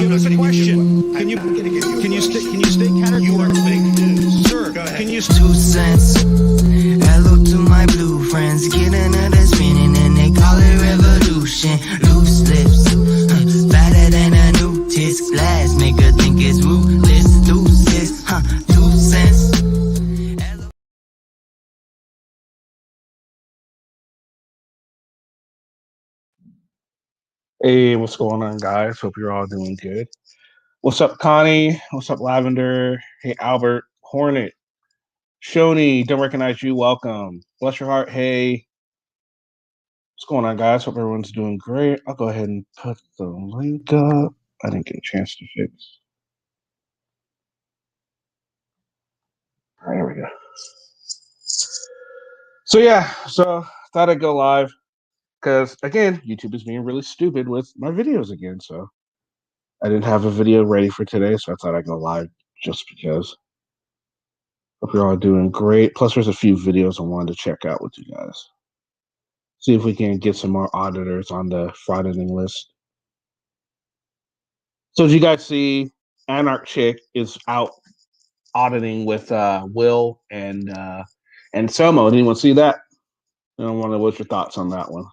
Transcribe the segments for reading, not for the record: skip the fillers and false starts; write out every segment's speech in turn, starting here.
give us a question. Can you state category? You are fake news, sir. Go ahead. Can you 2 cents? Hello to my blue friends, get another spinning and they call it revolution. Loose lips, fatter than a new tits. Glass nigga think it's ruthless. Deuces, 2 cents. Hey, what's going on, guys? Hope you're all doing good. What's up, Connie? What's up, Lavender? Hey, Albert, Hornet, Shoni, don't recognize you. Welcome. Bless your heart. Hey, what's going on, guys? Hope everyone's doing great. I'll go ahead and put the link up. I didn't get a chance to fix. All right, here we go. So yeah, thought I'd go live because again, YouTube is being really stupid with my videos again. So I didn't have a video ready for today, so I thought I'd go live just because. Hope you're all doing great. Plus, there's a few videos I wanted to check out with you guys. See if we can get some more auditors on the frauditing list. So as you guys see, Anarch Chick is out auditing with Will and Somo. Did anyone see that? I don't want to. What's your thoughts on that one?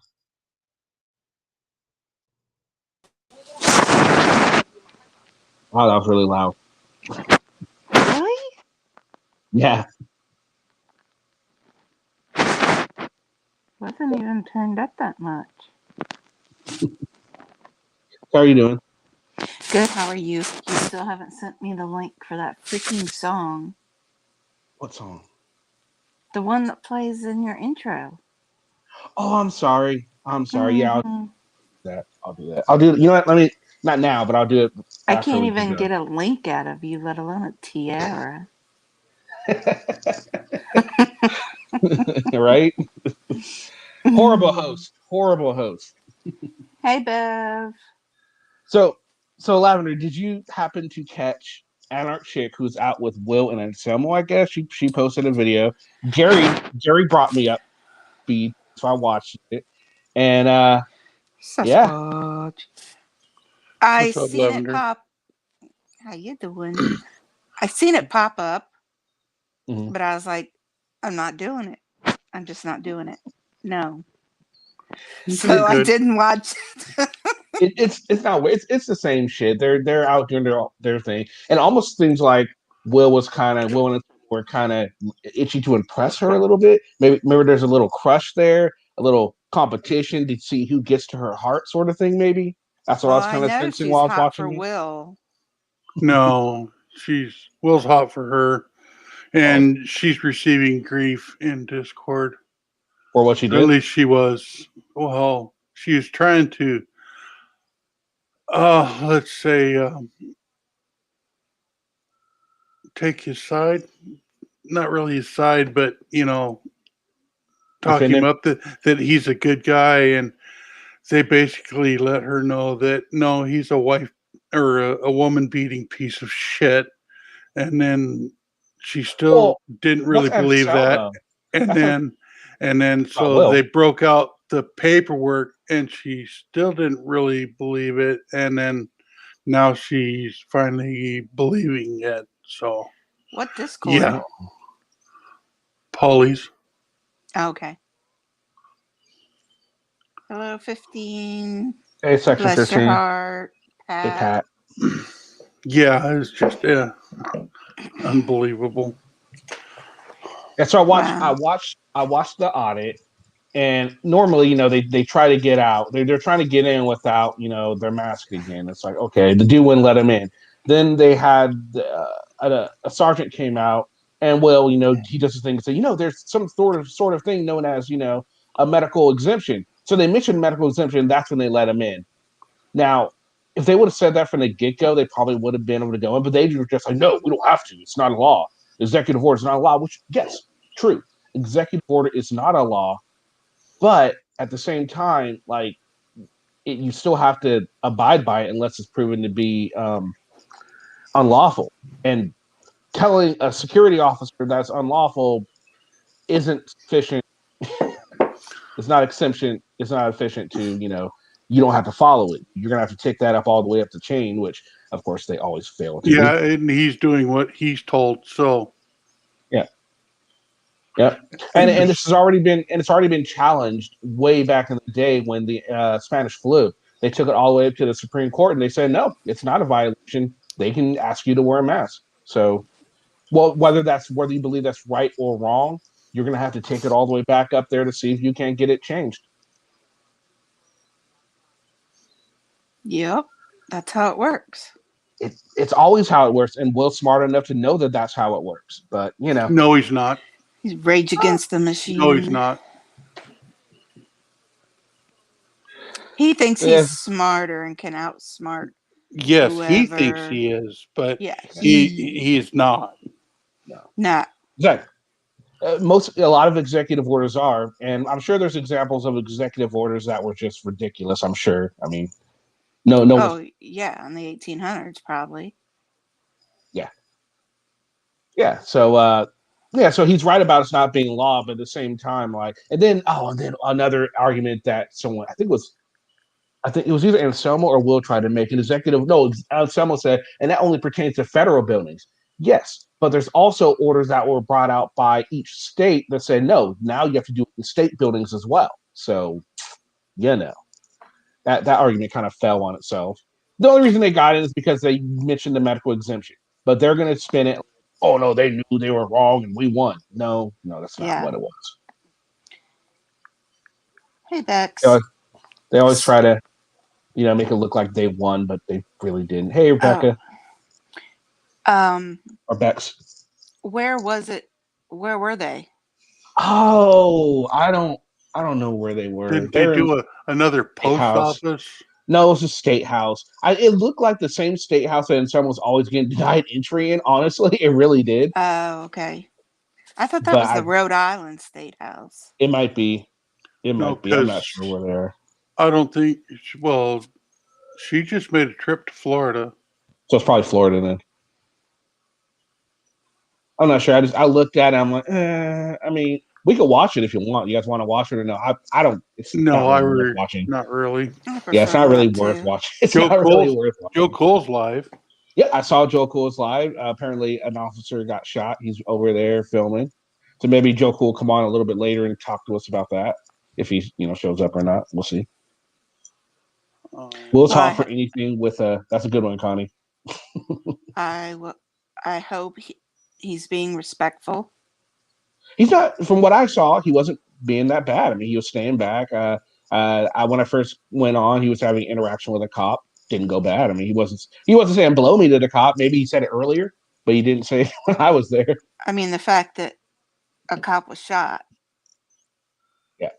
Wow, that was really loud. Really? Yeah. Wasn't even turned up that much. How are you doing? Good, how are you? You still haven't sent me the link for that freaking song. What song? The one that plays in your intro. Oh, I'm sorry. Yeah, Mm-hmm. I'll do that. I'll do it. You know what? Let me, not now, but I'll do it. I can't even get a link out of you, let alone a tiara. Right? Horrible host. Hey, Bev. So Lavender, did you happen to catch Anarch Chick who's out with Will and Anselmo? I guess she posted a video. Jerry brought me up feed, so I watched it, and yeah. I What's up, seen Lavender? it pop. How you doing? I seen it pop up, but I was like, I'm not doing it. I'm just not doing it. No. So I didn't watch it. It's not. It's the same shit. They're out doing their thing, and almost seems like Will and were kind of itchy to impress her a little bit. Maybe there's a little crush there, a little competition to see who gets to her heart, sort of thing. Maybe that's what I was kind of sensing while I was watching. For Will. No, Will's hot for her, and she's receiving grief in Discord. For what she did? At least she was. Well, she was trying to, let's say, take his side. Not really his side, but, talk him up that he's a good guy, and they basically let her know that, no, he's a wife or a woman-beating piece of shit. And then she still didn't really believe that. And then so they broke out the paperwork and she still didn't really believe it. And then now she's finally believing it. So what Discord? Yeah. Polly's. Oh, okay. Hello, 15. Hey, Section Bless 15. your heart, Pat. Hey, Pat. Yeah, it's just unbelievable. Yeah, so I watched the audit, and normally, they try to get out. They're trying to get in without, their mask again. It's like, okay, the dude wouldn't let him in. Then they had a sergeant came out, and Will, he does the thing and say, there's some sort of thing known as, a medical exemption. So they mentioned medical exemption. That's when they let him in. Now, if they would have said that from the get-go, they probably would have been able to go in, but they were just like, no, we don't have to. It's not a law. Executive order is not a law, which, yes, true. Executive order is not a law, but at the same time, like, you still have to abide by it unless it's proven to be unlawful. And telling a security officer that's unlawful isn't sufficient. It's not efficient to, you don't have to follow it. You're gonna have to take that up all the way up the chain, which of course they always fail to Yeah, do. and he's doing what he's told. So Yeah. Yep. And this has already been it's already been challenged way back in the day when the Spanish flu. They took it all the way up to the Supreme Court and they said no, it's not a violation. They can ask you to wear a mask. So, well, whether you believe that's right or wrong, you're going to have to take it all the way back up there to see if you can't get it changed. Yep, that's how it works. It's always how it works, and Will's smart enough to know that that's how it works. But no, he's not. He's Rage Against the Machine. No, he's not. He thinks Yeah. he's smarter and can outsmart. Yes, he whoever. thinks he is, but Yeah, he is not. not. Exactly. A lot of executive orders are, and I'm sure there's examples of executive orders that were just ridiculous. I'm sure. I mean, no. Oh, yeah, in the 1800s, probably. Yeah. So, so he's right about it's not being law, but at the same time, like, and then another argument that someone, I think it was either Anselmo or Will tried to make an executive. No, Anselmo said, and that only pertains to federal buildings. Yes, but there's also orders that were brought out by each state that said, no, now you have to do it in state buildings as well. So, that argument kind of fell on itself. The only reason they got it is because they mentioned the medical exemption, but they're going to spin it. Oh no, they knew they were wrong and we won. No, that's not what it was. Hey, Bex. They always try to, make it look like they won, but they really didn't. Hey, Rebecca. Or Bex. Where was it? Where were they? Oh, I don't know where they were. Did they do another post office? No, it was a state house. It looked like the same state house that someone was always getting denied entry in. Honestly, it really did. Oh, okay. I thought that was the Rhode Island State House. It might be. I'm not sure where they are. I don't think. Well, she just made a trip to Florida. So it's probably Florida then. I'm not sure. I looked at it. I'm like, I mean, we could watch it if you want. You guys want to watch it or no? I don't. It's not really worth watching. Not really. Yeah, it's not really worth watching. It's not really worth watching. Joe Cool's live. Yeah, I saw Joe Cool's live. Apparently, an officer got shot. He's over there filming. So maybe Joe Cool will come on a little bit later and talk to us about that. If he, shows up or not, we'll see. We'll talk for anything with that's a good one, Connie. I hope he's being respectful. He's not. From what I saw, he wasn't being that bad. I mean, he was staying back. When I first went on, he was having interaction with a cop. Didn't go bad. I mean, he wasn't saying blow me to the cop. Maybe he said it earlier, but he didn't say it when I was there. I mean, the fact that a cop was shot. Yeah,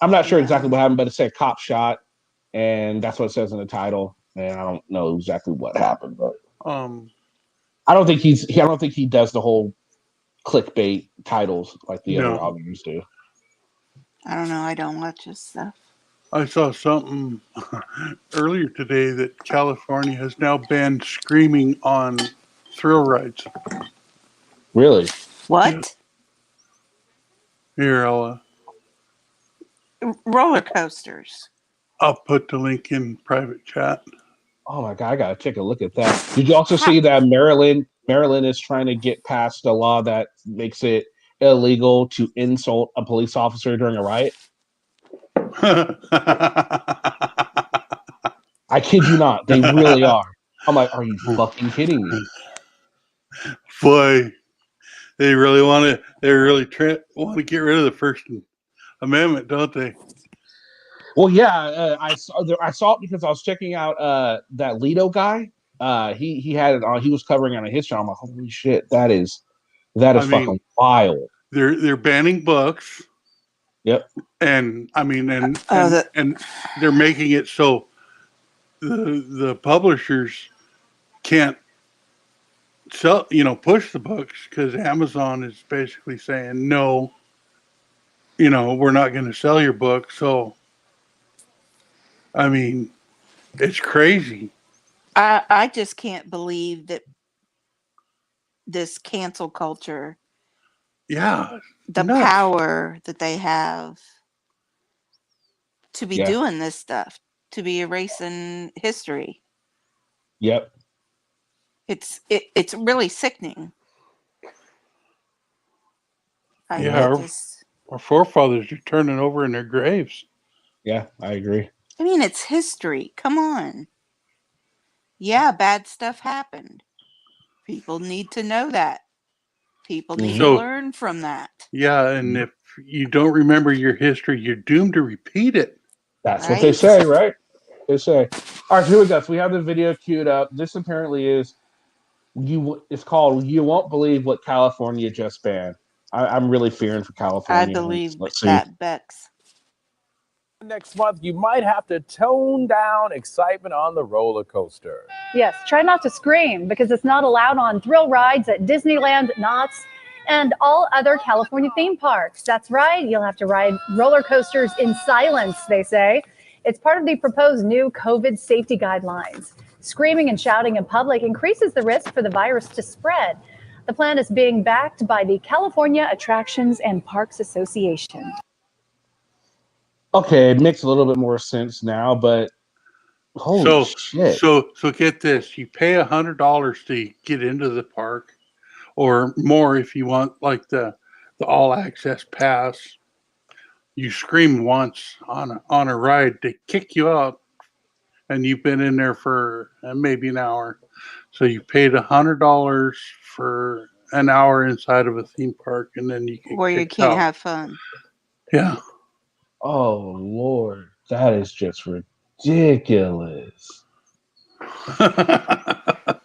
I'm not sure exactly what happened, but it said cop shot, and that's what it says in the title. And I don't know exactly what happened, but I don't think he does the whole clickbait titles like the other authors do. I don't know. I don't watch his stuff. I saw something earlier today that California has now banned screaming on thrill rides. Really? What? Here, Ella. Roller coasters. I'll put the link in private chat. Oh my God, I gotta take a look at that. Did you also see that Maryland is trying to get passed a law that makes it illegal to insult a police officer during a riot? I kid you not, they really are. I'm like, are you fucking kidding me? Boy, they really want to get rid of the First Amendment, don't they? Well, yeah, I saw it because I was checking out that Lido guy. He had it on. He was covering on his channel. I'm like, holy shit, that is fucking wild. They're banning books. Yep. And I mean, and they're making it so the publishers can't sell, push the books because Amazon is basically saying no. We're not going to sell your book. So, I mean, it's crazy. I just can't believe that this cancel culture. Yeah. The power that they have to be doing this stuff. to be erasing history. Yep. It's really sickening. Our forefathers are turning over in their graves. Yeah, I agree. I mean, it's history. Come on. Yeah, bad stuff happened. People need to know that. People need to learn from that. Yeah, and if you don't remember your history, you're doomed to repeat it. That's what they say, right? They say. All right, so here we go. So we have the video queued up. This apparently is it's called "You Won't Believe What California Just Banned." I'm really fearing for California. I believe that, Bex. Next month, you might have to tone down excitement on the roller coaster. Yes, try not to scream because it's not allowed on thrill rides at Disneyland, Knott's, and all other California theme parks. That's right, you'll have to ride roller coasters in silence, they say. It's part of the proposed new COVID safety guidelines. Screaming and shouting in public increases the risk for the virus to spread. The plan is being backed by the California Attractions and Parks Association. Okay, it makes a little bit more sense now, but holy shit. So get this. You pay $100 to get into the park, or more if you want like the all access pass. You scream once on a ride, they kick you out, and you've been in there for maybe an hour. So you paid $100 for an hour inside of a theme park, and then you where you can't have fun. Yeah. Oh Lord, that is just ridiculous. That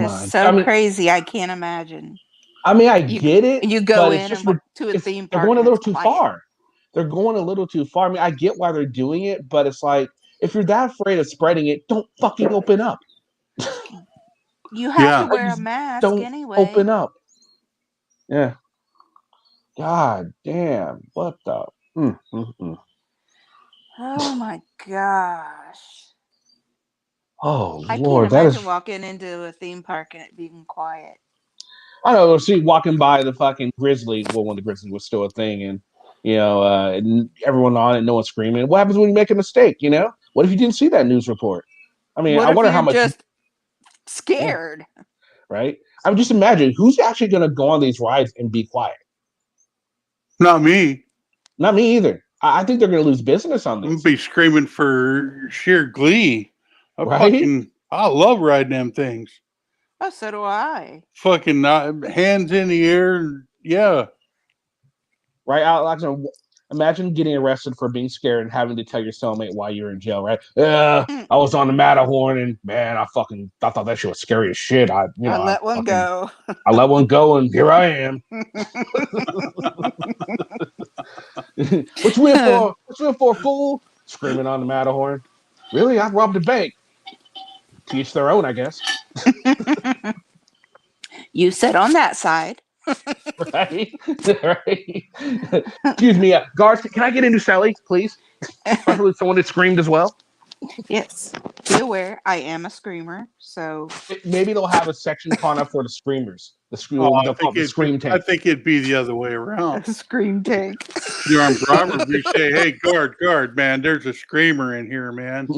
is so crazy. I can't imagine. I mean, I get it. You go in to a theme park. They're going a little too far. They're going a little too far. I mean, I get why they're doing it, but it's like, if you're that afraid of spreading it, don't fucking open up. You have to wear a mask anyway. Open up. Yeah. God damn. What the? Oh my gosh. Oh I Lord, can't imagine walking into a theme park and it being quiet. I know. See, walking by the fucking Grizzly. Well, when the Grizzly was still a thing, and and everyone on it, no one screaming. What happens when you make a mistake? You know, what if you didn't see that news report? I mean, I wonder how much. Just scared, right? I mean, just imagine who's actually going to go on these rides and be quiet. Not me. Not me either. I think they're going to lose business on this. I'm gonna be screaming for sheer glee. I love riding them things. Oh, so do I. Fucking hands in the air. Yeah. Right? Imagine getting arrested for being scared and having to tell your cellmate why you're in jail, right? I was on the Matterhorn and man, I thought that shit was scary as shit. I let one go. I let one go and here I am. What you in for? What you in for, fool? Screaming on the Matterhorn. Really? I robbed a bank. To each their own, I guess. You sit on that side. Right? Excuse me, guards, can I get into Sally, please? Probably someone that screamed as well. Yes. Be aware, I am a screamer, so maybe they'll have a section called up for the screamers. The scream tank. I think it'd be the other way around. The scream tank. The armed robber, we say, "Hey, guard, man, there's a screamer in here, man."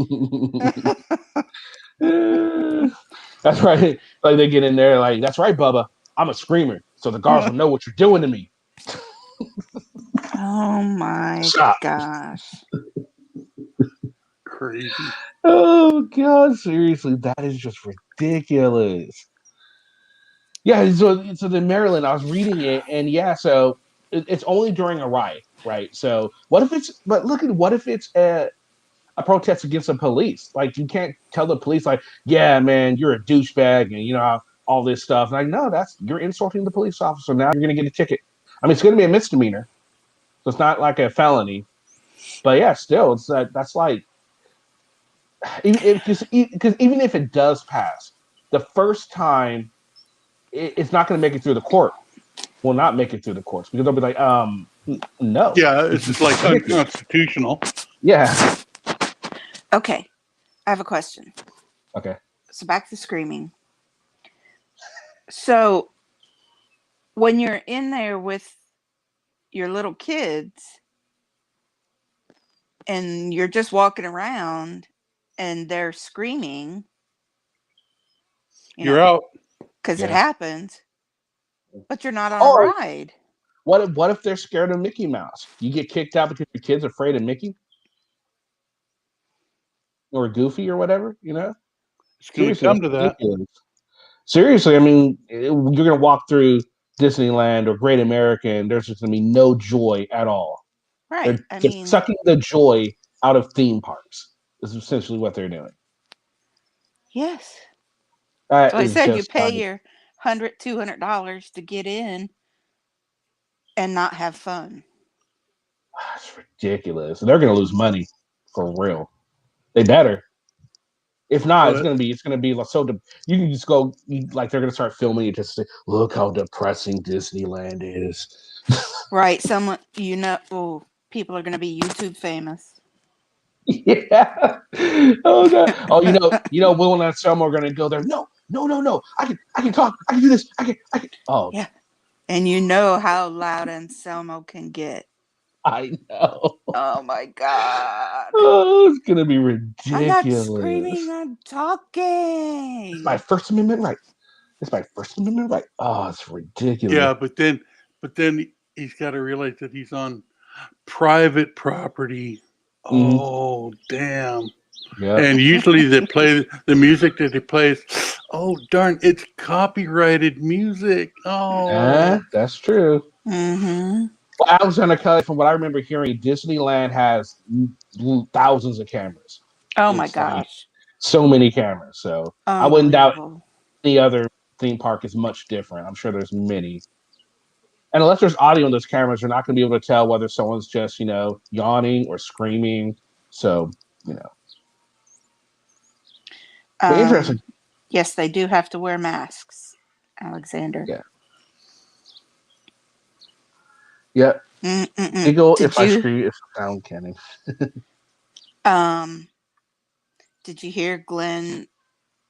That's right. Like they get in there, like, that's right, Bubba. I'm a screamer, so the guards will know what you're doing to me. Oh my gosh. Crazy. Oh God, seriously, that is just ridiculous. Yeah, so in Maryland, I was reading it, and so it's only during a riot, right? So what if it's a protest against the police? Like, you can't tell the police, like, yeah, man, you're a douchebag, and all this stuff. Like, no, you're insulting the police officer. Now you're gonna get a ticket. I mean, it's gonna be a misdemeanor, so it's not like a felony. But yeah, still, it's that's like, because even if it does pass, the first time, it's not going to make it through the court. Will not make it through the courts because they'll be like, no. Yeah, it's just like unconstitutional. Yeah. Okay, I have a question. Okay. So back to screaming. So when you're in there with your little kids and you're just walking around and they're screaming, You're out. because it Yeah. happens, but you're not on a Oh, ride. what if they're scared of Mickey Mouse? You get kicked out because your kid's afraid of Mickey or Goofy or whatever, you know? It's going to Seriously, come that's to that. ridiculous. Seriously, I mean, you're going to walk through Disneyland or Great American, there's just going to be no joy at all. Right. They're just sucking the joy out of theme parks. Is essentially what they're doing. Yes. That So I is said you just pay like, your $100, $200 to get in and not have fun. it's ridiculous. They're going to lose money for real. They better. If not, it's But gonna be like so. You can just go like they're gonna start filming it just to say, look how depressing Disneyland is. Right. Someone, people are going to be YouTube famous. Yeah. Oh god. Oh, Will and Anselmo are gonna go there. No. I can talk. I can do this. I can. Oh, Yeah. And you know how loud Anselmo can get. I know. Oh my God. Oh, it's gonna be I'm not ridiculous. screaming, I'm talking. It's my First Amendment right. Oh, it's ridiculous. yeah, but then he's got to realize that he's on private property. Mhm. Oh, damn. Yeah. And usually they play the music that he plays. Oh, darn, it's copyrighted music. Oh, Yeah, that's true. Mm-hmm. Well, Alexander Kelly, from what I remember hearing, Disneyland has thousands of cameras. Oh my It's like gosh. so many cameras. So I wouldn't doubt Unbelievable. any other theme park is much different. I'm sure there's many. And unless there's audio on those cameras, you're not going to be able to tell whether someone's just, yawning or screaming. So, But interesting. Yes, they do have to wear masks, Alexander. Yeah. Yeah. Mm-mm-mm. Eagle, Did if I you- scream, if I sound canny. Did you hear Glenn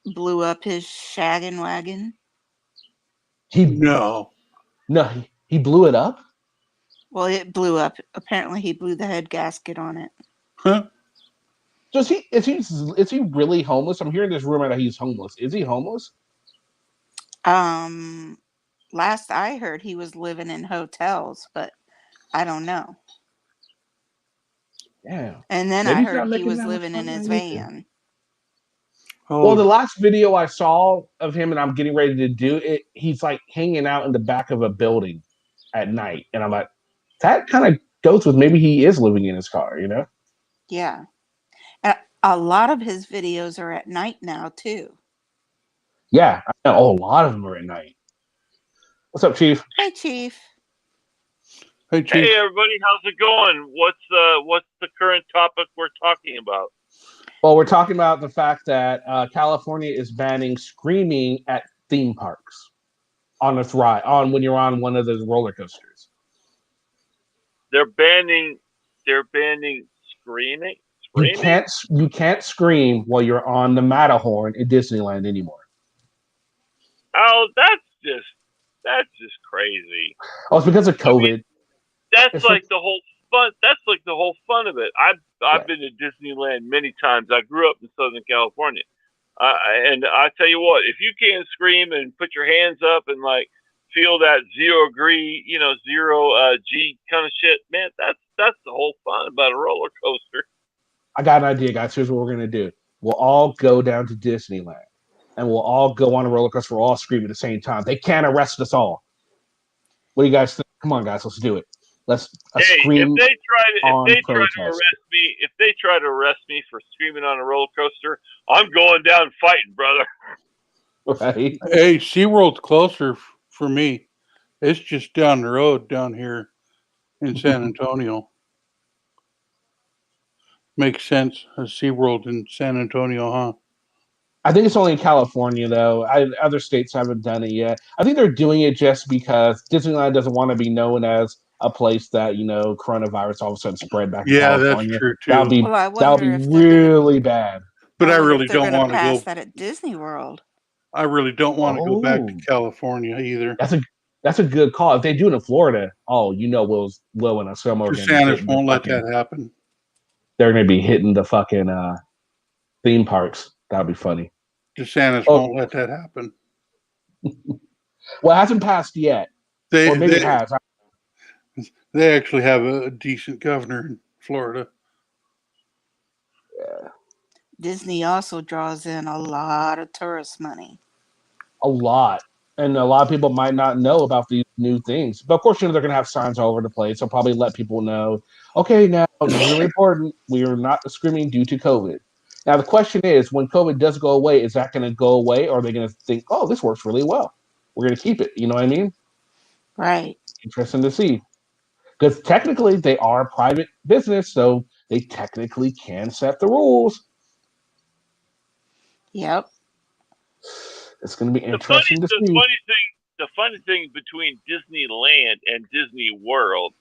blew up his shaggin' wagon? no. No, he blew it up? Well, it blew up. Apparently, he blew the head gasket on it. Huh? So is he really homeless? I'm hearing this rumor that he's homeless. Is he homeless? Last I heard, he was living in hotels, but I don't know. Yeah. And then Maybe I he's not heard he making was that much living in money his on YouTube. van. Oh, Well, the last video I saw of him, and I'm getting ready to do it, he's like hanging out in the back of a building at night. And I'm like, that kind of goes with maybe he is living in his car, Yeah. And a lot of his videos are at night now, too. Yeah. I know. Oh, a lot of them are at night. What's up, Chief? Hey, Chief. hey, Chief. Hey everybody, how's it going? What's the current topic we're talking about? Well, we're talking about the fact that California is banning screaming at theme parks on a ride, when you're on one of those roller coasters. They're banning screaming. You can't scream while you're on the Matterhorn in Disneyland anymore. Oh, that's just crazy. Oh, it's because of COVID. I mean, that's It's like the whole fun. That's like the whole fun of it. I've been to Disneyland many times. I grew up in Southern California, and I tell you what, if you can't scream and put your hands up and like feel that zero G kind of shit, man, that's the whole fun about a roller coaster. I got an idea, guys. Here's what we're gonna do. We'll all go down to Disneyland, and we'll all go on a roller coaster. We'll all scream at the same time. They can't arrest us all. What do you guys think? Come on, guys, let's do it. Let's scream. If they try to protest. arrest me for screaming on a roller coaster, I'm going down fighting, brother. Right? Hey, SeaWorld's closer for me. It's just down the road down here in San Antonio. Makes sense. A SeaWorld in San Antonio, huh? I think it's only in California, though. Other states haven't done it yet. I think they're doing it just because Disneyland doesn't want to be known as a place that, coronavirus all of a sudden spread back to California. That's true, too. That would be really bad. But I wonder really if they're don't gonna want to pass go. that at Disney World. I really don't want to go back to Oh. California either. That's a good call. If they do it in Florida, Will and Anselmo are going to DeSantis won't let that happen. they're going to be hitting the fucking theme parks. That'd be funny. DeSantis won't let that happen. Well, it hasn't passed yet, or maybe it has. They actually have a decent governor in Florida. Yeah. Disney also draws in a lot of tourist money. A lot. And a lot of people might not know about these new things. But of course, they're going to have signs all over the place. They'll probably let people know, okay, now, this is really important. We are not screaming due to COVID. Now, the question is, when COVID does go away, is that going to go away? Or are they going to think, oh, this works really well? We're going to keep it. You know what I mean? Right. Interesting to see. Because technically, they are a private business, so they technically can set the rules. Yep. It's going to be interesting to see. The funny thing between Disneyland and Disney World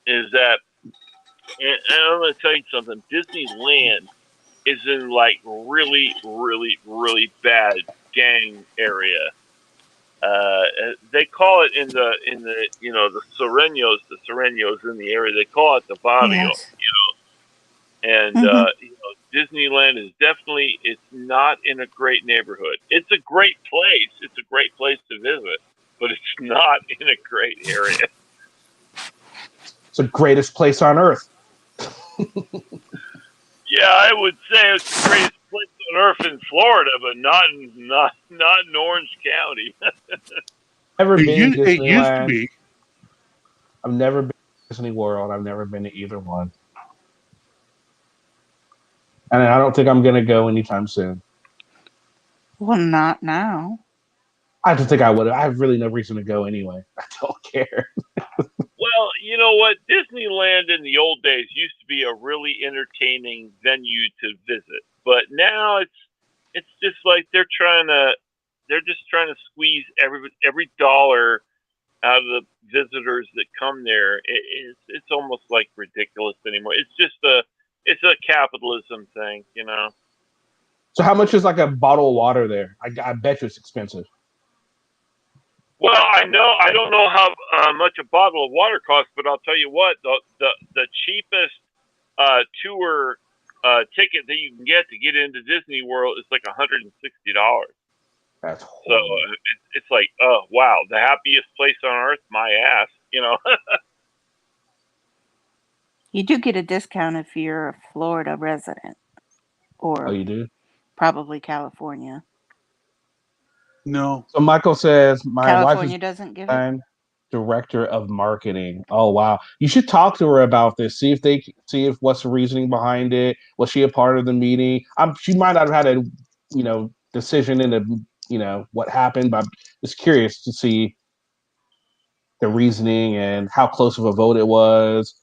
is that, and I'm going to tell you something, Disneyland is in like really, really, really bad gang area. They call it in the the Serenos in the area. They call it the barrio, Yes. And Disneyland is definitely, it's not in a great neighborhood. It's a great place. It's a great place to visit, but it's not in a great area. It's the greatest place on earth. Yeah, I would say it's the greatest place on earth in Florida, but not in Orange County. Never been to It used to Disneyland. be. I've never been to Disney World. I've never been to either one. And I don't think I'm going to go anytime soon. Well, not now. I just think I would. I have really no reason to go anyway. I don't care. Well, you know what? Disneyland in the old days used to be a really entertaining venue to visit, but now it's just like they're just trying to squeeze every dollar out of the visitors that come there. It's almost like ridiculous anymore. It's just it's a capitalism thing, you know. So how much is like a bottle of water there? I bet you it's expensive. Well, I don't know how much a bottle of water costs, but I'll tell you what, the cheapest tour ticket that you can get into Disney World is like $160. That's so horrible. it's like, oh wow, the happiest place on earth, my ass, you know. You do get a discount if you're a Florida resident, or Oh, you do? probably California. No. So Michael says my wife California is doesn't give it. director of marketing. Oh wow, you should talk to her about this. See if what's the reasoning behind it. Was she a part of the meeting? She might not have had a decision in the what happened, but I'm just curious to see the reasoning and how close of a vote it was.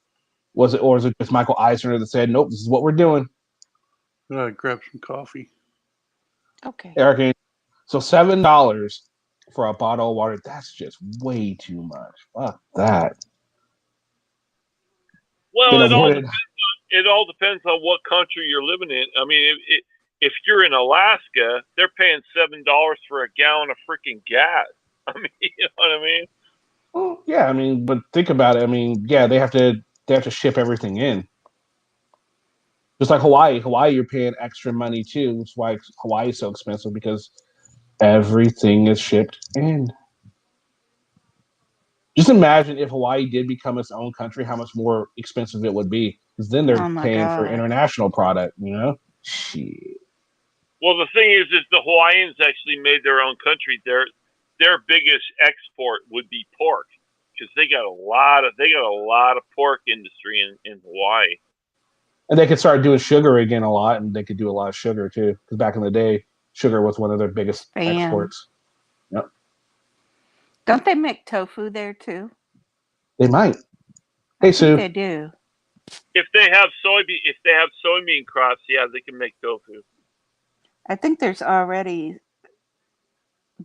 Was it just Michael Eisner that said, nope, this is what we're doing? Grab some coffee. Okay. Eric, so $7 for a bottle of water, that's just way too much. Fuck that. Well, it all depends on what country you're living in. I mean, if you're in Alaska, they're paying $7 for a gallon of freaking gas. I mean, you know what I mean? Well, yeah, I mean, but think about it. I mean, yeah, they have to ship everything in. Just like Hawaii. Hawaii, you're paying extra money too. That's why Hawaii is so expensive, because everything is shipped in. Just imagine if Hawaii did become its own country, how much more expensive it would be. Because then they're paying for international product, Shit. Well, the thing is the Hawaiians actually made their own country. Their biggest export would be pork, because they got a lot of pork industry in Hawaii. And they could start doing sugar again a lot, and they could do a lot of sugar too. Because back in the day, sugar was one of their biggest exports. Yep. Don't they make tofu there too? They might. Hey, Sue. They do. If they have soybean crops, yeah, they can make tofu. I think there's already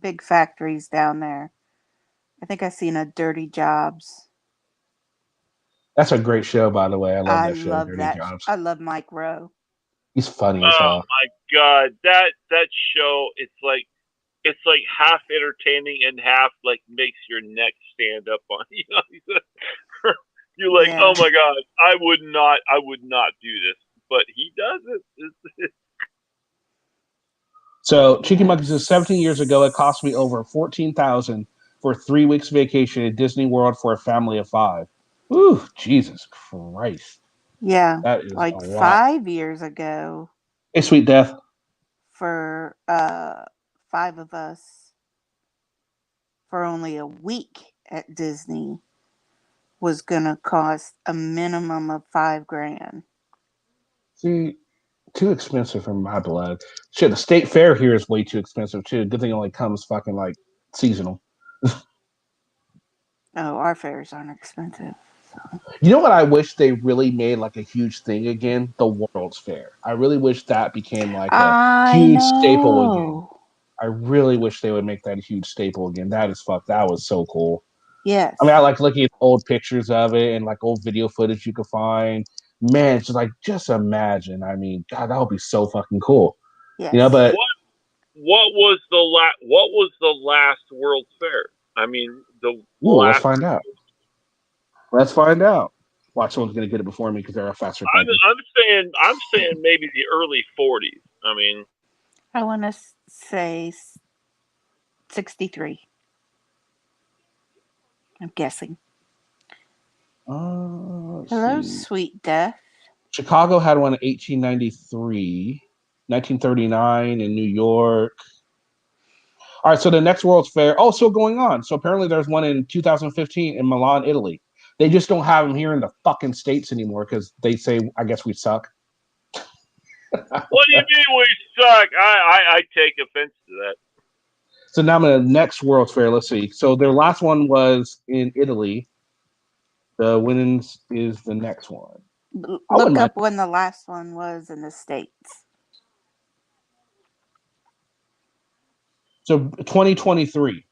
big factories down there. I think I've seen a Dirty Jobs. That's a great show, by the way. I love that show. Love Dirty that. Jobs. I love Mike Rowe. He's funny as hell. Oh my god, that show! It's like half entertaining and half like makes your neck stand up on you. You're like, oh my god, I would not do this. but he does it. So Cheeky Monkey says 17 years ago it cost me over $14,000 for 3 weeks vacation at Disney World for a family of 5. Ooh, Jesus Christ. Yeah, That is like a lot. 5 years ago Hey, Sweet Death. for 5 of us for only a week at Disney was gonna cost a minimum of $5,000. See, too expensive for my blood. Shit, the state fair here is way too expensive too. Good thing it only comes fucking like seasonal. Oh, our fares aren't expensive. You know what I wish they really made like a huge thing again? The World's Fair. I really wish that became like a I huge staple again. know. I really wish they would make that a huge staple again. That is fuck. That was so cool. Yes. I mean, I like looking at old pictures of it and like old video footage you could find. Man, it's just like just imagine. I mean, God, that would be so fucking cool. Yes. You know, but What was the last World's Fair? I mean, let's find out. Let's find out. Watch, someone's gonna get it before me because they're a faster typer. I'm saying maybe the early 40s. I mean, I want to say 63. I'm guessing. Hello, See. Sweet Death. Chicago had one in 1893, 1939 in New York. All right, so the next World's Fair, still going on. So apparently there's one in 2015 in Milan, Italy. They just don't have them here in the fucking States anymore because they say, I guess we suck. What do you mean we suck? I take offense to that. So now the next World's Fair, let's see. So their last one was in Italy. The winnings is the next one. Look up when the last one was in the States. So 2023.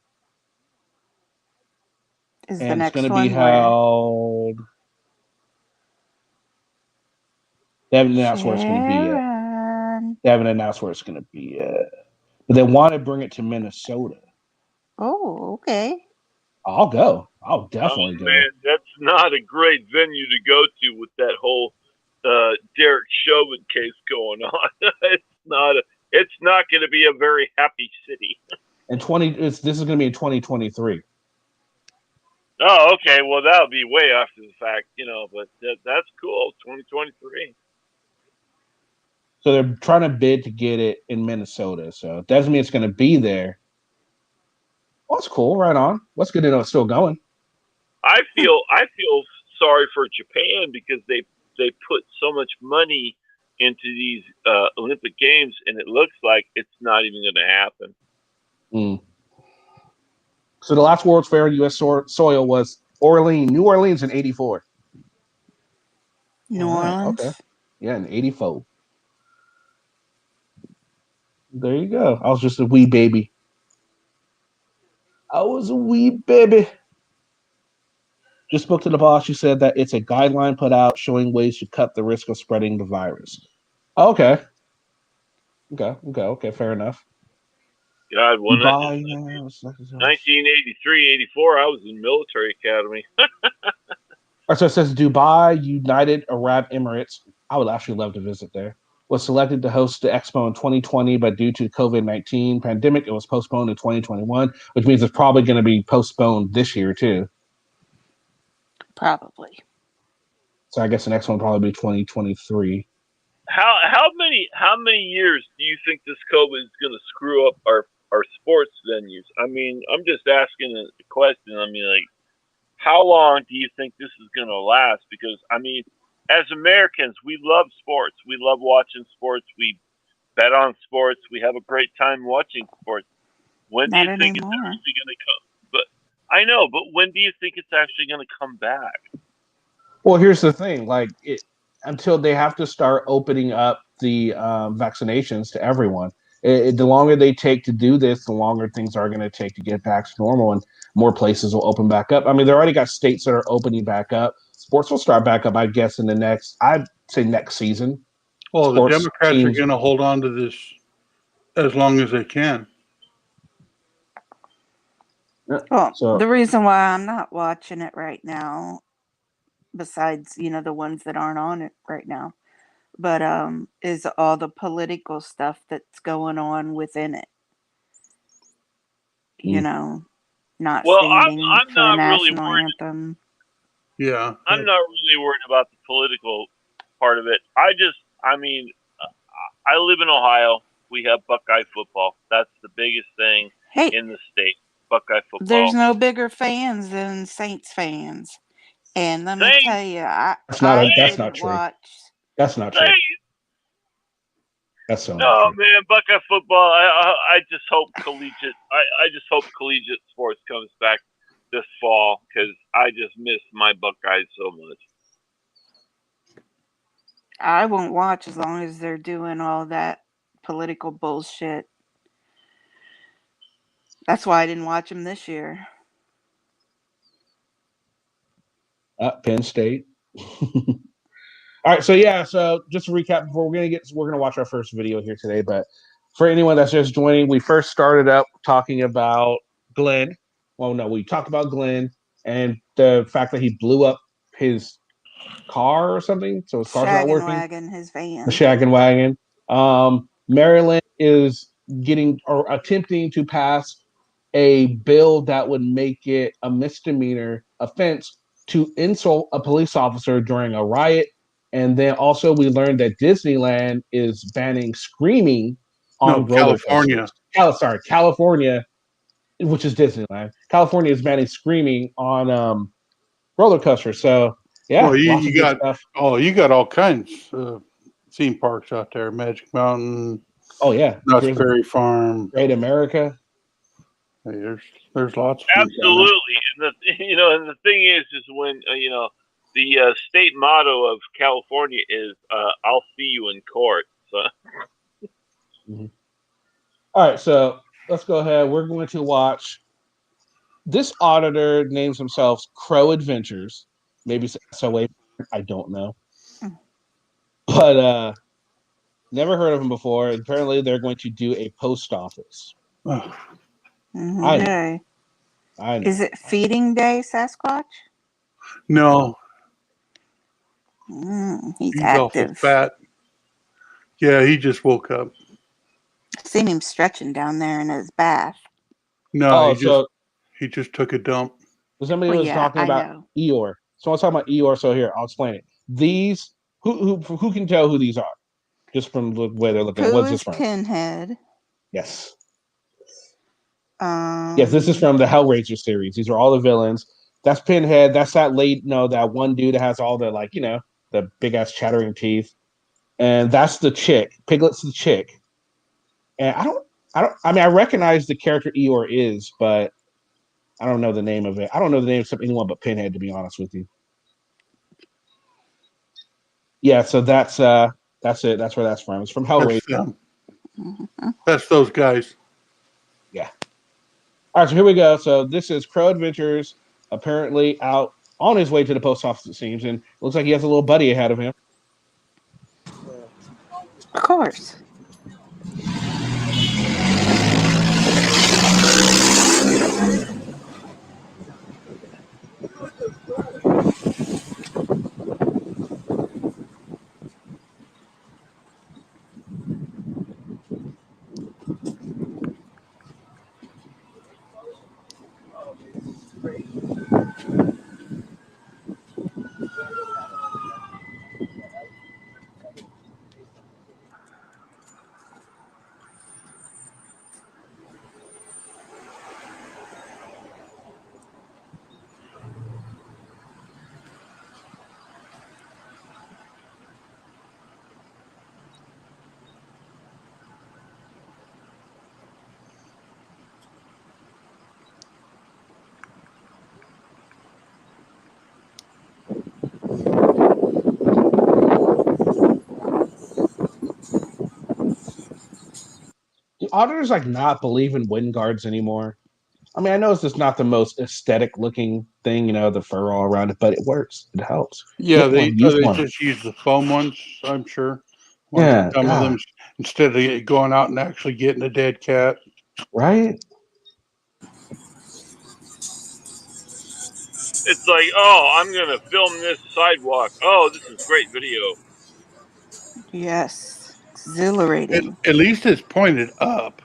Is and the next it's going to one be held. They haven't announced where it's going to be yet. They haven't announced where it's going to be yet. But they want to bring it to Minnesota. Oh, okay. I'll go. I'll definitely go. Man, that's not a great venue to go to with that whole Derek Chauvin case going on. It's not going to be a very happy city. And this is going to be in 2023. Oh, okay. Well, that'll be way after the fact, but that's cool. 2023. So they're trying to bid to get it in Minnesota. So it doesn't mean it's going to be there. Well, that's cool. Right on. What's good to know it's still going. I feel sorry for Japan because they put so much money into these Olympic Games, and it looks like it's not even going to happen. So the last World's Fair on U.S. soil was New Orleans in '84. New Orleans? Okay. Yeah, in '84. There you go. I was just a wee baby. I was a wee baby. Just spoke to the boss. She said that it's a guideline put out showing ways to cut the risk of spreading the virus. Okay. Okay. Fair enough. God, when 1983, 84, I was in military academy. So it says Dubai United Arab Emirates. I would actually love to visit there. Was selected to host the expo in 2020, but due to COVID-19 pandemic, it was postponed in 2021, which means it's probably going to be postponed this year too. Probably. So I guess the next one will probably be 2023. How many years do you think this COVID is going to screw up our sports venues? I mean, I'm just asking a question. I mean, like, how long do you think this is going to last? Because, I mean, as Americans, we love sports. We love watching sports. We bet on sports. We have a great time watching sports. When do you think it's actually going to come? But I know, but when do you think it's actually going to come back? Well, here's the thing. Like, until they have to start opening up the vaccinations to everyone. The longer they take to do this, the longer things are going to take to get back to normal, and more places will open back up. I mean, they already got states that are opening back up. Sports will start back up, I guess, in I'd say next season. Well, the Democrats are going to hold on to this as long as they can. Well, the reason why I'm not watching it right now, besides, the ones that aren't on it right now, but is all the political stuff that's going on within it. You know, not Well, standing I'm for a not really national worried. anthem. Yeah. I'm not really worried about the political part of it. I mean, I live in Ohio. We have Buckeye football. That's the biggest thing Hey, in the state. Buckeye football. there's no bigger fans than Saints fans. And let me Saints? tell you, I That's not didn't true. watch. That's not true. Saints? That's so No, not true. man, Buckeye football. I just hope collegiate. I just hope collegiate sports comes back this fall because I just miss my Buckeyes so much. I won't watch as long as they're doing all that political bullshit. That's why I didn't watch them this year. Penn State. All right, so just to recap before we're gonna watch our first video here today, but for anyone that's just joining, we first started up talking about Glenn. Well, no, we talked about Glenn and the fact that he blew up his car or something, so his car's not working. Wagon, his van. The Shaggin' Wagon. Maryland is attempting to pass a bill that would make it a misdemeanor offense to insult a police officer during a riot. And then also we learned that Disneyland is banning screaming on roller California. coasters. California, which is Disneyland. California is banning screaming on roller coasters. So yeah, well, lots of you good got stuff. you got all kinds of theme parks out there. Magic Mountain. Oh yeah, Knott's Berry Farm. Great America. Hey, there's lots. Of Absolutely, and the thing is when the state motto of California is "I'll see you in court." So. Mm-hmm. All right, so let's go ahead. We're going to watch. This auditor names himself Crow Adventures. Maybe SOA. I don't know, but never heard of him before. Apparently, they're going to do a post office. Oh. Okay. I know. Is it feeding day, Sasquatch? No. He's active. Awful fat. Yeah, he just woke up. I've seen him stretching down there in his bath. No, he just took a dump. Somebody was talking about Eeyore. Someone's talking about Eeyore. So here, I'll explain it. These who can tell who these are? Just from the way they're looking. What's this from? Pinhead. Yes. Yes, this is from the Hellraiser series. These are all the villains. That's Pinhead. That's that that one dude that has all the the big ass chattering teeth. And that's the chick. Piglet's the chick. And I recognize the character Eeyore is, but I don't know the name of it. I don't know the name of anyone but Pinhead, to be honest with you. Yeah, so that's it. That's where that's from. It's from Hellraiser. That's those guys. Yeah. All right, so here we go. So this is Crow Adventures, apparently out on his way to the post office, it seems, and it looks like he has a little buddy ahead of him. Of course. Do auditors not believe in wind guards anymore? I mean, I know it's just not the most aesthetic looking thing, the fur all around it, but it works. It helps. Yeah, they just use the foam ones, I'm sure. Yeah. Some of them, instead of going out and actually getting a dead cat. Right? It's like, oh, I'm going to film this sidewalk. Oh, this is great video. Yes. Exhilarating. At least it's pointed up.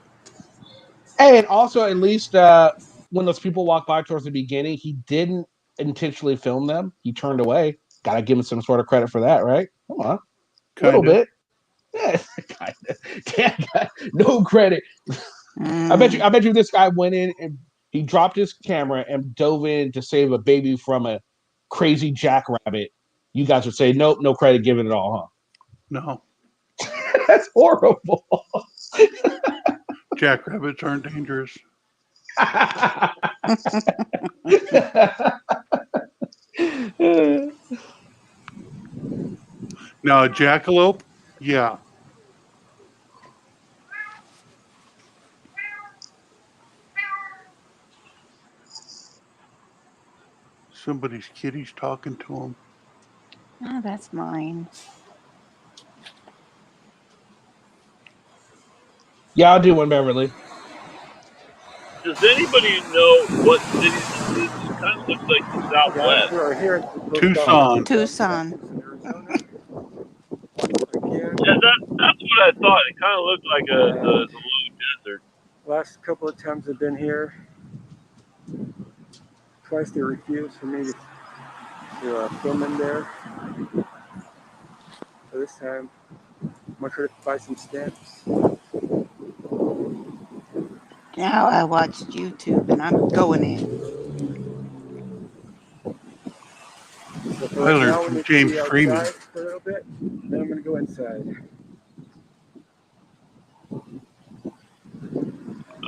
And also, at least when those people walked by towards the beginning, he didn't intentionally film them. He turned away. Gotta give him some sort of credit for that, right? Come on, a little Kinda. bit. Yeah, kind of. No credit. I bet you this guy went in and he dropped his camera and dove in to save a baby from a crazy jackrabbit. You guys would say, nope, no credit given at all, No. huh? That's horrible. Jackrabbits aren't dangerous. Now, a jackalope, yeah. Somebody's kitty's talking to him. Oh, that's mine. Yeah, I'll do one, Beverly. Does anybody know what city this is? It kind of looks like the Southwest. We're here at Tucson. Tucson. Yeah, that's what I thought. It kind of looked like the low desert. Last couple of times I've been here, twice they refused for me to film in there. So this time, I'm gonna try to buy some stamps. Now I watched YouTube and I'm going in. So I learned now from we need to James be Freeman. outside for a little bit, then I'm gonna go inside.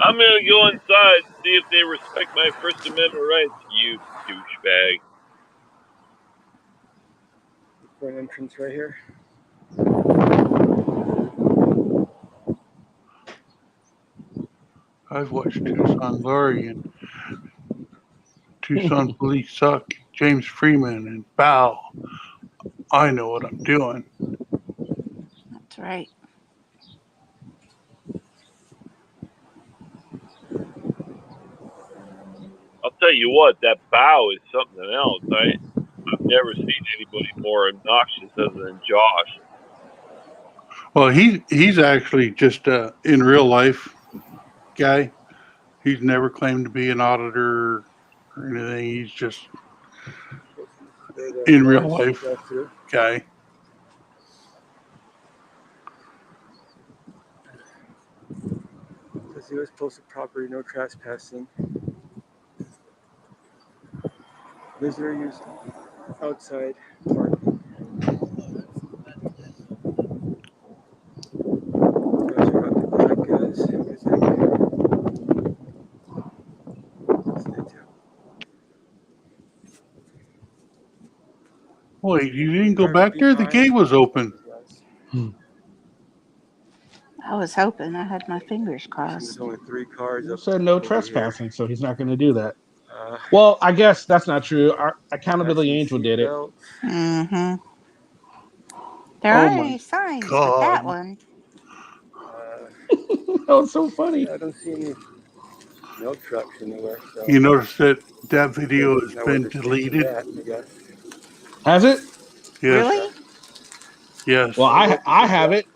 I'm gonna go inside and see if they respect my First Amendment rights. You douchebag. For an entrance right here. I've watched Tucson Laurie and Tucson Police Suck, James Freeman, and Bow. I know what I'm doing. That's right. I'll tell you what, that bow is something else. I've never seen anybody more obnoxious other than Josh. Well, he's actually just in real life guy. He's never claimed to be an auditor or anything. He's just in real life guy. Says U.S. Postal Property, no trespassing. Visitor use outside parking. Check out the black guys. What is that? Wait, you didn't go back there? The gate was open. I was hoping. I had my fingers crossed. There's only 3 cars He up said no over trespassing, here. so he's not going to do that. Well, I guess that's not true. Our accountability angel did it. Mm-hmm. There Oh aren't my any signs with God. that one. That was so funny. I don't see any milk trucks anywhere. So You notice that video has Now been we're just deleted? that, I guess. Has it? Yes. Really? Yes. Well, I have it.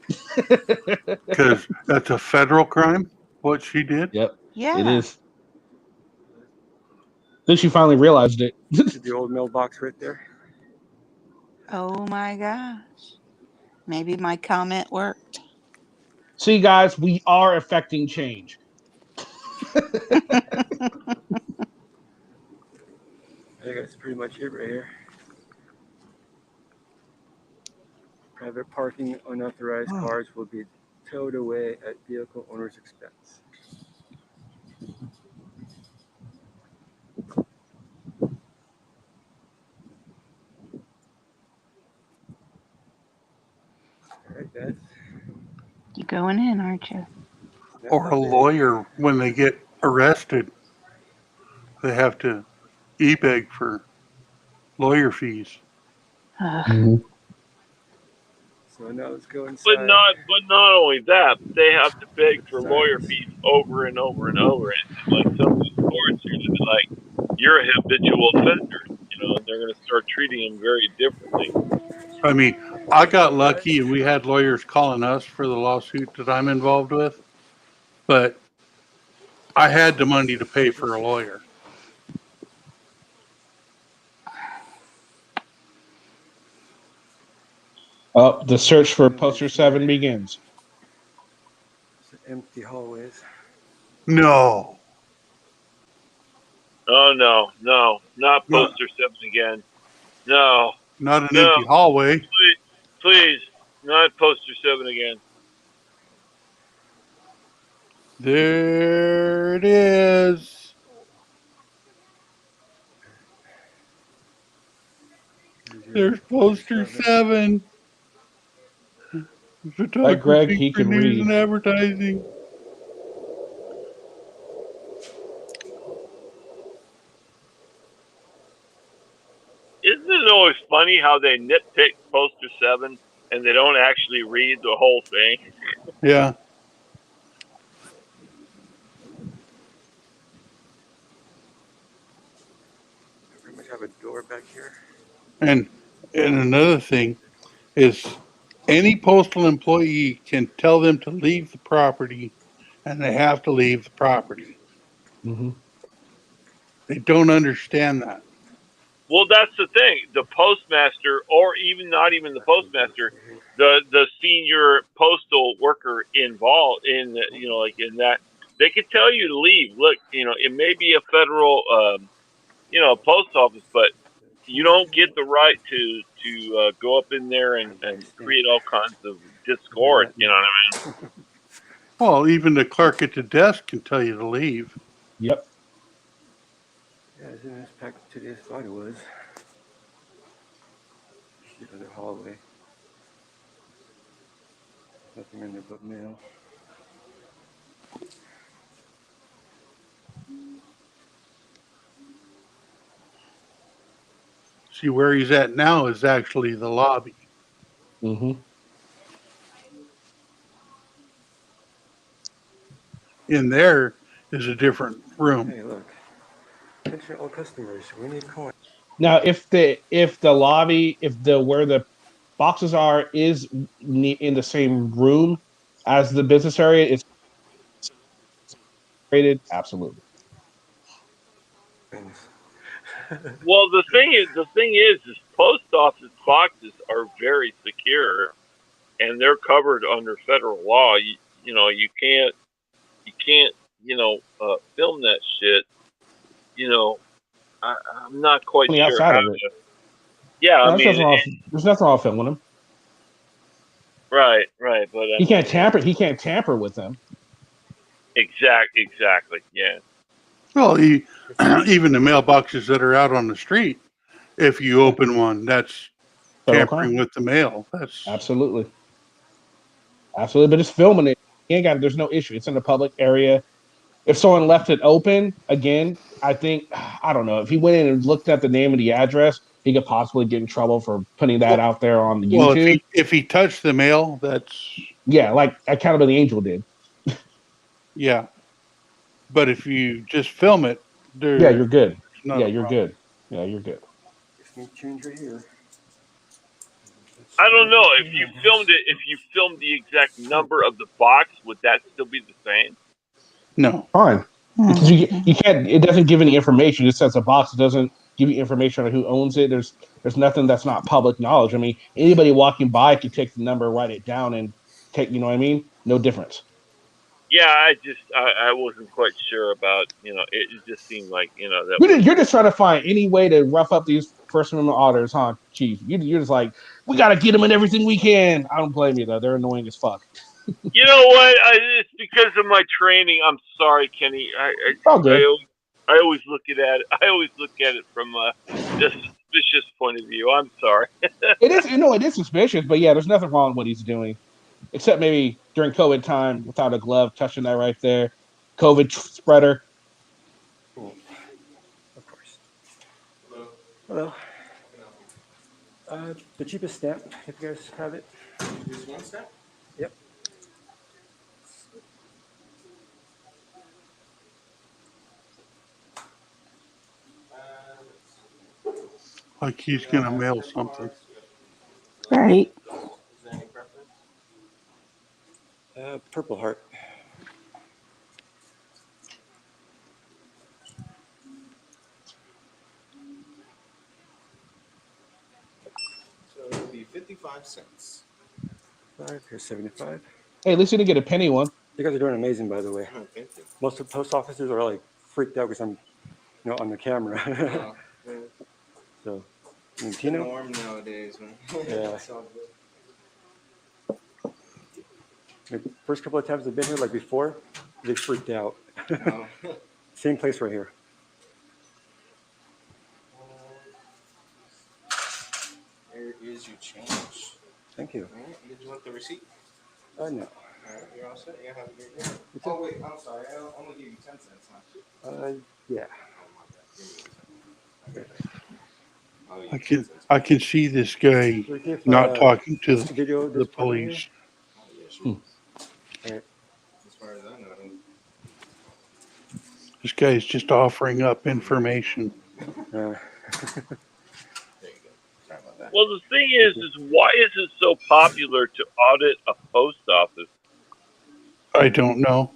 Because that's a federal crime, what she did. Yep. Yeah. It is. Then she finally realized it. See the old mailbox right there? Oh my gosh. Maybe my comment worked. See, guys, we are affecting change. I think that's pretty much it right here. Private parking, unauthorized cars will be towed away at vehicle owner's expense. All right, guys. You going in, aren't you? Or a lawyer, when they get arrested, they have to e-beg for lawyer fees. So now let's go inside. But not only that, they have to beg for lawyer fees over and over and over. And like some of these courts are gonna be like, you're a habitual offender, and they're gonna start treating them very differently. I mean, I got lucky and we had lawyers calling us for the lawsuit that I'm involved with, but I had the money to pay for a lawyer. Oh, the search for poster 7 begins. Empty hallways. No. Oh no, no, not No. poster 7 again. No, Not an no, empty hallway. please, not poster 7 again. There it is. There's poster 7. Like Greg, Photography he for can news read. and advertising. Isn't it always funny how they nitpick poster 7 and they don't actually read the whole thing? Yeah. I pretty much have a door back here. And another thing is any postal employee can tell them to leave the property, and they have to leave the property. Mm-hmm. They don't understand that. Well, that's the thing. The postmaster, or even not even the postmaster, the senior postal worker involved in like in that, they could tell you to leave. Look, it may be a federal post office, but you don't get the right to go up in there and create all kinds of discord. You know what I mean? Well, even the clerk at the desk can tell you to leave. Yep. Yeah, it's in this pack today's thought it was. The other hallway. Nothing in there but mail. See, where he's at now is actually the lobby. Mm-hmm. In there is a different room. Hey, look. Attention all customers. We need coins. Now, if the lobby, where the boxes are is in the same room as the business area, it's rated absolutely. Well, the thing is post office boxes are very secure, and they're covered under federal law. You can't film that shit. I'm not quite On the sure outside how of it. to. Yeah, No, I mean, there's nothing wrong with filming them. right, but He can't tamper. He can't tamper with them. Exactly, yeah. Well, even the mailboxes that are out on the street, if you open one, that's tampering with the mail. That's absolutely. But it's filming it. There's no issue. It's in a public area. If someone left it open, again, I think, I don't know, if he went in and looked at the name and the address, he could possibly get in trouble for putting that out there on the well, YouTube. if he touched the mail, that's like Accountability Angel did. Yeah. But if you just film it, you're good. You're good. Yeah, you're good. Change right here. I don't know if you filmed it. If you filmed the exact number of the box, would that still be the same? No. Fine. Because you can't. It doesn't give any information. It says a box. It doesn't give you information on who owns it. There's nothing that's not public knowledge. I mean, anybody walking by can take the number, write it down, and take. You know what I mean? No difference. Yeah, I wasn't quite sure about. It just seemed like that. You're just trying to find any way to rough up these First Amendment auditors, huh, Chief? You're just like, we got to get them in everything we can. I don't blame you though. They're annoying as fuck. You know what? It's because of my training. I'm sorry, Kenny. I always look at it. I always look at it from a suspicious point of view. I'm sorry. It is. It is suspicious, but yeah, there's nothing wrong with what he's doing, except maybe during COVID time without a glove, touching that right there. COVID spreader. Cool. Of course. Hello. The cheapest stamp, if you guys have it. Just one stamp? Yep. Like he's gonna mail something. Right. Purple Heart. So it'll be 55 cents. Here's 75. Hey, at least you didn't get a penny one. You guys are doing amazing, by the way. Oh, thank you. Most of the post officers are like freaked out because I'm, on the camera. Yeah. So, It's the Tino? norm nowadays, man. Yeah. It's all good. The first couple of times I've been here, like before, they freaked out. Oh. Same place right here. Here is your change. Thank you. All right. Did you want the receipt? No. All right, you're all set. You have a good day. Oh wait, I'm sorry. I'll only give you 10 cents. Huh? Yeah. I can see this guy not talking to the police. As far as I know, I don't. This guy's just offering up information. There you go. Sorry about that. Well, the thing is why is it so popular to audit a post office? I don't know.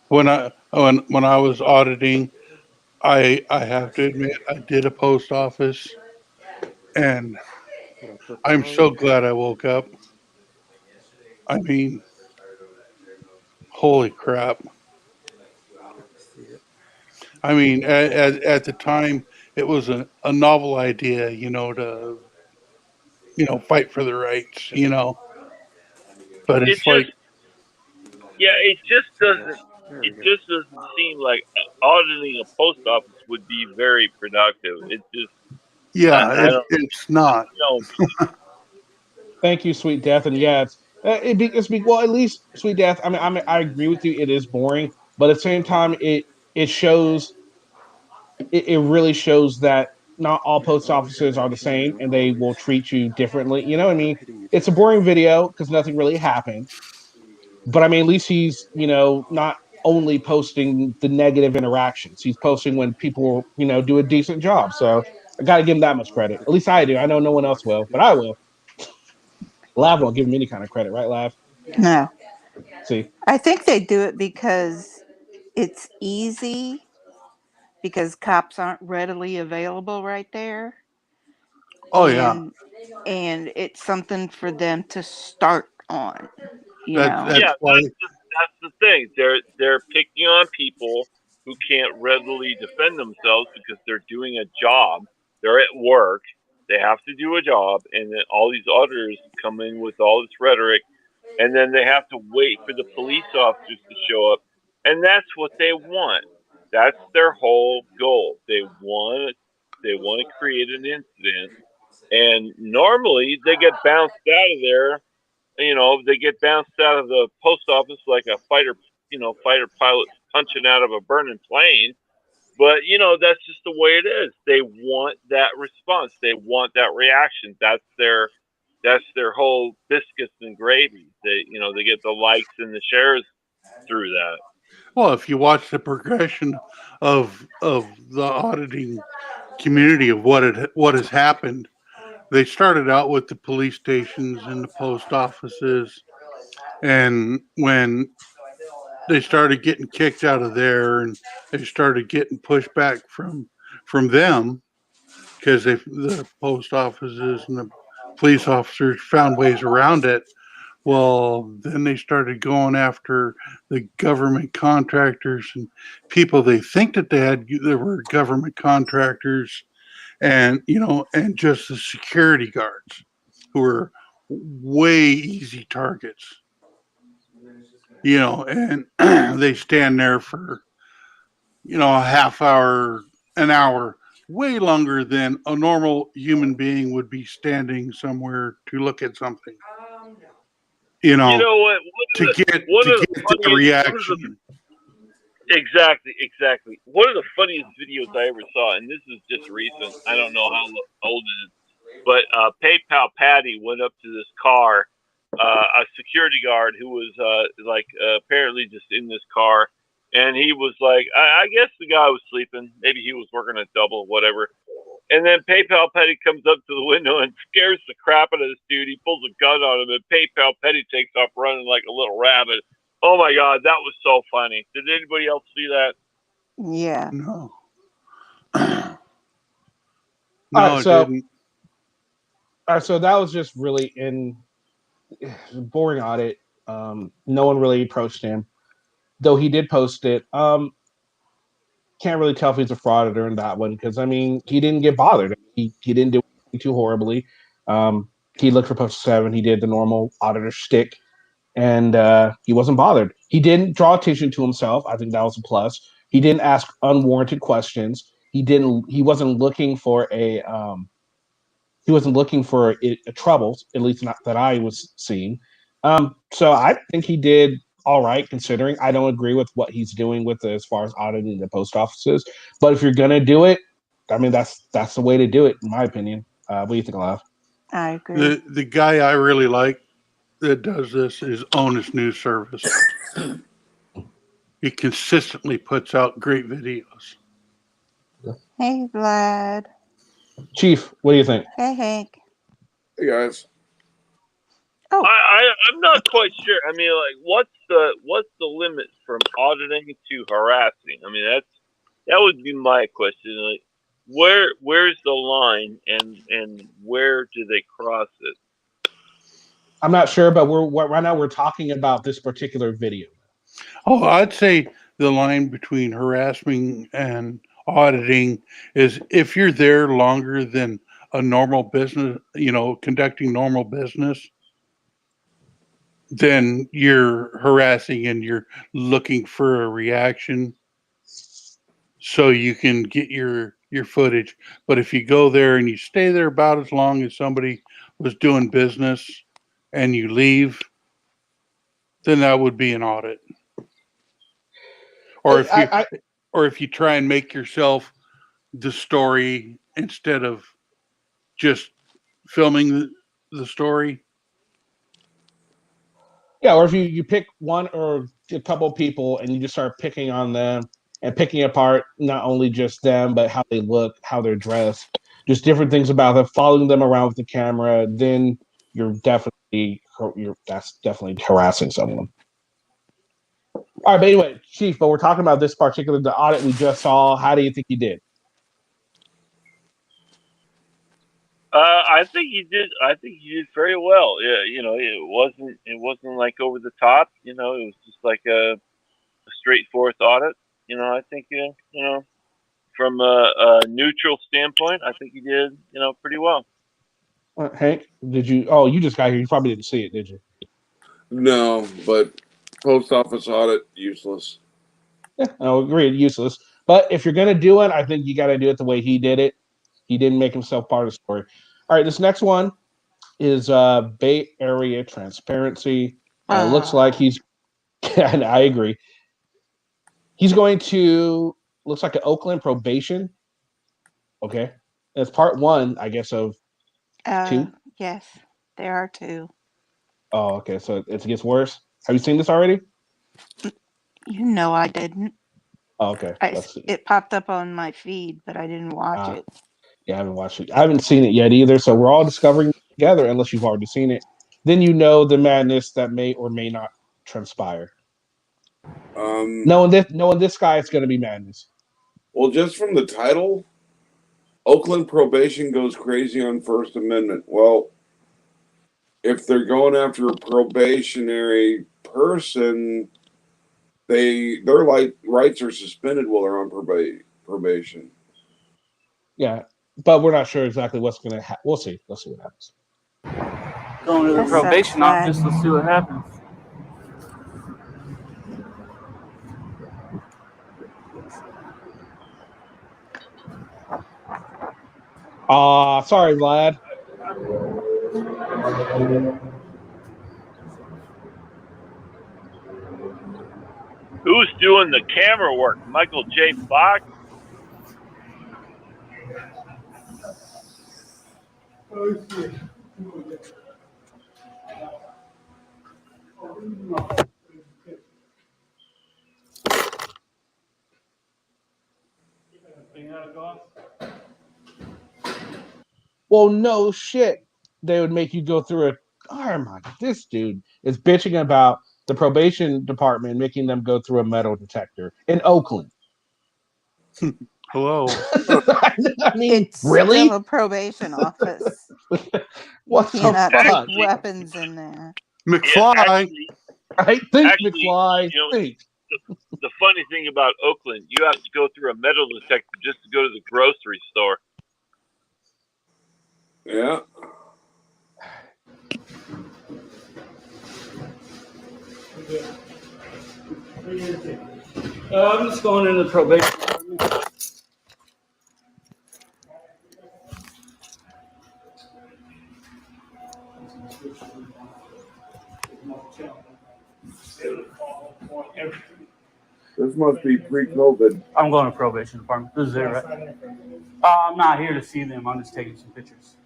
When I was auditing, I have to admit I did a post office, and I'm so glad I woke up. I mean, holy crap. I mean, at the time, it was a novel idea, to, fight for the rights, But it's like, it just doesn't. It just doesn't seem like auditing a post office would be very productive. It just. it's not. Thank you, Sweet Death, and yeah, well, at least Sweet Death. I mean, I agree with you. It is boring, but at the same time, it shows. It really shows that not all post offices are the same, and they will treat you differently. You know what I mean? It's a boring video because nothing really happened. But I mean, at least he's, not only posting the negative interactions. He's posting when people, do a decent job. So I got to give him that much credit. At least I do. I know no one else will, but I will. Lav won't give him any kind of credit, right, Lav? No. See? I think they do it because it's easy, because cops aren't readily available right there. Oh, yeah. And it's something for them to start on. That's the thing. They're picking on people who can't readily defend themselves because they're doing a job. They're at work. They have to do a job, and then all these auditors come in with all this rhetoric, and then they have to wait for the police officers to show up, and that's what they want. That's their whole goal. They want to create an incident, and normally they get bounced out of there. They get bounced out of the post office like a fighter pilot punching out of a burning plane. But, that's just the way it is. They want that response. They want that reaction. That's their whole biscuits and gravy. They get the likes and the shares through that. Well, if you watch the progression of the auditing community of what has happened, they started out with the police stations and the post offices, and when they started getting kicked out of there, and they started getting pushback from them because the post offices and the police officers found ways around it. Well, then they started going after the government contractors and people they think that there were government contractors, and and just the security guards who were way easy targets. And they stand there for a half hour, an hour, way longer than a normal human being would be standing somewhere to look at something. You know what? To get the reaction. Exactly. One of the funniest videos I ever saw, and this is just recent. I don't know how old it is, but PayPal Patty went up to this car, a security guard who was apparently just in this car, and he was like, I guess the guy was sleeping. Maybe he was working a double, whatever. And then PayPal Petty comes up to the window and scares the crap out of this dude. He pulls a gun on him, and PayPal Petty takes off running like a little rabbit. Oh my God, that was so funny. Did anybody else see that? Yeah. No. All right, I so didn't. all right, so that was just really boring audit. No one really approached him, though he did post it. Can't really tell if he's a frauditor in that one because I mean he didn't get bothered. He didn't do anything too horribly. He looked for post 7. He did the normal auditor shtick, and he wasn't bothered. He didn't draw attention to himself. I think that was a plus. He didn't ask unwarranted questions. He didn't. He wasn't looking for a. He wasn't looking for troubles, at least not that I was seeing. So I think he did all right, considering. I don't agree with what he's doing with as far as auditing the post offices. But if you're gonna do it, I mean that's the way to do it, in my opinion. What do you think, Lav? I agree. The guy I really like that does this is Onus News Service. He consistently puts out great videos. Hey, Vlad. Chief, what do you think? Hey, Hank. Hey guys. Oh, I'm not quite sure. I mean, like, what's the limit from auditing to harassing? I mean, that would be my question. Like, where's the line, and where do they cross it? I'm not sure, but right now we're talking about this particular video. Oh, I'd say the line between harassing and auditing is if you're there longer than a normal business, conducting normal business, then you're harassing and you're looking for a reaction so you can get your footage. But if you go there and you stay there about as long as somebody was doing business and you leave, then that would be an audit. Or if you try and make yourself the story instead of just filming the story. Yeah, or if you pick one or a couple people and you just start picking on them and picking apart not only just them, but how they look, how they're dressed, just different things about them, following them around with the camera, then that's definitely harassing someone. All right, but anyway, Chief, but we're talking about this particular the audit we just saw. How do you think he did? I think he did. I think he did very well. Yeah, it wasn't like over the top. It was just like a straightforward audit. I think from a neutral standpoint, I think he did pretty well. Hank, did you? Oh, you just got here. You probably didn't see it, did you? No, but post office audit, useless. Yeah, I agree, useless. But if you're gonna do it, I think you got to do it the way he did it. He didn't make himself part of the story. All right, this next one is Bay Area Transparency. It looks like he's, and I agree. He's going to, looks like an Oakland probation. Okay. It's part 1, I guess, of 2. Yes, there are 2. Oh, okay. So it gets worse. Have you seen this already? I didn't. Oh, okay. Let's see. It popped up on my feed, but I didn't watch it. Yeah, I haven't watched it. I haven't seen it yet either. So we're all discovering together, unless you've already seen it. Then the madness that may or may not transpire. Knowing this guy, it's going to be madness. Well, just from the title, Oakland probation goes crazy on First Amendment. Well, if they're going after a probationary person, their rights are suspended while they're on probation. Yeah, but we're not sure exactly what's going to happen. We'll see. Let's see what happens. Going to the probation office. Let's see what happens. Sorry, Vlad. Who's doing the camera work? Michael J. Fox? Well, no shit. They would make you go through it. Oh my, this dude is bitching about the probation department making them go through a metal detector in Oakland. Hello. I mean, It's really? still a probation office. What You the cannot fuck? take weapons in there. McFly. I think Actually, McFly. you know, Think. the funny thing about Oakland, you have to go through a metal detector just to go to the grocery store. Yeah. I'm just going into probation. This must be pre-COVID. I'm going to probation department. This is it, right? I'm not here to see them. I'm just taking some pictures.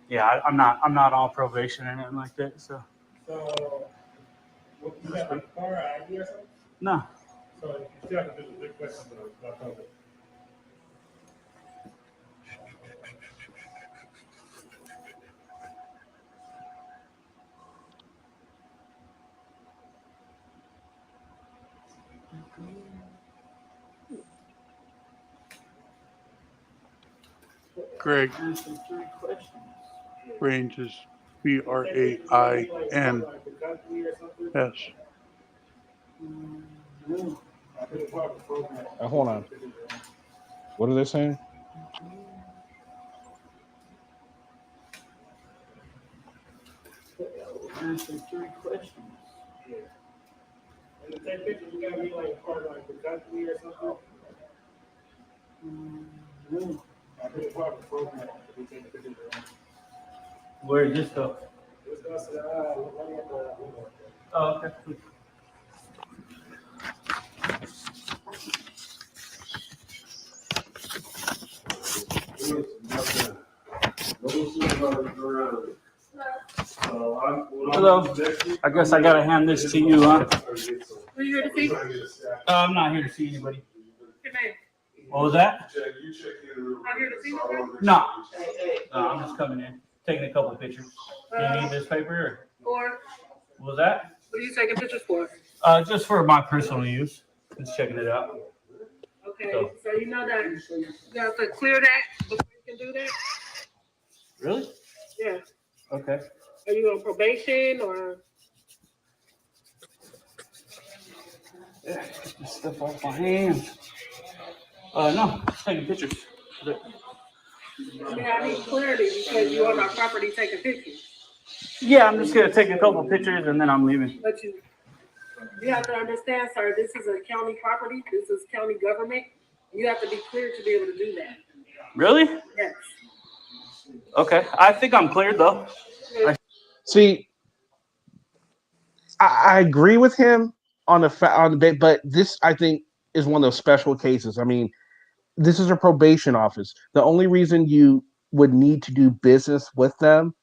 Yeah, I'm not on probation or anything like that. So. So, what you have a car ID or something? No. So you still have to do the big question about COVID. Greg. Range is BRAINS. Hold on. What are they saying? Answer 3 questions. Yeah. And to take pictures, you gotta be like part of like the country or something. I think part of the program to be taking pictures. Where is this stuff? This goes to running at the. Oh, okay. Hello. I guess I gotta hand this to you, huh? Who are you here to see? I'm not here to see anybody. Your name? What was that? I'm here to see nobody? No. I'm just coming in, taking a couple of pictures. Do you need this paper? Or What was that? what are you taking pictures for? Just for my personal use. Just checking it out. Okay, so you know that you have to clear that before you can do that? Really? Yeah. Okay. Are you on probation or? Yeah, get this stuff off my hands. No, just taking pictures. I mean, I need clarity because you're on our property taking pictures. Yeah, I'm just gonna take a couple of pictures and then I'm leaving. But you have to understand, sir, this is a county property. This is county government. You have to be clear to be able to do that. Really? Yes. Okay. I think I'm cleared though. See, I agree with him on the bit, but this I think is one of those special cases. I mean, this is a probation office. The only reason you would need to do business with them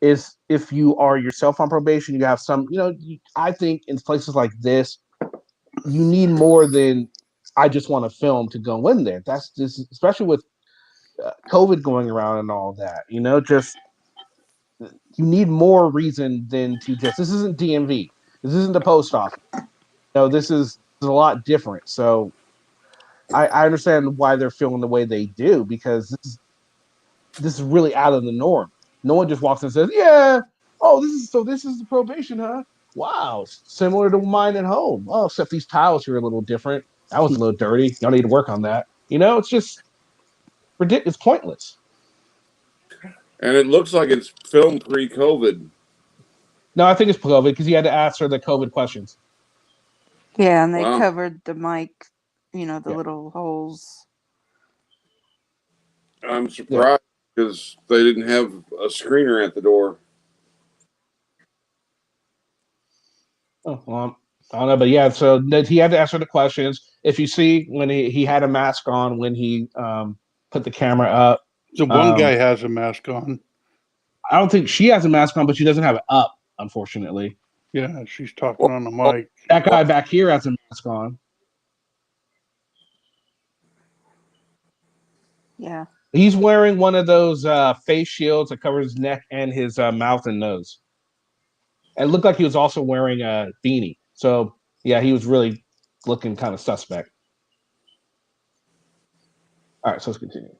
is if you are yourself on probation. You have some, I think in places like this, you need more than I just want to film to go in there. That's just, especially with COVID going around and all that, just you need more reason than to just, this isn't DMV. This isn't the post office. No, this is a lot different. So I understand why they're feeling the way they do, because this is really out of the norm. No one just walks in and says, yeah, oh, this is the probation, huh? Wow, similar to mine at home. Oh, except these tiles here are a little different. That was a little dirty. Y'all need to work on that. It's just ridiculous. It's pointless. And it looks like it's filmed pre-COVID. No, I think it's COVID because you had to answer the COVID questions. Yeah, and they covered the mic, the little holes. I'm surprised because they didn't have a screener at the door. Oh, well, I don't know, but yeah, so he had to answer the questions. If you see when he had a mask on when he put the camera up. The one guy has a mask on. I don't think she has a mask on, but she doesn't have it up, unfortunately. Yeah, she's talking on the mic. That guy back here has a mask on. Yeah. He's wearing one of those face shields that covers his neck and his mouth and nose. It looked like he was also wearing a beanie. So yeah, he was really looking kind of suspect. All right, so let's continue.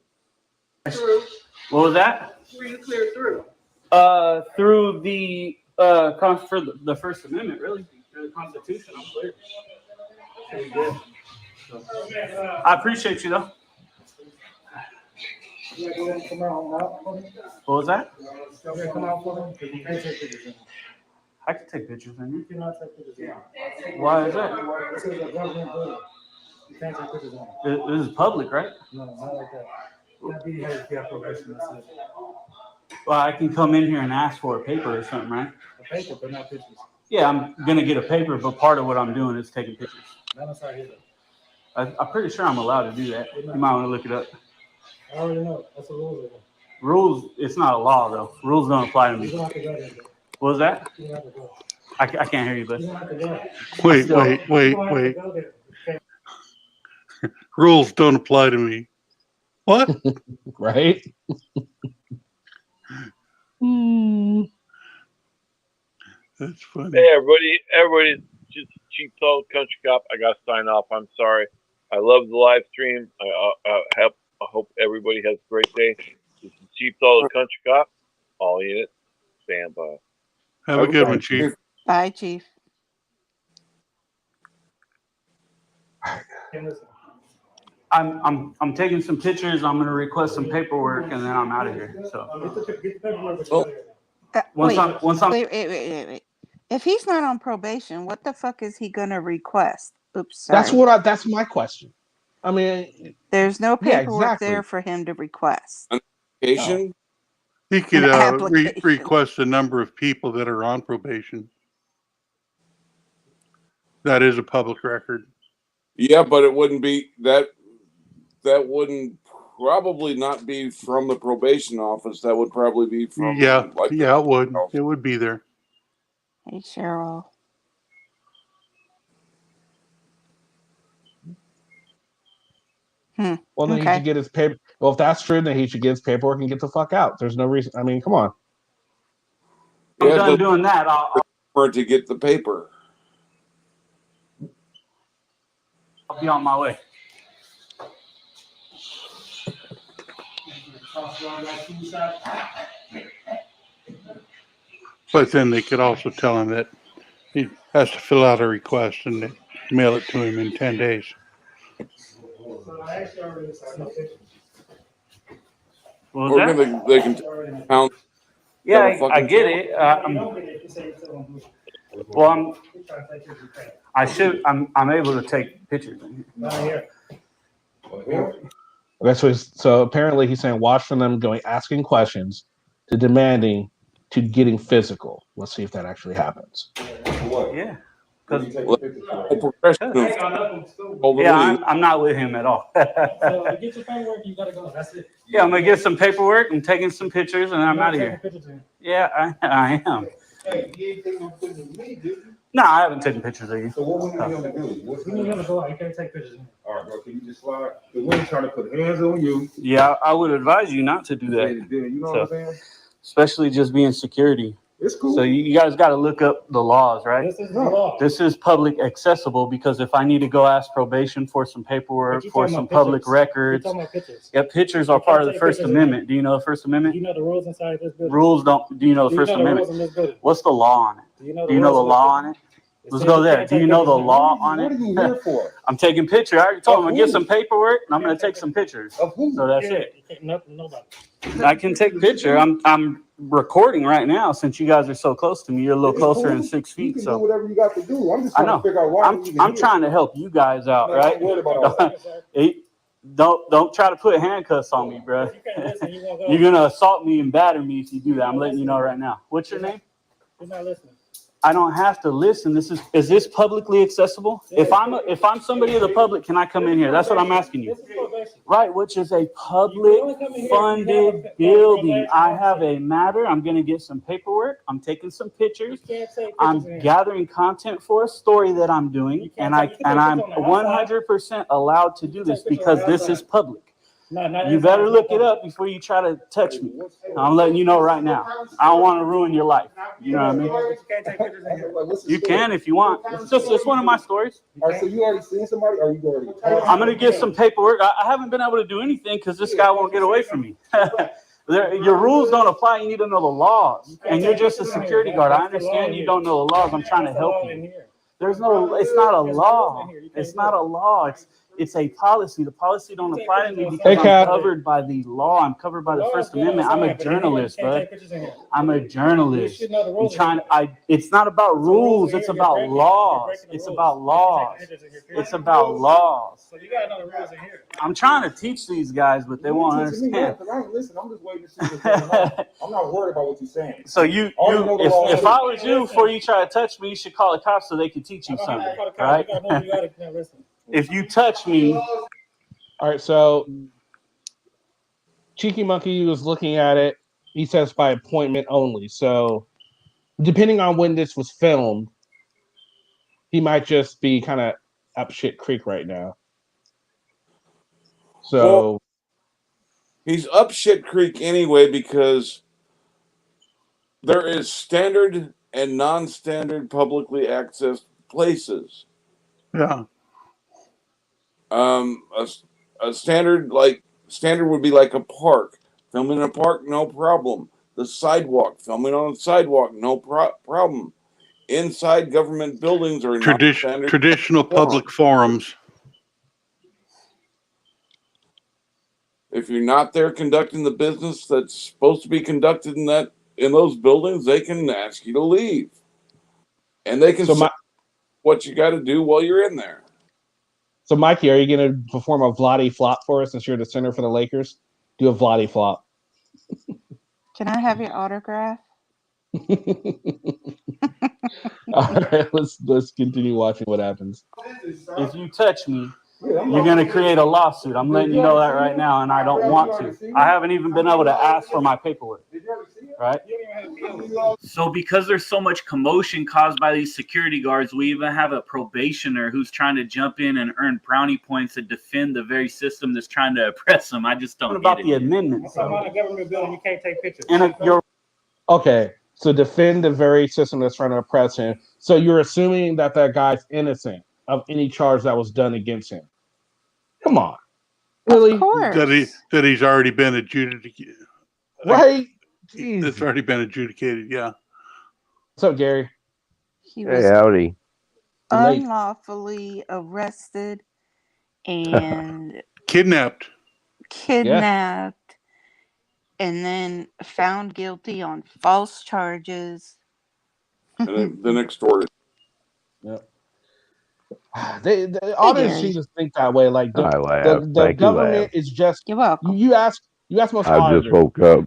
What was that? Where you cleared through? Through the for the First Amendment, really, through the Constitution. I'm clear. Pretty good. So, I appreciate you though. What was that? I can take pictures in here. Why is that? You can't take pictures on This is public, right? No, not like that. You have probation. That's it. Well, I can come in here and ask for a paper or something, right? A paper, but not pictures. Yeah, I'm gonna get a paper, but part of what I'm doing is taking pictures. Not inside here. I'm pretty sure I'm allowed to do that. You might want to look it up. I already know. That's the rules. Rules, it's not a law though. Rules don't apply to me. You don't have to go there. What was that? You don't have to go. I can't hear you, but You don't have to go. Wait. You don't have to go there. Rules don't apply to me. What? Right? That's funny. Hey, everybody, just Cheap Salt Country Cop. I got to sign off. I'm sorry. I love the live stream. I hope everybody has a great day. This is Cheap Salt Country Cop. All units, stand by. Have a good one, Chief. Bye, Chief. I'm taking some pictures. I'm gonna request some paperwork, and then I'm out of here. So once I'm wait. If he's not on probation, what the fuck is he gonna request? Oops, sorry. That's my question. I mean, there's no paperwork exactly. there for him to request. Application? He could application. request a number of people that are on probation. That is a public record. Yeah, but it wouldn't be that wouldn't probably not be from the probation office. That would probably be from Yeah, it would. It would be there. Hey, Cheryl. Well, then he should get his paper. Well, if that's true, then he should get his paperwork and get the fuck out. There's no reason. I mean, come on. I'm done doing that. I'll to get the paper. be on my way. But then they could also tell him that he has to fill out a request and they mail it to him in 10 days. What was Or that? they can count. Yeah, I get it. Well, I'm able to take pictures. That's what so apparently he's saying watch from them going asking questions to demanding to getting physical. Let's see if that actually happens. Yeah. Yeah, Yeah, I'm not with him at all. So get your paperwork, you gotta go. That's it. Yeah, I'm gonna get some paperwork and taking some pictures, and I'm out of here. Yeah, I am. Hey, you ain't taking no pictures of me, did you? No, I haven't taken pictures of you. So what were you gonna do? What's You gotta go out. You can't take pictures. all right, bro, can you just slide? Because we ain't trying to put hands on you. Yeah, I would advise you not to do that. You know what I'm saying? Especially just being security. It's cool. So you guys got to look up the laws, right? This is the law. This is public accessible because if I need to go ask probation for some paperwork, But you for talking some about public pictures. You're records, talking about pictures. yeah, pictures are You part can't of the take First pictures. Amendment. Do you know the First Amendment? Do you know the rules inside this building? Rules don't. Do you know the Do you First know the rules Amendment? in this building? What's the law on it? Do you know Do you know the rules in this law building? on it? It Let's says go you there. can't Do you take know the pictures. law on What are it? you here for? I'm taking pictures. I already told him I'm Of gonna get who? some paperwork and I'm gonna take some pictures. Of who? So that's Yeah, it. you can't- Nobody. I can take picture. I'm recording right now since you guys are so close to me. You're a little It's closer cool. than 6 You feet. can do So whatever you got to do. I'm just I trying know. to figure out why you even I'm here. trying to help you guys out, Man, right? I'm worried about all that. Don't try to put handcuffs on me, bro. You can't listen. You won't go. You're gonna assault me and batter me if you do that. I'm letting you know right now. What's your name? You're not listening. I don't have to listen. Is this publicly accessible? If I'm somebody of the public, can I come in here? That's what I'm asking you. This is probation. Right, which is a public funded building. I have a matter. I'm gonna get some paperwork. I'm taking some pictures. You can't take pictures I'm in here. gathering content for a story that I'm doing, You can't and take- you can I'm take pictures on the outside. 100% allowed to do this because this is public. You better look it up before you try to touch me. I'm letting you know right now. I don't want to ruin your life. You know what I mean? You can if you want. It's one of my stories. All right, so you already seen somebody, or you already? I'm gonna get some paperwork. I haven't been able to do anything because this guy won't get away from me. Your rules don't apply. You need to know the laws, and you're just a security guard. I understand you don't know the laws. I'm trying to help you. There's no. It's not a law. It's not a law. It's a policy. The policy don't apply to me because I'm covered by the law. I'm covered by the First Amendment. I'm a journalist, bud. I'm a journalist. I'm trying. It's not about rules. It's about laws. It's about laws. It's about laws. So you gotta know the rules in here. I'm trying to teach these guys, but they won't understand. Listen, I'm just waiting to see what's going on. I'm not worried about what you're saying. So if I was you, before you try to touch me, you should call the cops so they can teach you something, right? If you touch me. All right, so Cheeky Monkey was looking at it. He says by appointment only. So depending on when this was filmed, he might just be kind of up shit creek right now. So well, he's up shit creek anyway because there is standard and non-standard publicly accessed places. Yeah. A standard would be like a park. Filming in a park, no problem. The sidewalk, filming on a sidewalk, no problem. Inside government buildings are traditional public forums. If you're not there conducting the business that's supposed to be conducted in those buildings, they can ask you to leave, and they can say what you got to do while you're in there. So, Mikey, are you going to perform a Vladi flop for us since you're the center for the Lakers? Do a Vladi flop. Can I have your autograph? All right, let's continue watching what happens. If you touch me, you're going to create a lawsuit. I'm letting you know that right now, and I don't want to. I haven't even been able to ask for my paperwork, right? So because there's so much commotion caused by these security guards, we even have a probationer who's trying to jump in and earn brownie points to defend the very system that's trying to oppress them. I just don't get it. The amendments. I'm on a government building. You can't take pictures. Okay, so defend the very system that's trying to oppress him. So you're assuming that guy's innocent of any charge that was done against him. Come on, really? Of course. That he's already been adjudicated, right? It's already been adjudicated. Yeah. What's up, Gary? He was howdy. unlawfully arrested and kidnapped, and then found guilty on false charges. And then extorted. Yep. The audience seem to think that way. Like the government is just. You're welcome. You ask most I auditors. just woke up.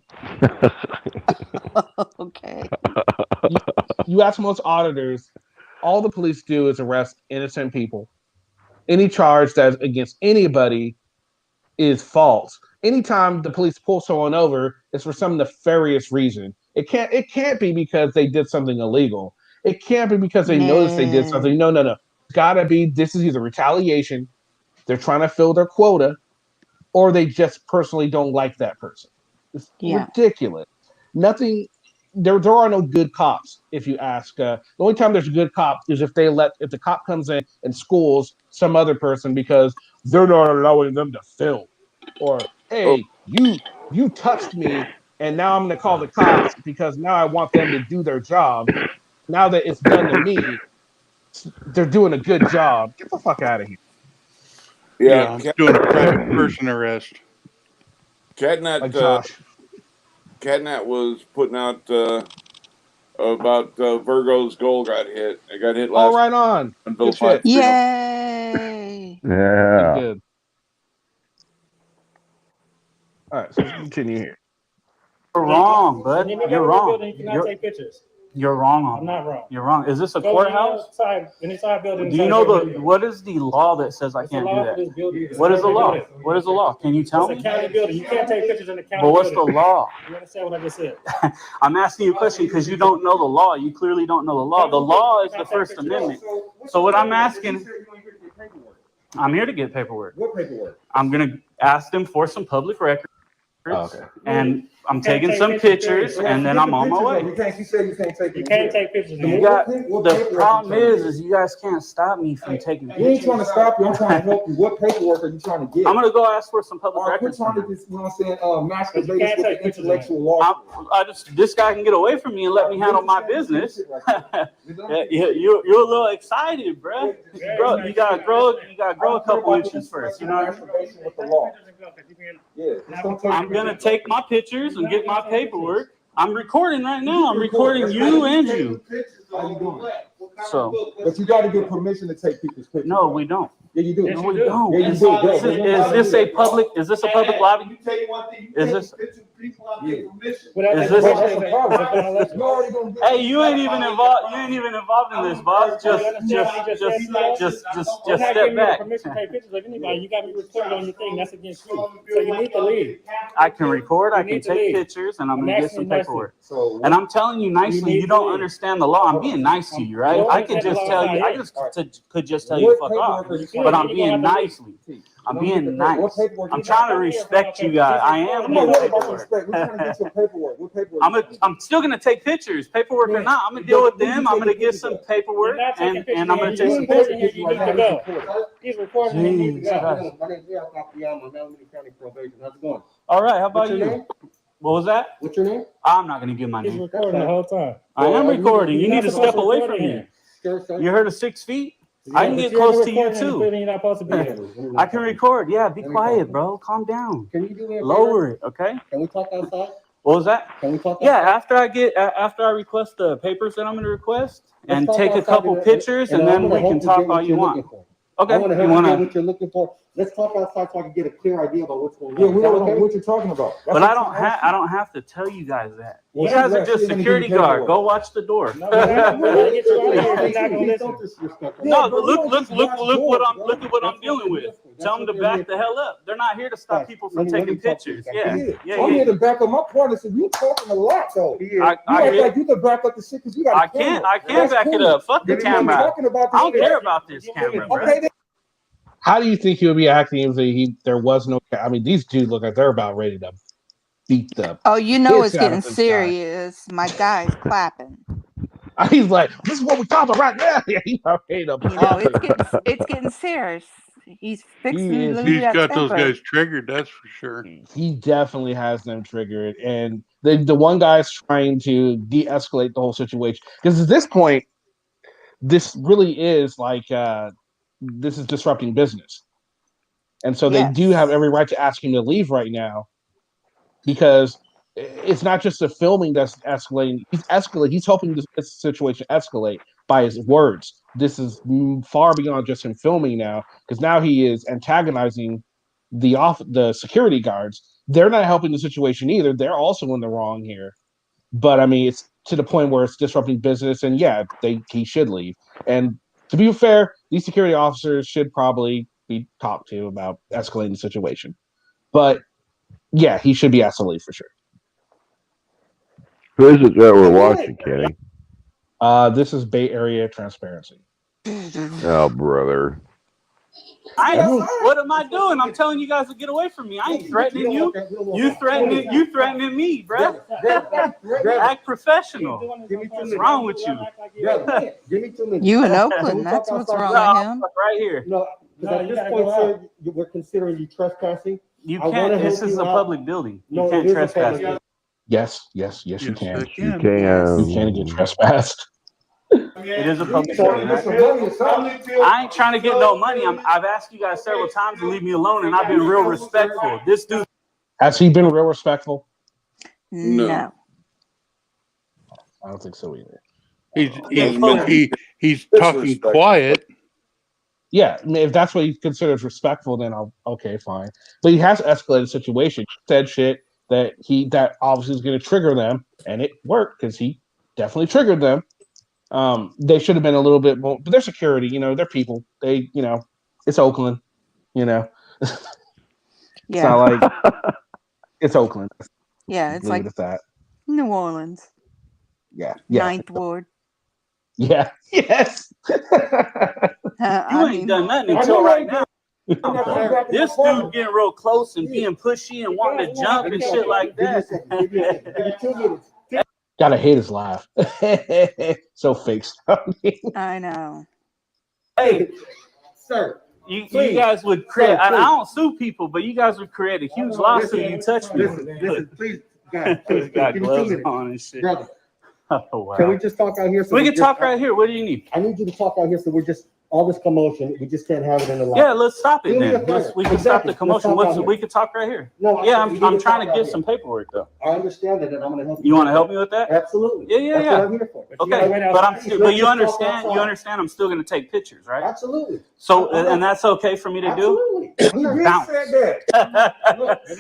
Okay. You ask most auditors. All the police do is arrest innocent people. Any charge that's against anybody is false. Anytime the police pull someone over, it's for some nefarious reason. It can't be because they did something illegal. It can't be because they noticed they did something. No. It's gotta be this is either retaliation, they're trying to fill their quota, or they just personally don't like that person. It's ridiculous. Nothing. There are no good cops. If you ask, the only time there's a good cop is if the cop comes in and schools some other person because they're not allowing them to film, or hey, you touched me, and now I'm going to call the cops because now I want them to do their job. Now that it's done to me, they're doing a good job. Get the fuck out of here. Yeah, I'm doing a private person arrest. Catnat was putting out about Virgo's goal got hit. It got hit last. Oh, right on. Good shit. Yay! Yeah. Good. All right, so let's continue here. You're wrong, bud. You're wrong. You cannot take pictures. You're wrong on I'm not wrong. You're wrong. Is this a Go courthouse? Inside building. Do you know what is the law that says I can't do that? What is the law? What is the law? Can you tell It's me? a county building. You can't take pictures in the county But what's the building. law? You understand what I just said? I'm asking you a question because you don't know the law. You clearly don't know the law. The law is the First Amendment. So what I'm asking, I'm here to get paperwork. What paperwork? I'm gonna ask them for some public records. Oh, okay. And I'm taking some pictures, and then I'm on my way. You said you can't take pictures. You can't take pictures. You got the problem is you guys can't stop me from taking pictures. We ain't trying to stop you. I'm trying to help you. What paperwork are you trying to get? I'm gonna go ask for some public Quit records. trying to just, you know what I'm saying, masturbate You can't with take the pictures intellectual law. This guy can get away from me and let me handle my business. You're a little excited, bro. Bro, you gotta grow a couple inches first. You know. Masturbation with the law. Yeah. I'm gonna take my pictures and get my paperwork. I'm recording right now. I'm recording you and you. How you doing? So, but you got to get permission to take people's pictures. No, we don't. Yeah, you do. No, we don't. Yeah, you Is do. this a public? Is this a public lobby? Is this? Hey, you ain't even involved. You ain't even involved in this, boss. Just step back. Permission to take pictures of anybody. You got me recorded on your thing. That's against you. So you need to leave. I can record. I can take pictures, and I'm gonna get some paperwork. And I'm telling you nicely. You don't understand the law. I'm being nice to you, right? I could just tell you. Could just tell you to fuck off. But I'm being nicely. I'm being nice. I'm trying to respect you guys. I am getting paperwork. I'm still gonna take pictures, paperwork or not. I'm gonna deal with them. I'm gonna get some paperwork, and I'm gonna take some pictures. You need to go. He's recording. You need to go. My name's Al Capriano, Alameda County Probation. How's it going? All right. How about What's your you? name? What was that? What's your name? I'm not gonna give my He's name. recording the whole time. I am recording. You You're need to not supposed step away from record me. here. You heard of 6 feet? I can get close to you too. You're not supposed to be here. I can record. Yeah, be quiet, bro. Calm down. Can you do me a favor? Lower it, okay? Can we talk outside? What was that? Can we talk Yeah, outside? after I request the papers that I'm gonna request Let's and talk take a outside couple and- pictures, and I'm then gonna we help can you talk get all what you you're want. looking for. Okay. I want to You help you get wanna? what you're looking for. Let's talk outside so I can get a clear idea about what's going on. Yeah, we don't Okay? know what you're talking about. But I don't have to tell you guys that. You Well, guys are that's- just you're gonna security give me guard. paperwork. Go watch the door. No, we're not gonna get you out of here. We're not gonna Please listen. don't disrespect us. No, Yeah, but look what I'm dealing with. That's Tell them to what back they're the hell up. They're not here to stop Right. people Let from me taking talk to pictures. you. Yeah, I'm yeah. here to back up my partner. So you talking a lot, though. I You act like you can back up the shit because you got a I can't camera. back it up. Fuck the But you're not camera. talking about I don't this care shit. about this camera, bro. Okay, then. How do you think he would be acting if there was no? I mean, these dudes look like they're about ready to beat the. Oh, you know piss it's out getting of this guy. serious. My guy's clapping. He's like, "This is what we're talking about right now." Yeah, he's afraid of. You know, it's getting serious. He's fixing to lose He's that got those temper. guys triggered, that's for sure. He definitely has them triggered, and the one guy's trying to de-escalate the whole situation because at this point, this really is like this is disrupting business, and so they do have every right to ask him to leave right now because it's not just the filming that's escalating. He's helping this situation escalate by his words. This is far beyond just him filming now because now he is antagonizing the security guards. They're not helping the situation either. They're also in the wrong here. But I mean, it's to the point where it's disrupting business, and yeah, he should leave. And to be fair, these security officers should probably be talked to about escalating the situation. But yeah, he should be asked to leave for sure. Who is it that we're watching, Kenny? This is Bay Area Transparency. Oh, brother. What am I doing? I'm telling you guys to get away from me. I ain't threatening you. You threatening me, bro. Act professional. What's wrong with you? Give me 2 minutes. You in Oakland? That's what's wrong with him. Right here. No, because at this point, sir, we're considering you trespassing. You I wanna can't. This help is you a out. public building. You No, can't it is a trespass. public building. Yes, you can. You can. You can get trespassed. It is a public building. I ain't trying to get no money. I've asked you guys several times to leave me alone, and I've been real respectful. This dude. Has he been real respectful? No. I don't think so either. He's talking quiet. Yeah, I mean, if that's what he considers respectful, then okay, fine. But he has escalated the situation. He said shit that obviously is going to trigger them, and it worked because he definitely triggered them. They should have been a little bit more, but they're security, they're people. They, it's Oakland, Yeah. It's not like it's Oakland. Yeah, it's Leave like it at that. New Orleans. Yeah. Ninth Ward. Yeah. Yes. You ain't done nothing until right now. This dude getting real close and being pushy and wanting to jump and shit like that. Gotta hate his laugh. So fake sounding. I know. Hey, sir. You guys would create, and I don't sue people, but you guys would create a huge lawsuit. You touch me. Listen, please, guys. He's got Give me 2 gloves minutes. on and shit. Brother, Oh, wow. can we just talk out here? We can talk right here. What do you need? I need you to talk out here so we're just, all this commotion, we just can't have it in the lobby. Yeah, let's stop it Give me then. a minute. We can stop Exactly. the commotion. Let's talk out here. We can talk right here. No, Yeah, we need I'm to trying talk to out get here. some paperwork though. I understand that, and I'm gonna help You want to help me with that? Absolutely. Yeah. That's what I'm here for. Okay, but you understand I'm still going to take pictures, right? Absolutely. So, and that's okay for me to do? Absolutely. Bounce.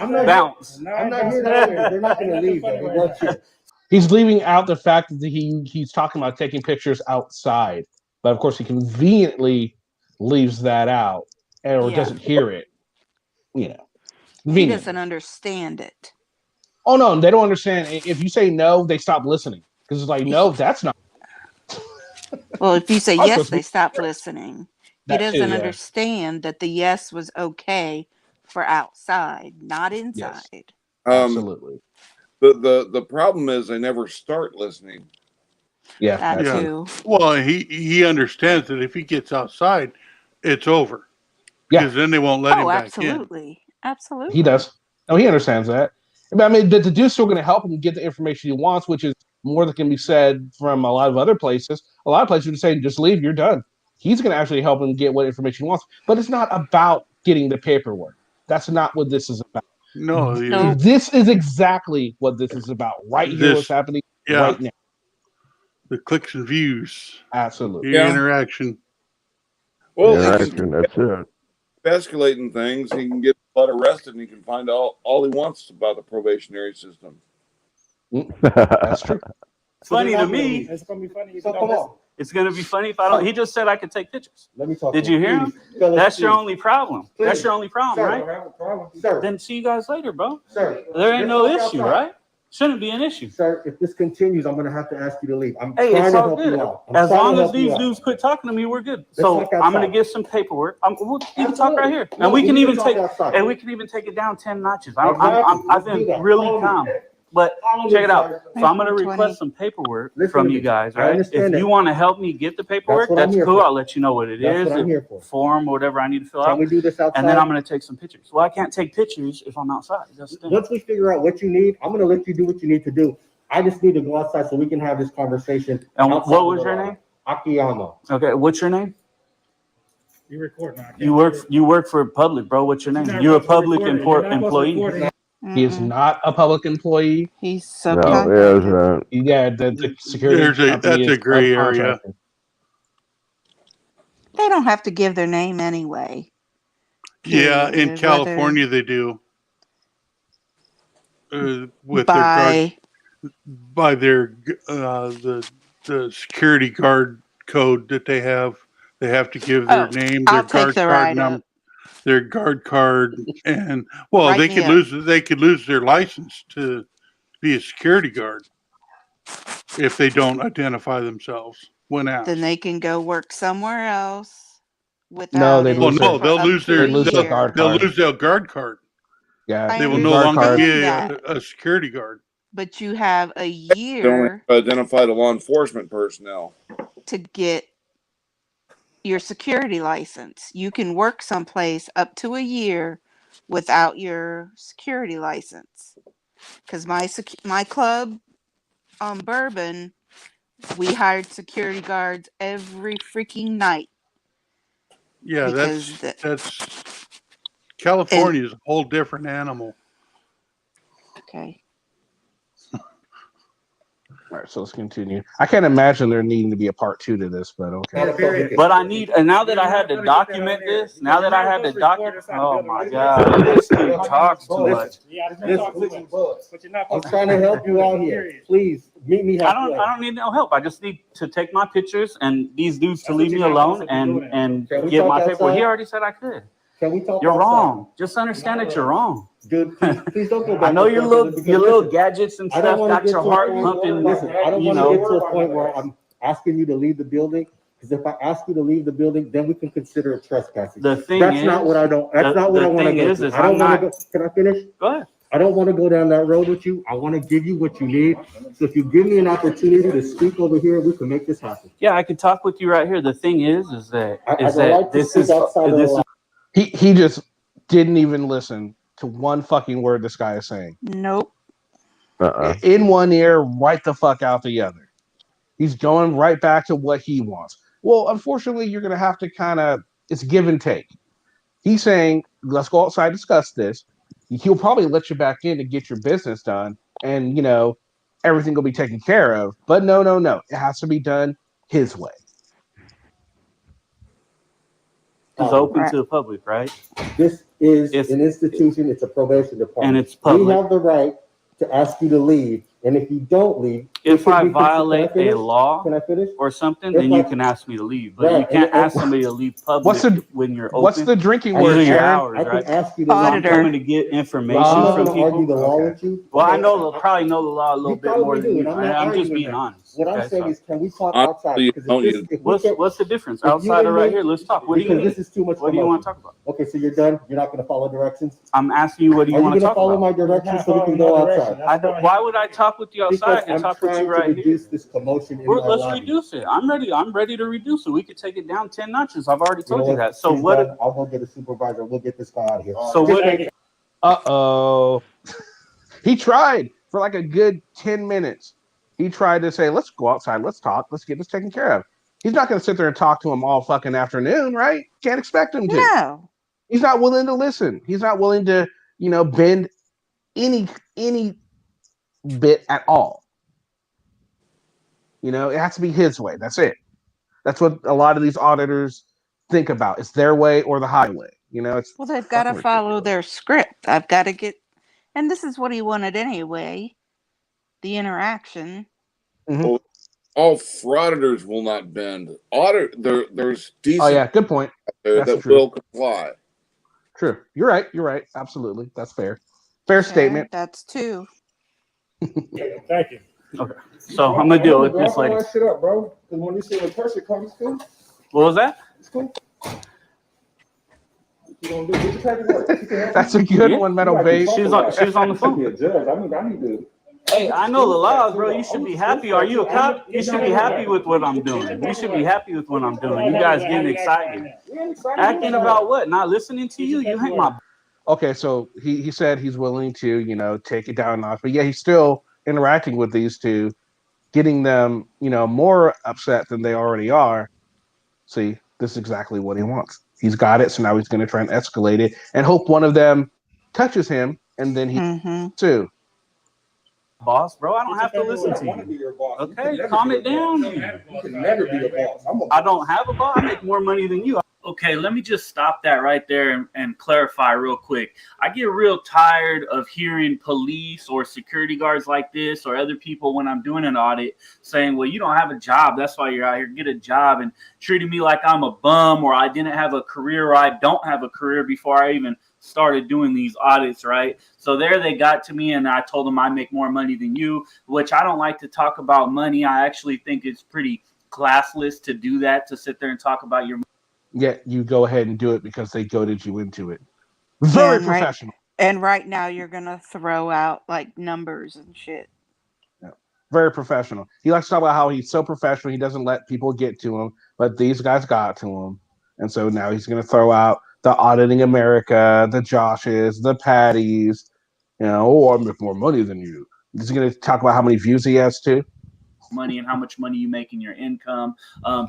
I'm not Bounce. I'm not here to they're not gonna leave. They work here. He's leaving out the fact that he's talking about taking pictures outside, but of course he conveniently leaves that out or doesn't hear it. You know, He convenient. doesn't understand it. Oh no, they don't understand. If you say no, they stop listening because it's like no, that's not. Well, if you say I'm yes, supposed to they be- stop listening. He That too, doesn't yeah. understand that the yes was okay for outside, not inside. Absolutely. The problem is they never start listening. Yeah, That too. Well, he understands that if he gets outside, it's over. Yeah. Because then they won't let him Oh, back absolutely. Absolutely. He does. Oh, he understands that. I mean, the dude's still going to help him get the information he wants, which is more than can be said from a lot of other places. A lot of places would say, just leave, you're done. He's going to actually help him get what information he wants. But it's not about getting the paperwork. That's not what this is about. No. This is exactly what this is about. Right here, what's happening right now. The clicks and views. Absolutely. Your Yeah. interaction. Well, Interaction, that's it. escalating things, he can get arrested and he can find out all he wants about the probationary system. That's true. Funny to me. It's gonna be funny. If So you don't come listen. on. It's going to be funny if I don't. He just said I could take pictures. Let me talk. Did to you hear him? Please, fellas, That's your please. only problem. That's Please. your only problem, Sir, right? I have a problem. Sir, Then see you guys later, bro. sir. There ain't no let's talk issue, outside. right? Shouldn't be an issue. Sir, if this continues, I'm gonna have to ask you to leave. I'm Hey, trying it's to all help good. you out. I'm As trying to long as help you these out. dudes quit talking to me, we're good. Let's So talk I'm gonna outside. get some paperwork. We can talk right here, No, and we we can need to even talk take outside. and we can even take it down 10 notches. Exactly. I've Let's do been that. really Follow me. calm. But Follow me, check it out. sir. So I'm gonna 20. request some paperwork Listen from to you me. guys, I right? understand If that. you want to help me get the paperwork, what I'm that's here cool. for. I'll let you know what it That's is, what I'm the here for. form or whatever I need to fill Can out, we do this outside? and then I'm gonna take some pictures. Well, I can't take pictures if I'm outside. That's the thing. Once we figure out what you need, I'm gonna let you do what you need to do. I just need to go outside so we can have this conversation. And outside what of was the your lobby. name? Akiyama. Okay, what's your name? You record now. You work for public, bro. What's your name? not You're a supposed to public record it. You're not supposed to employee. record it. He is not a public employee. He's No, subcontracted. yeah, The security That's company a is gray area. subcontracting. They don't have to give their name anyway. Yeah, in Period. Whether California they do. With by their the security guard code that they have to give their name, their I'll take guard the card write number, up. their guard card, and well, Write they me could up. lose their license to be a security guard if they don't identify themselves when asked. Then they can go work somewhere else No, without they it. Well, lose no, their, they'll lose to their a they lose their year. guard they'll card. lose their guard card. Yeah, I They will the no guard longer card. be understand that. a security guard. But you have a They only year identify the law enforcement personnel. to get your security license. You can work someplace up to a year without your security license. Because my club on Bourbon, we hired security guards every freaking night. Yeah, Because that's California is a whole different animal. okay. All right, so let's continue. I can't imagine there needing to be a part 2 to this, but okay. But I need, and now that I had to document this, oh my God, this dude talks too much. Yeah, there's no talk too much. But you're not I'm supposed to. trying to help you out here. Please meet me I halfway. don't need no help. I just need to take my pictures and these dudes to leave me alone and Can we get talk my paperwork. outside? He already said I could. Can we talk You're outside? wrong. Just understand that you're wrong. Dude, please don't go back. I know and your forth with it little because listen, gadgets and I don't stuff want to got get your to a heart point. pumping. Listen, I don't You want to get to know, a point where I'm asking you to leave the building Because if I ask you to leave the building, then we can consider it trespassing. The thing That's is, not what I don't. That's not what I want to go. is I don't want not. to go. Can I finish? Go ahead. I don't want to go down that road with you. I want to give you what you need. So if you give me an opportunity to speak over here, we can make this happen. Yeah, I can talk with you right here. The thing is that he just didn't even listen to one fucking word this guy is saying. Nope. In one ear, right the fuck out the other. He's going right back to what he wants. Well, unfortunately, you're going to have to it's give and take. He's saying, let's go outside, discuss this. He'll probably let you back in to get your business done. And, everything will be taken care of. But no. It has to be done his way. It's open to the public, right? This is an institution. It's a probation department. And it's public. We have the right to ask you to leave. And if you don't leave, if I violate a law or something, then you can ask me to leave. But you can't ask somebody to leave public when you're open. What's the drinking word? Your hours, I right? can ask you So I'm to coming to get information from people. argue the law with you. Well, I probably know the law a little bit more than you. I'm just being honest. What I'm saying is, can we talk outside? What's the difference? Outside or right here? Let's talk. What do you need? This is too much. What do you want to talk about? Okay, so you're done. You're not going to follow directions. I'm asking you, what do you want to talk about? Are you going to follow my directions so we can go outside? Why would I talk with you outside? I can talk with you right here. Reduce this commotion. Let's reduce it. I'm ready. I'm ready to reduce it. We could take it down 10 notches. I've already told you that. So what? I'll go get a supervisor. We'll get this guy out of here. So what? Uh-oh. He tried for like a good 10 minutes. He tried to say, let's go outside. Let's talk. Let's get this taken care of. He's not going to sit there and talk to him all fucking afternoon, right? Can't expect him to. No. He's not willing to listen. He's not willing to, bend any bit at all. It has to be his way. That's it. That's what a lot of these auditors think about. It's their way or the highway. It's they've got to follow their script. I've got to get, and this is what he wanted anyway. The interaction. Mm-hmm. Well, all frauditors will not bend. There's decent. Oh yeah, good point. That will comply. True. You're right. Absolutely. That's fair. Fair statement. That's two. Thank you. Okay. So I'm gonna deal with this lady. Wrap that shit up, bro. Because when you see a person come, it's cool. What was that? It's cool. You gonna do your type of work. That's a good one, Metal Babe. She was on the phone. Be a judge. I need to. Hey, I know the laws, bro. You should be happy. Are you a cop? You should be happy with what I'm doing. You should be happy with what I'm doing. You guys getting excited. Acting about what? Not listening to you? You hate my. Okay, so he said he's willing to, take it down a notch, but yeah, he's still interacting with these two, getting them, more upset than they already are. See, this is exactly what he wants. He's got it, so now he's going to try and escalate it and hope one of them touches him, and then he too. Boss, bro, I don't have to listen to you. Okay, calm it down. You can never be a boss. I don't have a boss. I make more money than you. Okay, let me just stop that right there and clarify real quick. I get real tired of hearing police or security guards like this or other people when I'm doing an audit saying, well, you don't have a job. That's why you're out here. Get a job, and treating me like I'm a bum or I didn't have a career or I don't have a career before I even started doing these audits, right? So there they got to me and I told them I make more money than you, which I don't like to talk about money. I actually think it's pretty classless to do that, to sit there and talk about your money. Yet you go ahead and do it because they goaded you into it. Very professional. And right now you're going to throw out like numbers and shit. Yeah. Very professional. He likes to talk about how he's so professional. He doesn't let people get to him, but these guys got to him. And so now he's going to throw out the Auditing America, the Joshes, the Patties, I make more money than you. He's going to talk about how many views he has too. Money and how much money you make in your income.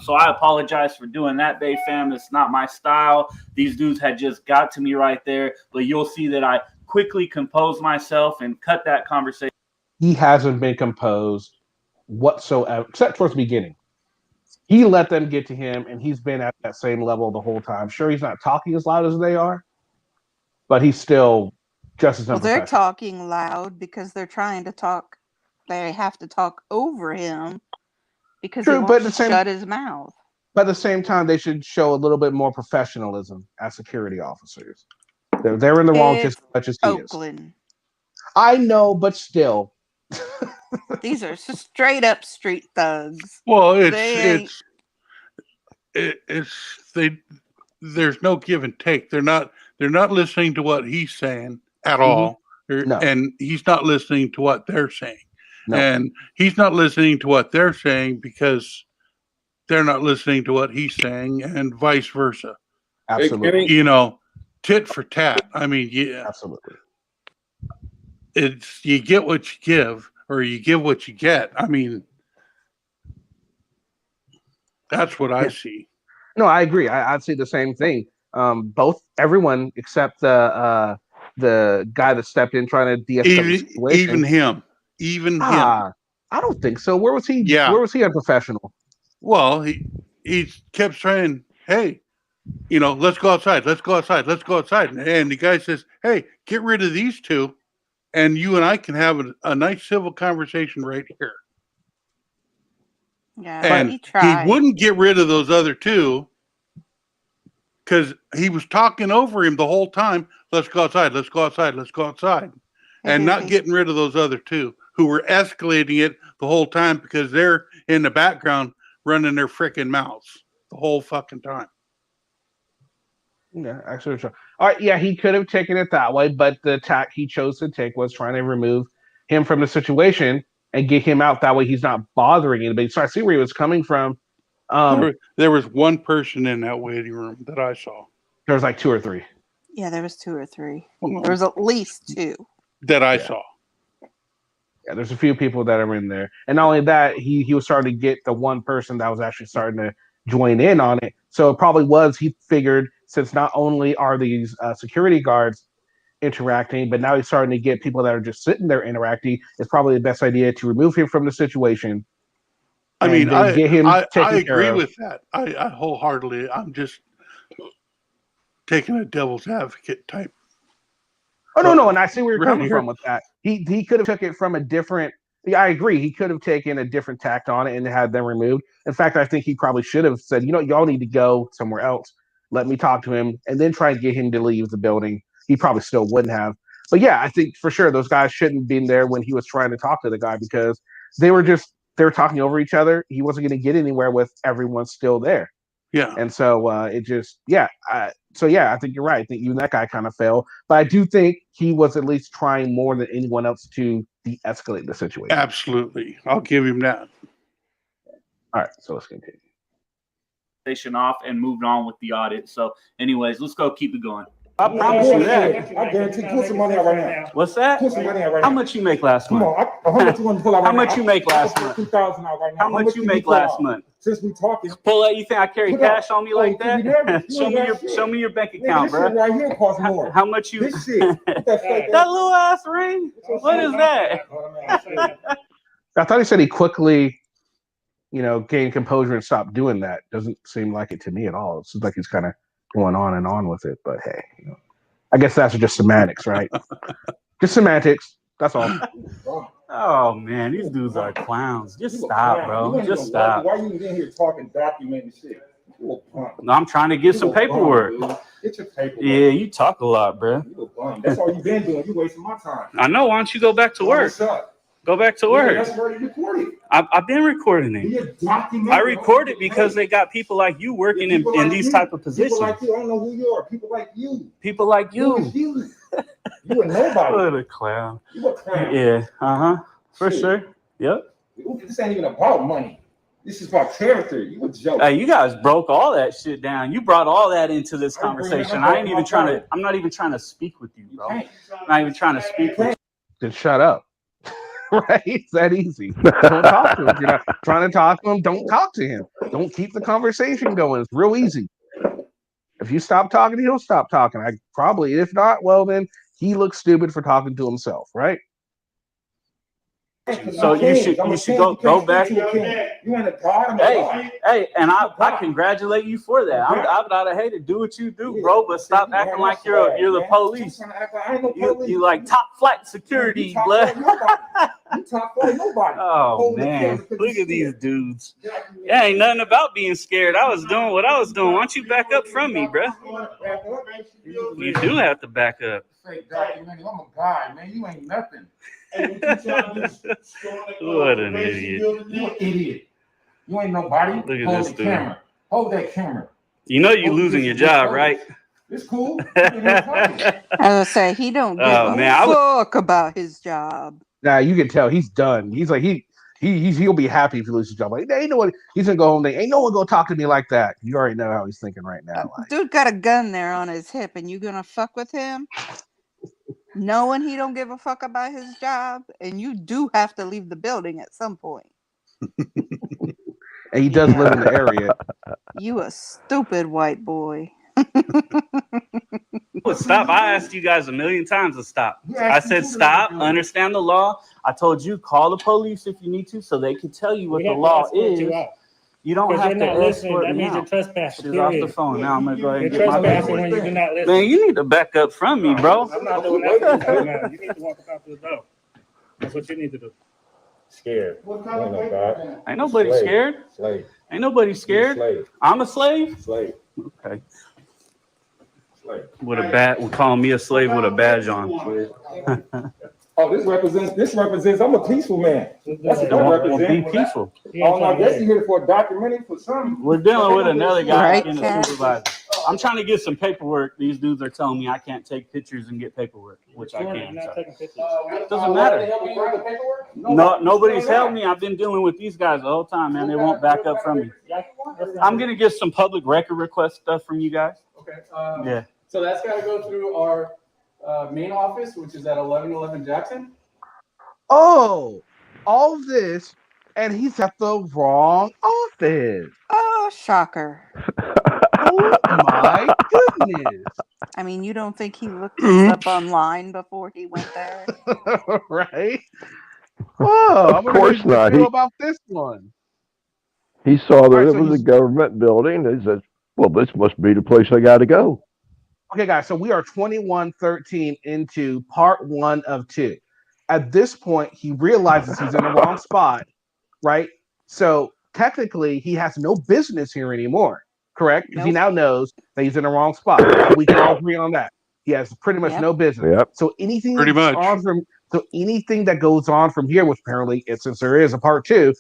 So I apologize for doing that, Bay fam. It's not my style. These dudes had just got to me right there, but you'll see that I quickly composed myself and cut that conversation. He hasn't been composed whatsoever, except towards the beginning. He let them get to him, and he's been at that same level the whole time. Sure, he's not talking as loud as they are, but he's still just as unprofessional. They're talking loud because they're trying to talk. They have to talk over him because he won't shut his mouth. But at the same time, they should show a little bit more professionalism as security officers. They're in the wrong just as much as he is. I know, but still. These are straight up street thugs. Well, it's there's no give and take. They're not listening to what he's saying at all. No. And he's not listening to what they're saying. No. And he's not listening to what they're saying because they're not listening to what he's saying, and vice versa. Absolutely. You know, tit for tat. I mean, yeah. Absolutely. It's you get what you give, or you give what you get. I mean, that's what I see. No, I agree. I'd say the same thing. Everyone except the guy that stepped in trying to de-escalate the situation. Even him. I don't think so. Where was he? Yeah. Where was he unprofessional? Well, he kept saying, "Hey, you know, let's go outside. Let's go outside. Let's go outside." And the guy says, "Hey, get rid of these two, and you and I can have a nice civil conversation right here." Yeah, And he tried. he wouldn't get rid of those other two because he was talking over him the whole time. Let's go outside. Let's go outside. Let's go outside. And not getting rid of those other two who were escalating it the whole time because they're in the background running their freaking mouths the whole fucking time. Yeah, actually, all right. Yeah, he could have taken it that way, but the tack he chose to take was trying to remove him from the situation and get him out. That way, he's not bothering anybody. So I see where he was coming from. There was one person in that waiting room that I saw. There was like 2 or 3. Yeah, there was 2 or 3. There was at least 2 that I saw. Yeah, there's a few people that are in there, and not only that, he was starting to get the one person that was actually starting to join in on it. So it probably was. He figured since not only are these security guards interacting, but now he's starting to get people that are just sitting there interacting. It's probably the best idea to remove him from the situation. I mean, I taken care agree of. with that. I wholeheartedly. I'm just taking a devil's advocate type. Oh no, and I see where you're coming from with that. He could have took it from a different. Yeah, I agree. He could have taken a different tact on it and had them removed. In fact, I think he probably should have said, you know, y'all need to go somewhere else. Let me talk to him, and then try and get him to leave the building. He probably still wouldn't have. But yeah, I think for sure those guys shouldn't have been there when he was trying to talk to the guy because they were talking over each other. He wasn't going to get anywhere with everyone still there. Yeah. And so I think you're right. I think even that guy kind of failed. But I do think he was at least trying more than anyone else to de-escalate the situation. Absolutely. I'll give him that. All right, so let's continue. Off and moved on with the audit. So anyways, let's go keep it going. I promise you that. I guarantee you, pull some money out right now. What's that? Pull some money out right How now. much you make last month? Come on, how much you want to pull out right now? How much you make last month? 2,000 out right now. How much you make last month? Since we talking. Pull out. You think I carry Put cash up. on me like Oh, you that? nervous? Show me your bank Nigga, account, this shit bro. right here costs more. How much you? This shit. What that fake That little ass ring. What is that? I thought he said he quickly, gained composure and stopped doing that. Doesn't seem like it to me at all. It seems like he's kind of going on and on with it. But hey, I guess that's just semantics, right? Just semantics. That's all. Oh man, these dudes are clowns. Just stop, bro. Just stop. Why you in here talking, documenting shit? No, I'm trying to get some paperwork. Get your paperwork. Yeah, you talk a lot, bro. You a bum. That's all you've been doing. You wasting my time. I know. Why don't you go back to work? What's up? Go back to Yeah, work. that's already recorded. I've been recording it. I record it because they got people like you working in these type of positions. People like you, I don't know who you are. People like you. People like you. Who is you? You a nobody. What a clown. You a clown. Yeah. For Shit. sure. Yep. This ain't even about money. This is about character. You a joke. Hey, you guys broke all that shit down. You brought all that into this conversation. I'm not even trying to speak with you, bro. I'm not even trying to speak with you. Then shut up. Right? It's that easy. Don't talk to him. If you're not trying to talk to him, don't talk to him. Don't keep the conversation going. It's real easy. If you stop talking, he'll stop talking. If not, well, then he looks stupid for talking to himself, right? So you should go back. You ain't a god. Hey, and I congratulate you for that. I would have hated do what you do, bro, but stop acting like you're the police. You like top flight security, blood. You top flight nobody. Oh man, look at these dudes. Yeah, ain't nothing about being scared. I was doing what I was doing. Why don't you back up from me, bro? You do have to back up. I'm a guy, man. You ain't nothing. What an idiot. You an idiot. You ain't nobody. Look at Hold this the dude. camera. Hold that camera. You know you're losing your job, right? It's cool. I was gonna say he don't give Oh, a man, fuck about his job. Nah, you can tell he's done. He's like he'll be happy if he loses his job. Like, they ain't no one. He's gonna go home. Ain't no one gonna talk to me like that. You already know how he's thinking right now. Like, Dude got a gun there on his hip, and you gonna fuck with him, knowing he don't give a fuck about his job, and you do have to leave the building at some point. and he does live in the area. You a stupid white boy. Stop. I asked you guys a million times to stop. I said stop, understand the law. I told you call the police if you need to so they can tell you what the law is. You don't have to escort That me means you're out. trespassing. She's off the phone now. I'm going to go ahead and You're get my trespassing when you paperwork. do not listen. Man, you need to back up from me, bro. I'm not doing that right now. You need to walk out to the door. That's what you need to do. Scared. What kind of paper? Ain't nobody Slave. scared. Slave. Ain't nobody scared. Slave. I'm a slave. Slave. Okay. Slave. With a bat, we call me a slave with a badge on. Oh, this represents. I'm a peaceful man. That's what I Well, represent. be peaceful. Oh, I guess you're here for a documentary for something. We're dealing with another guy Right, being a Cat? supervisor. I'm trying to get some paperwork. These dudes are telling me I can't take pictures and get paperwork, which I You're can. not So. taking pictures. Doesn't matter. No, nobody's helped me. I've been dealing with these guys the whole time, man. They won't back up from me. I'm gonna get some public record request stuff from you guys. Okay. Yeah. So that's got to go through our main office, which is at 1111 Jackson. Oh, all this, and he's at the wrong office. Oh, shocker. Oh my goodness. I mean, you don't think he looked this up online before he went there? Right? Whoa, Of course not. He about this one. He saw that Alright, it so was a he's- government building. He said, well, this must be the place I got to go. Okay, guys, so we are 21:13 into part 1 of 2. At this point, he realizes he's in the wrong spot, right? So technically, he has no business here anymore, correct? Because he now knows that he's in the wrong spot. So we can all agree on that. He has pretty much no business. Yep. So anything Pretty that much. anything that goes on from here, which apparently, since there is a part 2,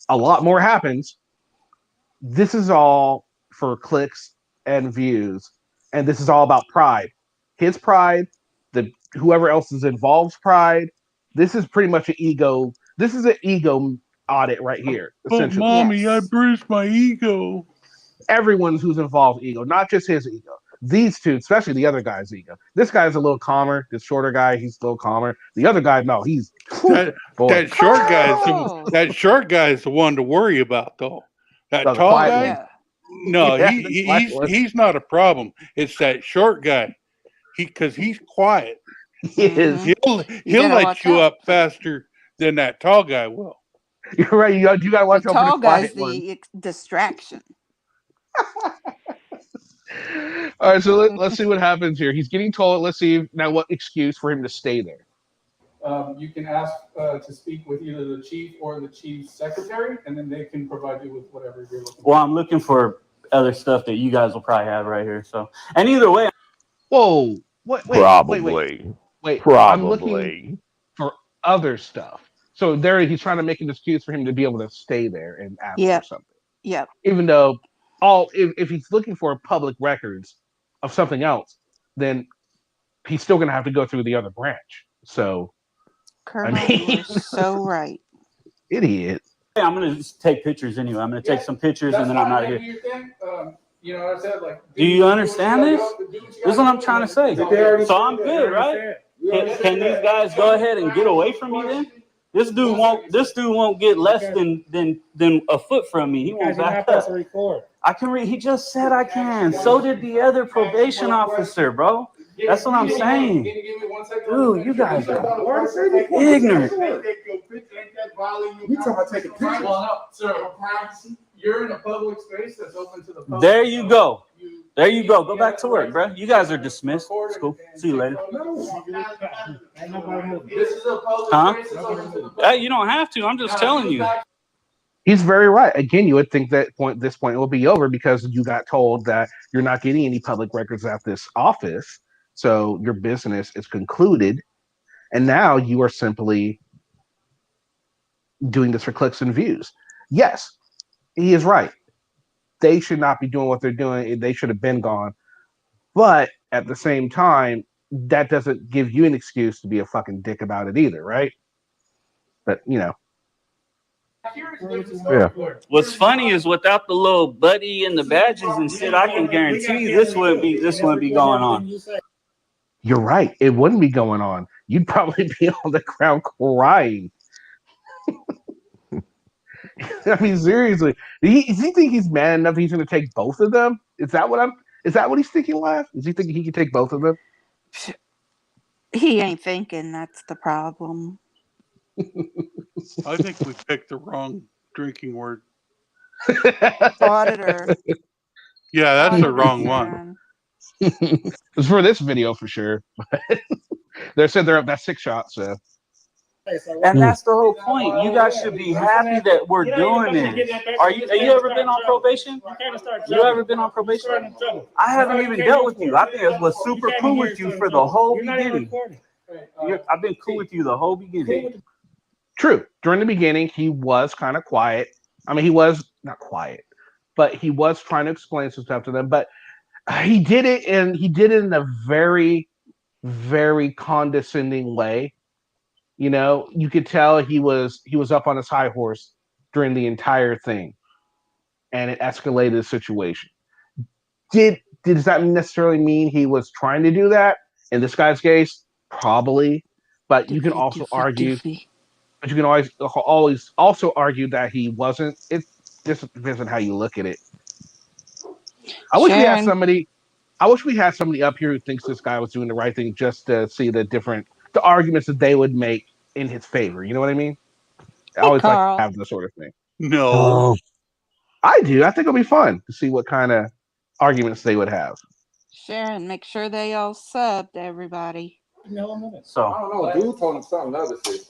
a lot more happens. This is all for clicks and views. And this is all about pride. His pride, whoever else is involved's pride. This is pretty much an ego. This is an ego audit right here. But Essentially, mommy, I bruised my ego. everyone who's involved ego, not just his ego. These two, especially the other guy's ego. This guy's a little calmer. This shorter guy, he's a little calmer. The other guy, no, he's That short guy is Oh. that short guy is the one to worry about, though. That No, the tall quiet guy, one. no, Yeah, the quiet one. he's not a problem. It's that short guy. Because he's quiet. He is. He'll gotta let watch you out. up faster than that tall guy will. You're right. You gotta watch The out for tall the guy's quiet one. the distraction. All right, so let's see what happens here. He's getting told. Let's see now what excuse for him to stay there. You can ask to speak with either the chief or the chief's secretary, and then they can provide you with whatever you're looking for. Well, I'm looking for other stuff that you guys will probably have right here. So, and either way, Whoa! Wait! Probably. Wait! Probably. I'm looking for other stuff. So there, he's trying to make an excuse for him to be able to stay there and ask Yep. for something. Yep. Even though if he's looking for public records of something else, then he's still going to have to go through the other branch. So, Colonel, I mean- you're so right. idiot. I'm gonna just take pictures anyway. I'm gonna take some pictures and then I'm not here. You know what I said? Like, Do you understand this? This is what I'm trying to say. So I'm good, right? Can these guys go ahead and get away from me then? This dude won't get less than a foot from me. He won't back up. I can read. He just said I can. So did the other probation officer, bro. That's what I'm saying. Dude, you guys are ignorant. You talking about taking pictures? Sir, you're in a public space that's open to the public. There you go. There you go. Go back to work, bro. You guys are dismissed. It's cool. See you later. This is a public Huh? space that's open to the public. Hey, you don't have to. I'm just telling you. He's very right. Again, you would think that this point will be over because you got told that you're not getting any public records at this office. So your business is concluded. And now you are simply doing this for clicks and views. Yes, he is right. they should not be doing what they're doing. They should have been gone. But at the same time, that doesn't give you an excuse to be a fucking dick about it either, right? But you know. Yeah. What's funny is without the little buddy and the badges and shit, I can guarantee you this wouldn't be going on. You're right. It wouldn't be going on. You'd probably be on the ground crying. I mean, seriously, does he think he's mad enough he's going to take both of them? Is that what he's thinking, Laugh? Is he thinking he can take both of them? He ain't thinking. That's the problem. I think we picked the wrong drinking word. Auditor. Yeah, that's the wrong one. It's for this video for sure. They said they're up that 6 shot, so. And that's the whole point. You guys should be happy that we're doing this. Have you ever been on probation? You ever been on probation? I haven't even dealt with you. I think I was super cool with you for the whole beginning. I've been cool with you the whole beginning. True. During the beginning, he was kind of quiet. I mean, he was not quiet, but he was trying to explain some stuff to them. But he did it in a very, very condescending way. You know, you could tell he was up on his high horse during the entire thing, and it escalated the situation. Does that necessarily mean he was trying to do that in this guy's case? Probably, but you can also argue. But you can always also argue that he wasn't. It just depends on how you look at it. I wish we had somebody up here who thinks this guy was doing the right thing, just to see the arguments that they would make in his favor. You know what I mean? I always like to have this sort of thing. No, I do. I think it'll be fun to see what kind of arguments they would have. Sharon, make sure they all subbed, everybody. So I don't know. Dude told him something other shit.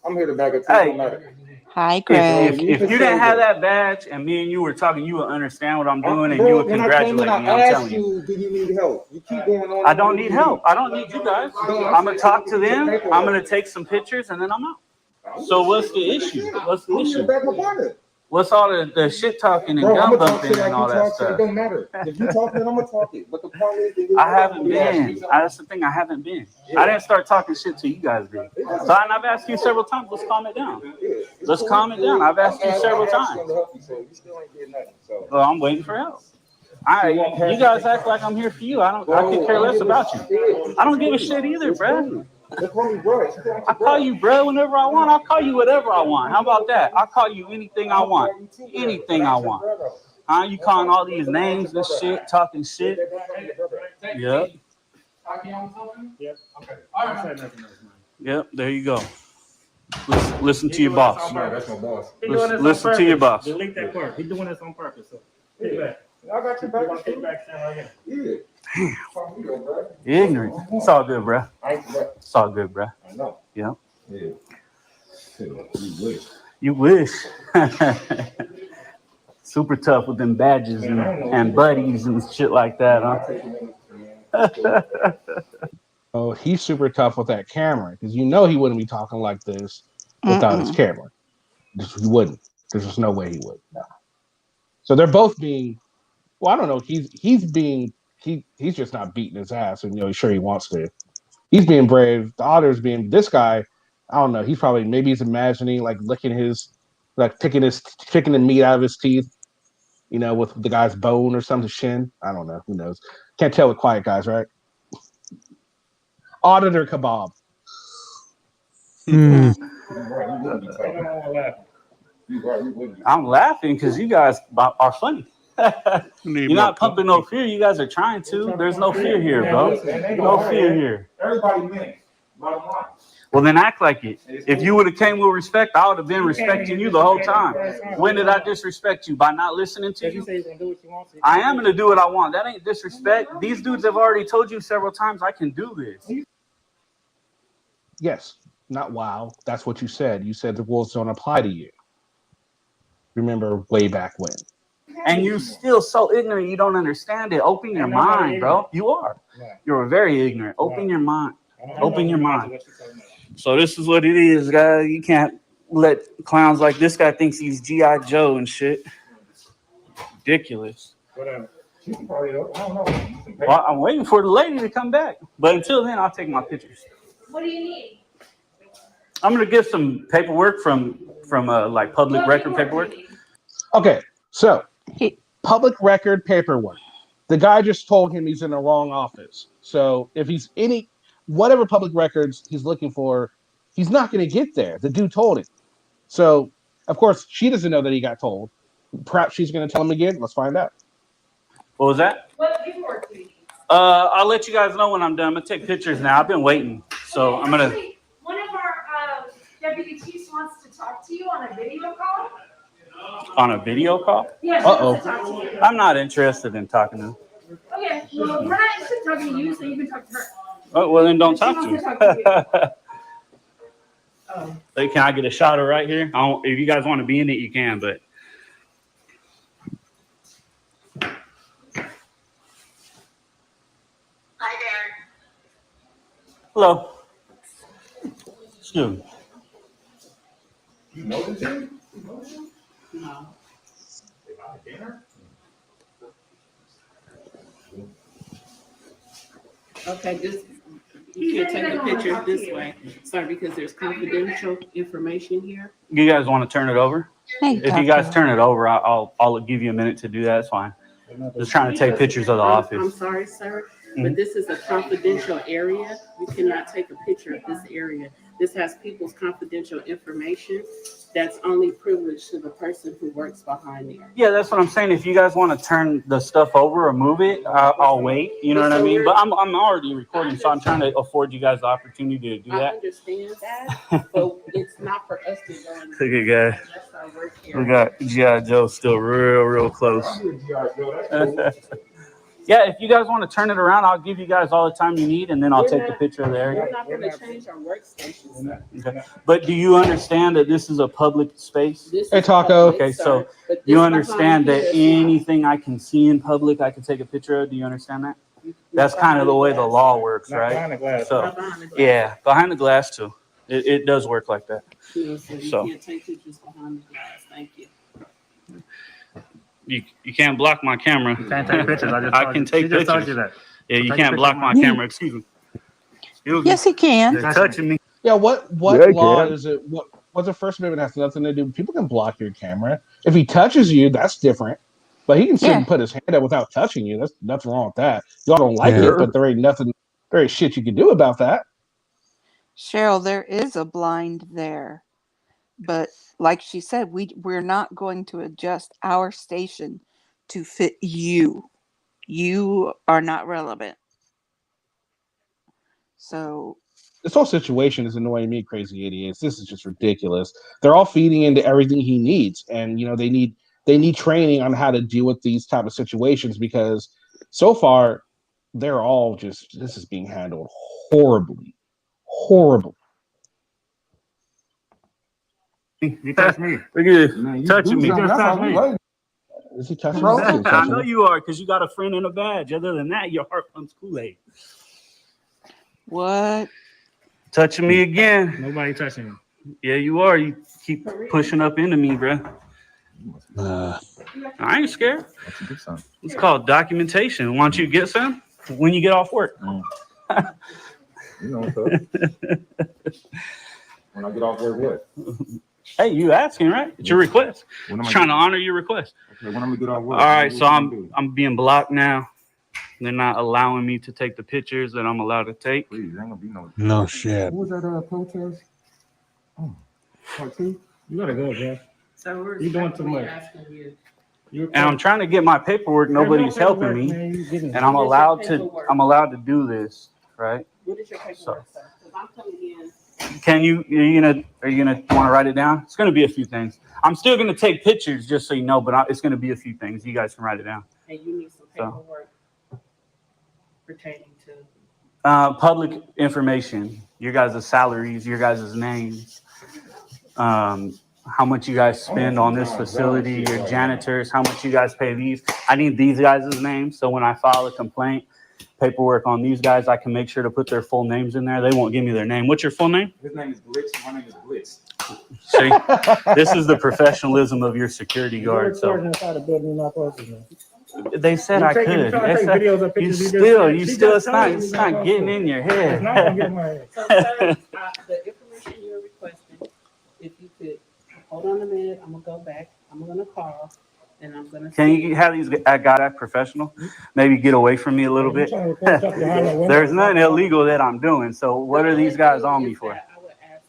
I'm here to back up. Hi, Greg. If you didn't have that badge and me and you were talking, you would understand what I'm doing and you would congratulate me. I'm telling you. Do you need help? You keep going on. I don't need help. I don't need you guys. I'm gonna talk to them. I'm gonna take some pictures and then I'm out. So what's the issue? What's the issue? What's all the shit talking and gun bumping and all that stuff? It don't matter. If you talk it, I'm gonna talk it. But the point is, I haven't been. That's the thing. I haven't been. I didn't start talking shit till you guys did. So I've asked you several times. Let's calm it down. Let's calm it down. I've asked you several times. Well, I'm waiting for help. You guys act like I'm here for you. I could care less about you. I don't give a shit either, bro. I call you bro whenever I want. I'll call you whatever I want. How about that? I'll call you anything I want. Anything I want. You calling all these names and shit, talking shit. Yep. Yep, there you go. Listen to your boss. That's my boss. Listen to your boss. Delete that part. He's doing this on purpose. So take it back. I got your back. Take it back, Sam, right Yeah. You're ignorant. It's all good, bro. It's all good, bro. I know. Yeah. Yeah. You wish. You wish. Super tough with them badges and buddies and shit like that, huh? Oh, he's super tough with that camera because you know he wouldn't be talking like this without his camera. He wouldn't. There's just no way he would. No. So they're both being. Well, I don't know. He's just not beating his ass, and he's sure he wants to. He's being brave. The otter's being this guy. I don't know. He's probably he's imagining like licking picking the meat out of his teeth, with the guy's bone or something, shin. I don't know. Who knows? Can't tell with quiet guys, right? Auditor kebab. I'm laughing because you guys are funny. You're not pumping no fear. You guys are trying to. There's no fear here, bro. No fear here. Everybody wins. Bottom line. Well, then act like it. If you would have came with respect, I would have been respecting you the whole time. When did I disrespect you? By not listening to you? I am going to do what I want. That ain't disrespect. These dudes have already told you several times I can do this. Yes. Not wow. That's what you said. You said the rules don't apply to you. Remember way back when. And you still so ignorant you don't understand it. Open your mind, bro. You are. You're very ignorant. Open your mind. Open your mind. So this is what it is, guys. You can't let clowns like this guy thinks he's G.I. Joe and shit. ridiculous. Whatever. She can probably, I don't know. Well, I'm waiting for the lady to come back. But until then, I'll take my pictures. What do you need? I'm gonna get some paperwork from like public record paperwork. Okay, so public record paperwork. The guy just told him he's in the wrong office. So if he's whatever public records he's looking for, he's not going to get there. The dude told him. So of course she doesn't know that he got told. Perhaps she's going to tell him again. Let's find out. What was that? What paperwork do you need? I'll let you guys know when I'm done. I'm gonna take pictures now. I've been waiting, so I'm gonna. Actually, one of our deputy chiefs wants to talk to you on a video call. On a video call? Yeah, she wants to talk to you. I'm not interested in talking to him. Okay, well, we're not interested in talking to you, so you can talk to her. Oh, well, then don't talk She to wants me. to talk to you. Hey, can I get a shot of right here? If you guys want to be in it, you can, but. Hi there. Hello. Excuse me. You know this dude? No. They got dinner? Okay, you can take a picture this way. Sorry, because there's confidential information here. You guys want to turn it over? Hey, If you guys turn it over, I'll give you a minute to do that. It's fine. Just trying to take pictures of the I'm office. sorry, sir, Mhm. but this is a confidential area. You cannot take a picture of this area. This has people's confidential information that's only privileged to the person who works behind there. Yeah, that's what I'm saying. If you guys want to turn the stuff over or move it, I'll wait. You know what I mean? But I'm already recording, so I'm trying to afford you guys the opportunity to do I that. understand that, but it's not for us to go and. Look at guys. That's our work We area. got G.I. Joe still real close. Yeah, if you guys want to turn it around, I'll give you guys all the time you need, and then I'll take the picture of the area. We're not gonna change our workstations. Okay. But do you understand that this is a public space? This Hey, is Taco. public, Okay, sir, so but you this understand behind that here is not. anything I can see in public, I can take a picture of? Do you understand that? That's kind of the way the law works, Not behind the right? glass. So, Not behind the glass. yeah, behind the glass too. It does work like that. No, sir, you So. can't take pictures behind the glass. Thank you. You can't block my camera. Can't take pictures. I can take pictures. Yeah, you can't block my camera. Excuse me. Yes, he can. They're touching me. Yeah, what Yeah, he law can. is it? What the First Amendment has nothing to do. People can block your camera. If he touches you, that's different. But he can sit and put his hand up without touching you. That's nothing wrong with that. Y'all don't like it, but there ain't shit you can do about that. Cheryl, there is a blind there. But like she said, we're not going to adjust our station to fit you. You are not relevant. So This whole situation is annoying me, crazy idiots. This is just ridiculous. They're all feeding into everything he needs, and they need training on how to deal with these type of situations because so far they're all this is being handled horribly. You touch me. Look at you touching me. You just touch me. Is he touching I know you are because you got a friend and a badge. Other than that, your heart pumps Kool-Aid. what? Touching me again. Nobody touching me. Yeah, you are. You keep pushing up into me, bro. I ain't scared. It's called documentation. Why don't you get some when you get off work? You know what's up. When I get off work, what? Hey, you asking, right? It's your request. When am I'm I trying to getting- honor your request. Okay, when I'm gonna get off work? All right, What so you gonna do? I'm being blocked now. They're not allowing me to take the pictures that I'm allowed to take. Please, there ain't gonna be no. No shit. Who was that protest? Oh, part two. You gotta go, Jeff. So we're You doing too much. asking you. And I'm trying to get my paperwork. Nobody's helping me, and I'm allowed to do this, right? What is your paperwork, sir? Because I'm coming in. Can you? Are you gonna want to write it down? It's gonna be a few things. I'm still gonna take pictures, just so you know, but it's gonna be a few things. You guys can write it down. And you need some So. paperwork pertaining to. Public information, your guys' salaries, your guys' names, how much you guys spend on this facility, your janitors, how much you guys pay these. I need these guys' names, so when I file a complaint, paperwork on these guys, I can make sure to put their full names in there. They won't give me their name. What's your full name? His name is Blitz. My name is Blitz. See, this is the professionalism of your security guard. So Inside the building, you're not supposed to. they said You I taking- could. trying to take videos of pictures you just It's told me not, you're not getting supposed in your It's not gonna get in head. my head. So, sir, the information you're requesting, if you could hold on a minute, I'm gonna go back. I'm gonna call, and I'm gonna. Can you have these guys act professional? Maybe get away from me a little bit. There's nothing illegal that I'm doing. So what are these guys on me for?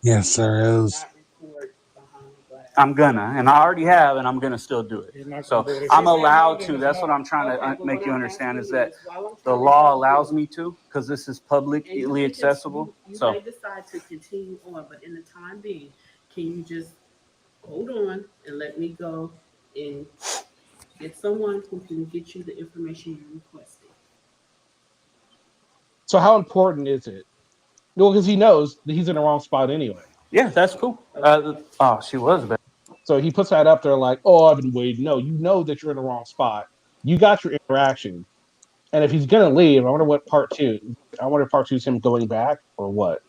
Yes, there is. I'm gonna, and I already have, and I'm gonna still do it. So I'm allowed to. That's what I'm trying to make you understand is that the law allows me to, because this is publicly accessible. You So may decide to continue on, but in the time being, can you just hold on and let me go and get someone who can get you the information you requested? So how important is it? Well, because he knows that he's in the wrong spot anyway. yeah, that's cool. She was bad. So he puts that up there like, oh, I've been waiting. No, you know that you're in the wrong spot. You got your interaction. And if he's going to leave, I wonder what part two. I wonder if part two is him going back or what.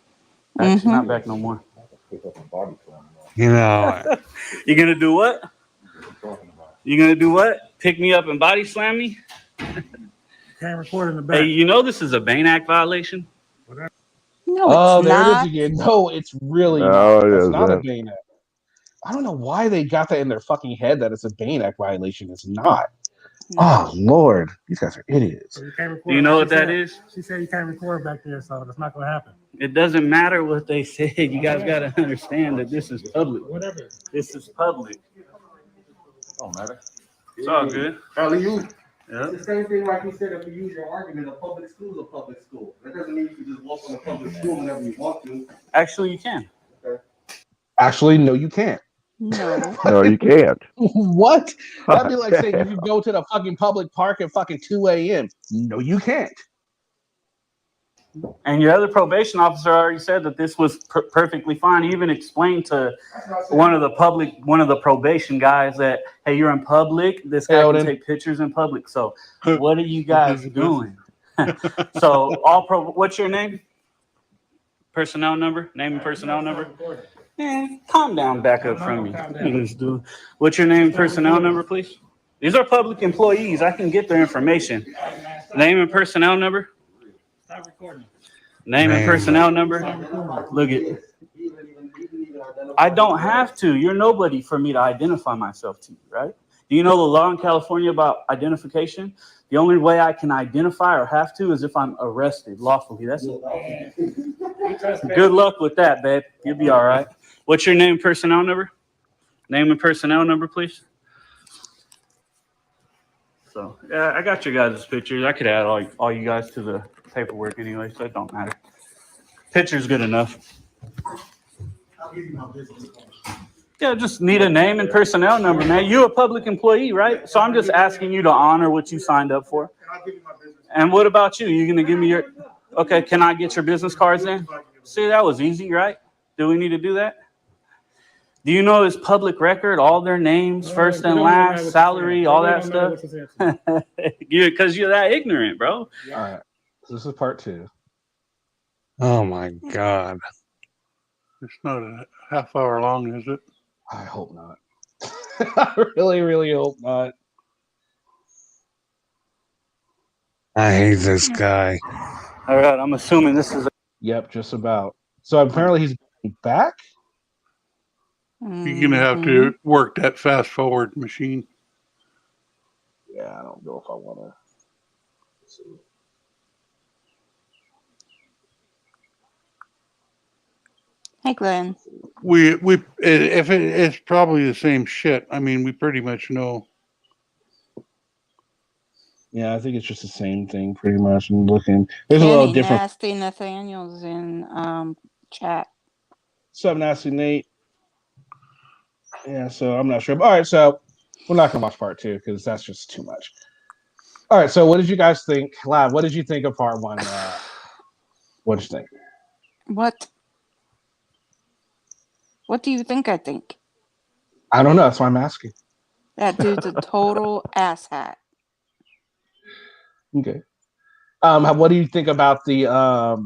Actually, not back no more. You know, You gonna do what? You gonna do what? Pick me up and body slam me? Can't record in the back. Hey, you know this is a Bain Act violation? No, Oh, it's there not. it is again. No, it's really No, not. it It's not a isn't. Bain Act. I don't know why they got that in their fucking head that it's a Bain Act violation. It's not. Oh, Lord. These guys are idiots. You can't record. Do you know what She that said- is? She said you can't record back there, so that's not gonna happen. It doesn't matter what they said. You guys gotta understand that this is public. Whatever. This is public. Don't matter. It's all good. Charlie, you. Yeah. It's the same thing like you said if you use your argument, a public school is a public school. That doesn't mean you can just walk on a public school whenever you want to. Actually, you can. Actually, no, you can't. No. No, you can't. What? That'd be like saying you can go to the fucking public park at fucking 2 a.m. No, you can't. And your other probation officer already said that this was perfectly fine. He even explained to one of the probation guys that, hey, you're in public. This guy can take pictures in public. So what are you guys doing? So what's your name? Personnel number? Name and personnel number? Man, calm down, back up from me. What's your name and personnel number, please? These are public employees. I can get their information. Name and personnel number? Stop recording. Name and personnel number? Look at. I don't have to. You're nobody for me to identify myself to you, right? Do you know the law in California about identification? The only way I can identify or have to is if I'm arrested lawfully. That's it. Good luck with that, babe. You'll be all right. What's your name and personnel number? Name and personnel number, please. So, yeah, I got your guys' pictures. I could add all you guys to the paperwork anyway, so it don't matter. Picture's good enough. I'll give you my business card. Yeah, just need a name and personnel number, man. You're a public employee, right? So I'm just asking you to honor what you signed up for. I'll give you my business. And what about you? You gonna give me your? Okay, can I get your business cards then? See, that was easy, right? Do we need to do that? Do you know it's public record? All their names, first and last, salary, all that stuff. Because you're that ignorant, bro. All right. So this is part two. oh my God. It's not a half hour long, is it? I hope not. I really, really hope not. I hate this guy. All right, I'm assuming this is. Yep, just about. So apparently he's back. You're gonna have to work that fast forward machine. Yeah, I don't know if I want to. Hey, Glenn. It's probably the same shit. I mean, we pretty much know. Yeah, I think it's just the same thing, pretty much. I'm looking. There's a little different. Nasty Nathaniel's in chat. What's up, Nasty Nate? Yeah, so I'm not sure. All right, so we're not gonna watch part two because that's just too much. All right, so what did you guys think? Lab, what did you think of part one? What did you think? What? What do you think I think? I don't know. That's why I'm asking. That dude's a total asshat. Okay. What do you think about the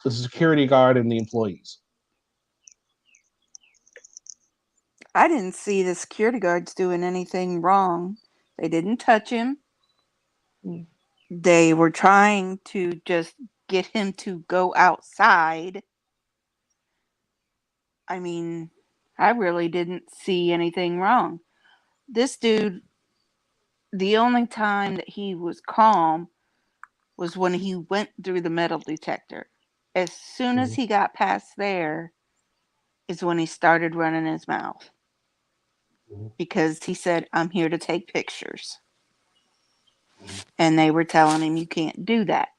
security guard and the employees? I didn't see the security guards doing anything wrong. They didn't touch him. They were trying to just get him to go outside. I mean, I really didn't see anything wrong. This dude, the only time that he was calm was when he went through the metal detector. As soon as he got past there is when he started running his mouth. Because he said, I'm here to take pictures. And they were telling him, you can't do that.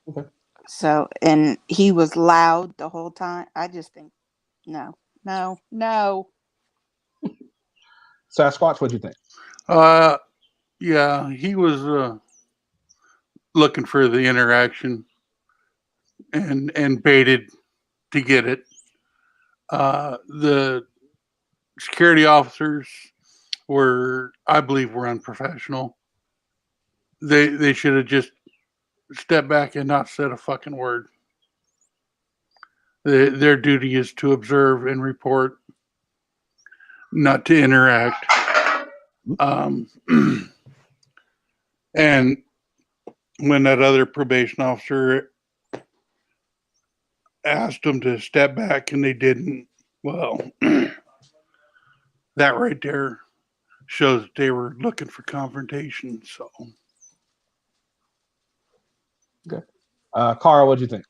Okay. So, and he was loud the whole time. I just think, no. Sasquatch, what'd you think? Yeah, he was looking for the interaction and baited to get it. The security officers I believe, were unprofessional. They should have just stepped back and not said a fucking word. Their duty is to observe and report, not to interact. And when that other probation officer asked them to step back and they didn't, well, that right there shows that they were looking for confrontation. So, okay. Carl, what'd you think?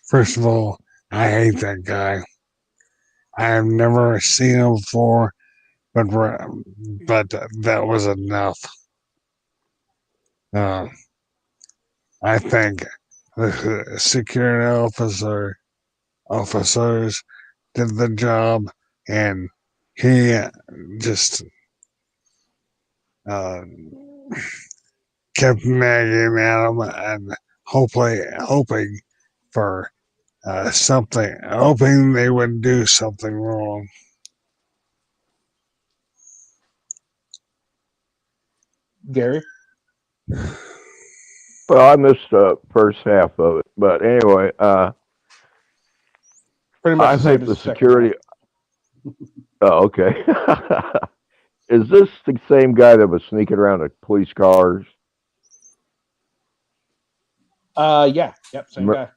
First of all, I hate that guy. I have never seen him before, but that was enough. I think the security officers did the job, and he just kept nagging at him and hoping for something, hoping they would do something wrong. Gary? Well, I missed the first half of it, but anyway, pretty much I think the security. Oh, okay. Is this the same guy that was sneaking around the police cars? Yeah, yep, same guy.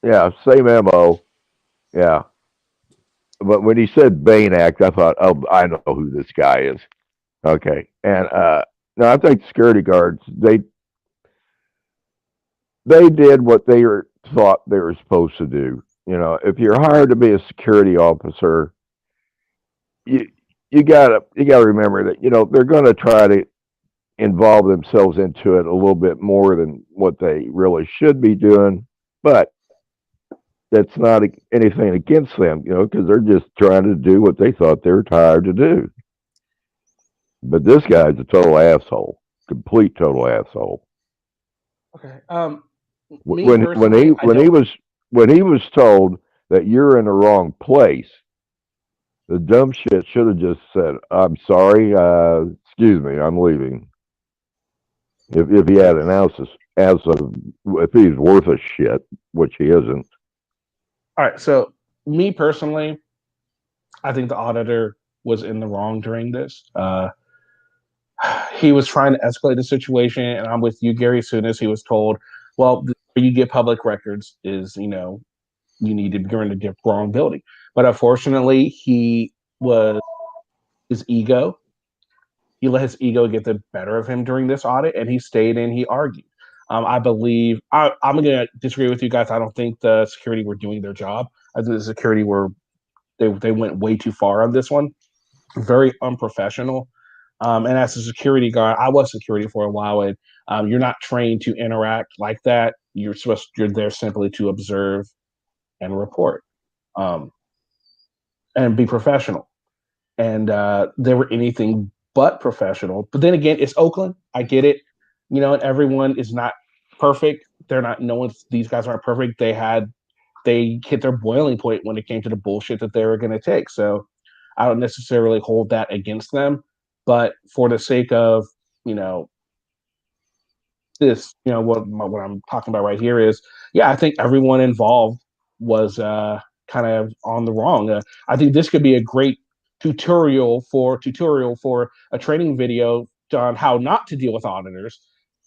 Yeah, same MO. Yeah. But when he said Bain Act, I thought, oh, I know who this guy is. Okay. And no, I think security guards, they did what they thought they were supposed to do. You know, if you're hired to be a security officer, you gotta remember that, you know, they're gonna try to involve themselves into it a little bit more than what they really should be doing, but that's not anything against them, you know, because they're just trying to do what they thought they were hired to do. But this guy's a total asshole, complete total asshole. Okay. When he was told that you're in the wrong place, the dumb shit should have just said, "I'm sorry, excuse me, I'm leaving." If he had an if he's worth a shit, which he isn't. All right. So me personally, I think the auditor was in the wrong during this. He was trying to escalate the situation, and I'm with you, Gary. As soon as he was told, well, you get public records is, you know, you need to begin to get wrong building. But unfortunately, he let his ego get the better of him during this audit, and he stayed and he argued. I believe I'm going to disagree with you guys. I don't think the security were doing their job. I think the security they went way too far on this one. Very unprofessional. And as a security guard, I was security for a while, and you're not trained to interact like that. You're there simply to observe and report, and be professional. And they were anything but professional. But then again, it's Oakland. I get it. You know, and everyone is not perfect. They're not. No one. These guys aren't perfect. They hit their boiling point when it came to the bullshit that they were going to take. So I don't necessarily hold that against them. But for the sake of, this, what I'm talking about right here is, yeah, I think everyone involved was kind of on the wrong. I think this could be a great tutorial for a training video on how not to deal with auditors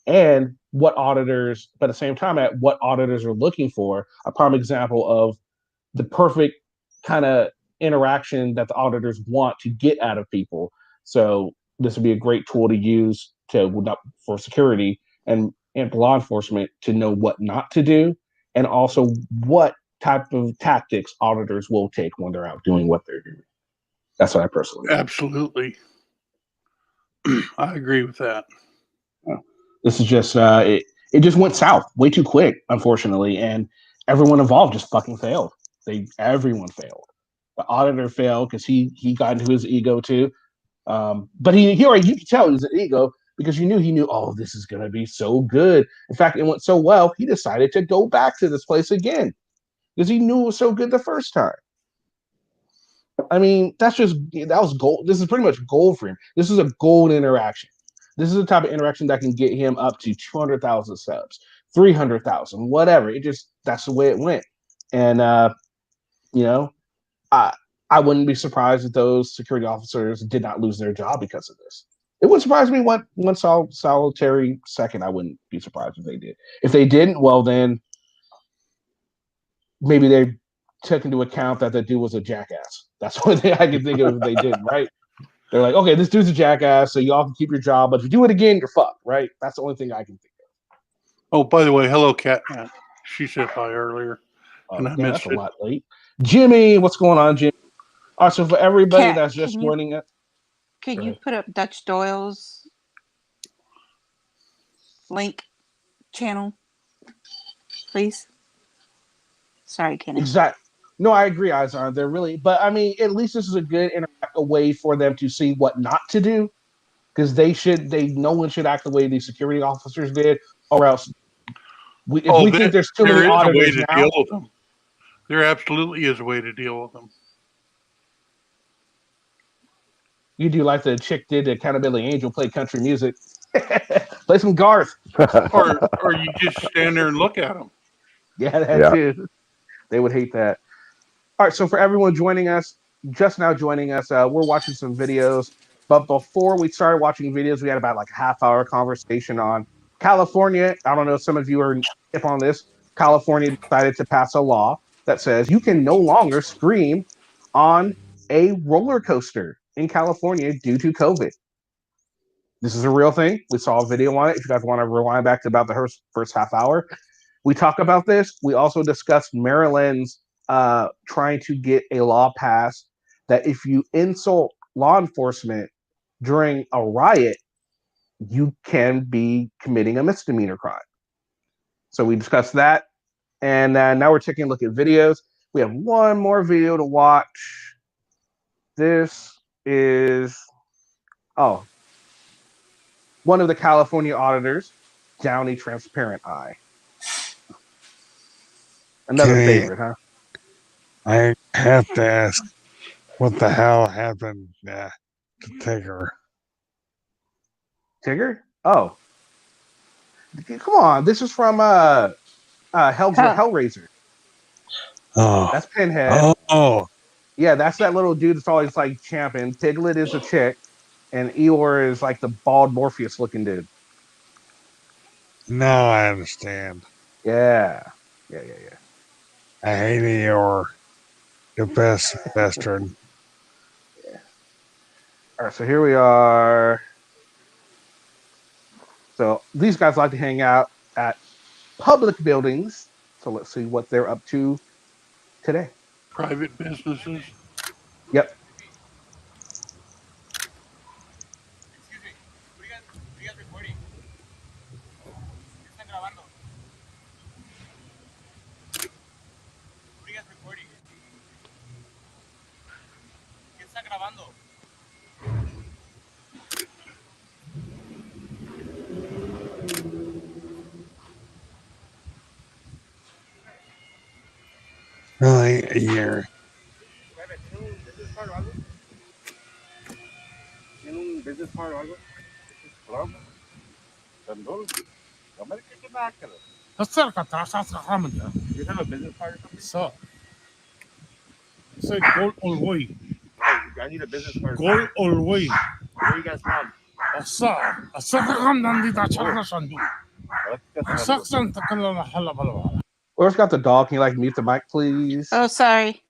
and what auditors, but at the same time, at what auditors are looking for. A prime example of the perfect kind of interaction that the auditors want to get out of people. So this would be a great tool to use for security and law enforcement to know what not to do, and also what type of tactics auditors will take when they're out doing what they're doing. That's what I personally think. Absolutely. I agree with that. This is just it just went south way too quick, unfortunately, and everyone involved just fucking failed. Everyone failed. The auditor failed because he got into his ego too. But you could tell he was an ego because he knew, oh, this is gonna be so good. In fact, it went so well, he decided to go back to this place again because he knew it was so good the first time. I mean, that was gold. This is pretty much gold for him. This is a gold interaction. This is the type of interaction that can get him up to 200,000 subs, 300,000, whatever. That's the way it went. And I wouldn't be surprised if those security officers did not lose their job because of this. It wouldn't surprise me one solitary second. I wouldn't be surprised if they did. If they didn't, well, then maybe they took into account that the dude was a jackass. That's the only thing I can think of if they didn't, right? They're like, okay, this dude's a jackass, so y'all can keep your job, but if you do it again, you're fucked, right? That's the only thing I can think of. Oh, by the way, hello, Catman. She said hi earlier, and I missed that's it. a lot late. Jimmy, what's going on, Jimmy? All right, so for everybody that's just joining us, can you put up Dutch Doyle's link channel, please? Sorry, Kenneth. Exactly. No, I agree, Izar. They're really, but I mean, at least this is a good a way for them to see what not to do, because no one should act the way these security officers did, or else we think there's too many auditors now. Deal with them. There absolutely is a way to deal with them. You do like the chick did the Accountability Angel, play country music, play some Garth, or you just stand there and look at them. Yeah, that too. They would hate that. All right, so for everyone just now joining us, we're watching some videos. But before we started watching videos, we had about like a half-hour conversation on California. I don't know if some of you are hip on this. California decided to pass a law that says you can no longer scream on a roller coaster in California due to COVID. This is a real thing. We saw a video on it. If you guys want to rewind back to about the first half hour, we talk about this. We also discussed Maryland's trying to get a law passed that if you insult law enforcement during a riot, you can be committing a misdemeanor crime. So we discussed that. And now we're taking a look at videos. We have one more video to watch. This is, one of the California auditors, Downey Transparent Eye. Another favorite, huh? I have to ask, what the hell happened to Tigger? Tigger? Oh. Come on. This is from Hellraiser. Oh. That's Pinhead. Oh. Yeah, that's that little dude that's always like champion. Piglet is a chick, and Eeyore is like the bald Morpheus looking dude. Now I understand. Yeah. I hate Eeyore. The best bastard. Yeah. All right, so here we are. So these guys like to hang out at public buildings. So let's see what they're up to today. Private businesses. Yep. Really, a year. business card or algo? You have a business card or something? So, say gold always. I need a business card. Gold always. Where are you guys from? Whoever's got the dog, can you like mute the mic, please? Oh, sorry.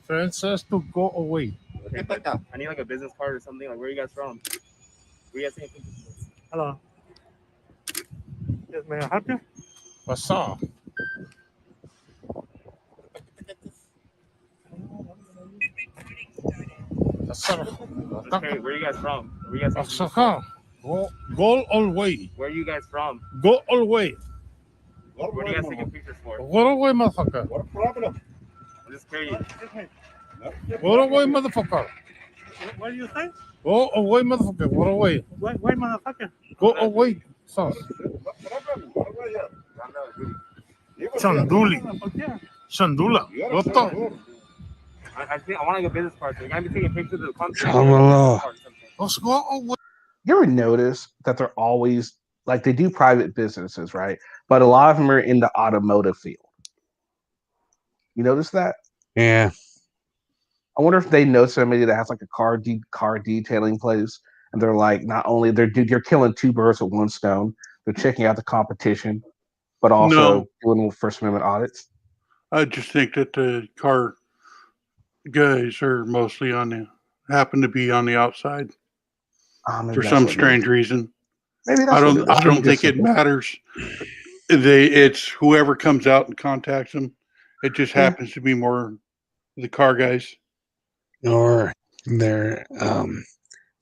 Francis to go away. Okay, I need like a business card or something. Like, where are you guys from? Where you guys taking pictures? Hello. Yes, may I help you? What's up? Okay, where are you guys from? Where are you guys from? Go all way. Where are you guys from? Go all way. What are you guys taking pictures for? Go away, motherfucker. What problem? I'm just curious. Go away, motherfucker. What do you say? Go away, motherfucker. Go away. Why motherfucker? Go away, son. Chanduli. Chandula. What I want like a business card. So you're gonna be taking pictures of the country. Let's go away. You ever notice that they're always like they do private businesses, right? But a lot of them are in the automotive field. You notice that? Yeah. I wonder if they know somebody that has like a car detailing place, and they're like, not only they're killing two birds with one stone. They're checking out the competition, but also doing First Amendment audits. I just think that the car guys are mostly happen to be on the outside for some strange reason. Maybe that's I don't think it matters. It's whoever comes out and contacts them. It just happens to be more the car guys. Or they're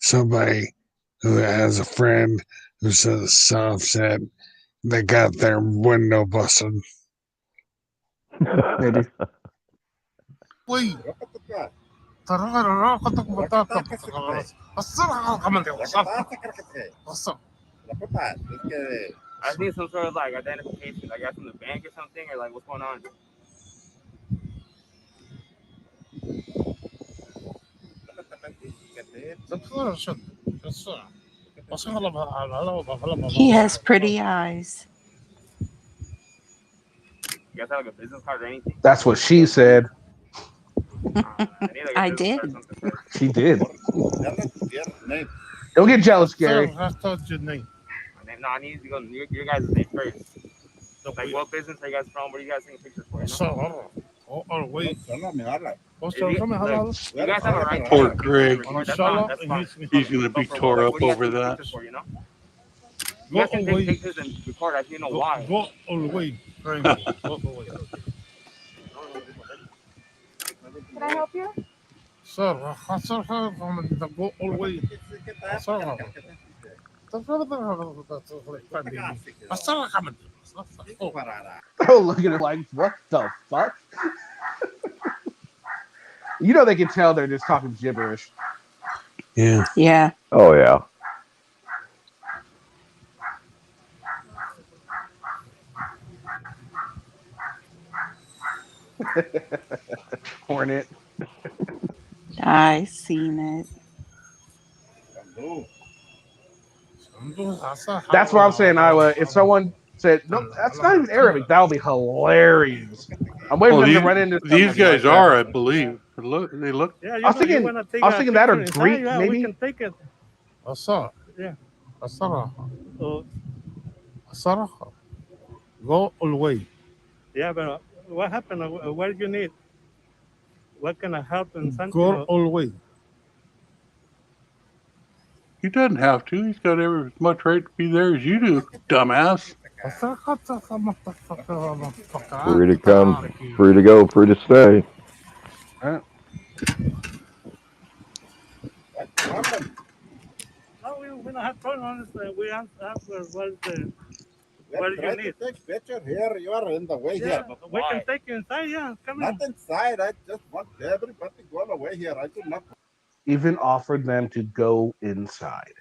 somebody who has a friend who says said they got their window busted. Maybe. Wait. I think some sort of like identification, like from the bank or something, or like what's going on? He has pretty eyes. You guys have like a business card or anything? That's what she said. I did. She did. Don't get jealous, Gary. I thought your name. No, I need to go. Your guys' name first. Like, what business are you guys from? What are you guys taking pictures for? You know? Wait. You guys have a right. Poor Greg. That's fine. He's going to be tore up over that. You guys can take pictures and record. I didn't know why. Go away. Can I help you? Sir, go away. Sir. Oh, look at it like, what the fuck? You know they can tell they're just talking gibberish. Yeah. Yeah. Oh, yeah. Hornet. I seen it. That's what I'm saying, Iowa. If someone said, no, that's not even Arabic, that would be hilarious. I'm waiting for them to run into these guys are, I believe. Look, they look. Yeah, I was thinking that or Greek, maybe. We can take it. Asara. Yeah. Asara. Asara. Go away. Yeah, but what happened? What do you need? What can I help and something? Go away. He doesn't have to. He's got as much right to be there as you do, dumbass. Free to come, free to go, free to stay. No, we don't have problems. We ask what do you need? Take picture here. You are in the way Yeah, here. we can take you inside. Yeah, come Not in. inside. I just want everybody going away here. I do not. Even offered them to go inside.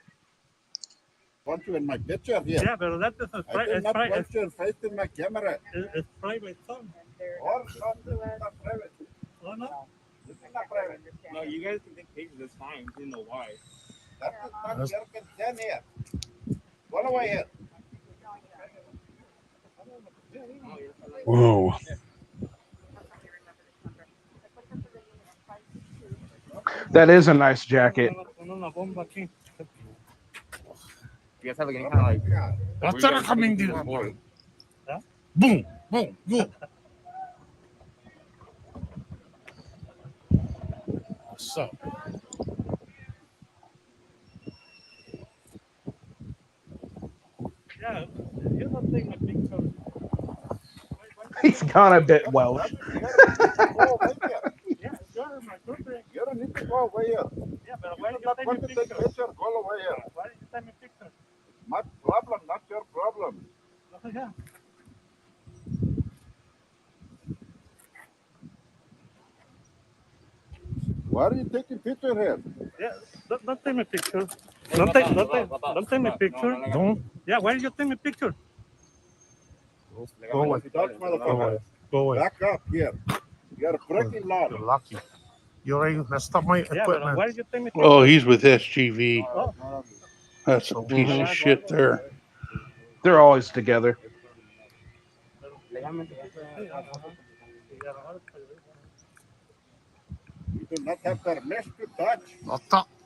Want you in my picture here? Yeah, but that is a I did not want your face in my camera. It's private song. Or this is not private. Oh, no? This is not private. No, you guys can take pictures. It's fine. You know why? That is not your concern here. Go away here. Whoa. That is a nice jacket. You guys have like any kind of like. What's that coming to? Huh? Boom, boom, boom. What's up? Yeah, you don't take my picture. He's gone a bit Welsh. Yeah, you're my girlfriend. You don't need to go away here. Yeah, but why You did do not you want take to me take a picture? picture. Go away here. Why did you take me picture? My problem, not your problem. Oh, yeah. Why are you taking picture here? Yeah, don't take me picture. Don't take me picture. Don't. Yeah, why did you take me picture? Go away. Motherfucker. Go away. Back up here. You're breaking law. You're lucky. You already messed up my equipment. Why did you take me picture? Oh, he's with SGV. Oh. That's a piece of shit there. They're always together. You do not have permission to touch.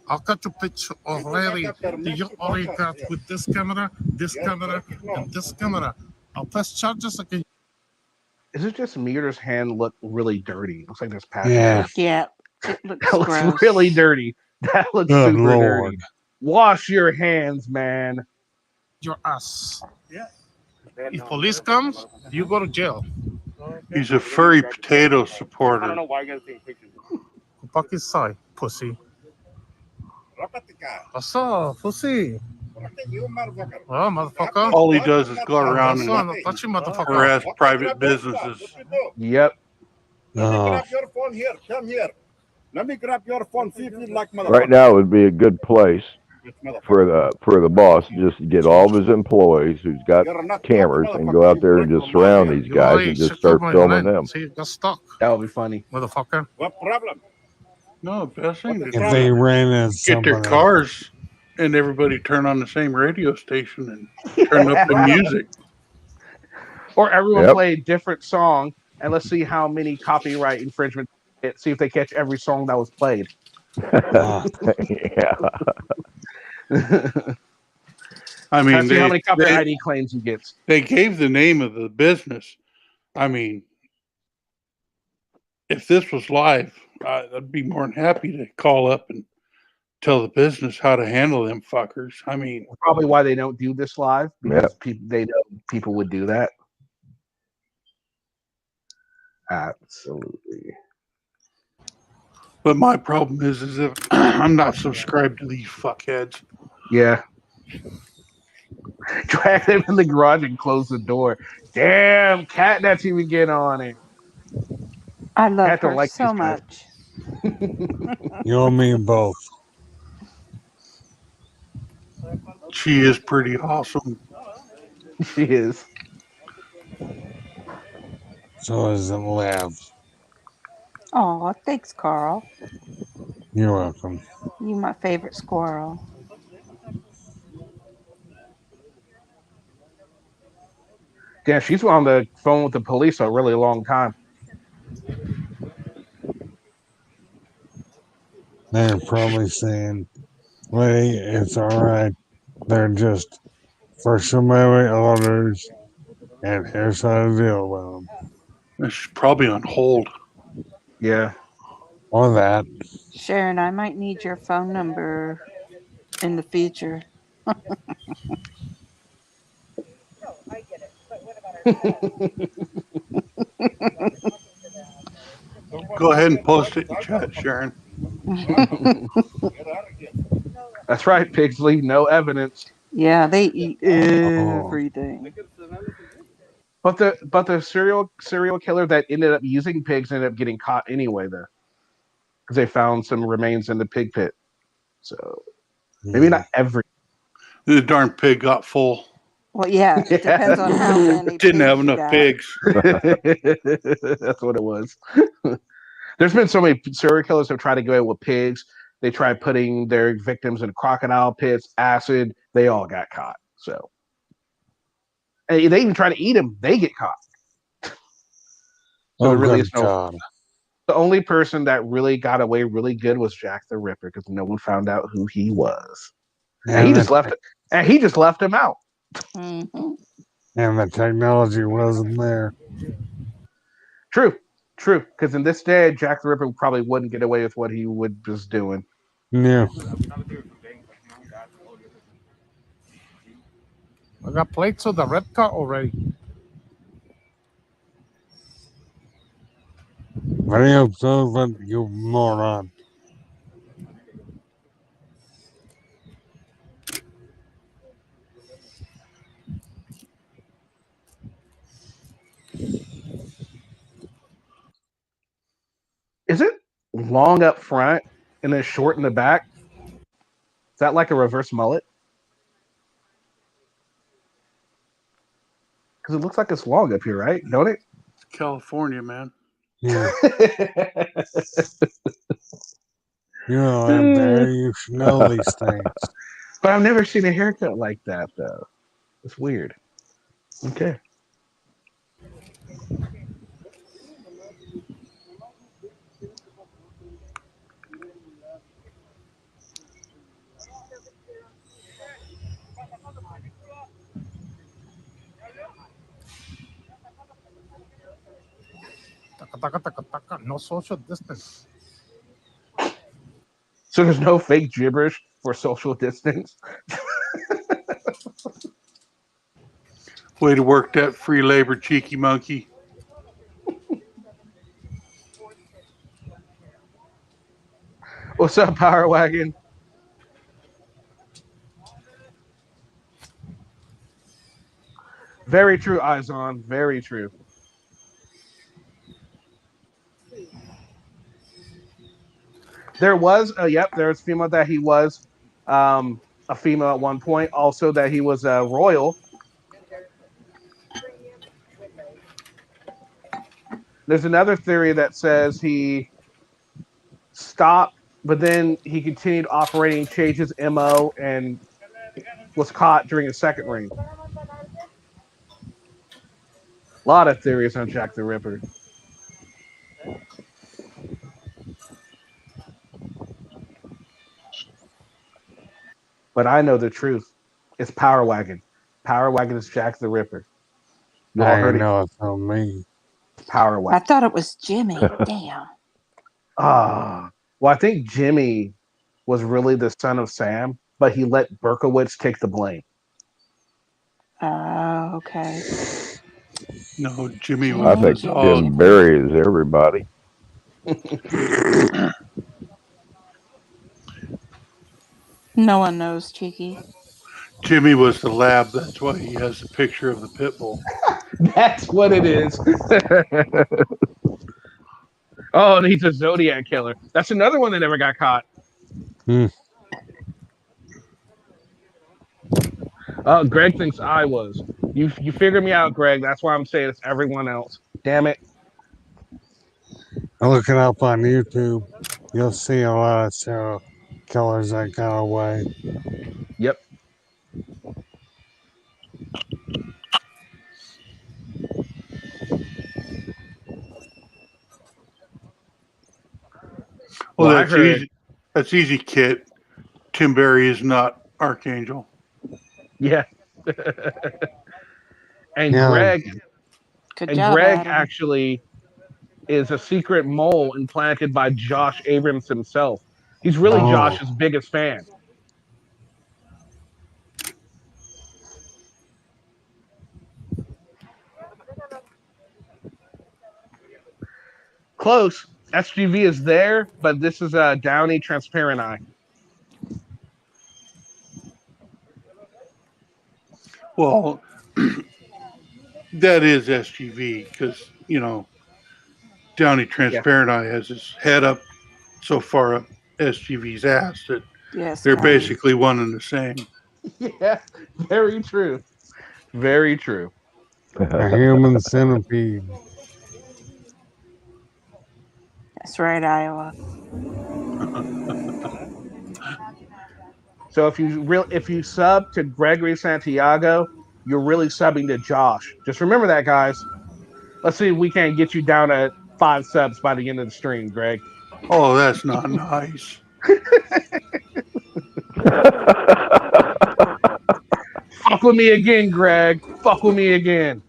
I'll cut your picture already. You already got with this camera, and this camera. I'll press charges again. Is it just me or does his hand look really dirty? Looks like there's patches. Yeah. Yeah, it looks That looks gross. really dirty. That looks Good super Lord. dirty. Wash your hands, man. Your ass. Yeah. If police comes, you go to jail. He's a furry potato I don't supporter. know why you guys take pictures. Fuck his side, pussy. Look at the guy. What's up, pussy? Look at you, motherfucker. Oh, motherfucker. All he does is go around Son, and touch you, motherfucker. harass private businesses. Yep. Let me Oh. grab your phone here. Come here. Let me grab your phone. See if you like motherfucker. Right now would be a good place for the boss just to get all of his employees who's got cameras and go out there and just surround these guys and just start filming them. See, you got stuck, That would be funny. motherfucker. What problem? No, best thing to If they ran into get their somebody. cars and everybody turn on the same radio station and turn up the music. Or everyone Yep. play a different song, and let's see how many copyright infringements. See if they catch every song that was played. Yeah. I mean, See how many they, copyright they, ID claims he gets. they gave the name of the business. I mean, if this was live, I'd be more than happy to call up and tell the business how to handle them fuckers. I mean, Probably why they don't do this live because Yep. they know people would do that. Absolutely. but my problem is if I'm not subscribed to these fuckheads. Yeah. Drag them in the garage and close the door. Damn, Catnet's even get on it. I love Cat don't her like so these guys. much. You and me both. She is pretty awesome. She is. So is the lab. Oh, thanks, Carl. You're welcome. You my favorite squirrel. Yeah, she's on the phone with the police a really long time. They're probably saying, "Lady, it's all right. They're just first amendment orders, and here's how to deal with them." She's probably on hold. Yeah. Or that. Sharon, I might need your phone number in the future. Go ahead and post it in chat, Sharon. That's right, pigs leave no evidence. Yeah, they eat everything. But the serial killer that ended up using pigs ended up getting caught anyway, though, because they found some remains in the pig pit. So maybe not every. The darn pig got full. Well, yeah, it depends on how many. Didn't have pigs you enough got. pigs. That's what it was. There's been so many serial killers who have tried to go in with pigs. They tried putting their victims in crocodile pits, acid. They all got caught. So, and they even try to eat them. They get caught. So Oh, it really good is no. God. The only person that really got away really good was Jack the Ripper because no one found out who he was, and he just left. And he just left him out. Mm-hmm. And the technology wasn't there. True. Because in this day, Jack the Ripper probably wouldn't get away with what he was doing. Yeah. I got plates of the red car already. Video over, you moron. Is it long up front and then short in the back? Is that like a reverse mullet? Because it looks like it's long up here, right? Don't it? It's California, man. Yeah. You know, I'm there. You should know these things. But I've never seen a haircut like that, though. It's weird. Okay. No social distance. So there's no fake gibberish for social distance? Way to work that free labor, cheeky monkey. What's up, Power Wagon? Very true, Izon. Very true. There was there was female that he was a female at one point. Also that he was a royal. There's another theory that says he stopped, but then he continued operating, changed his MO, and was caught during a second reign. A lot of theories on Jack the Ripper. But I know the truth. It's Power Wagon. Power Wagon is Jack the Ripper. You all I heard know it. it's on me. Power I Wagon. thought it was Jimmy. Damn. Well, I think Jimmy was really the son of Sam, but he let Berkowitz take the blame. Oh, okay. No, Jimmy I was think the dog. Jim Barry is everybody. No one knows, Cheeky. Jimmy was the lab. That's why he has a picture of the pit bull. That's what it is. Oh, and he's a Zodiac killer. That's another one that never got caught. Greg thinks I was. You figured me out, Greg. That's why I'm saying it's everyone else. Damn it. Look it up on YouTube. You'll see a lot of serial killers that got away. Yep. Well, I that's heard- easy. That's easy, Kit. Tim Barry is not Archangel. Yeah. And Yeah. Greg Good and job, Greg Adam. actually is a secret mole implanted by Josh Abrams himself. He's really Oh. Josh's biggest fan. Close. SGV is there, but this is a Downey transparent eye. Well, that is SGV because, you know, Downey Transparent Eye has his head up so far up SGV's ass that Yes. they're Brian. basically one and the same. Yeah, very true. Very true. A human centipede. That's right, Iowa. So if you sub to Gregory Santiago, you're really subbing to Josh. Just remember that, guys. Let's see if we can't get you down at 5 subs by the end of the stream, Greg. Oh, that's not nice. Fuck with me again, Greg. Fuck with me again.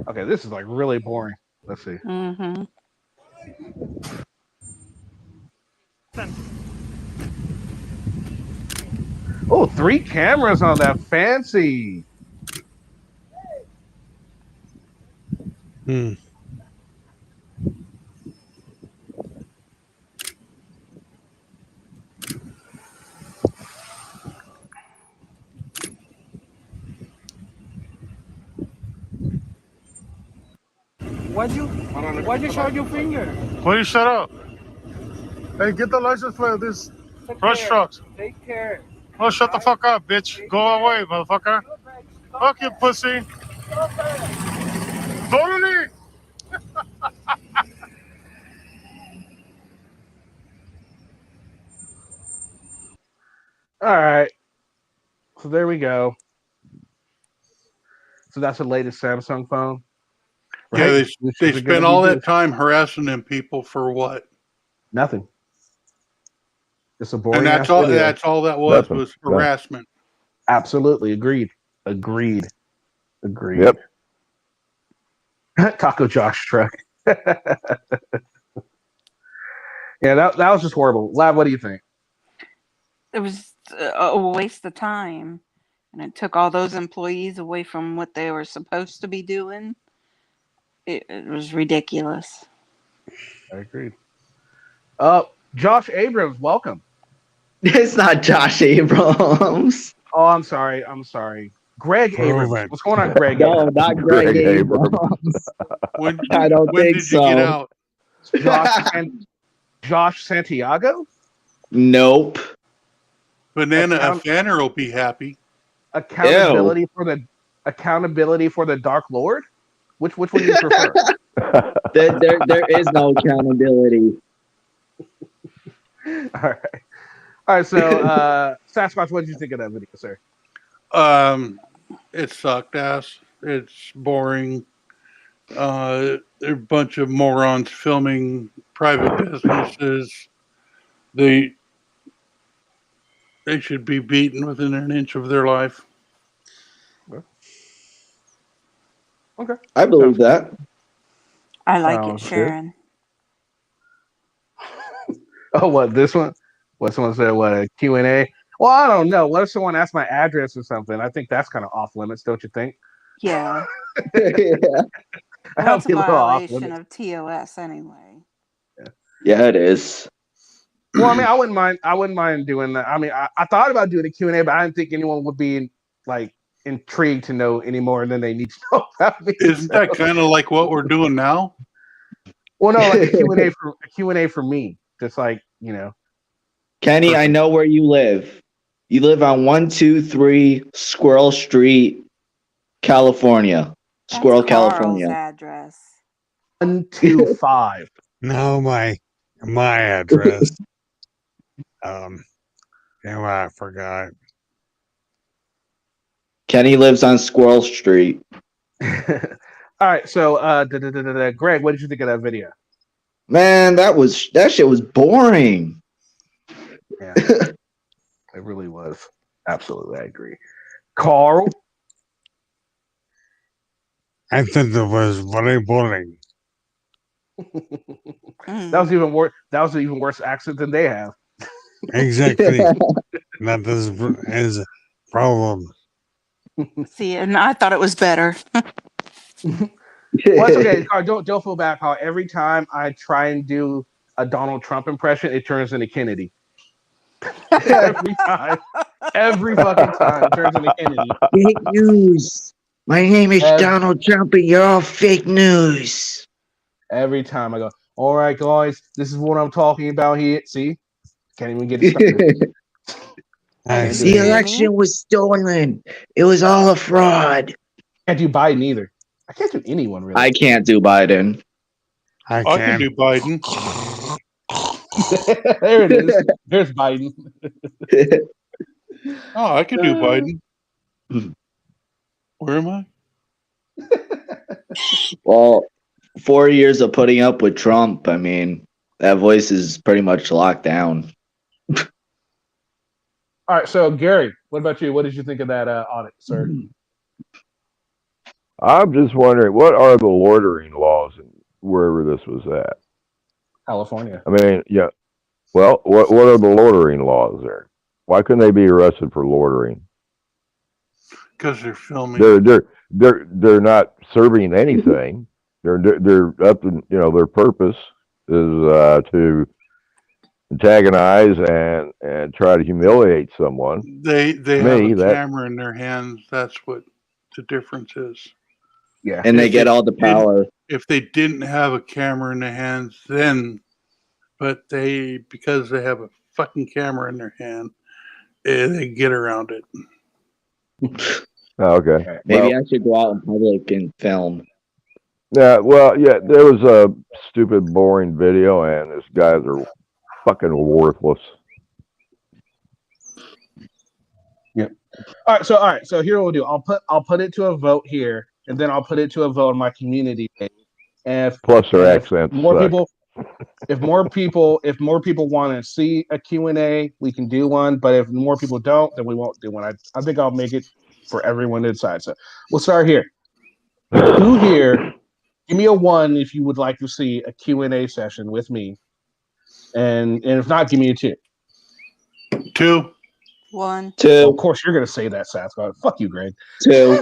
Okay, this is like really boring. Let's see. Mm-hmm. Oh, 3 cameras on that fancy. Why'd you show your finger? Will you shut up? Hey, get the license plate of this brush trucks. Take care. Oh, shut the fuck up, bitch. Go away, motherfucker. Fuck you, pussy. Totally. All right. So there we go. So that's the latest Samsung phone. Yeah, Right? they spent all that time harassing them people for what? Nothing. It's a boring. And that's all. That's all that was harassment. Absolutely agreed. Agreed. Yep. Taco Josh truck. Yeah, that was just horrible. Lab, what do you think? It was a waste of time, and it took all those employees away from what they were supposed to be doing. It was ridiculous. I agreed. Josh Abrams, welcome. It's not Josh Abrams. Oh, I'm sorry. Greg Abrams. What's going on, Greg? No, not Greg Abrams. I don't think so. Josh Santiago? Nope. Banana Afaner will be happy. Accountability for the Dark Lord? Which one do you prefer? There is no accountability. All right. So, Sasquatch, what did you think of that video, sir? It sucked ass. It's boring. They're a bunch of morons filming private businesses. They should be beaten within an inch of their life. Okay. I believe that. I like it, Sharon. Oh, what, this one? What, someone said, what, a Q&A? Well, I don't know. What if someone asked my address or something? I think that's kind of off limits, don't you think? Yeah. Yeah. That's a violation of TOS anyway. Yeah, it is. Well, I mean, I wouldn't mind doing that. I mean, I thought about doing a Q&A, but I didn't think anyone would be like intrigued to know any more than they need to know about me. Isn't that kind of like what we're doing now? Well, no, like a Q&A for me. Just like, you know. Kenny, I know where you live. You live on 123 Squirrel Street, California. Squirrel, California. Address. 125. No, my address. I forgot. Kenny lives on Squirrel Street. All right, so Greg, what did you think of that video? Man, that shit was boring. Yeah, it really was. Absolutely, I agree. Carl, I think it was very boring. that was even worse. That was an even worse accent than they have. Exactly. That is a problem. See, and I thought it was better. Well, it's okay. Carl, don't feel bad, Carl. Every time I try and do a Donald Trump impression, it turns into Kennedy. Every time. Every fucking time it turns into Kennedy. Fake news. My name is Donald Trump, and you're all fake news. Every time I go, all right, guys, this is what I'm talking about here. See? Can't even get it started. The election was stolen. It was all a fraud. Can't do Biden either. I can't do anyone really. I can't do Biden. I can do Biden. There it is. There's Biden. Oh, I can do Biden. Where am I? Well, 4 years of putting up with Trump, I mean, that voice is pretty much locked down. All right, so Gary, what about you? What did you think of that audit, sir? I'm just wondering, what are the loitering laws wherever this was at? California. I mean, yeah. Well, what are the loitering laws there? Why couldn't they be arrested for loitering? Because they're filming. They're not serving anything. They're up to, their purpose is to antagonize and try to humiliate someone. They have a camera in their hands. That's what the difference is. Yeah. And they get all the power. If they didn't have a camera in their hands, then, but because they have a fucking camera in their hand, they get around it. Okay. Maybe I should go out in public and film. Yeah, well, yeah, there was a stupid, boring video, and these guys are fucking worthless. Yep. All right. So here what we'll do. I'll put it to a vote here, and then I'll put it to a vote on my community page. And plus their accents. More people. If more people want to see a Q&A, we can do one. But if more people don't, then we won't do one. I think I'll make it for everyone to decide. So we'll start here. Who here? Give me a 1 if you would like to see a Q&A session with me. And if not, give me a 2. 2. 1. 2. Well, of course, you're going to say that, Sasquatch. Fuck you, Greg. 2.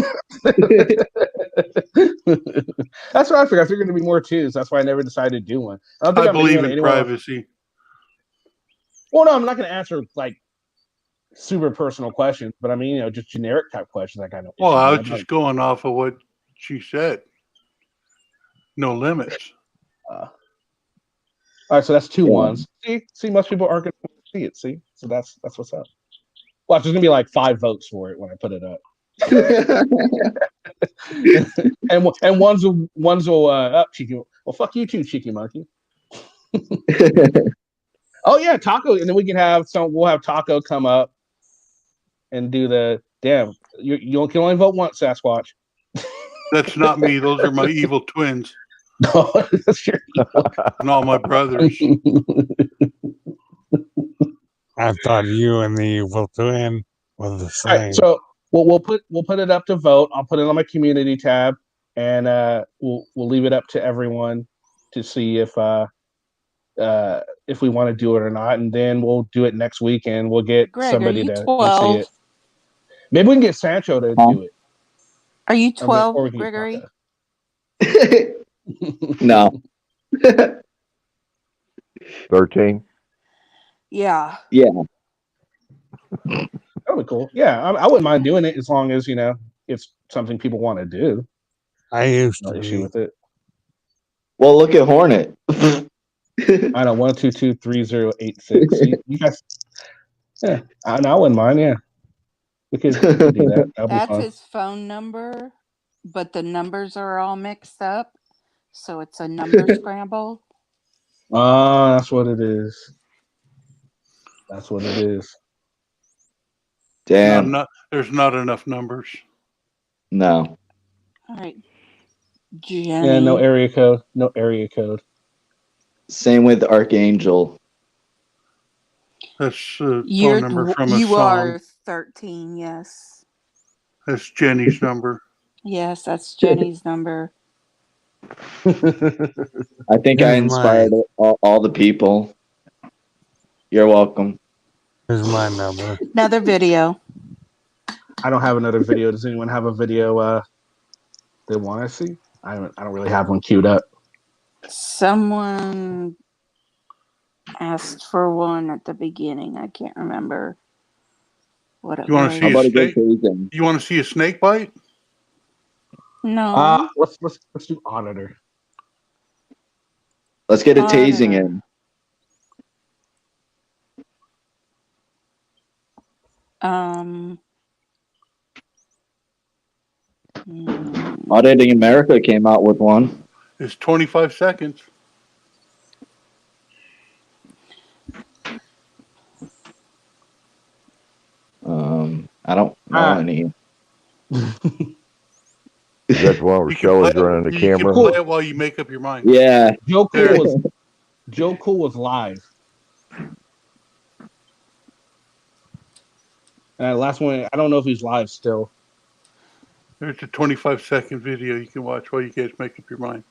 That's what I figured. I figured there'd be more 2s. That's why I never decided to do one. I believe in privacy. Well, no, I'm not going to answer like super personal questions, but I mean, just generic type questions. I kind of. Well, I was just going off of what she said. No limits. All right, so that's 2 1s. See, most people aren't going to see it. See, so that's what's up. Well, there's going to be like 5 votes for it when I put it up. and one's will up cheeky. Well, fuck you too, cheeky monkey. Oh yeah, Taco, and then we can have we'll have Taco come up and do the damn. You can only vote once, Sasquatch. That's not me. Those are my evil twins. No, that's your and all my brothers. I thought you and the evil twin were the same. All right, so we'll put it up to vote. I'll put it on my community tab, and we'll leave it up to everyone to see if we want to do it or not, and then we'll do it next week, and we'll get Greg, somebody to see 12? it. Maybe we can get Sancho to do it. Are you 12, or we can get Gregory? No. 13. Yeah. Yeah. That would be cool. Yeah, I wouldn't mind doing it as long as it's something people want to do. I used No to issue with it. Well, look at Hornet. I know 1223086. You guys, yeah, I wouldn't mind. Yeah, we could do that. That'll be That's fun. his phone number, but the numbers are all mixed up, so it's a number scramble. That's what it is. That's what it is. Damn. There's not enough numbers. No. All right, Jenny. Yeah, no area code. No area code. Same with Archangel. That's a phone number from a You song. are 13. Yes. That's Jenny's number. Yes, that's Jenny's number. I think I inspired all the people. You're welcome. Here's my number. Another video. I don't have another video. Does anyone have a video they want to see? I don't really have one queued up. Someone asked for one at the beginning. I can't remember what it You want was. to see a snake? You want to see a snake bite? No. Let's do auditor. Let's get a tasing in. Auditing America came out with one. It's 25 seconds. I don't know any. That's one where Shelley's running the You camera. can play it while you make up your mind. Yeah. Joe Cool was live. Last one, I don't know if he's live still. There's a 25-second video you can watch while you guys make up your mind.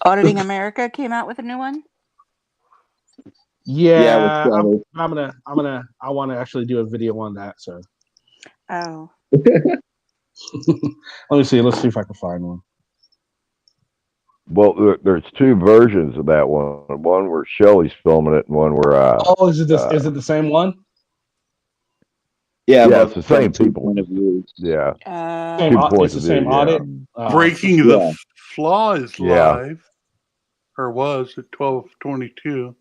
Auditing America came out with a new one. Yeah, I want to actually do a video on that. So Oh. let me see. Let's see if I can find one. Well, there's two versions of that one. One where Shelley's filming it, and one where is it the same one? Yeah, it's the same people. Yeah, Same, it's the same audit. Breaking the Flaw is Yeah. live, or was at 12:22.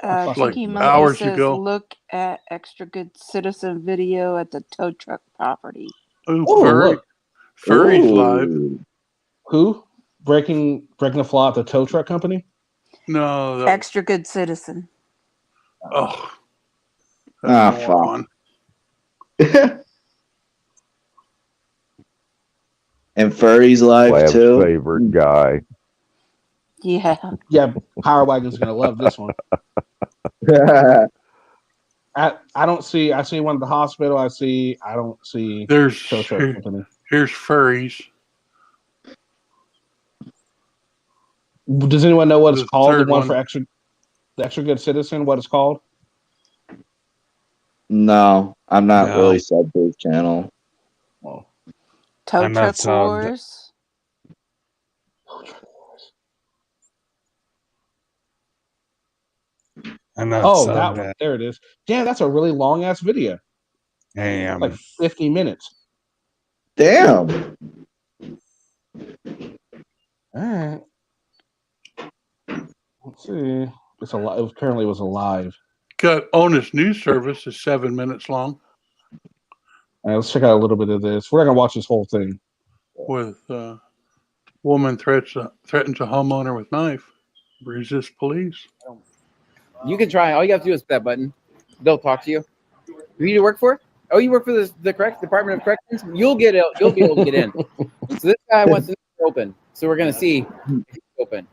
Cheeky like Monkey hours says, ago. look at Extra Good Citizen video at the tow truck property. Ooh, look. Furry's Ooh. live. Who? Breaking the Flaw at the tow truck company? No. Extra Good Citizen. Oh. Fuck. And Furry's live Lab's too. favorite guy. Yeah. Yeah, Power Wagon's gonna love this one. I don't see. I see one at the hospital. I don't see. There's tow truck company. here's Furry's. Does anyone know what it's The called? The third one one. for the Extra Good Citizen. What it's called? No, I'm not No. really subbed to his channel. Tow I'm not Truck subbed. Wars. I'm not Oh, subbed that one. at. There it is. Yeah, that's a really long ass video. Damn. Like 50 minutes. Damn. All right. Let's see. It's a it apparently was alive. Got Onus News Service is 7 minutes long All right, let's check out a little bit of this. We're not gonna watch this whole thing. with woman threatens a homeowner with knife. Resist police. You can try. All you have to do is hit that button. They'll talk to you. Who do you work for? Oh, you work for the correct Department of Corrections. You'll be able to get in. So this guy wants to know if you're open. So we're gonna see if he's open.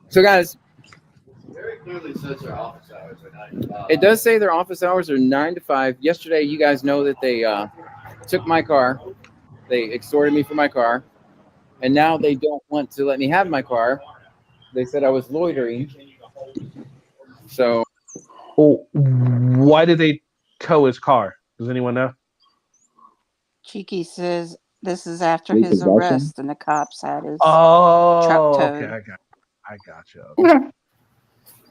So guys, Very clearly says their office hours are 9 to 5. it does say their office hours are 9 to 5. Yesterday, you guys know that they took my car. They extorted me for my car. And now they don't want to let me have my car. They said I was loitering. So Oh, why did they tow his car? Does anyone know? Cheeky says this is after his Repossession? arrest and the cops had his Oh, truck towed. okay, I got you.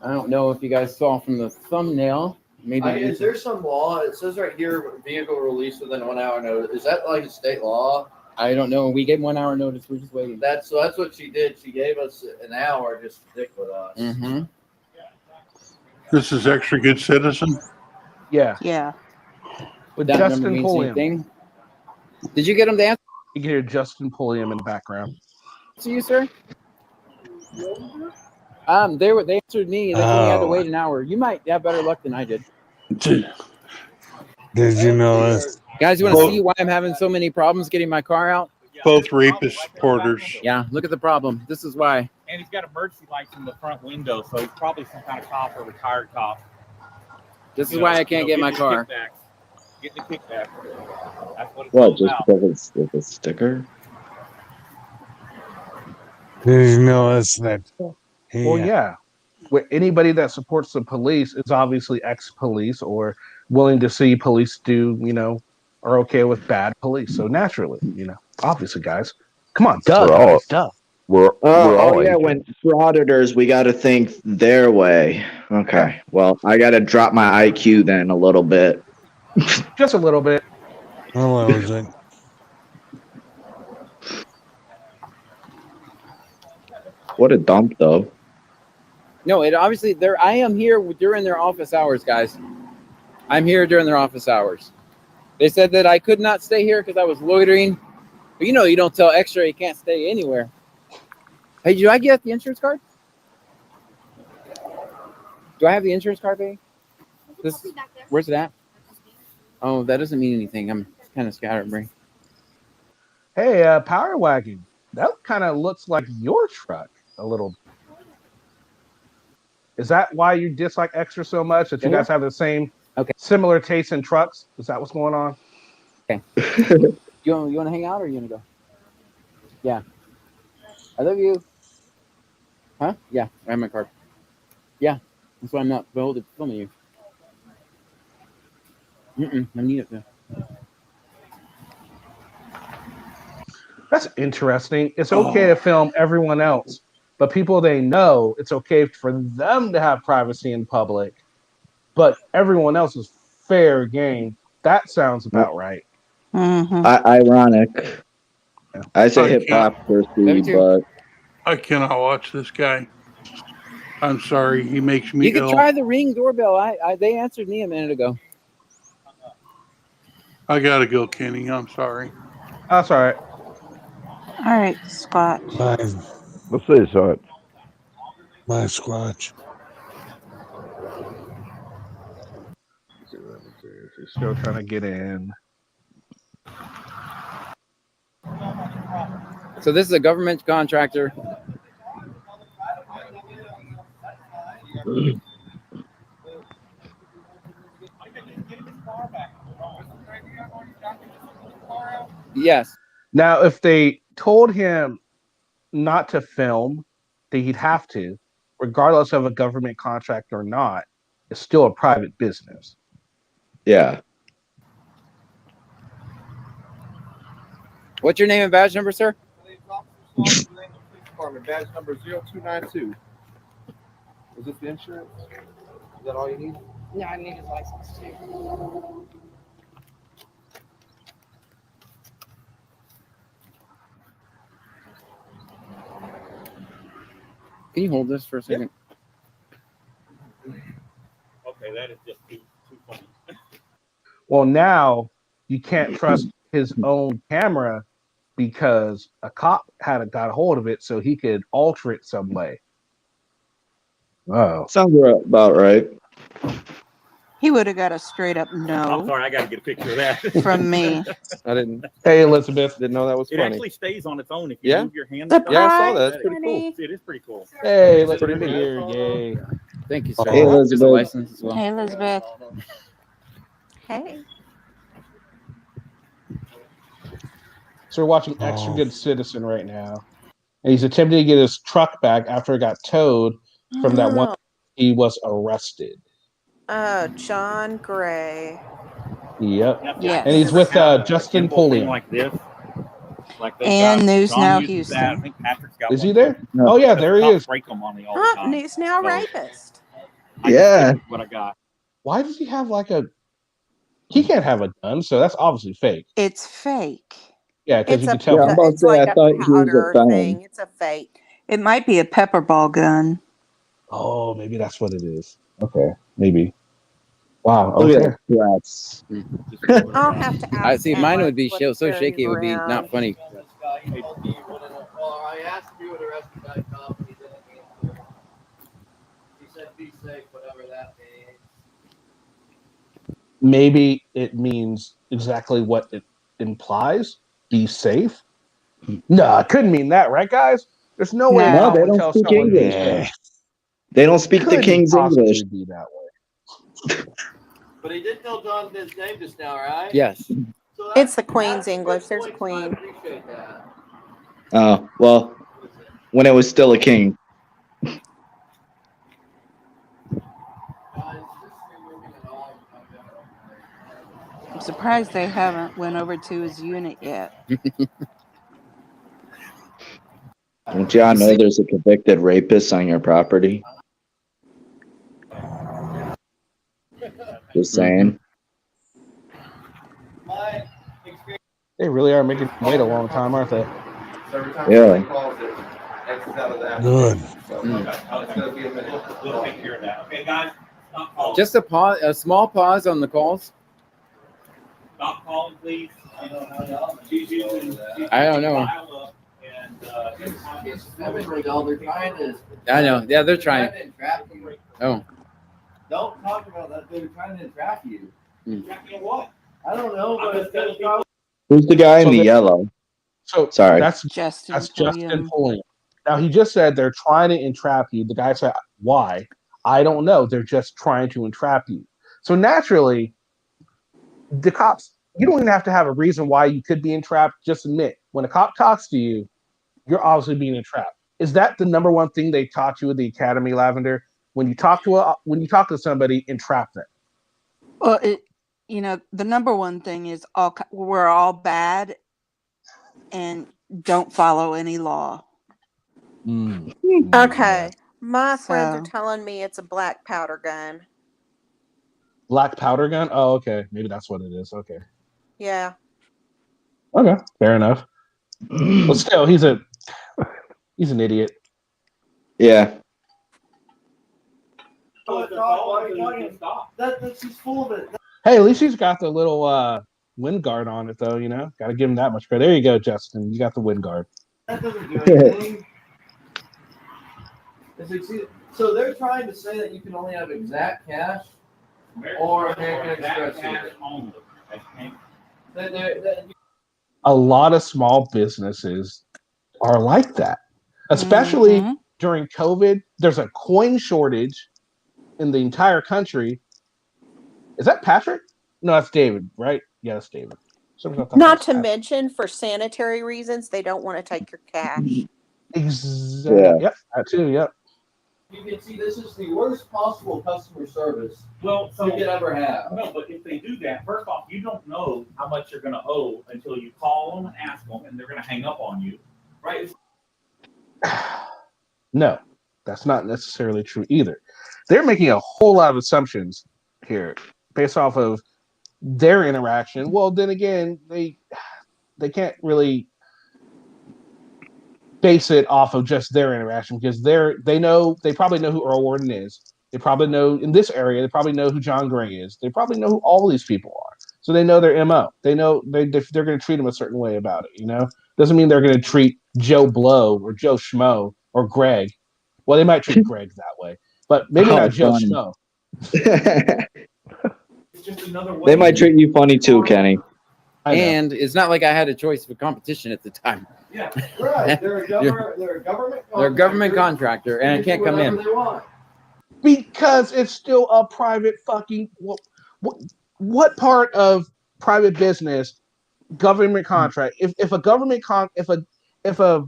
I don't know if you guys saw from the thumbnail. Maybe Is there some law? It says right here, vehicle released within 1 hour notice. Is that like a state law? I don't know. We gave 1 hour notice. We're just waiting. That's what she did. She gave us an hour just to stick with us. Mm-hmm. This is Extra Good Citizen. Yeah. Yeah. With That number Justin means Pulliam. anything. Did you get him to answer You can hear Justin Pulliam in the background. to you, sir? They answered me. They told me I had to wait an hour. You might have better luck than I did. Did you know this? Guys, you want to see why I'm having so many problems getting my car out? Both rapist supporters. Yeah, look at the problem. This is why. And he's got emergency lights in the front window, so he's probably some kind of cop or retired cop. This is why I can't get my car. Get the kickback. That's what it's What? all Just about. because it's a sticker? Did you notice that? Well, yeah. With anybody that supports the police is obviously ex-police or willing to see police do, are okay with bad police. So naturally, obviously, guys, come on, duh, We're all- guys, duh. We're all yeah, Asian. when frauditors, we got to think their way. Okay, well, I got to drop my IQ then a little bit. Just a little bit. How was it? What a dump, though. No, it obviously I am here during their office hours, guys. I'm here during their office hours. They said that I could not stay here because I was loitering. But you don't tell X-ray you can't stay anywhere. Hey, do I get the insurance card? Do I have the insurance card, baby? Where's it at? Oh, that doesn't mean anything. I'm kind of scatterbrained. Hey, Power Wagon, that kind of looks like your truck a little. Is that why you dislike Extra so much? That you guys have the same, similar taste in trucks? Is that what's going on? Okay. You want to hang out or you want to go? Yeah. I love you. Huh? Yeah, I have my card. Yeah, that's why I'm not filming you. I need it though. That's interesting. It's okay to film everyone else, but people they know, it's okay for them to have privacy in public, but everyone else is fair game. That sounds about right. Ironic. I say hypocrisy, but I cannot watch this guy. I'm sorry, he makes me You can ill. try the Ring doorbell. They answered me a minute ago. I gotta go, Kenny. I'm sorry. That's all right. All right, Scott. Let's see, so My Squatch. She's still trying to get in. So this is a government contractor. Yes. Now, if they told him not to film, that he'd have to, regardless of a government contract or not, it's still a private business. Yeah. What's your name and badge number, sir? Department, badge number 0292. Is this the insurance? Is that all you need? No, I need his license too. Can you hold this for a second? Okay, that is just too funny. Well, now you can't trust his own camera because a cop got a hold of it so he could alter it some way. Oh. Sounds about right. He would have got a straight up I'm no sorry, I got to get a picture of that. from me. I didn't. Hey, Elizabeth. Didn't know that was It funny. actually stays on its own if you Yeah? move your hand. Yeah, I saw that. It's pretty cool. It is pretty cool. Hey, It's let's pretty be cool. here. Yay. Thank you, sir. Hey, There's a Elizabeth. license as well. Hey, Elizabeth. Hey. So we're watching Extra Good Citizen right now. And he's attempting to get his truck back after it got towed from that one he was arrested. Oh, John Gray. Yep. Yes. And he's with Justin Polian. Like this. Like they And got- News John Now uses that. I Houston. think Patrick's got Is one. he there? Oh, yeah, there he is. Break them on the all the Huh? time. News Now So, rapist. Yeah. What I got. Why does he have like a... He can't have a gun, so that's obviously fake. It's fake. Yeah, because It's you a can tell. Yeah, I'm about to it's say, like I a thought he was powder a felon. thing. It's a fake. It might be a pepper ball gun. Oh, maybe that's what it is. Okay, maybe. Wow, Look okay. at that. Rats. I'll have to ask. I see. Mine Alex would be what's so carrying shaky. It would be around. not funny. Well, I asked if you would arrest the guy cop, and he didn't answer. He said, "Be safe," whatever that means. Maybe it means exactly what it implies. Be safe. No, it couldn't mean that, right, guys? There's no way. No, Mom they would don't tell speak someone to be English. safe. They don't speak the Couldn't King's possibly English. be that way. But he did tell John his name just now, right? Yes. So It's the Queen's English. There's a I queen. appreciate that. Oh, well, when it was still a king. I'm surprised they haven't went over to his unit yet. Don't y'all know there's a convicted rapist on your property? Just saying. They really are making you wait a long time, aren't they? Really? Good. We'll take care of that. Okay, guys. Stop calling. Just a small pause on the calls. Stop calling, please. I don't know. They're trying to. I know. Yeah, they're trying. to entrap you. Oh. Don't talk about that. They're trying to entrap you. Entrap me in what? I don't know, but it's gonna go. Who's the guy in the yellow? So sorry. That's Justin Pulliam. Now he just said they're trying to entrap you. The guy said, "Why? I don't know. They're just trying to entrap you." So naturally, the cops. You don't even have to have a reason why you could be entrapped. Just admit when a cop talks to you, you're obviously being entrapped. Is that the number one thing they taught you at the academy, Lavender? When you talk to somebody, entrap them. Well, the number one thing is we're all bad and don't follow any law. Okay. My friends are telling me it's a black powder gun. Black powder gun? Oh, okay. Maybe that's what it is. Okay. Yeah. Okay. Fair enough. But still, he's an idiot. Yeah. That's just full of it. Hey, at least he's got the little wind guard on it, though. You know, got to give him that much credit. There you go, Justin. You got the wind guard. That doesn't do anything. So they're trying to say that you can only have exact cash or American Express. A lot of small businesses are like that, especially during COVID. There's a coin shortage in the entire country. Is that Patrick? No, that's David, right? Yeah, that's David. Not to mention, for sanitary reasons, they don't want to take your cash. Exactly. Yeah. Yep, that too. Yep. You can see this is the worst possible customer service Well, you could ever have. No, but if they do that, first off, you don't know how much you're going to owe until you call them and ask them, and they're going to hang up on you, right? No, that's not necessarily true either. They're making a whole lot of assumptions here based off of their interaction. Well, then again, they can't really base it off of just their interaction because they probably know who Earl Warden is. They probably know in this area. They probably know who John Gray is. They probably know who all these people are. So they know their MO. They know they're going to treat them a certain way about it. You know, doesn't mean they're going to treat Joe Blow or Joe Schmo or Greg. Well, they might treat Greg that way, but maybe not Joe Schmo. It's just another way. They might treat you funny too, Kenny. And it's not like I had a choice of competition at the time. Yeah, right. They're a government. They're a government contractor, and I can't come in. They want. Because it's still a private fucking. What part of private business, government contract? If a government if a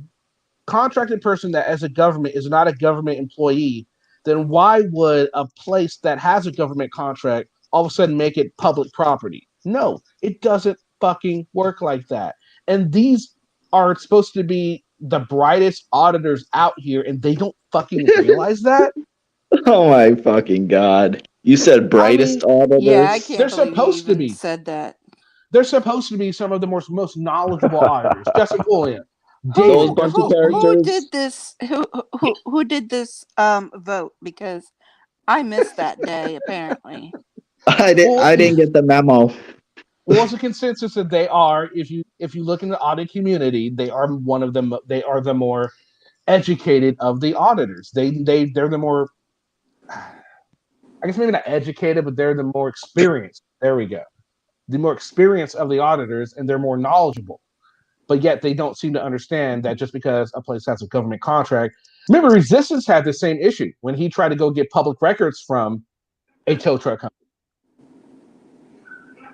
contracted person that as a government is not a government employee, then why would a place that has a government contract all of a sudden make it public property? No, it doesn't fucking work like that. And these are supposed to be the brightest auditors out here, and they don't fucking realize that. Oh my fucking god! You said brightest auditors. Yeah, I can't. They're supposed to be. Said that. They're supposed to be some of the most knowledgeable auditors. Justin Pulliam. Those bunch of characters. Who did this? Who did this vote? Because I missed that day. Apparently, I didn't get the memo. What's the consensus that they are? If you look in the audit community, they are one of them. They are the more educated of the auditors. They're the more. I guess maybe not educated, but they're the more experienced. There we go. The more experienced of the auditors, and they're more knowledgeable. But yet they don't seem to understand that just because a place has a government contract. Remember, Resistance had the same issue when he tried to go get public records from a tow truck company.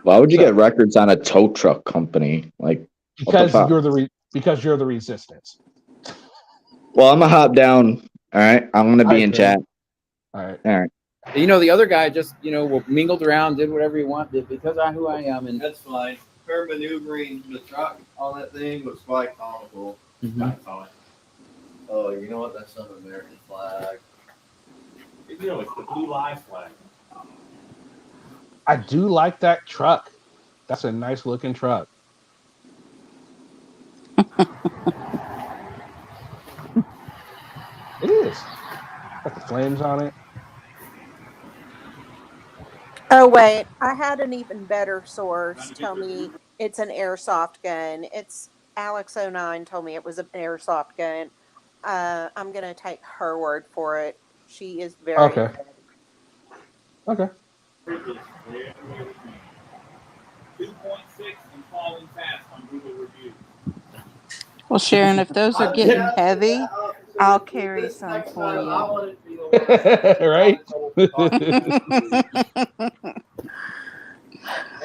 Why would you get records on a tow truck company? Like, what the Because fuck? you're the resistance. Well, I'm gonna hop down. All right, I'm gonna be in chat. All right. All right. You know, the other guy just, mingled around, did whatever he wanted because I'm who I am. And That's fine. Her maneuvering the truck on that thing was quite comical. Mhm. Oh, you know what? That's not an American flag. You know, it's the Blue Lives flag. I do like that truck. That's a nice looking truck. It is. Got the flames on it. Oh, wait. I had an even better source tell me it's an airsoft gun. It's Alex09 told me it was an airsoft gun. I'm going to take her word for it. She is very. Okay. Okay. 2.6 and falling fast on Google reviews. Well, Sharon, if those are getting heavy, I'll carry some for you. Right?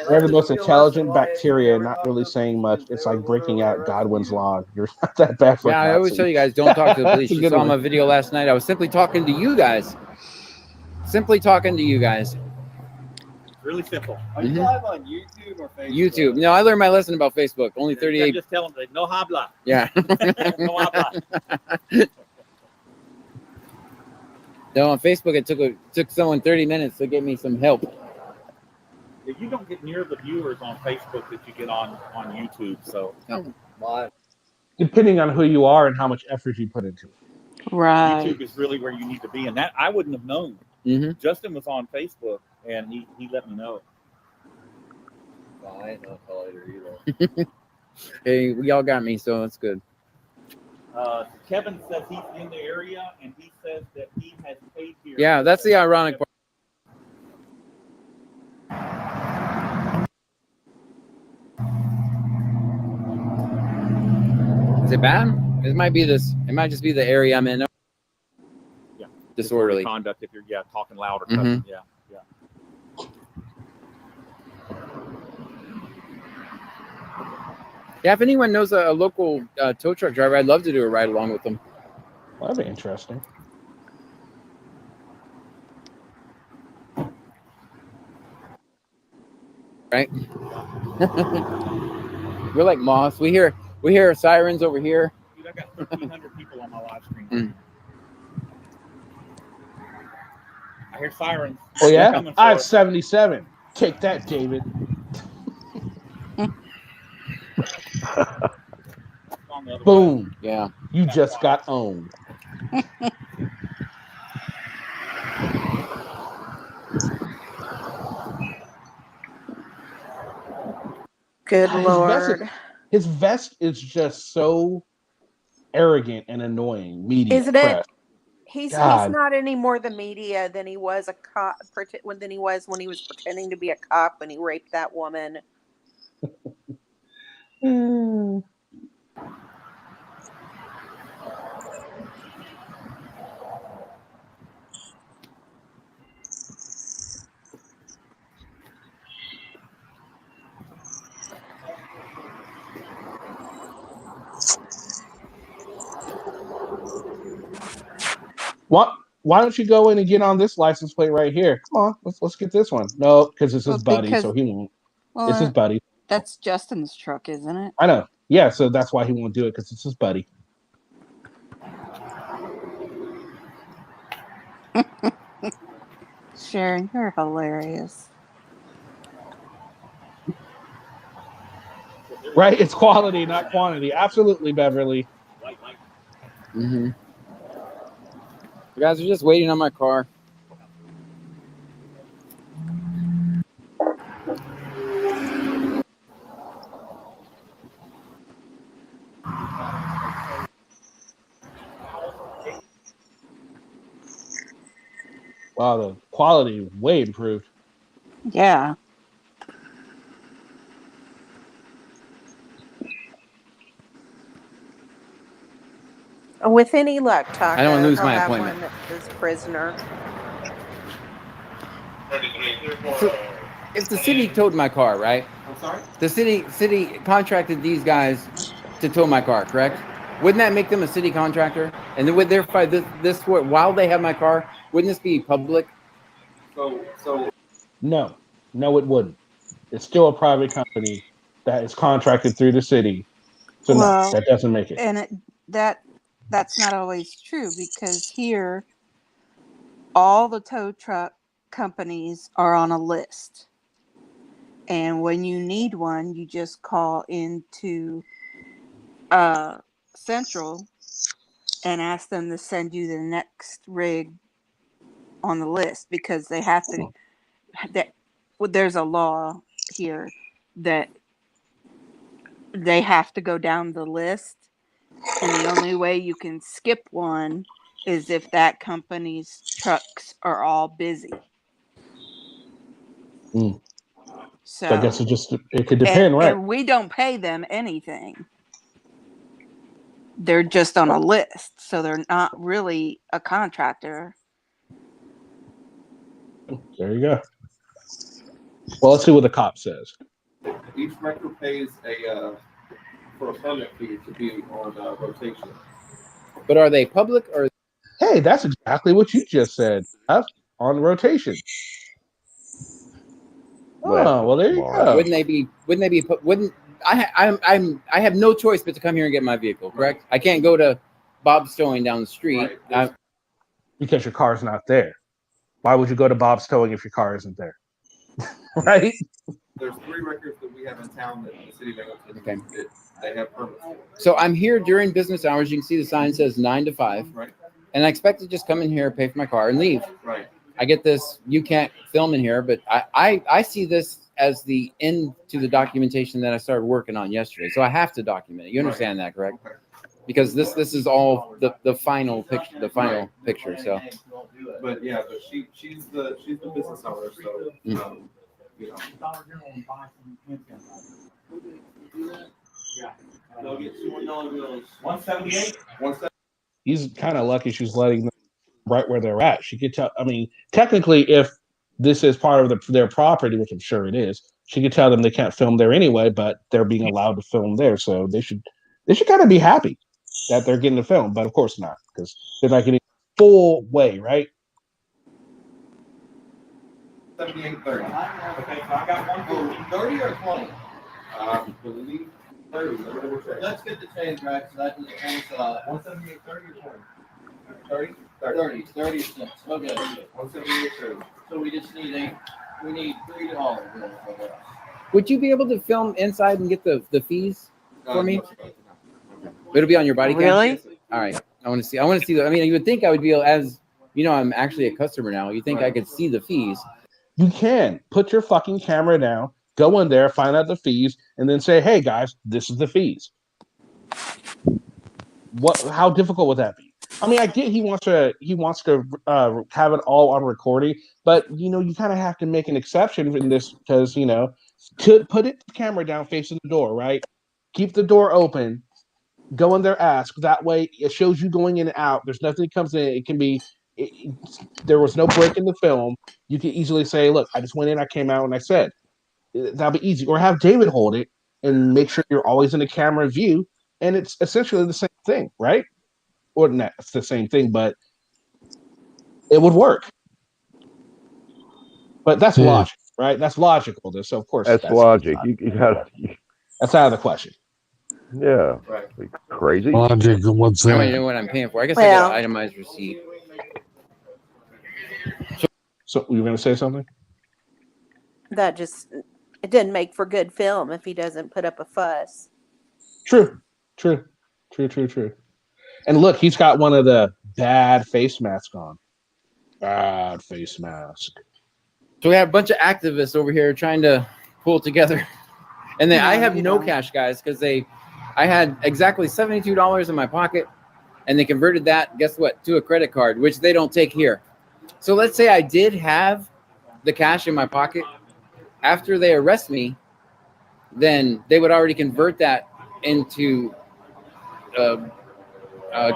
They're the most intelligent bacteria, not really saying much. It's like breaking out Godwin's law. You're not that bad for yeah, I always tell you guys, don't talk to the police. That's a You good saw one. my video last night. I was simply talking to you guys. Simply talking to you guys. Really simple. Are you live on YouTube or Facebook? YouTube. No, I learned my lesson about Facebook. Only 38. Just tell them, no habla. Yeah. No habla. No, on Facebook, it took someone 30 minutes to get me some help. If you don't get near the viewers on Facebook that you get on YouTube, so Depending on who you are and how much effort you put into it. Right. YouTube is really where you need to be, and that I wouldn't have known. Mm-hmm. Justin was on Facebook, and he let me know. Well, I ain't no call either. Hey, we all got me, so that's good. Kevin says he's in the area, and he says that he has paid here. Yeah, that's the ironic part. Is it bad? It might be this. It might just be the area I'm in. Yeah. Disorderly conduct. If you're talking loud or Mhm. cussing, yeah. Yeah, if anyone knows a local tow truck driver, I'd love to do a ride along with them. Well, that'd be interesting. Right? We're like moths. We hear sirens over here. Dude, I got 1,300 people on my live stream. Mm. I hear sirens. Oh They're yeah, coming for I have us. 77. Take that, David. On the other Boom. Yeah. You just got owned. Good Lord. His vest is just so arrogant and annoying. Media Isn't it? press. He's God. not any more the media than he was a cop than he was when he was pretending to be a cop when he raped that woman. What? Why don't you go in and get on this license plate right here? Come on, let's get this one. No, because it's his buddy, because- so he won't. Well, It's his buddy. That's Justin's truck, isn't it? I know. Yeah, so that's why he won't do it, because it's his buddy. Sharon, you're hilarious. Right? It's quality, not quantity. Absolutely, Beverly. Mm-hmm. You guys are just waiting on my car. Wow, the quality way improved. Yeah. With any luck, Taco, I don't wanna lose I'll my have appointment. one that is prisoner. if the city towed my car, right? I'm sorry? The city contracted these guys to tow my car, correct? Wouldn't that make them a city contractor? And then would therefore this while they have my car, wouldn't this be public? So No, it wouldn't. It's still a private company that is contracted through the city. So no, that doesn't make it. And that's not always true, because here all the tow truck companies are on a list. And when you need one, you just call into Central and ask them to send you the next rig on the list, because they have to. There's a law here that they have to go down the list, and the only way you can skip one is if that company's trucks are all busy. So I guess it could depend, right? And we don't pay them anything. They're just on a list, so they're not really a contractor. There you go. Well, let's see what the cop says. each record pays for a permit fee to be on rotation. But are they public or? Hey, that's exactly what you just said. On rotation. Well, there you go. Wouldn't they be? Wouldn't I have no choice but to come here and get my vehicle, correct? I can't go to Bob's Towing down the street. Right. Because your car's not there. Why would you go to Bob's Towing if your car isn't there? Right? There's 3 records that we have in town that the city they have permits for. So I'm here during business hours. You can see the sign says 9 to 5. Right. And I expect to just come in here, pay for my car, and leave. Right. I get this, you can't film in here, but I see this as the end to the documentation that I started working on yesterday. So I have to document it. You understand that, correct? Okay. Because this is all the final picture. So But yeah, but she's the business owner, so you know. They'll get $200 bills. 178. He's kind of lucky she's letting them right where they're at. She could tell. I mean, technically, if this is part of their property, which I'm sure it is, she could tell them they can't film there anyway, but they're being allowed to film there, so they should kind of be happy that they're getting to film. But of course not, because they're not getting full way, right? 7830. Okay, so I got one 30 or 20. I believe 30. Let's get the change right, so that is 178 30 or 20? 30? 30 cents. Okay. 178 30. So we just need $3. would you be able to film inside and get the fees for me? It'll be on your body cam? Really? All right. I want to see. I mean, you would think I would be able, as you know, I'm actually a customer now. You think I could see the fees? You can put your fucking camera down, go in there, find out the fees, and then say, "Hey guys, this is the fees." How difficult would that be? I mean, I get he wants to have it all on recording, but you kind of have to make an exception in this because to put the camera down facing the door, right? Keep the door open. Go in there, ask. That way, it shows you going in and out. There's nothing that comes in. It can be. There was no break in the film. You can easily say, "Look, I just went in, I came out, and I said." That'll be easy. Or have David hold it and make sure you're always in the camera view, and it's essentially the same thing, right? Or not, it's the same thing, but it would work. But that's logic, right? That's logical. So of course that's logic. You got that's out of the question. Yeah, crazy. Logic. What's I that? don't even know what I'm paying for. I guess I got an itemized receipt. So you were going to say something? That it didn't make for good film if he doesn't put up a fuss. True. And look, he's got one of the bad face masks on. Bad face mask. So we have a bunch of activists over here trying to pull together, and then I have no cash, guys, because I had exactly $72 in my pocket, and they converted that, guess what, to a credit card, which they don't take here. So let's say I did have the cash in my pocket. After they arrest me, then they would already convert that into a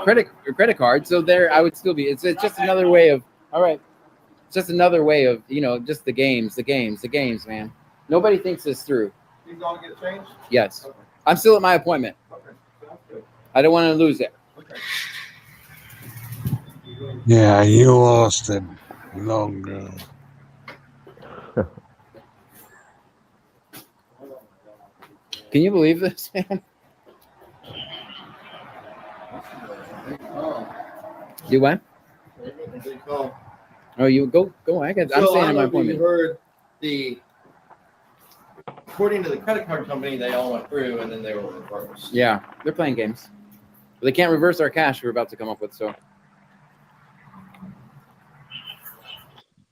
credit card. So there, I would still be. It's just another way of. All right. It's just another way of, just the games, man. Nobody thinks this through. You gonna get changed? Yes. I'm still at my appointment. Okay, sounds good. I don't want to lose it. Okay. Yeah, you lost it long ago. Can you believe this, man? Do what? Big call. Oh, you go. I'm So, staying I at don't my know if appointment. you heard according to the credit card company, they all went through and then they were reversed. Yeah, they're playing games. But they can't reverse our cash we're about to come up with, so.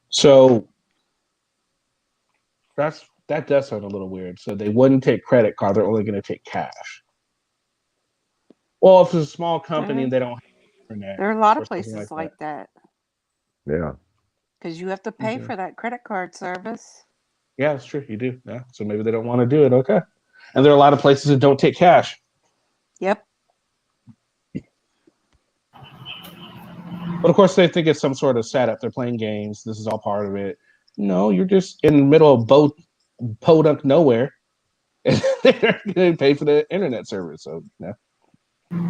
So that does sound a little weird. So they wouldn't take credit card; they're only going to take cash. Well, if it's a small company and they don't have internet, There are a lot of or something places like like that Yeah. because you have to pay Okay. for that credit card service. Yeah, that's true. You do. Yeah. So maybe they don't want to do it. Okay. And there are a lot of places that don't take cash. Yep. But of course, they think it's some sort of setup. They're playing games. This is all part of it. No, you're just in the middle of podunk nowhere, and they're going to pay for the internet service. So, yeah.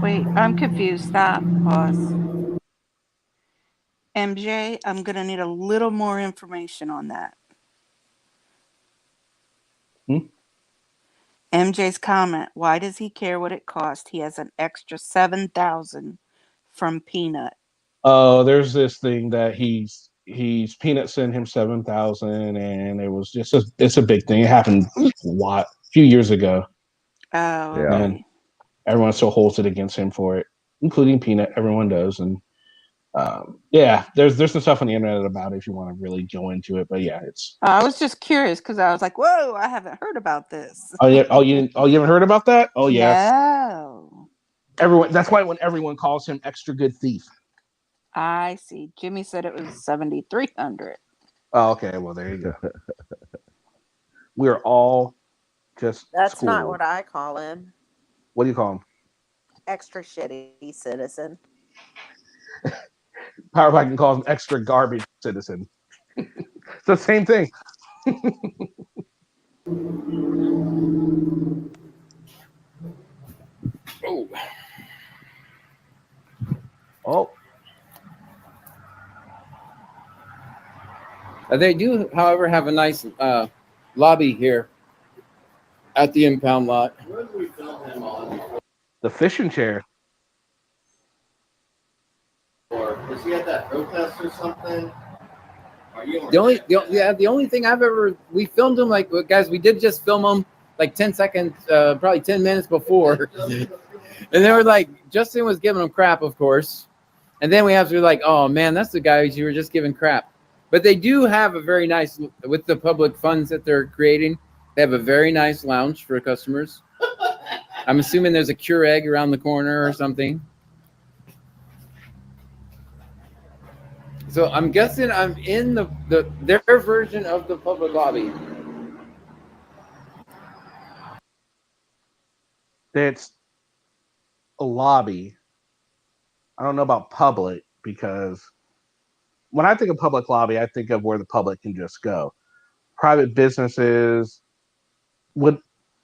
Wait, I'm confused. Stop. Pause. MJ, I'm going to need a little more information on that. MJ's comment, why does he care what it costs? He has an extra $7,000 from Peanut. Oh, there's this thing that he's Peanut sent him 7,000, and it was just it's a big thing. It happened a few years ago. Oh, Yeah. And everyone still holds it against him for it, including Peanut. Everyone does, and yeah, there's some stuff on the internet about it if you want to really go into it. But yeah, it's. I was just curious because I was like, whoa, I haven't heard about this. Oh yeah. You haven't heard about that? Oh yes. No. Everyone. That's why when everyone calls him extra good thief. I see. Jimmy said it was 7,300. Oh, okay. Well, there you go. We're all just. That's not schooled. what I call him. What do you call him? Extra shitty citizen. Power can call him extra garbage citizen. It's the same thing. Oh. They do, however, have a nice lobby here at the impound lot. Where did we film him on? The fishing chair. Or was he at that protest or something? Are you The only thing we filmed him, like, guys, we did just film him like 10 seconds, probably 10 minutes before. And they were like, Justin was giving him crap, of course. And then we have to be like, oh man, that's the guy you were just giving crap. But they do have a very nice, with the public funds that they're creating, they have a very nice lounge for customers. I'm assuming there's a Keurig around the corner or something. So I'm guessing I'm in their version of the public lobby. It's a lobby. I don't know about public because when I think of public lobby, I think of where the public can just go. Private businesses do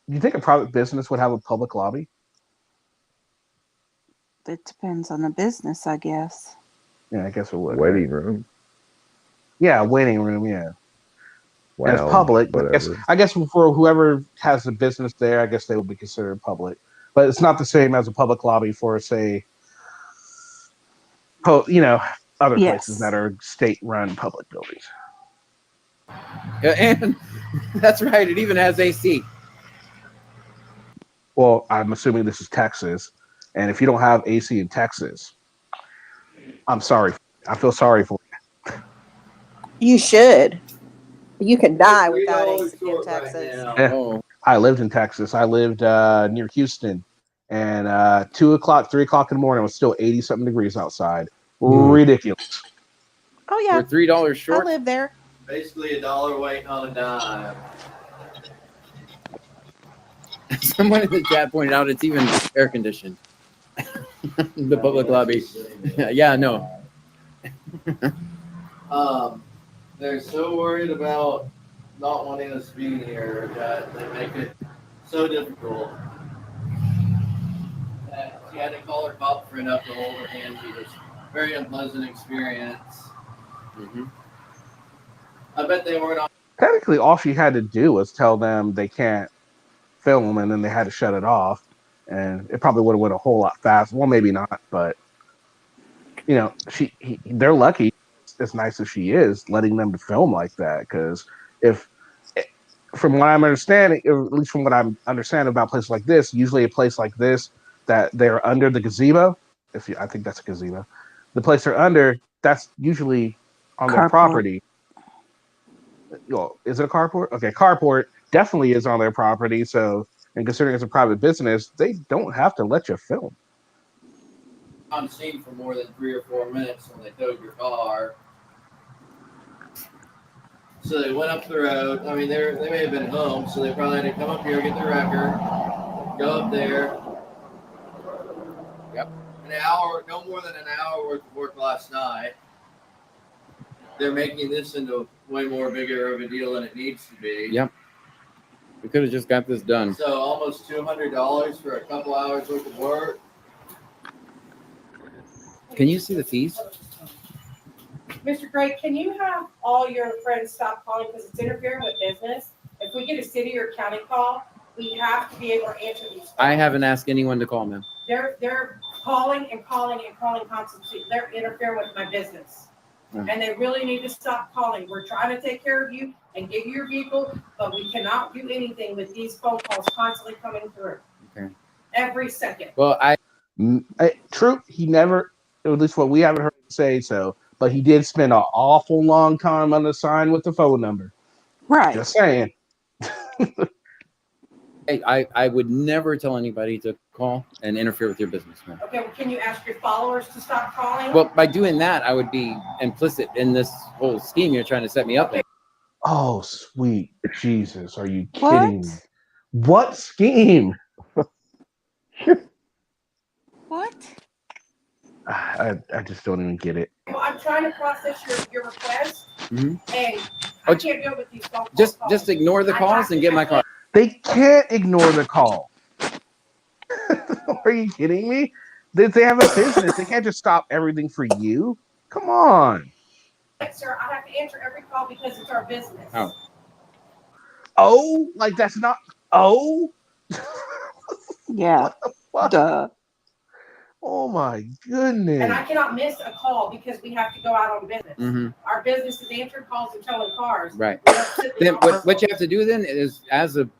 you think a private business would have a public lobby? It depends on the business, I guess. Yeah, I guess it would. Waiting room. Yeah, waiting room. Yeah. Well, as public, but whatever. I guess for whoever has a business there, I guess they would be considered public. But it's not the same as a public lobby for, say, other places that are state-run public buildings. Yeah, and that's right. It even has AC. Well, I'm assuming this is Texas, and if you don't have AC in Texas, I'm sorry. I feel sorry for you. You should. You can die without AC in Texas. Yeah. I lived in Texas. I lived near Houston, and 2 o'clock, 3 o'clock in the morning, it was still 80-something degrees outside. Ridiculous. Oh yeah. We're $3 short. I live there. Basically $1 waiting on a dime. Someone in the chat pointed out it's even air conditioned. The public lobby. Yeah, no. they're so worried about not wanting us being here that they make it so difficult. She had to call her cop friend up to hold her hand. It was a very unpleasant experience. I bet they weren't on. Technically, all she had to do was tell them they can't film, and then they had to shut it off, and it probably would have went a whole lot faster. Well, maybe not, but you know, they're lucky. As nice as she is, letting them to film like that, because from what I'm understanding, at least from what I'm understanding about places like this, usually a place like this that they're under the gazebo. I think that's a gazebo. The place they're under, that's usually on their property. Is it a carport? Okay, carport definitely is on their property. So, and considering it's a private business, they don't have to let you film. On scene for more than 3 or 4 minutes when they towed your car. So they went up the road. I mean, they may have been home, so they probably had to come up here, get the record, go up there. Yep. An hour, no more than an hour worth of work last night. They're making this into way more bigger of a deal than it needs to be. Yep. We could have just got this done. So almost $200 for a couple hours worth of work. Can you see the fees? Mr. Gray, can you have all your friends stop calling because it's interfering with business? If we get a city or county call, we have to be able to answer these calls. I haven't asked anyone to call, ma'am. They're calling and calling and calling constantly. They're interfering with my business. And they really need to stop calling. We're trying to take care of you and give you your vehicle, but we cannot do anything with these phone calls constantly coming through. Okay. Every second. Well, True, he never, at least what we haven't heard him say so, but he did spend an awful long time on the sign with the phone number. Right. Just saying. Hey, I would never tell anybody to call and interfere with your business, man. Okay, well, can you ask your followers to stop calling? Well, by doing that, I would be implicit in this whole scheme you're trying to set me up in. Oh, sweet Jesus. Are you kidding me? What scheme? What? I just don't even get it. Well, I'm trying to process your request, Mhm. and I can't do it with these phone calls. Just ignore the calls and get my car. They can't ignore the call. Are you kidding me? They have a business. They can't just stop everything for you. Come on. Yes, sir, I have to answer every call because it's our business. Oh, like that's not. Oh. Yeah. Duh. Oh my goodness. And I cannot miss a call because we have to go out on business. Mhm. Our business is answering calls and towing cars. Right. We don't sit Then there. what you have to do then is,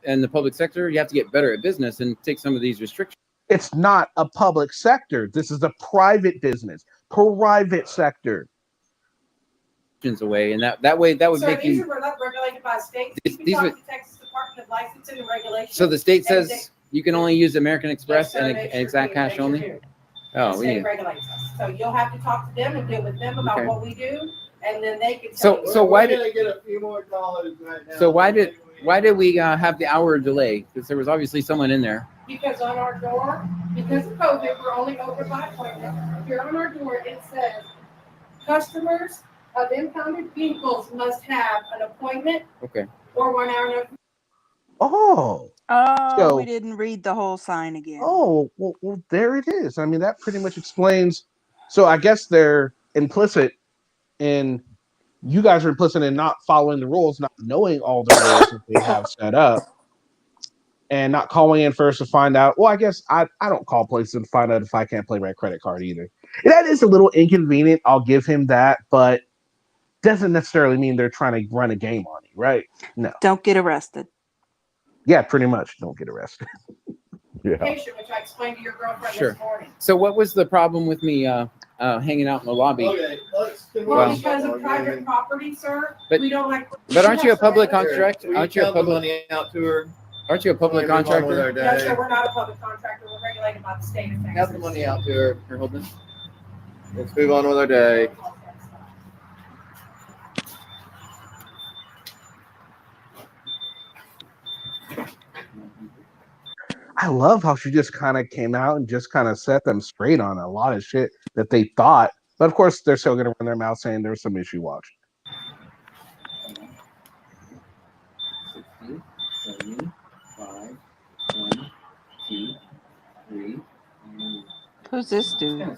in the public sector, you have to get better at business and take some of these restrictions It's not a public sector. This is a private business. Private sector. away, and that way that would Sir, make these you. are not regulated by state. You can These talk would- to Texas Department of Licensing and Regulation. So the state and says you can only use American Express Yes, sir, and they sure exact do. cash They only. sure do. Oh, The we state need. regulates us. So you'll have to talk to them and deal with them about Okay. what we do, and then they can So- tell you. so why We're did- gonna get a few more dollars right now. So why did we have the hour delay? Because there was obviously someone in there. Because on our door, because of COVID, we're only open by appointment. Here on our door, it says, customers of impounded vehicles must have an appointment Okay. or 1 hour notice. Oh. Oh, So- we didn't read the whole sign again. Oh, well, there it is. I mean, that pretty much explains. So I guess they're implicit in, you guys are implicit in not following the rules, not knowing all the rules that they have set up, and not calling in first to find out. Well, I guess I don't call places to find out if I can't play my credit card either. That is a little inconvenient. I'll give him that, but doesn't necessarily mean they're trying to run a game on you, right? No. Don't get arrested. Yeah, pretty much. Don't get arrested. Patient, which I explained to your girlfriend Sure. this morning. So what was the problem with me hanging out in the lobby? Okay, let's. Well, because of private property, sir, But- we don't like. But aren't you a public contractor? We Aren't you a count the public? money out to her. Aren't you a public Move on with our contractor? No, day. sir, we're not a public contractor. We're regulated by the state of Count Texas. the money out to her. Here, hold this. Let's move on with our day. I love how she just kind of came out and just kind of set them straight on a lot of shit that they thought. But of course, they're still going to run their mouth saying there's some issue. Watch. Who's this dude?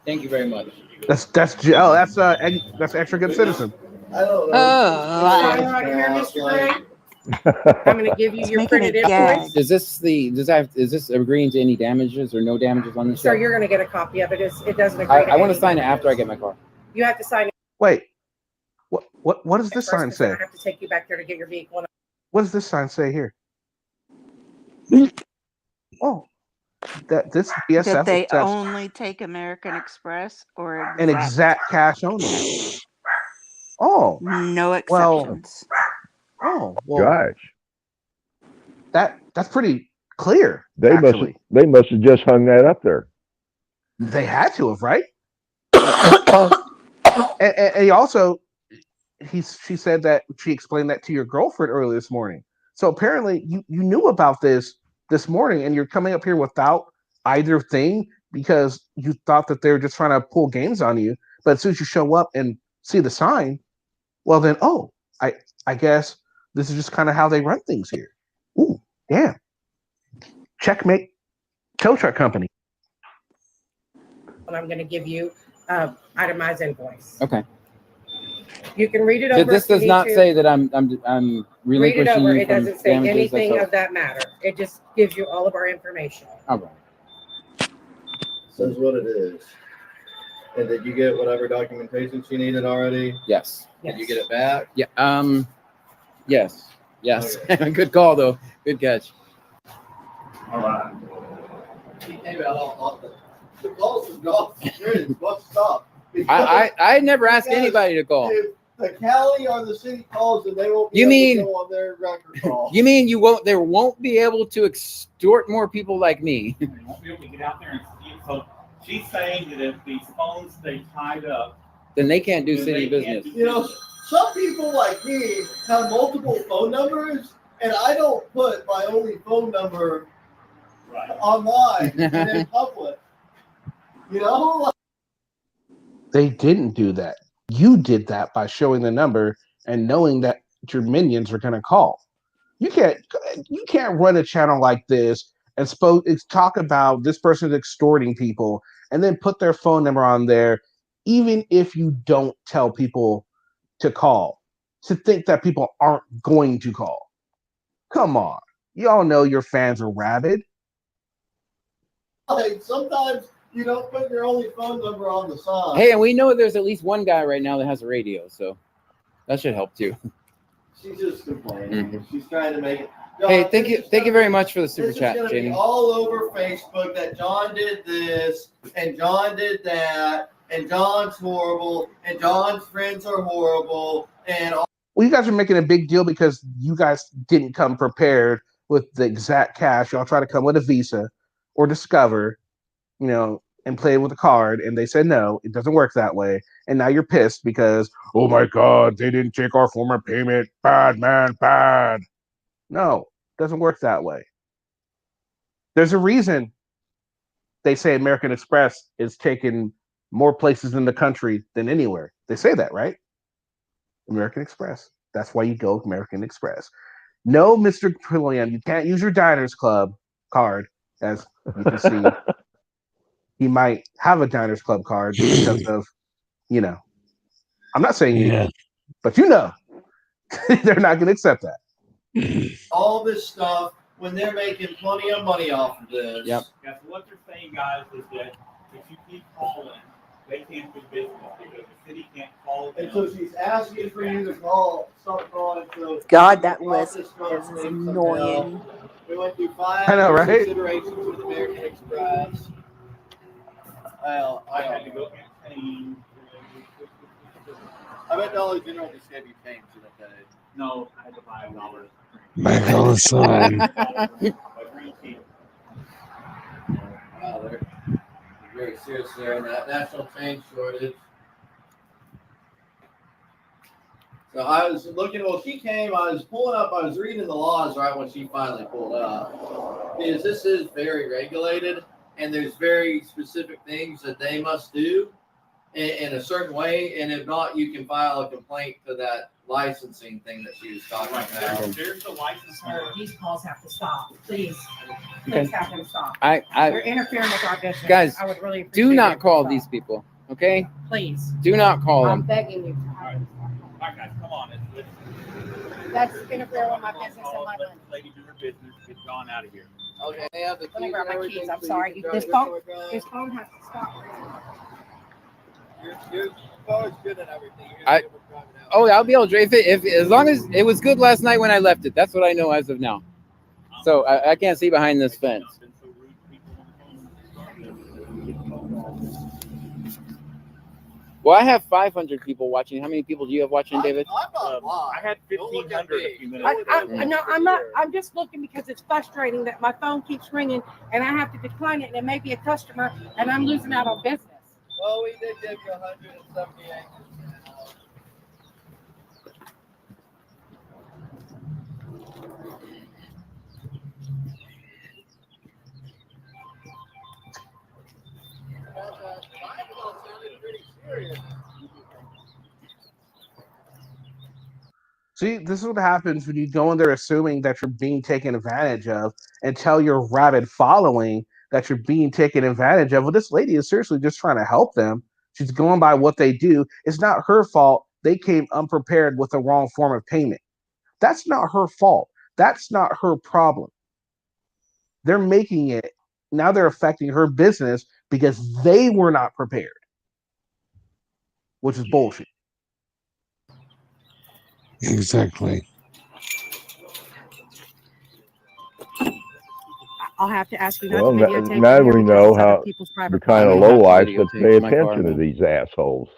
Thank you very much. That's extra good citizen. I don't know. Right here, Mr. Gray. I'm going to give you your printed invoice. Is this agreeing to any damages or no damages on this? Sir, you're going to get a copy of it. It doesn't agree. I want to sign it after I get my car. You have to sign it. Wait, what does this sign say? I have to take you back there to get your vehicle. What does this sign say here? Oh, that this BSF That they accepts only take American Express or an exact cash only. Oh, no exceptions. Well, Gosh, that's pretty clear. they actually. must have just hung that up there. They had to have, right? and he also, she said that she explained that to your girlfriend early this morning. So apparently you knew about this morning, and you're coming up here without either thing because you thought that they were just trying to pull games on you. But as soon as you show up and see the sign, well then, I guess this is just kind of how they run things here. Ooh, damn. Checkmate tow truck company. And I'm going to give you itemized invoice. Okay. You can read it over. This does not say that I'm Read it relinquishing over. you It from doesn't say damages. anything of that matter. It just gives you all of our information. All right. Says what it is. And did you get whatever documentation she needed already? Yes. Did you get it back? Yeah. Yes. Yes. Okay. Good call, though. Good catch. All right. He came out all the calls from Gulf Security. What's up? I never asked anybody to call. If the county or the city calls, and they won't be You able mean- to go on their record call. You mean there won't be able to extort more people like me? They won't be able to get out there and steal. So she's saying that if these phones stay tied up, Then they can't do then city they can't business. do You know, some people like me have multiple phone numbers, and I don't put my only phone number right. online and in public. You know, They didn't do that. You did that by showing the number and knowing that your minions are going to call. You can't run a channel like this and talk about this person extorting people and then put their phone number on there, even if you don't tell people to call, to think that people aren't going to call. Come on. You all know your fans are rabid. like sometimes you don't put your only phone number on the side. Hey, and we know there's at least one guy right now that has a radio, so that should help too. She's just complaining. Mhm. She's trying to make it. Hey, thank you very much for the super This is chat, going to be Jamie. all over Facebook that John did this and John did that and John's horrible and John's friends are horrible and all. Well, you guys are making a big deal because you guys didn't come prepared with the exact cash. Y'all try to come with a Visa or Discover, and play with a card, and they said no, it doesn't work that way. And now you're pissed because, oh my God, they didn't take our form of payment. Bad, man, bad. No, it doesn't work that way. There's a reason they say American Express is taking more places in the country than anywhere. They say that, right? American Express. That's why you go with American Express. No, Mr. Trillian, you can't use your Diners Club card, as you can see. He might have a Diners Club card because of, I'm not saying you, but they're not going to accept that. All this stuff when they're making plenty of money off of this. Yep. Yeah, so what they're saying, guys, is that if you keep calling, they can't do business because the city can't call them. And so she's asking for you to start calling. So God, that list this is annoying. We went through 5 I know, right? considerations with American Express. Well, I had to go and change. I bet Dollar General just gave you change in a day. No, I had to buy $1. Back on the sign. Wow, they're very serious there in that national change shortage. So I was looking, she came, I was reading the laws right when she finally pulled up. Because this is very regulated and there's very specific things that they must do. in a certain way, and if not, you can file a complaint to that licensing thing that she was talking about. There's the license. These calls have to stop, please. Okay. Please have them stop. I You're interfering with our business. guys, I would really appreciate do not it. call these people. Okay? Please. Do not call I'm them. begging you. All right, guys, come on. That's interfering with my business and my Let money. the lady do her business. Get John out of here. Okay, they have the Let me keys grab and my keys. everything, I'm so you sorry. can drive This your phone, truck around. this phone has to stop. Your car's good and everything. You're I- gonna be able to drive it out. Oh, I'll be able to drive it if as long as it was good last night when I left it. That's what I know as of now. So I can't see behind this fence. Well, I have 500 people watching. How many people do you have watching, David? I had 1,500 a few minutes ago. No, I'm not. I'm just looking because it's frustrating that my phone keeps ringing and I have to decline it, and it may be a customer, and I'm losing out on business. Well, we did give you 178. See, this is what happens when you go in there assuming that you're being taken advantage of and tell your rabid following that you're being taken advantage of. Well, this lady is seriously just trying to help them. She's going by what they do. It's not her fault they came unprepared with the wrong form of payment. That's not her fault. That's not her problem. They're making it, now they're affecting her business because they were not prepared, which is bullshit. Exactly. I'll have to ask you not Well, to videotape now it here we because know it's other how people's the private kind of property. low lights that videotape pay my car attention to now. these assholes.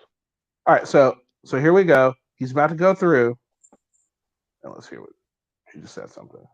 All right, so here we go. He's about to go through. And let's hear what he just said something.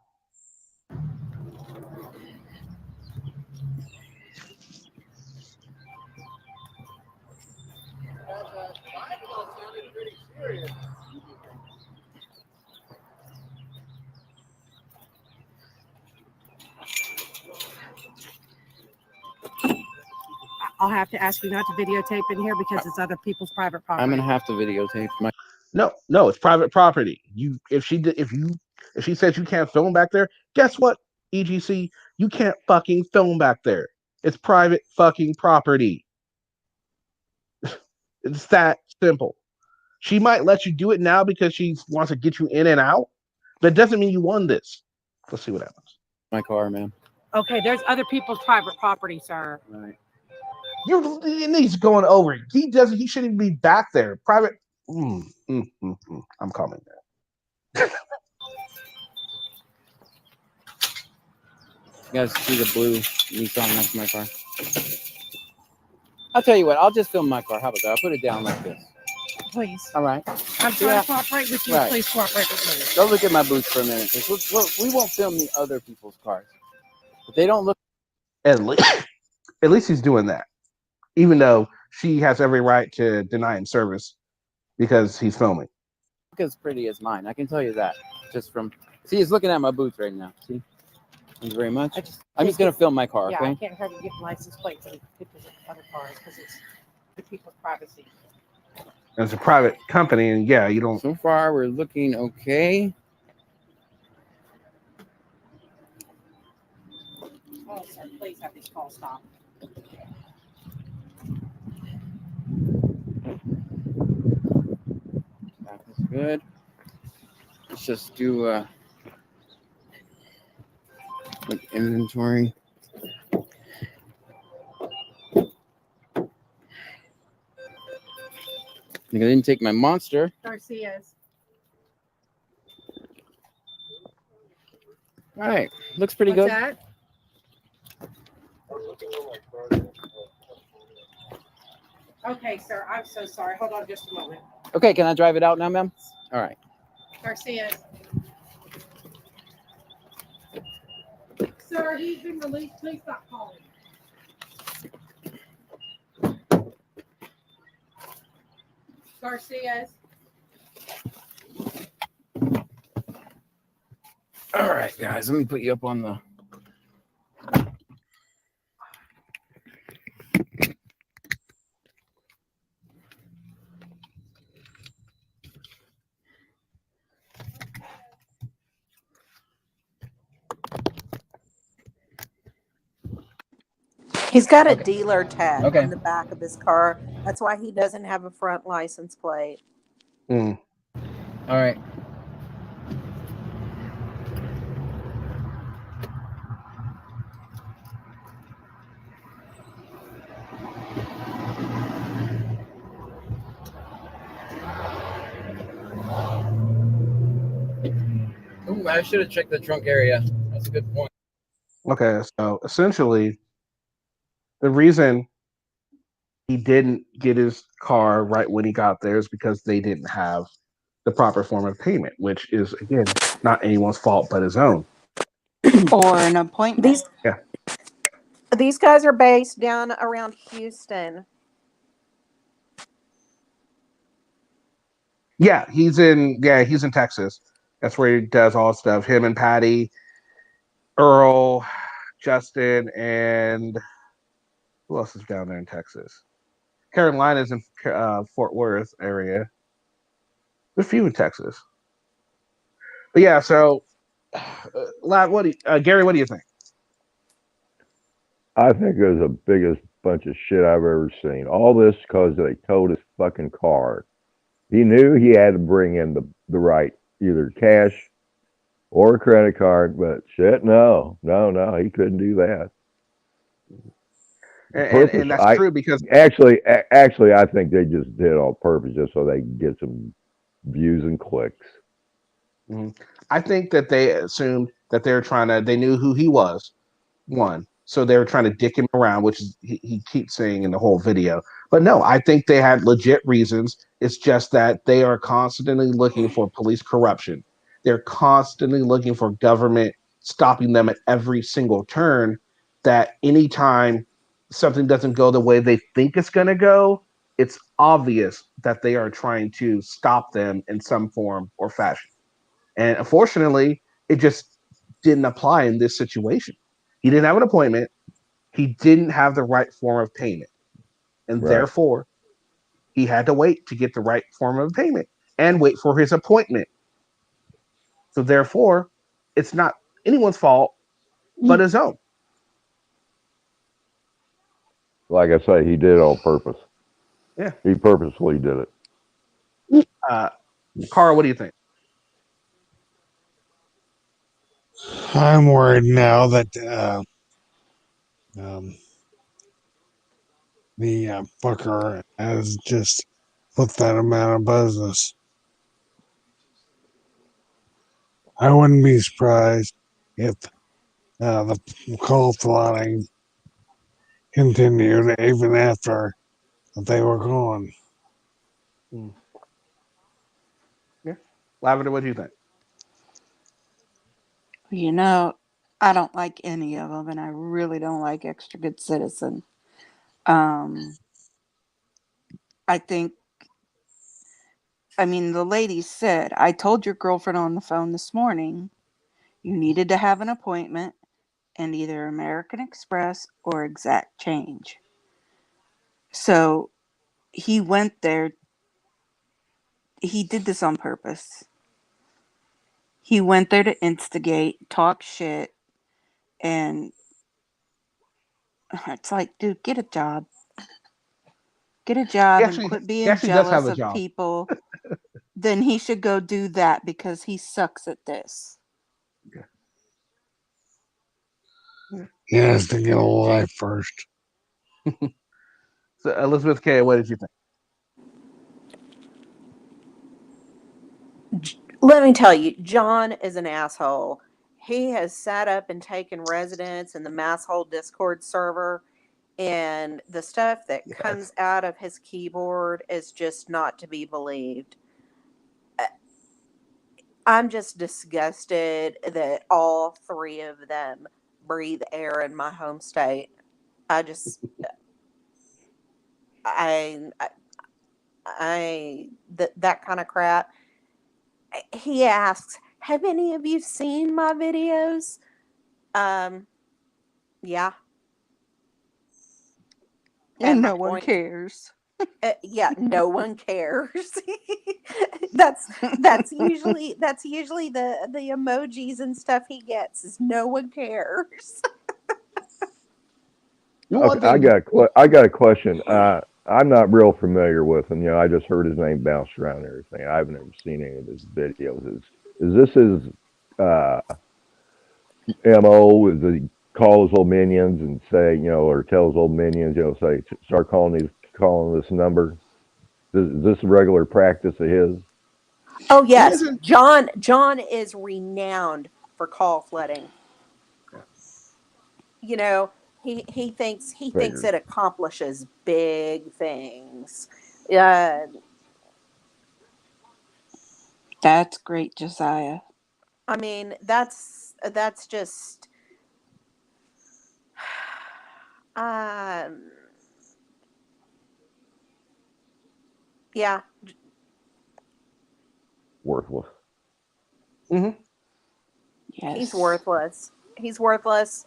I'll have to ask you not to videotape in here because it's other people's private property. I'm gonna have to videotape my. No, it's private property. If she says you can't film back there, guess what? EGC, you can't fucking film back there. It's private fucking property. It's that simple. She might let you do it now because she wants to get you in and out, but it doesn't mean you won this. Let's see what happens. My car, man. Okay, there's other people's private property, sir. Right. He's going over. He shouldn't even be back there. Private. I'm calming down. You guys see the blue Nissan next to my car? I'll tell you what. I'll just film my car. How about that? I'll put it down like this. Please. All right. I'm trying to cooperate with you. Right. Please cooperate with me. Go look at my boots for a minute. 'Cause we won't film the other people's cars. But they don't look. At least he's doing that, even though she has every right to deny him service because he's filming. As pretty as mine. I can tell you that. Just from. See, he's looking at my boots right now. See. Thank you very much. I'm just gonna film my car. Yeah, Okay. I can't hardly get license plates and pictures of other cars because it's the people's privacy. And it's a private company, and yeah, you don't. So far, we're looking okay. Oh, sir, please have these calls stop. That is good. Let's just do quick inventory. I didn't take my Monster. Garcia's. All right, looks pretty What's good. that? Okay, sir, I'm so sorry. Hold on just a moment. Okay, can I drive it out now, ma'am? All right. Garcia's. Sir, he's been released. Please stop calling. Garcia's. All right, guys, let me put you up on the. He's got a Okay. dealer tag Okay. on the back of his car. That's why he doesn't have a front license plate. All right. Ooh, I should have checked the trunk area. That's a good point. Okay, so essentially, the reason he didn't get his car right when he got there is because they didn't have the proper form of payment, which is, again, not anyone's fault but his own. Or an appointment. These guys are based down around Houston. Yeah, he's in Texas. That's where he does all stuff. Him and Patty, Earl, Justin, and who else is down there in Texas? Carolina's in Fort Worth area. There's a few in Texas. But yeah, so Gary, what do you think? I think it was the biggest bunch of shit I've ever seen. All this because they towed his fucking car. He knew he had to bring in the right either cash or a credit card, but shit, no, he couldn't do that. And that's true because actually, I think they just did it on purpose just so they could get some views and clicks. I think that they assumed that they knew who he was, one. So they were trying to dick him around, which is, he keeps saying in the whole video. But no, I think they had legit reasons. It's just that they are constantly looking for police corruption. They're constantly looking for government stopping them at every single turn, that anytime something doesn't go the way they think it's going to go, it's obvious that they are trying to stop them in some form or fashion. And unfortunately, it just didn't apply in this situation. He didn't have an appointment. He didn't have the right form of payment. And therefore, he had to wait to get the right form of payment and wait for his appointment. So therefore, it's not anyone's fault but his own. Like I say, he did it on purpose. Yeah. He purposely did it. Carl, what do you think? I'm worried now that the fucker has just put that amount of business. I wouldn't be surprised if the call flooding continued even after they were gone. Yeah. Lavender, what do you think? You know, I don't like any of them, and I really don't like Extra Good Citizen. The lady said, I told your girlfriend on the phone this morning you needed to have an appointment and either American Express or Exact Change. So he went there. He did this on purpose. He went there to instigate, talk shit, and it's like, dude, get a job. Get a job and quit being jealous of people. Then he should go do that because he sucks at this. He has to get a life first. So Elizabeth K., what did you think? Let me tell you, John is an asshole. He has sat up and taken residence in the Masshole Discord server, and the stuff that comes out of his keyboard is just not to be believed. I'm just disgusted that all three of them breathe air in my home state. That kind of crap. He asks, have any of you seen my videos? Yeah. And no one cares. Yeah, no one cares. that's usually the emojis and stuff he gets is no one cares. Okay, I got a question. I'm not real familiar with him. I just heard his name bounced around and everything. I haven't ever seen any of his videos. Is this his MO? Is he call his old minions and say, or tell his old minions, say, start calling this number? Is this a regular practice of his? Oh yes, John is renowned for call flooding. He thinks it accomplishes big things. That's great, Josiah. I mean, that's just yeah. Worthless. Mm-hmm. Yes. He's worthless.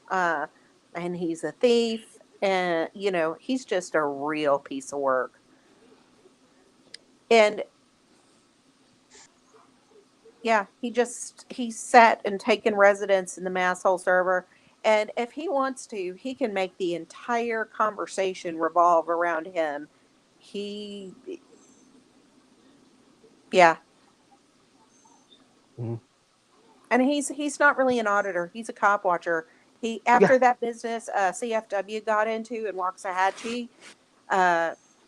And he's a thief, and he's just a real piece of work. And yeah, he's sat and taken residence in the Masshole server. And if he wants to, he can make the entire conversation revolve around him. Yeah. Mm-hmm. And he's not really an auditor. He's a cop watcher. After that business CFW got into in Waxahachie,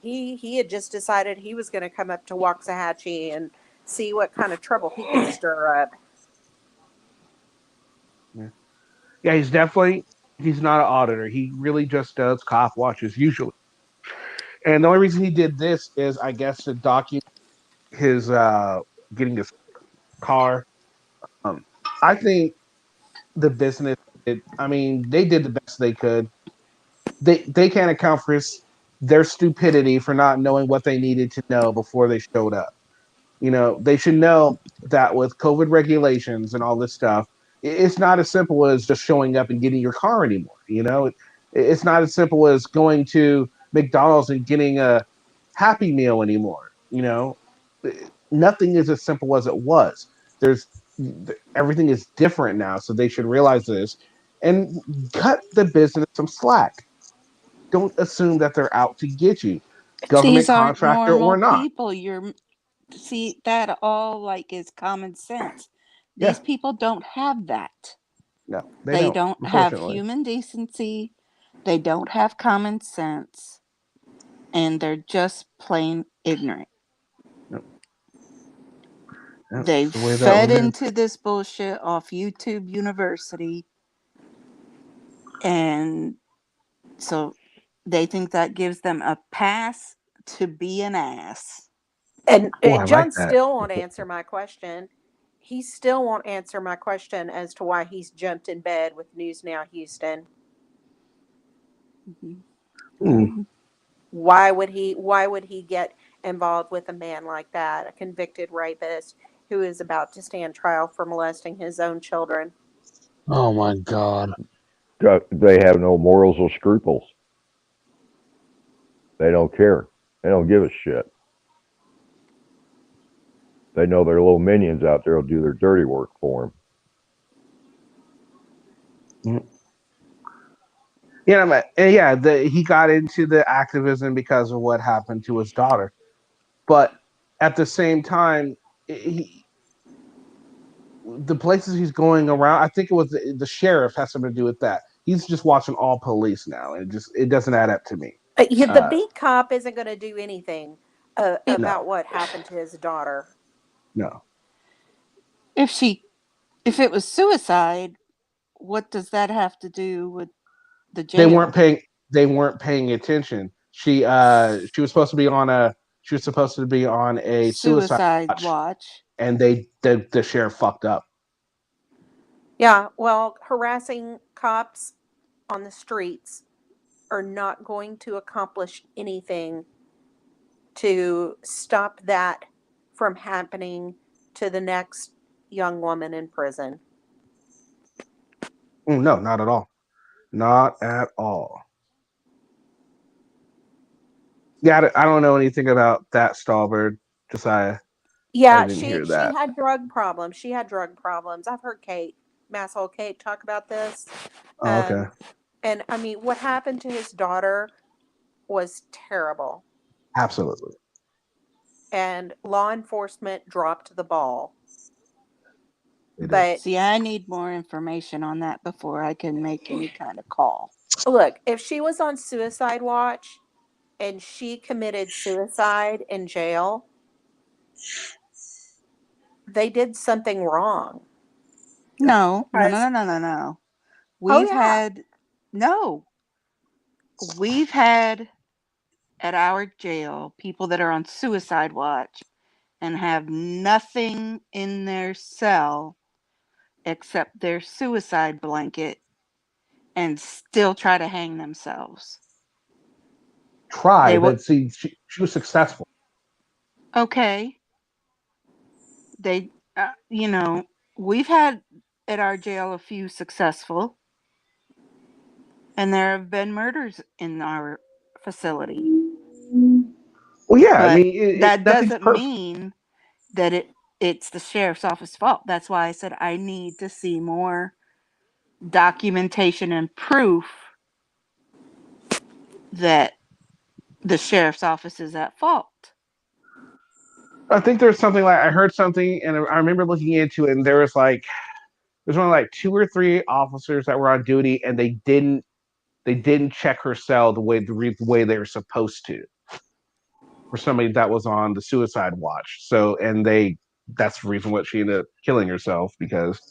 he had just decided he was going to come up to Waxahachie and see what kind of trouble he could stir up. Yeah, he's not an auditor. He really just does cop watches usually. And the only reason he did this is, I guess, to document his getting his car. I think the business they did the best they could. They can't account for their stupidity for not knowing what they needed to know before they showed up. They should know that with COVID regulations and all this stuff, it's not as simple as just showing up and getting your car anymore. It's not as simple as going to McDonald's and getting a Happy Meal anymore. Nothing is as simple as it was. Everything is different now, so they should realize this and cut the business some slack. Don't assume that they're out to get you, government These aren't contractor normal or not. people. That all is common sense. These people don't have that. No, they don't have human decency. They don't have common sense, and they're just plain ignorant. They've fed into this bullshit off YouTube University, and so they think that gives them a pass to be an ass. And John still won't answer my question. He still won't answer my question as to why he's jumped in bed with News Now Houston. Mm-hmm. Why would he get involved with a man like that, a convicted rapist who is about to stand trial for molesting his own children? Oh my God. They have no morals or scruples. They don't care. They don't give a shit. They know their little minions out there will do their dirty work for them. He got into the activism because of what happened to his daughter. But at the same time, the places he's going around, I think it was the sheriff has something to do with that. He's just watching all police now, and it doesn't add up to me. The beat cop isn't going to do anything about what happened to his daughter. No. If it was suicide, what does that have to do with the jail? They weren't paying attention. She was supposed to be on a suicide watch, and the sheriff fucked up. Yeah, well, harassing cops on the streets are not going to accomplish anything to stop that from happening to the next young woman in prison. No, not at all. Not at all. Yeah, I don't know anything about that, Stallbird, Josiah. Yeah, she had drug problems. I've heard Masshole Kate talk about this. Oh, okay. And I mean, what happened to his daughter was terrible. Absolutely. And law enforcement dropped the ball. But See, I need more information on that before I can make any kind of call. look, if she was on suicide watch and she committed suicide in jail, they did something wrong. No. Oh, We've yeah. we've had at our jail people that are on suicide watch and have nothing in their cell except their suicide blanket and still try to hang themselves. Try, They were but see, she was successful. okay. They, we've had at our jail a few successful, and there have been murders in our facility. Well, yeah, I But mean, that nothing's doesn't perfect. mean that it's the sheriff's office fault. That's why I said I need to see more documentation and proof that the sheriff's office is at fault. I think there's something like I heard something, and I remember looking into it, and there's only like 2 or 3 officers that were on duty, and they didn't check her cell the way they were supposed to for somebody that was on the suicide watch. So, and that's the reason what she ended up killing herself, because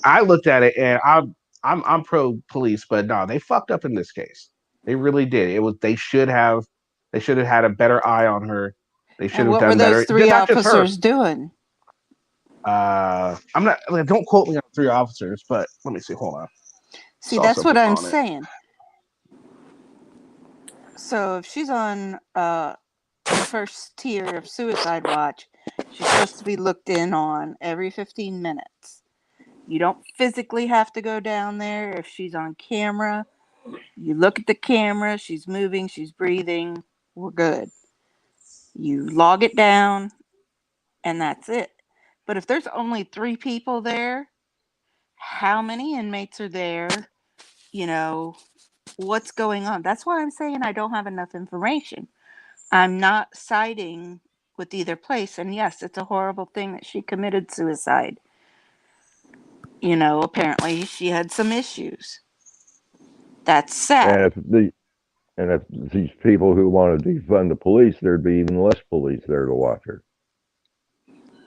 I looked at it, and I'm pro police, but no, they fucked up in this case. They really did. They should have had a better eye on her. They should And have what were done those better. 3 Not just her. officers doing? I'm not. Don't quote me on 3 officers, but let me see. Hold on. See, that's what I'm saying. So if she's on the first tier of suicide watch, she's supposed to be looked in on every 15 minutes. You don't physically have to go down there. If she's on camera, you look at the camera, she's moving, she's breathing, we're good. You log it down, and that's it. But if there's only 3 people there, how many inmates are there? What's going on? That's why I'm saying I don't have enough information. I'm not siding with either place. And yes, it's a horrible thing that she committed suicide. Apparently she had some issues. That's sad. And if these people who want to defund the police, there'd be even less police there to watch her.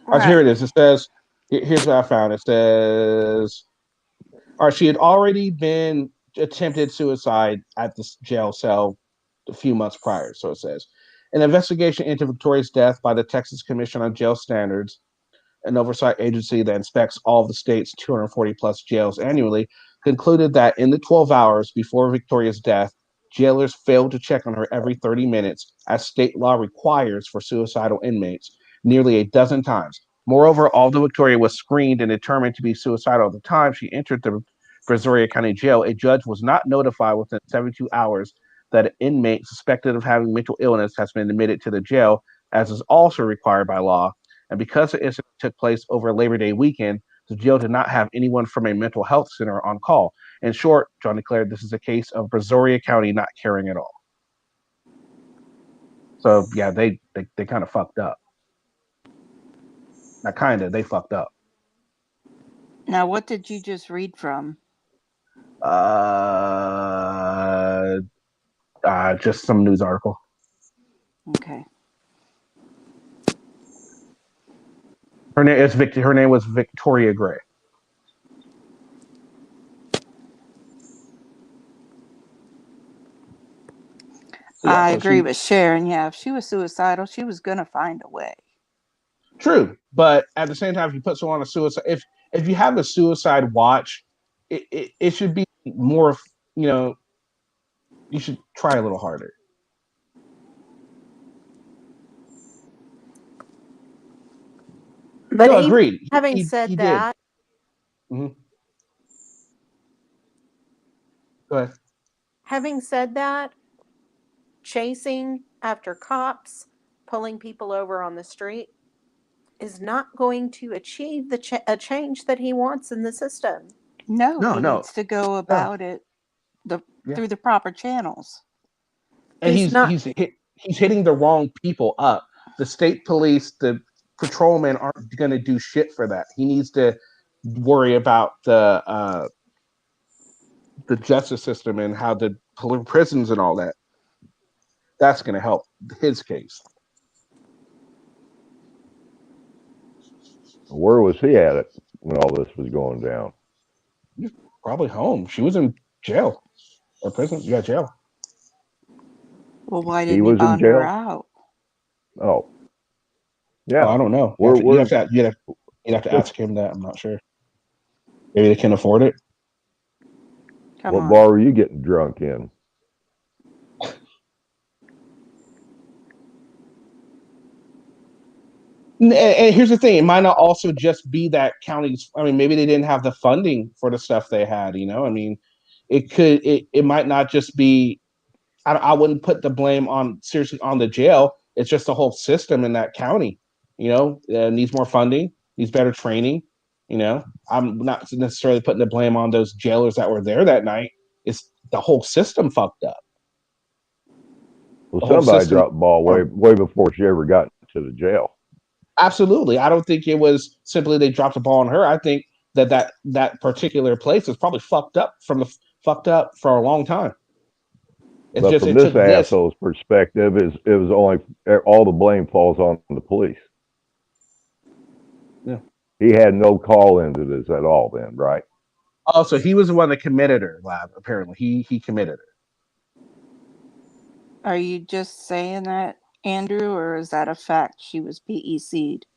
Right. Here it is. It says, here's what I found. It says, all right, she had already been attempted suicide at the jail cell a few months prior. So it says, an investigation into Victoria's death by the Texas Commission on Jail Standards, an oversight agency that inspects all of the state's 240 plus jails annually, concluded that in the 12 hours before Victoria's death, jailers failed to check on her every 30 minutes, as state law requires for suicidal inmates, nearly a dozen times. Moreover, although Victoria was screened and determined to be suicidal at the time she entered the Brazoria County Jail, a judge was not notified within 72 hours that an inmate suspected of having mental illness has been admitted to the jail, as is also required by law. And because the incident took place over Labor Day weekend, the jail did not have anyone from a mental health center on call. In short, John declared this is a case of Brazoria County not caring at all. So yeah, they kind of fucked up. Not kind of, they fucked up. Now, what did you just read from? Just some news article. Okay. Her name was Victoria Gray. I agree with Sharon. Yeah, if she was suicidal, she was gonna find a way. True, but at the same time, if you put someone on a suicide, if you have a suicide watch, it should be more. You should try a little harder. But no, agreed. Having said that, mm-hmm. Go ahead. Having said that, chasing after cops, pulling people over on the street, is not going to achieve a change that he wants in the system. No, No, he no, needs to go no. about it Yeah. through the proper channels. And He's not. he's hitting the wrong people up. The state police, the patrolmen aren't going to do shit for that. He needs to worry about the justice system and how the prisons and all that. That's going to help his case. Where was he at it when all this was going down? He's probably home. She was in jail or prison. Yeah, jail. Well, why He didn't he was in bond her jail. out? Oh, Oh, yeah. I don't know. Where You'd have to ask him that. I'm not sure. Maybe they can afford it. Come what on. bar were you getting drunk in? And here's the thing: it might not also just be that counties. I mean, maybe they didn't have the funding for the stuff they had. I mean, it could. It might not just be. I wouldn't put the blame seriously on the jail. It's just the whole system in that county. Needs more funding, needs better training. I'm not necessarily putting the blame on those jailers that were there that night. It's the whole system fucked up. Well, The whole somebody system. dropped the ball way before she ever got to the jail. Absolutely. I don't think it was simply they dropped the ball on her. I think that particular place was probably fucked up for a long time. It's But just from it this took this. asshole's perspective, it was only all the blame falls on the police. Yeah. He had no call into this at all. Then, right? Oh, so he was the one that committed her, Lab. Apparently, he committed her. Are you just saying that, Andrew, or is that a fact? She was PEC'd.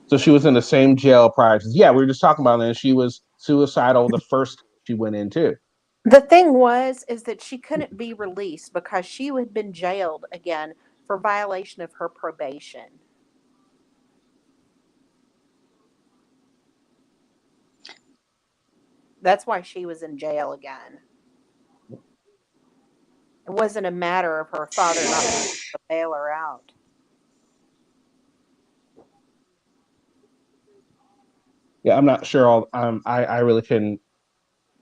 So she was in the same jail prior to. Yeah, we were just talking about that. And she was suicidal the first she went in too. The thing is that she couldn't be released because she had been jailed again for violation of her probation. That's why she was in jail again. It wasn't a matter of her father not being able to bail her out. Yeah, I'm not sure. I really couldn't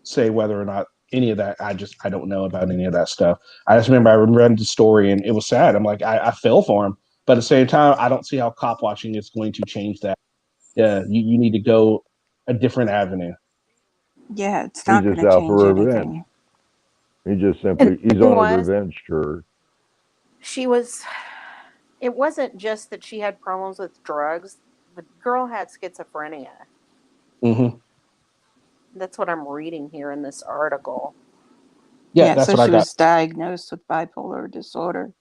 say whether or not any of that. I don't know about any of that stuff. I just remember I read the story and it was sad. I'm like, I feel for him, but at the same time, I don't see how cop watching is going to change that. Yeah, you need to go a different avenue. Yeah, it's He's not just going to out change for revenge. anything. He's on a revenge tour. It wasn't just that she had problems with drugs. The girl had schizophrenia. Mm-hmm. That's what I'm reading here in this article. Yeah, that's so what I she got. was diagnosed with bipolar disorder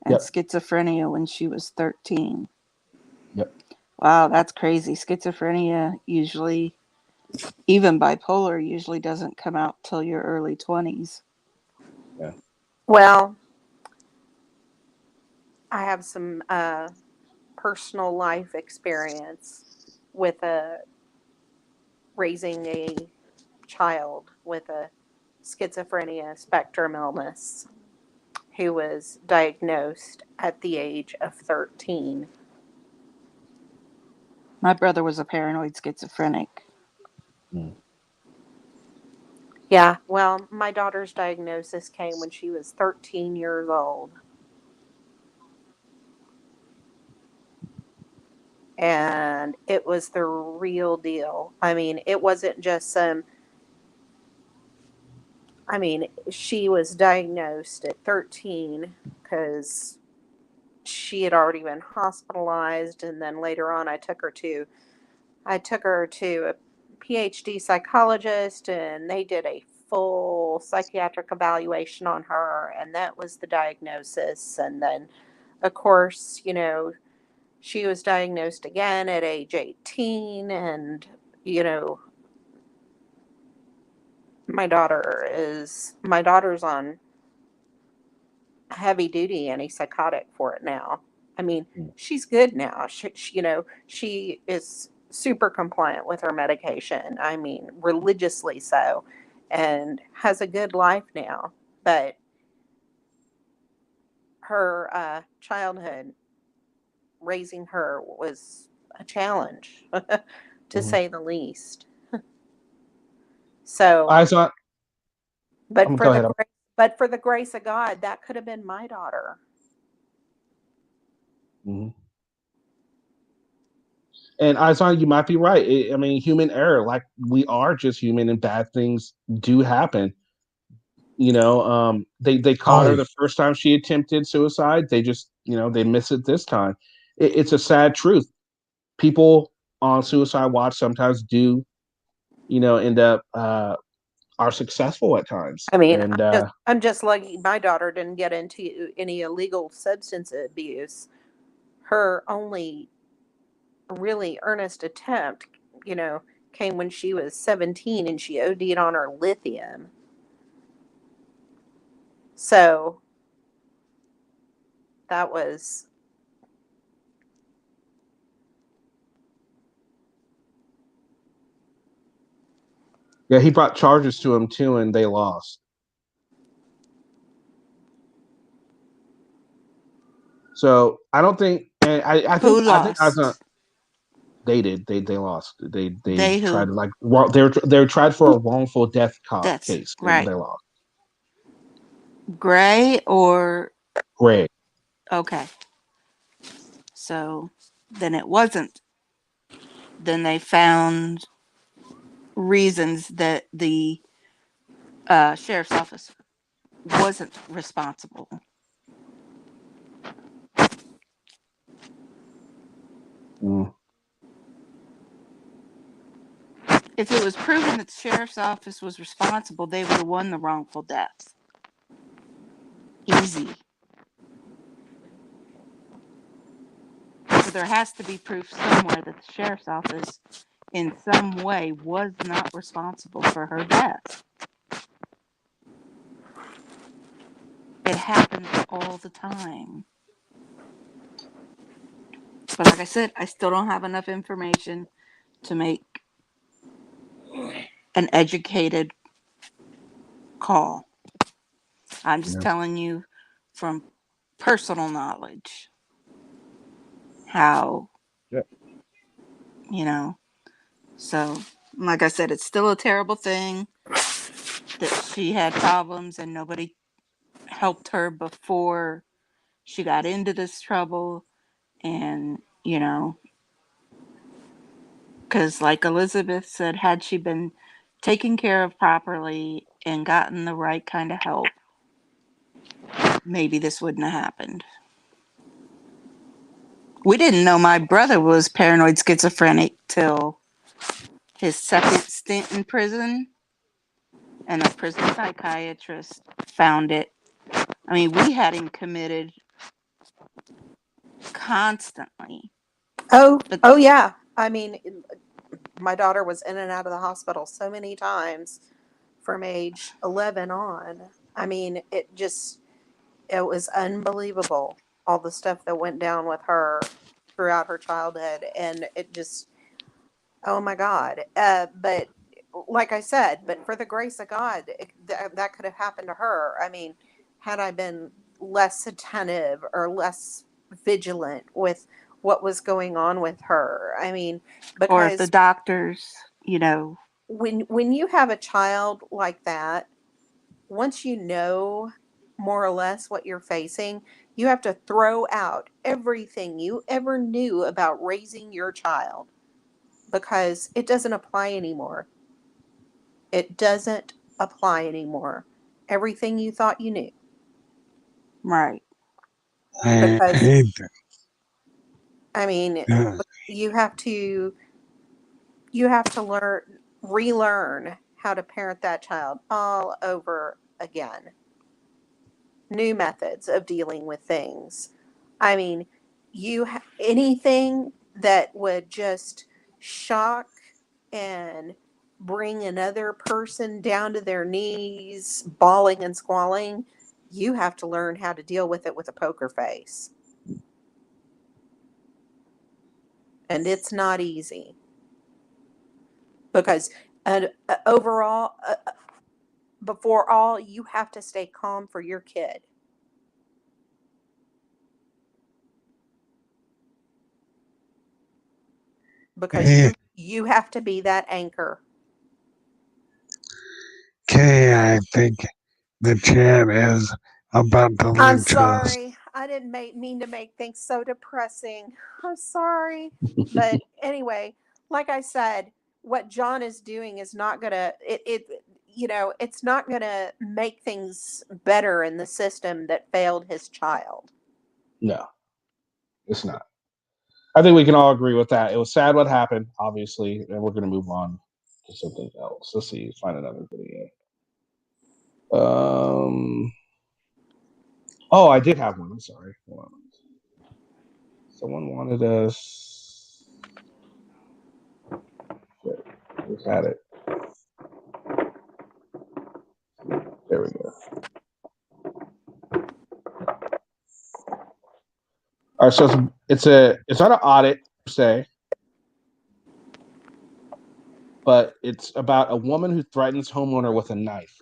and Yep. schizophrenia when she was 13. Yep. Wow, that's crazy. Schizophrenia usually, even bipolar, usually doesn't come out till your early 20s. Yeah. Well, I have some personal life experience with raising a child with a schizophrenia spectrum illness who was diagnosed at the age of 13. My brother was a paranoid schizophrenic. Yeah, well, my daughter's diagnosis came when she was 13 years old. And it was the real deal. I mean, it wasn't just she was diagnosed at 13 because she had already been hospitalized. And then later on, I took her to a PhD psychologist, and they did a full psychiatric evaluation on her. And that was the diagnosis. And then, of course, she was diagnosed again at age 18, and my daughter's on heavy duty antipsychotic for it now. I mean, she's good now. She is super compliant with her medication. I mean, religiously so, and has a good life now. But her childhood, raising her, was a challenge, to say the least. So, I saw. but Go for the ahead. but for the grace of God, that could have been my daughter. Mhm. And I saw you might be right. I mean, human error. Like we are just human, and bad things do happen. They caught her Oh, the first time she attempted suicide. They just they miss it this time. It's a sad truth. People on suicide watch sometimes do end up are successful at times. I mean, And I'm just lucky my daughter didn't get into any illegal substance abuse. Her only really earnest attempt, came when she was 17 and she OD'd on her lithium. So that was. yeah, he brought charges to him too, and they lost. So I don't think, and I Who think I was lost? they did they lost. They They tried who? to they were tried for a wrongful death That's case. They right. lost. Gray or Great. okay. So then it wasn't. Then they found reasons that the sheriff's office wasn't responsible. Mm. If it was proven that the sheriff's office was responsible, they would have won the wrongful death. Easy. So there has to be proof somewhere that the sheriff's office in some way was not responsible for her death. It happens all the time. But like I said, I still don't have enough information to make an educated call. I'm just telling you from personal knowledge how, so like I said, it's still a terrible thing that she had problems and nobody helped her before she got into this trouble. And, because like Elizabeth said, had she been taken care of properly and gotten the right kind of help, maybe this wouldn't have happened. We didn't know my brother was paranoid schizophrenic till his second stint in prison, and a prison psychiatrist found it. I mean, we had him committed constantly. Oh yeah. I mean, my daughter was in and out of the hospital so many times from age 11 on. I mean, it was unbelievable, all the stuff that went down with her throughout her childhood. And it just, oh my God. But like I said, but for the grace of God, that could have happened to her. I mean, had I been less attentive or less vigilant with what was going on with her. I mean, or if the because doctors, when you have a child like that, once you know more or less what you're facing, you have to throw out everything you ever knew about raising your child because it doesn't apply anymore. It doesn't apply anymore. Everything you thought you knew. right. I Because, hate I mean, that. you have to relearn how to parent that child all over again. New methods of dealing with things. I mean, anything that would just shock and bring another person down to their knees, bawling and squalling, you have to learn how to deal with it with a poker face. And it's not easy. Because overall, before all, you have to stay calm for your kid. Because you have to be that anchor. Okay, I think the chat is about to I'm lynch us. sorry. I didn't mean to make things so depressing. I'm sorry. But anyway, like I said, what John is doing is not gonna it's not gonna make things better in the system that failed his child. No, it's not. I think we can all agree with that. It was sad what happened, obviously, and we're gonna move on to something else. Let's see, find another video. Oh, I did have one. I'm sorry. Hold on. Someone wanted us. We had it. There we go. All right, so it's not an audit per se, but it's about a woman who threatens homeowner with a knife.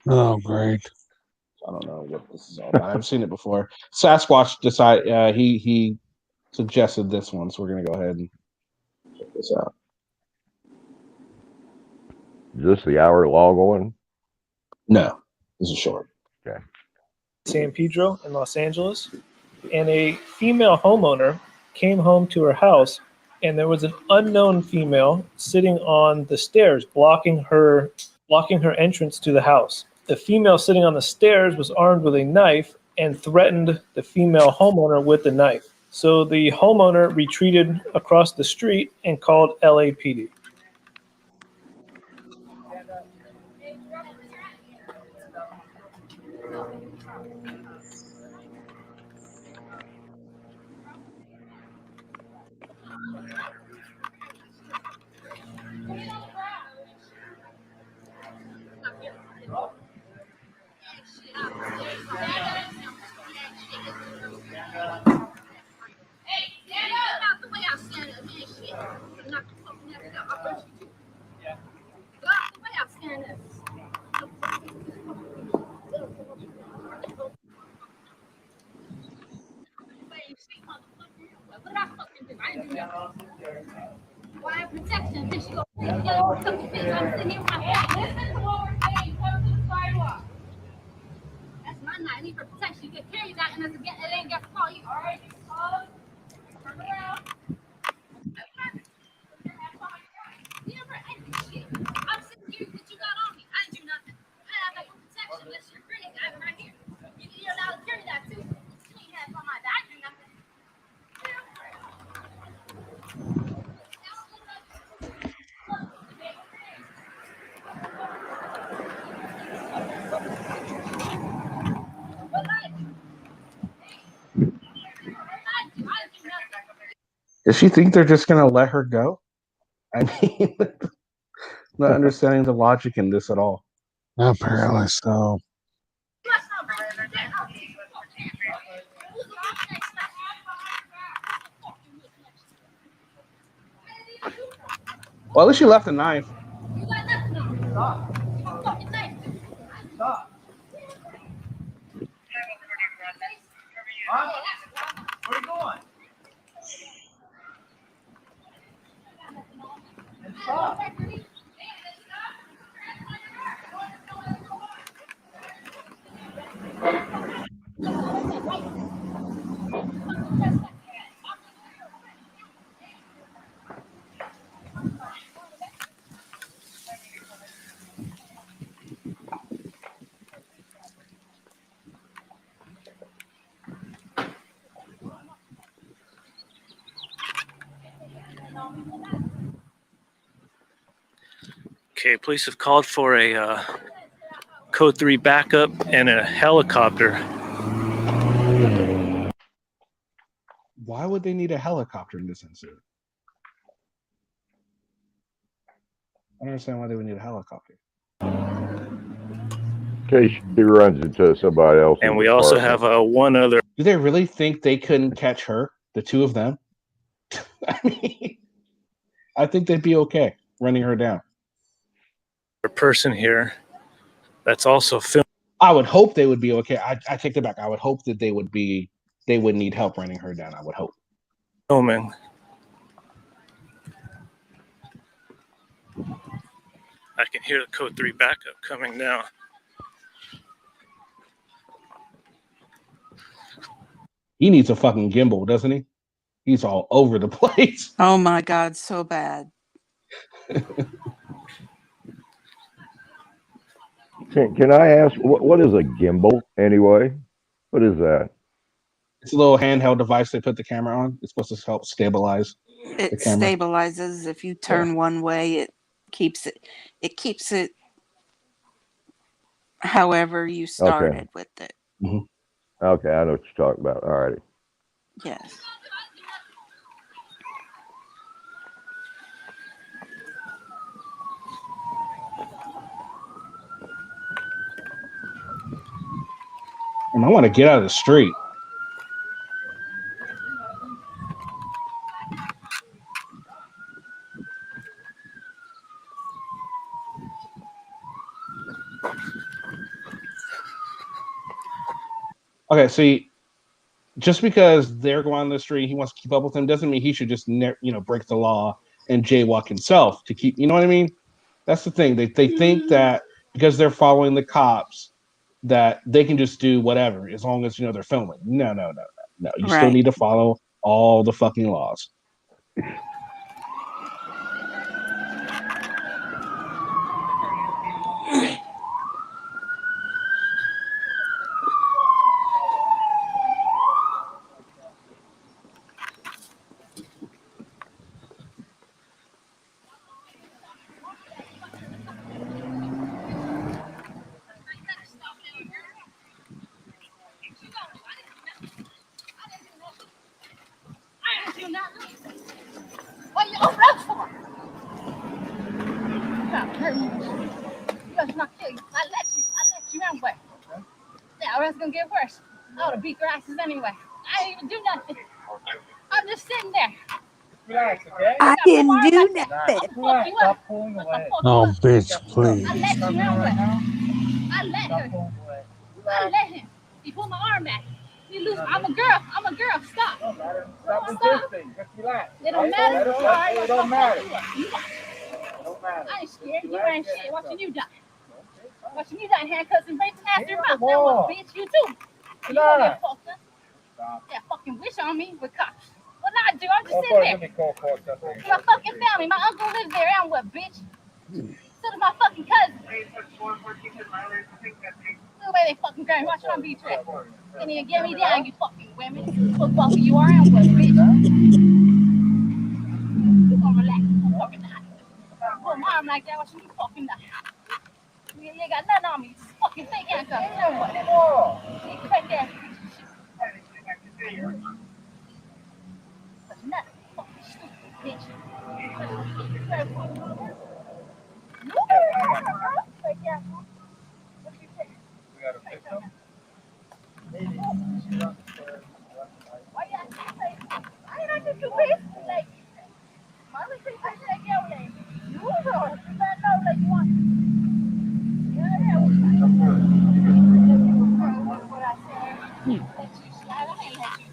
Oh, great. I don't know what this is all about. I've seen it before. Sasquatch decided he suggested this one, so we're gonna go ahead and check this out. Is this the hour-long one? No, this is short. Okay. San Pedro in Los Angeles, and a female homeowner came home to her house, and there was an unknown female sitting on the stairs, blocking her entrance to the house. The female sitting on the stairs was armed with a knife and threatened the female homeowner with the knife. So the homeowner retreated across the street and called LAPD. Why protection? Bitch, you go I'm sitting here with my listen to what we're saying. Come to the sidewalk. That's my night. I need for protection. You can carry that, and it ain't against the law. You all right? Turn around. I'm sitting here with you got on me. I didn't do nothing. I have no protection unless you're crazy. I have it right here. You're allowed to carry that too. You ain't had it on my back. I didn't do nothing. Does she think they're just gonna let her go? I mean, not understanding the logic in this at all. Apparently so. Well, at least she left a knife. Stop. Stop. Huh? Where are you going? And stop. Okay, police have called for a code 3 backup and a helicopter. Why would they need a helicopter in this incident? I don't understand why they would need a helicopter. In case she runs into somebody else. And we also have one other. Do they really think they couldn't catch her, the two of them? I mean, I think they'd be okay running her down. Person here that's also filming. I would hope they would be okay. I take that back. I would hope that they would need help running her down. I would hope. Filming. I can hear the code 3 backup coming now. He needs a fucking gimbal, doesn't he? He's all over the place. Oh my God, so bad. Can I ask what is a gimbal anyway? What is that? It's a little handheld device they put the camera on. It's supposed to help stabilize It the camera. stabilizes. If you turn one way, it keeps it however you started with it. Okay, I know what you're talking about. All righty. Yes. And I want to get out of the street. Okay, see, just because they're going on the street, he wants to keep up with them, doesn't mean he should just break the law and jaywalk himself to keep. You know what I mean? That's the thing. They think that because they're following the cops, that they can just do whatever as long as they're filming. No. You still need to follow all the fucking laws. What you gonna run for? You trying to hurt me. You better not kill you. I let you anyway. Yeah, or it's gonna get worse. I would have beat your asses anyway. I didn't even do nothing. I'm just sitting there. Relax, okay? I didn't do nothing. Relax, stop pulling away. Oh, bitch, please. I let you anyway. I let her. I let him. He pulled my arm back. He loose. I'm a girl. Stop. Stop resisting. Just relax. It don't matter. It don't matter. I ain't scared. You ain't shit. Watching you die. Watching you die in handcuffs and rapes after your mouth. That one, bitch. You too. You don't get fucked up. Yeah, fucking wish on me with cops. What I do? I'm just sitting there. My fucking family. My uncle lives there. And what, bitch? So does my fucking cousin. The way they fucking grab me. Watch my beat trip. Can't even get me down, you fucking women. Football who you are and what, bitch? You gonna relax. You fucking die. Pull my arm like that. Watch me fucking die. You ain't got nothing on me. Just fucking fake handcuffs. And what? You right there. But nothing. Fucking stupid, bitch. Right there. Why you I ain't like two pieces. Like, mommy said like you like you know like you want. Yeah. What I said. I ain't had you.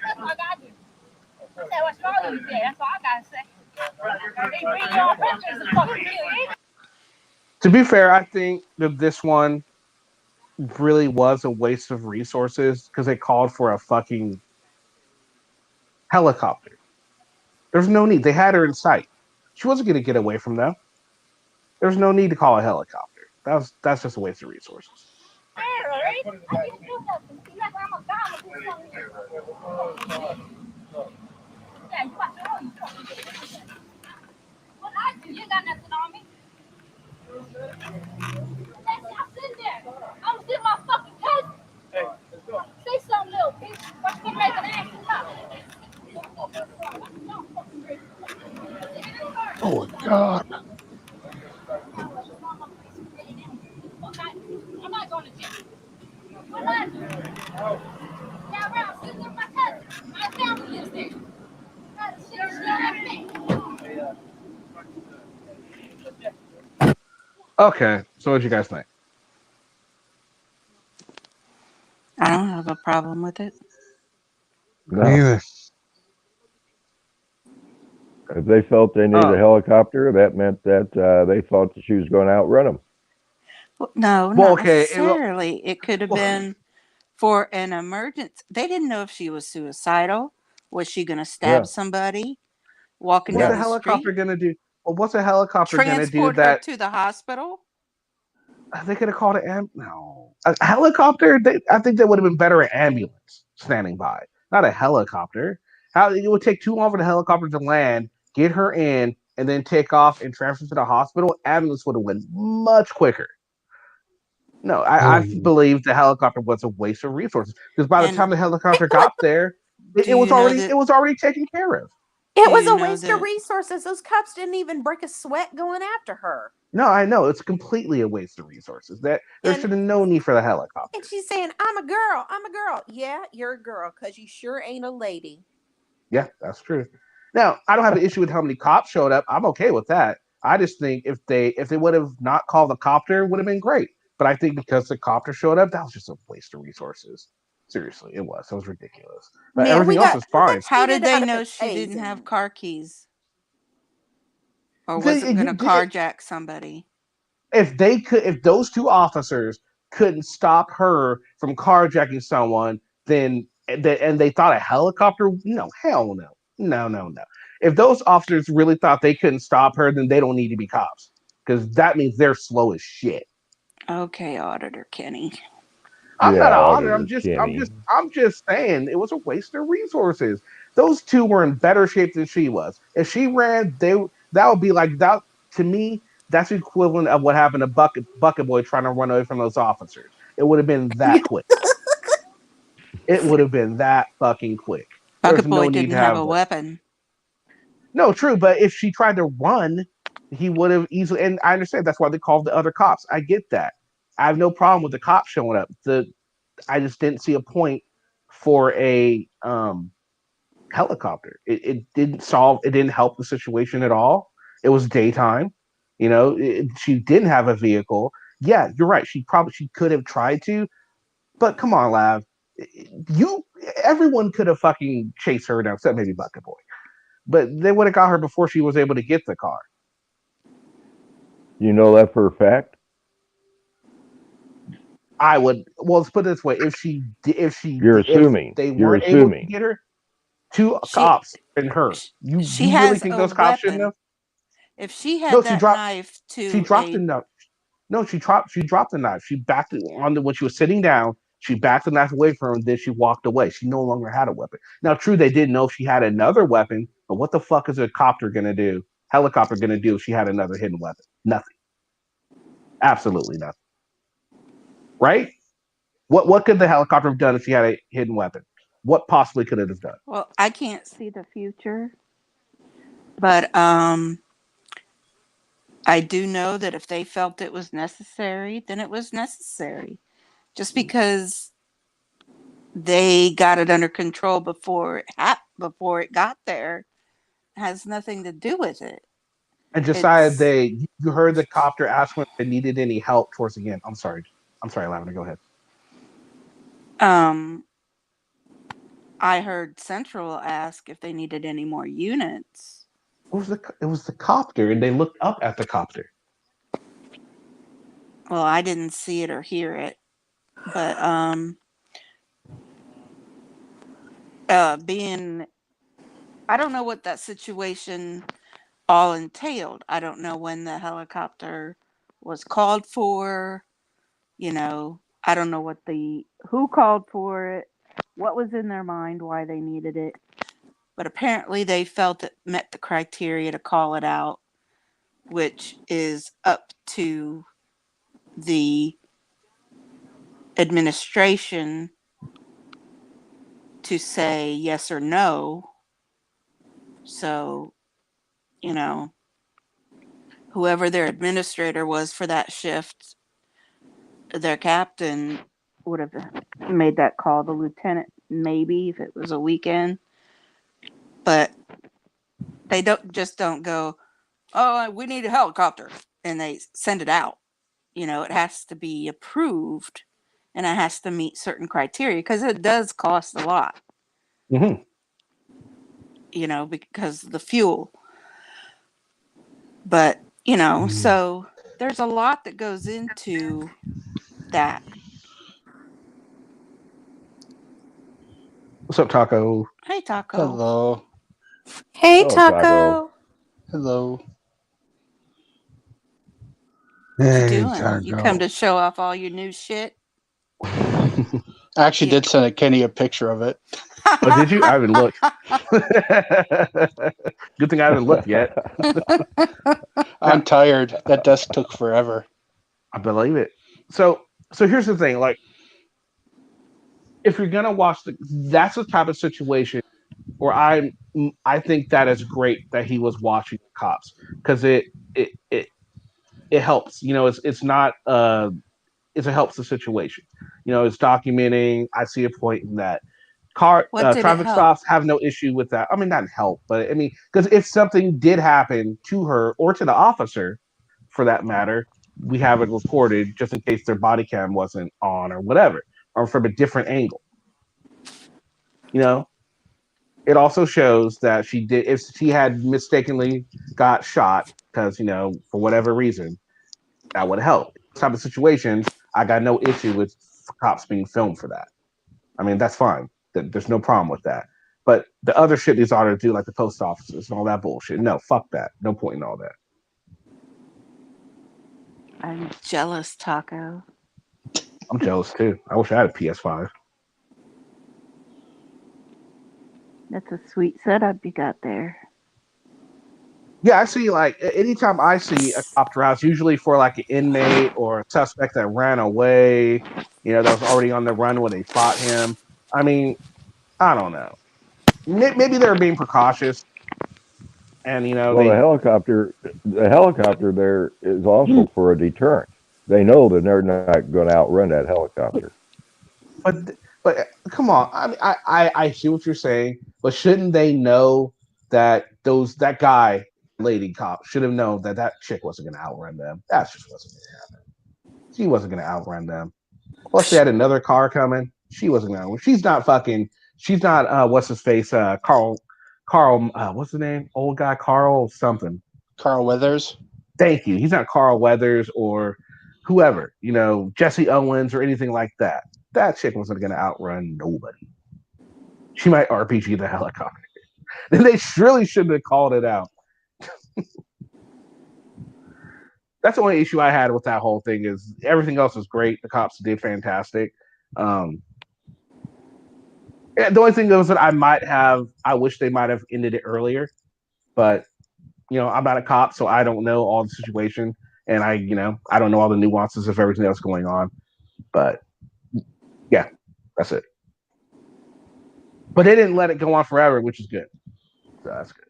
That's all I got to do. I said, what's wrong with you? That's all I gotta say. They bring you on pictures and fucking kill you. To be fair, I think that this one really was a waste of resources because they called for a fucking helicopter. There's no need. They had her in sight. She wasn't going to get away from them. There's no need to call a helicopter. That's just a waste of resources. What I do? You got nothing on me. I'm sitting there. I'm gonna sit my fucking cousin. Hey, let's go. Say something, little bitch. Watch me make an ass up. Oh, God. I'm not going to jail. What I do? Now, I'm sitting with my cousin. My family lives there. Okay, so what do you guys think? I don't have a problem with it. Me either. If they felt they needed a helicopter, that meant that they thought that she was going to outrun them. No, Well, not okay, necessarily. It could have been for an emergency. They didn't know if she was suicidal. Was she going to stab Yeah. somebody walking What's down a the helicopter street? gonna do? Well, what's a helicopter gonna do Transport her that to the hospital? they could have called an no a helicopter? I think that would have been better an ambulance standing by, not a helicopter. How it would take too long for the helicopter to land, get her in, and then take off and transfer to the hospital. Ambulance would have went much quicker. No, I believe the helicopter was a waste of resources because by the And time the helicopter got there, do you know it that was already taken care of. It do was you a know waste of that resources. Those cops didn't even break a sweat going after her. No, I know it's completely a waste of resources. That there And should have no need for the helicopter. and she's saying, I'm a girl. I'm a girl. Yeah, you're a girl because you sure ain't a lady. Yeah, that's true. Now, I don't have an issue with how many cops showed up. I'm okay with that. I just think if they would have not called the copter, it would have been great. But I think because the copter showed up, that was just a waste of resources. Seriously, it was. It was ridiculous. But Man, everything else is fine. how did cheated they out of know a she didn't have tasing. car keys or They- wasn't going to you did- carjack somebody? if those two officers couldn't stop her from carjacking someone, then and they thought a helicopter, no, hell no. No. If those officers really thought they couldn't stop her, then they don't need to be cops because that means they're slow as shit. Okay, Auditor Kenny. I'm Yeah, not an auditor. Auditor Kenny. I'm just saying it was a waste of resources. Those two were in better shape than she was. If she ran, that would be like that to me. That's the equivalent of what happened to Bucket Boy trying to run away from those officers. It would have been that quick. It would have been that fucking quick. There's Bucket Boy no need didn't to have have a that. weapon. No, true, but if she tried to run, he would have easily. And I understand that's why they called the other cops. I get that. I have no problem with the cops showing up. I just didn't see a point for a helicopter. It didn't solve. It didn't help the situation at all. It was daytime. She didn't have a vehicle. Yeah, you're right. She could have tried to, but come on, Lav. Everyone could have fucking chased her down, except maybe Bucket Boy. But they would have got her before she was able to get the car. You know that for a fact? I would. Well, let's put it this way: if You're assuming. if they You're weren't able to assuming. get her, two cops and her. You She really has think a those cops shouldn't weapon. have? If she had No, she that dropped. knife to She dropped the knife. No, she dropped the knife. She backed it when she was sitting down. She backed the knife away from her, and then she walked away. She no longer had a weapon. Now, true, they didn't know if she had another weapon, but what the fuck is a helicopter gonna do if she had another hidden weapon? Nothing. Absolutely nothing. Right? What could the helicopter have done if she had a hidden weapon? What possibly could it have done? Well, I can't see the future, but I do know that if they felt it was necessary, then it was necessary. Just because they got it under control before it got there has nothing to do with it. And decided you heard the copter ask when they needed any help towards the end. I'm sorry, Lavender, go ahead. I heard Central ask if they needed any more units. It was the copter, and they looked up at the copter. Well, I didn't see it or hear it, but I don't know what that situation all entailed. I don't know when the helicopter was called for. I don't know who called for it, what was in their mind, why they needed it. But apparently they felt it met the criteria to call it out, which is up to the administration to say yes or no. So, whoever their administrator was for that shift, their captain would have made that call. The lieutenant, maybe, if it was a weekend. But they don't go, oh, we need a helicopter, and they send it out. It has to be approved, and it has to meet certain criteria because it does cost a lot. Mm-hmm. Because of the fuel. But, so there's a lot that goes into that. What's up, Taco? Hey, Taco. Hello. Hey, Oh, Taco. Hello. What you Hey, doing? You come to show off all your new shit? I actually did send Kenny a picture of it. Oh, did you? I haven't looked. Good thing I haven't looked yet. I'm tired. That desk took forever. I believe it. So here's the thing. Like, if you're gonna watch that's the type of situation where I think that is great that he was watching the cops, because it helps. It's not it helps the situation. It's documenting. I see a point in that. Traffic stops have no issue with that. I mean, not help, but I mean, because if something did happen to her or to the officer, for that matter, we have it recorded just in case their body cam wasn't on or whatever, or from a different angle. It also shows that if she had mistakenly got shot because, for whatever reason, that would help. This type of situations, I got no issue with cops being filmed for that. I mean, that's fine. There's no problem with that. But the other shit these auditors do, like the post offices and all that bullshit, no, fuck that. No point in all that. I'm jealous, Taco. I'm jealous too. I wish I had a PS5. That's a sweet setup you got there. Yeah, I see. Like, anytime I see a cop house, usually for like an inmate or a suspect that ran away, that was already on the run when they fought him. I mean, I don't know. Maybe they're being precautious, and the helicopter there is also for a deterrent. They know that they're not going to outrun that helicopter. But come on, I see what you're saying, but shouldn't they know that that guy, lady cop, should have known that chick wasn't going to outrun them? That just wasn't going to happen. She wasn't going to outrun them. Plus, they had another car coming. She wasn't going to. She's not fucking. She's not. What's his face? Carl. What's the name? Old guy. Carl something. Carl Weathers. Thank you. He's not Carl Weathers or whoever. Jesse Owens or anything like that. That chick wasn't going to outrun nobody. She might RPG the helicopter. Then they really shouldn't have called it out. That's the only issue I had with that whole thing. Is everything else was great. The cops did fantastic. The only thing was that I wish they might have ended it earlier. But, I'm not a cop, so I don't know all the situation. And I don't know all the nuances of everything else going on. But yeah, that's it. But they didn't let it go on forever, which is good. So that's good.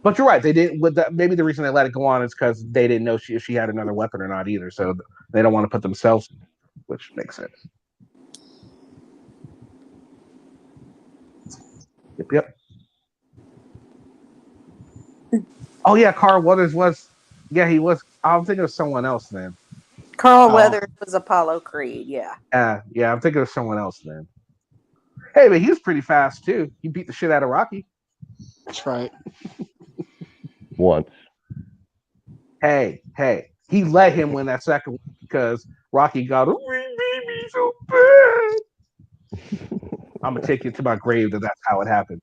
But you're right. They didn't. Maybe the reason they let it go on is because they didn't know if she had another weapon or not either. So they don't want to put themselves, which makes sense. Yep. Oh yeah, Carl Weathers was. Yeah, he was. I'm thinking of someone else then. Carl Weathers was Apollo Creed. Yeah. Yeah. I'm thinking of someone else then. Hey, but he was pretty fast too. He beat the shit out of Rocky. That's right. Once. Hey, he let him win that second one because Rocky got him. We beat me so bad. I'm gonna take you to my grave that's how it happened.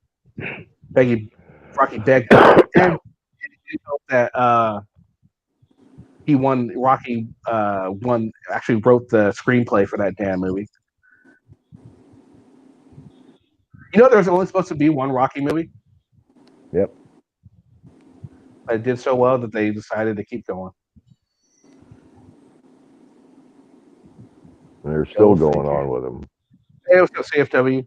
Rocky begged and that he won. Rocky actually wrote the screenplay for that damn movie. There's only supposed to be one Rocky movie. Yep. It did so well that they decided to keep going. And they're still going on with them. Hey, what's up, CFW?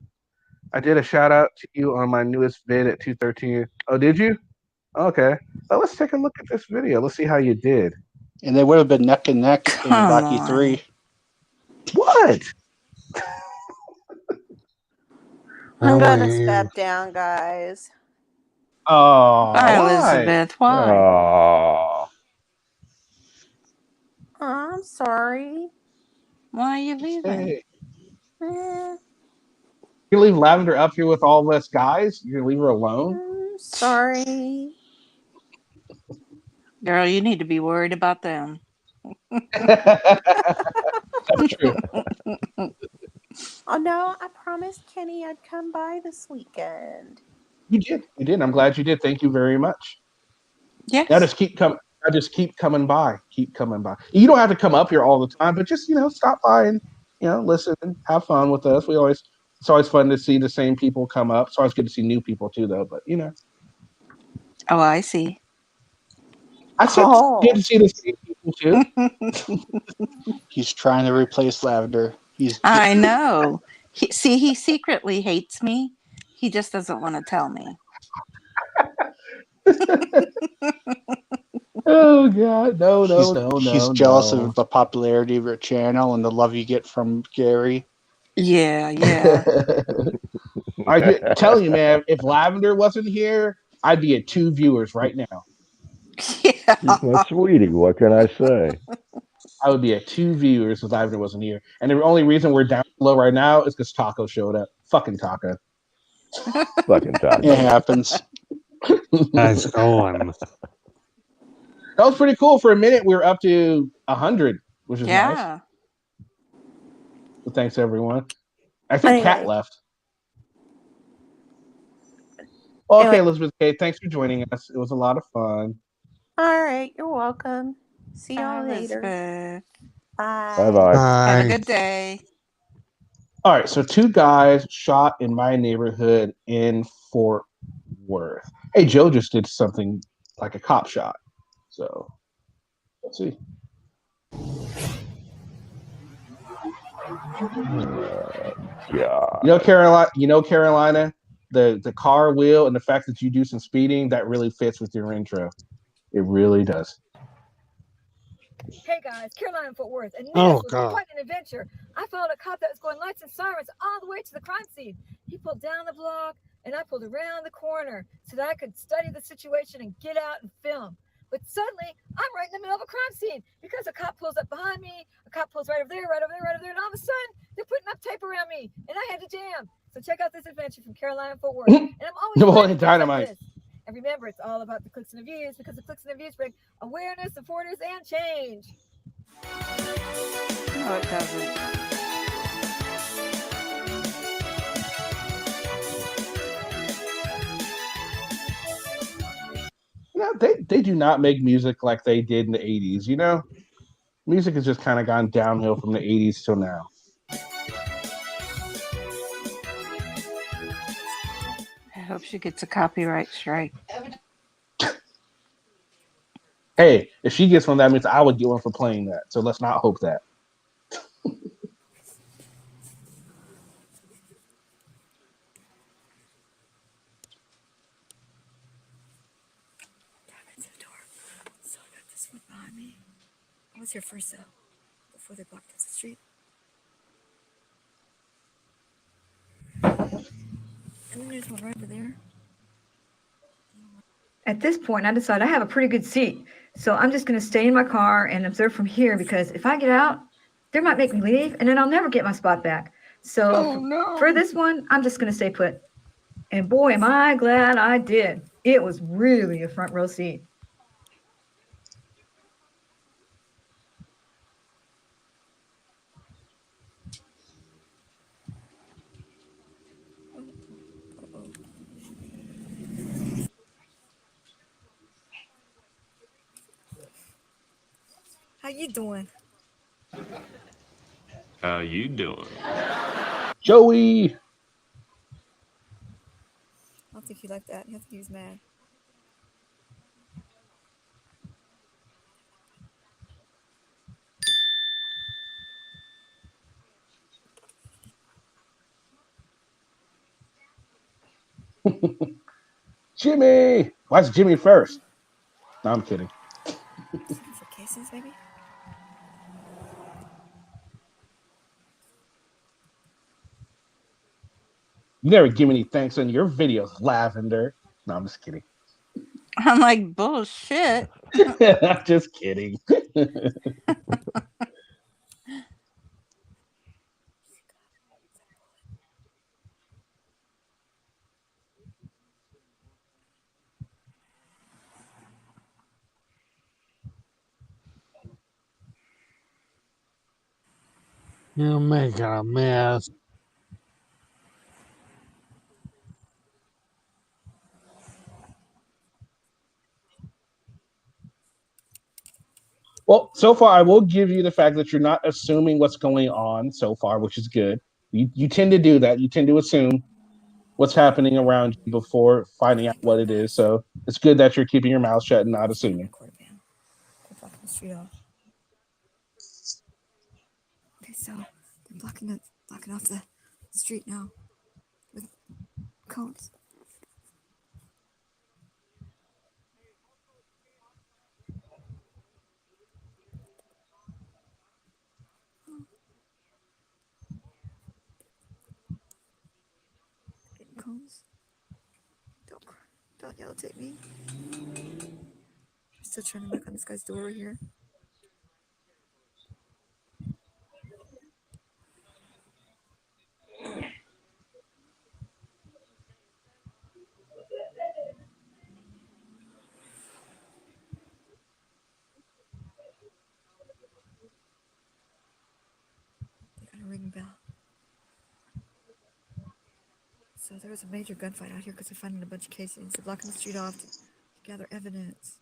I did a shout out to you on my newest vid at 213. Oh, did you? Okay. Well, let's take a look at this video. Let's see how you did. And they would have been neck and neck in Rocky 3. What? I'm gonna step down, guys. Oh, Bye, Elizabeth. Why? Oh. I'm sorry. Why are you leaving? Hey. You leave Lavender up here with all us guys? You're gonna leave her alone? Sorry. Girl, you need to be worried about them. That's true. Oh no, I promised Kenny I'd come by this weekend. You did. You did. I'm glad you did. Thank you very much. Yes. I just keep coming by. Keep coming by. You don't have to come up here all the time, but just stop by and listen, have fun with us. It's always fun to see the same people come up. It's always good to see new people too, though. But Oh, I see. I said it's good to see the same people too. He's trying to replace Lavender. I know. He secretly hates me. He just doesn't want to tell me. Oh God, no. He's jealous of the popularity of your channel and the love you get from Gary. Yeah. I'm telling you, man, if Lavender wasn't here, I'd be at 2 viewers right now. She's my sweetie. What can I say? I would be at 2 viewers if Lavender wasn't here. And the only reason we're down low right now is because Taco showed up. Fucking Taco. Fucking Taco. It happens. Nice going. That was pretty cool. For a minute, we were up to 100, which is nice. Yeah. So thanks, everyone. I think Kat left. Well, okay, Elizabeth K, thanks for joining us. It was a lot of fun. All right, you're welcome. See y'all later. Elizabeth. Bye. Bye-bye. Have a good day. All right, so 2 guys shot in my neighborhood in Fort Worth. Hey, Joe just did something like a cop shot. So, let's see. God. Carolina, the car wheel and the fact that you do some speeding, that really fits with your intro. It really does. Hey guys, Carolina and Fort Worth, and this Oh, was God. quite an adventure. I followed a cop that was going lights and sirens all the way to the crime scene. He pulled down the block, and I pulled around the corner so that I could study the situation and get out and film. But suddenly, I'm right in the middle of a crime scene because a cop pulls up behind me, a cop pulls right over there, right over there, right over there, and all of a sudden, they're putting up tape around me, and I had to jam. So check out this adventure from Carolina and Fort Worth. And I'm always Boy, planning things like dynamite. this. And remember, it's all about the clicks and the views because the clicks and the views bring awareness, supporters, and change. No, it doesn't. They do not make music like they did in the 80s, Music has just kind of gone downhill from the 80s till now. I hope she gets a copyright strike. Hey, if she gets one, that means I would get one for playing that. So let's not hope that. So I got this one behind me. I was here first, though, before they blocked us the street. And then there's one right over there. At this point, I decided I have a pretty good seat. So I'm just going to stay in my car and observe from here because if I get out, they might make me leave and then I'll never get my spot back. So for this one, I'm just going to stay put. And boy, am I glad I did. It was really a front row seat. How you doing? How you doing? Joey. I don't think he liked that. I think he was mad. Jimmy! Why is Jimmy first? No, I'm kidding. For cases, maybe? You never give me any thanks on your videos, Lavender. No, I'm just kidding. I'm like, bullshit. I'm just kidding. You're making a mess. Well, so far, I will give you the fact that you're not assuming what's going on so far, which is good. You tend to do that. You tend to assume what's happening around you before finding out what it is. So it's good that you're keeping your mouth shut and not assuming. Blocking the street off. Okay, so they're blocking off the street now with cones. Getting cones. Don't yell at me. I'm still trying to knock on this guy's door here. They got a ring bell. So there was a major gunfight out here because they're finding a bunch of casings. They're blocking the street off to gather evidence.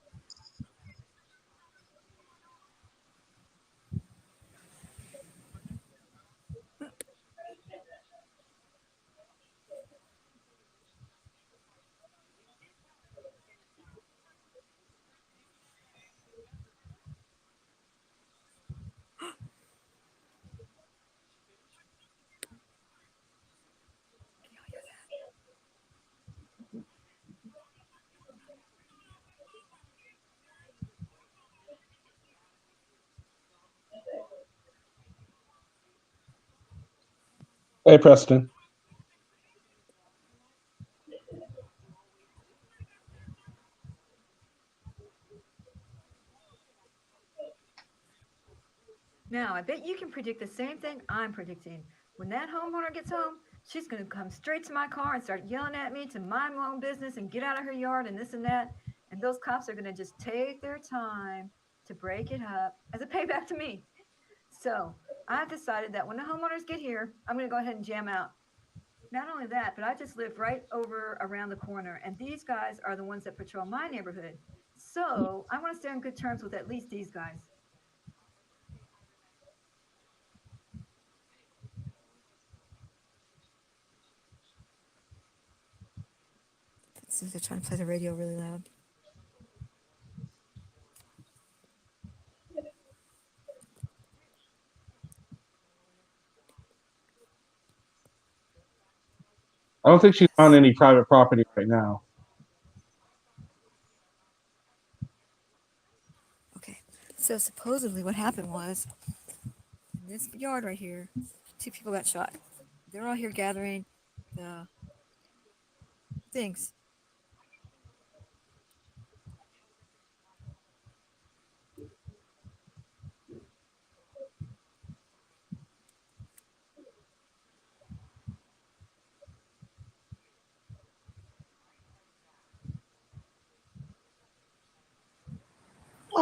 Hey, Preston. Now, I bet you can predict the same thing I'm predicting. When that homeowner gets home, she's going to come straight to my car and start yelling at me to mind my own business and get out of her yard and this and that. And those cops are going to just take their time to break it up as a payback to me. So I've decided that when the homeowners get here, I'm going to go ahead and jam out. Not only that, but I just live right over around the corner, and these guys are the ones that patrol my neighborhood. So I want to stay on good terms with at least these guys. Since they're trying to play the radio really loud. I don't think she's on any private property right now. Okay, so supposedly what happened was, in this yard right here, 2 people got shot. They're all here gathering the things.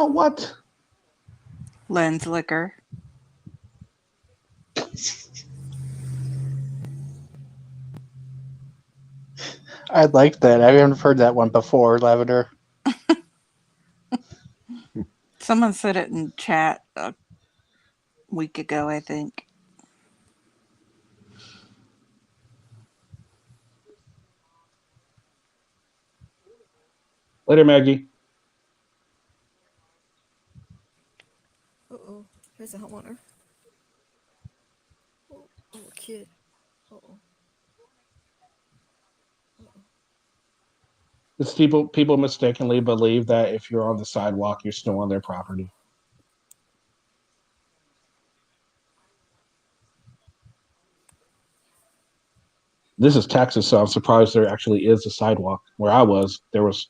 Oh, what? Lens liquor. I like that. I haven't heard that one before, Lavender. Someone said it in chat a week ago, I think. Later, Maggie. Uh-oh, here's a homeowner. Oh, a kid. Uh-oh. It's people mistakenly believe that if you're on the sidewalk, you're still on their property. This is Texas, so I'm surprised there actually is a sidewalk. Where I was, there was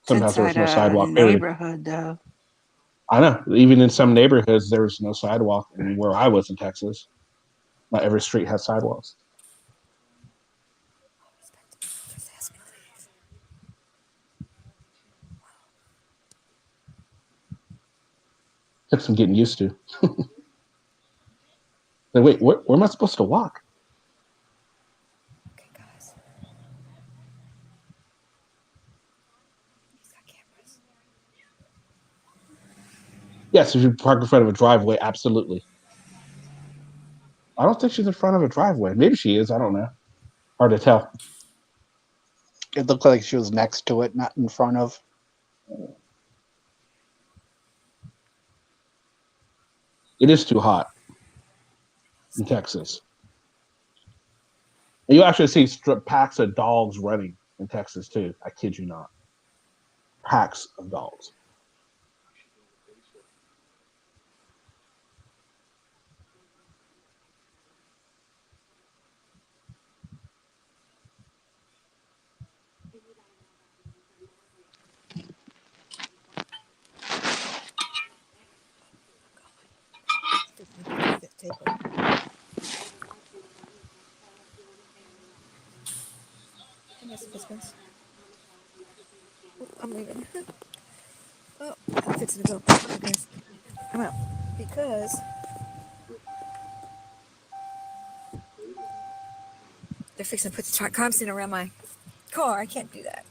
sometimes there was no sidewalk. Neighborhood, though. I know. Even in some neighborhoods, there was no sidewalk. And where I was in Texas, not every street has sidewalks. Took some getting used to. Like, wait, where am I supposed to walk? Okay, guys. He's got cameras. Yes, if you park in front of a driveway, absolutely. I don't think she's in front of a driveway. Maybe she is. I don't know. Hard to tell. It looked like she was next to it, not in front of. It is too hot in Texas. And you actually see packs of dogs running in Texas too. I kid you not. Packs of dogs. I'm leaving. Oh, I'm fixing to go. Okay, guys. I'm out. Because they're fixing to put the crime scene around my car. I can't do that.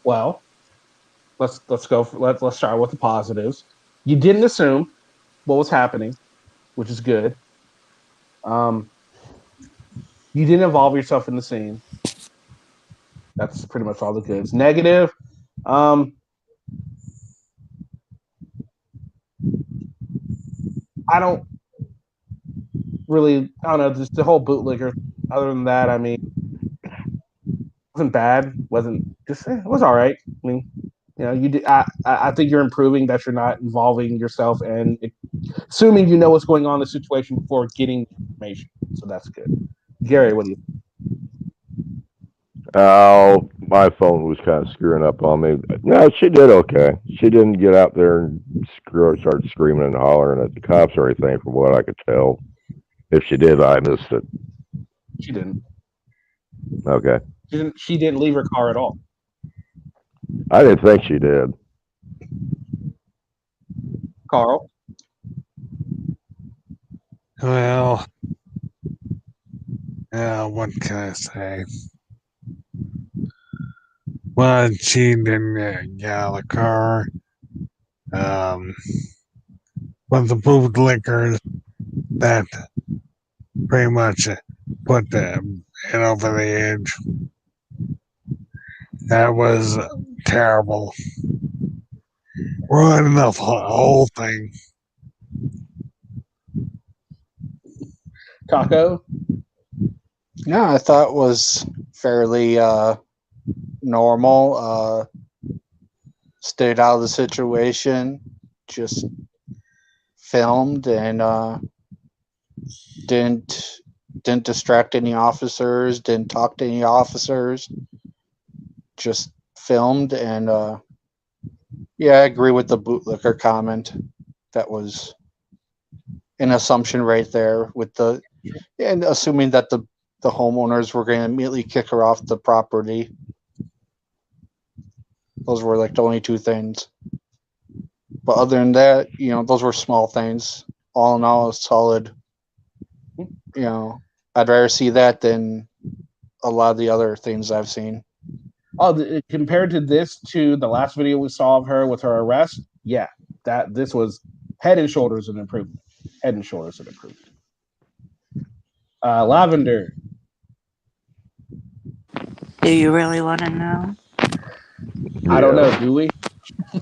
Well, let's go. Let's start with the positives. You didn't assume what was happening, which is good. You didn't involve yourself in the scene. That's pretty much all the goods. Negative. I don't know. Just the whole bootlegger. Other than that, I mean, wasn't bad. It was all right. I mean, you know, you did. I think you're improving that you're not involving yourself and assuming you know what's going on in the situation before getting information. So that's good. Gary, what do you think? Oh, my phone was kind of screwing up on me. No, she did okay. She didn't get out there and start screaming and hollering at the cops or anything, from what I could tell. If she did, I missed it. She didn't. Okay. She didn't leave her car at all. I didn't think she did. Carl? Well, yeah, what can I say? Well, she didn't get out of the car. But the bootlickers that pretty much put it over the edge. That was terrible. Ruining the whole thing. Taco? Yeah, I thought it was fairly normal. Stayed out of the situation, just filmed and didn't distract any officers, didn't talk to any officers, just filmed and yeah, I agree with the bootlicker comment. That was an assumption right there with and assuming that the homeowners were going to immediately kick her off the property. Those were like the only two things. But other than that, you know, those were small things. All in all, a solid. You know, I'd rather see that than a lot of the other things I've seen. Oh, compared to this to the last video we saw of her with her arrest, yeah, this was head and shoulders an improvement. Head and shoulders an improvement. Lavender. Do you really want to know? I don't know. Do we?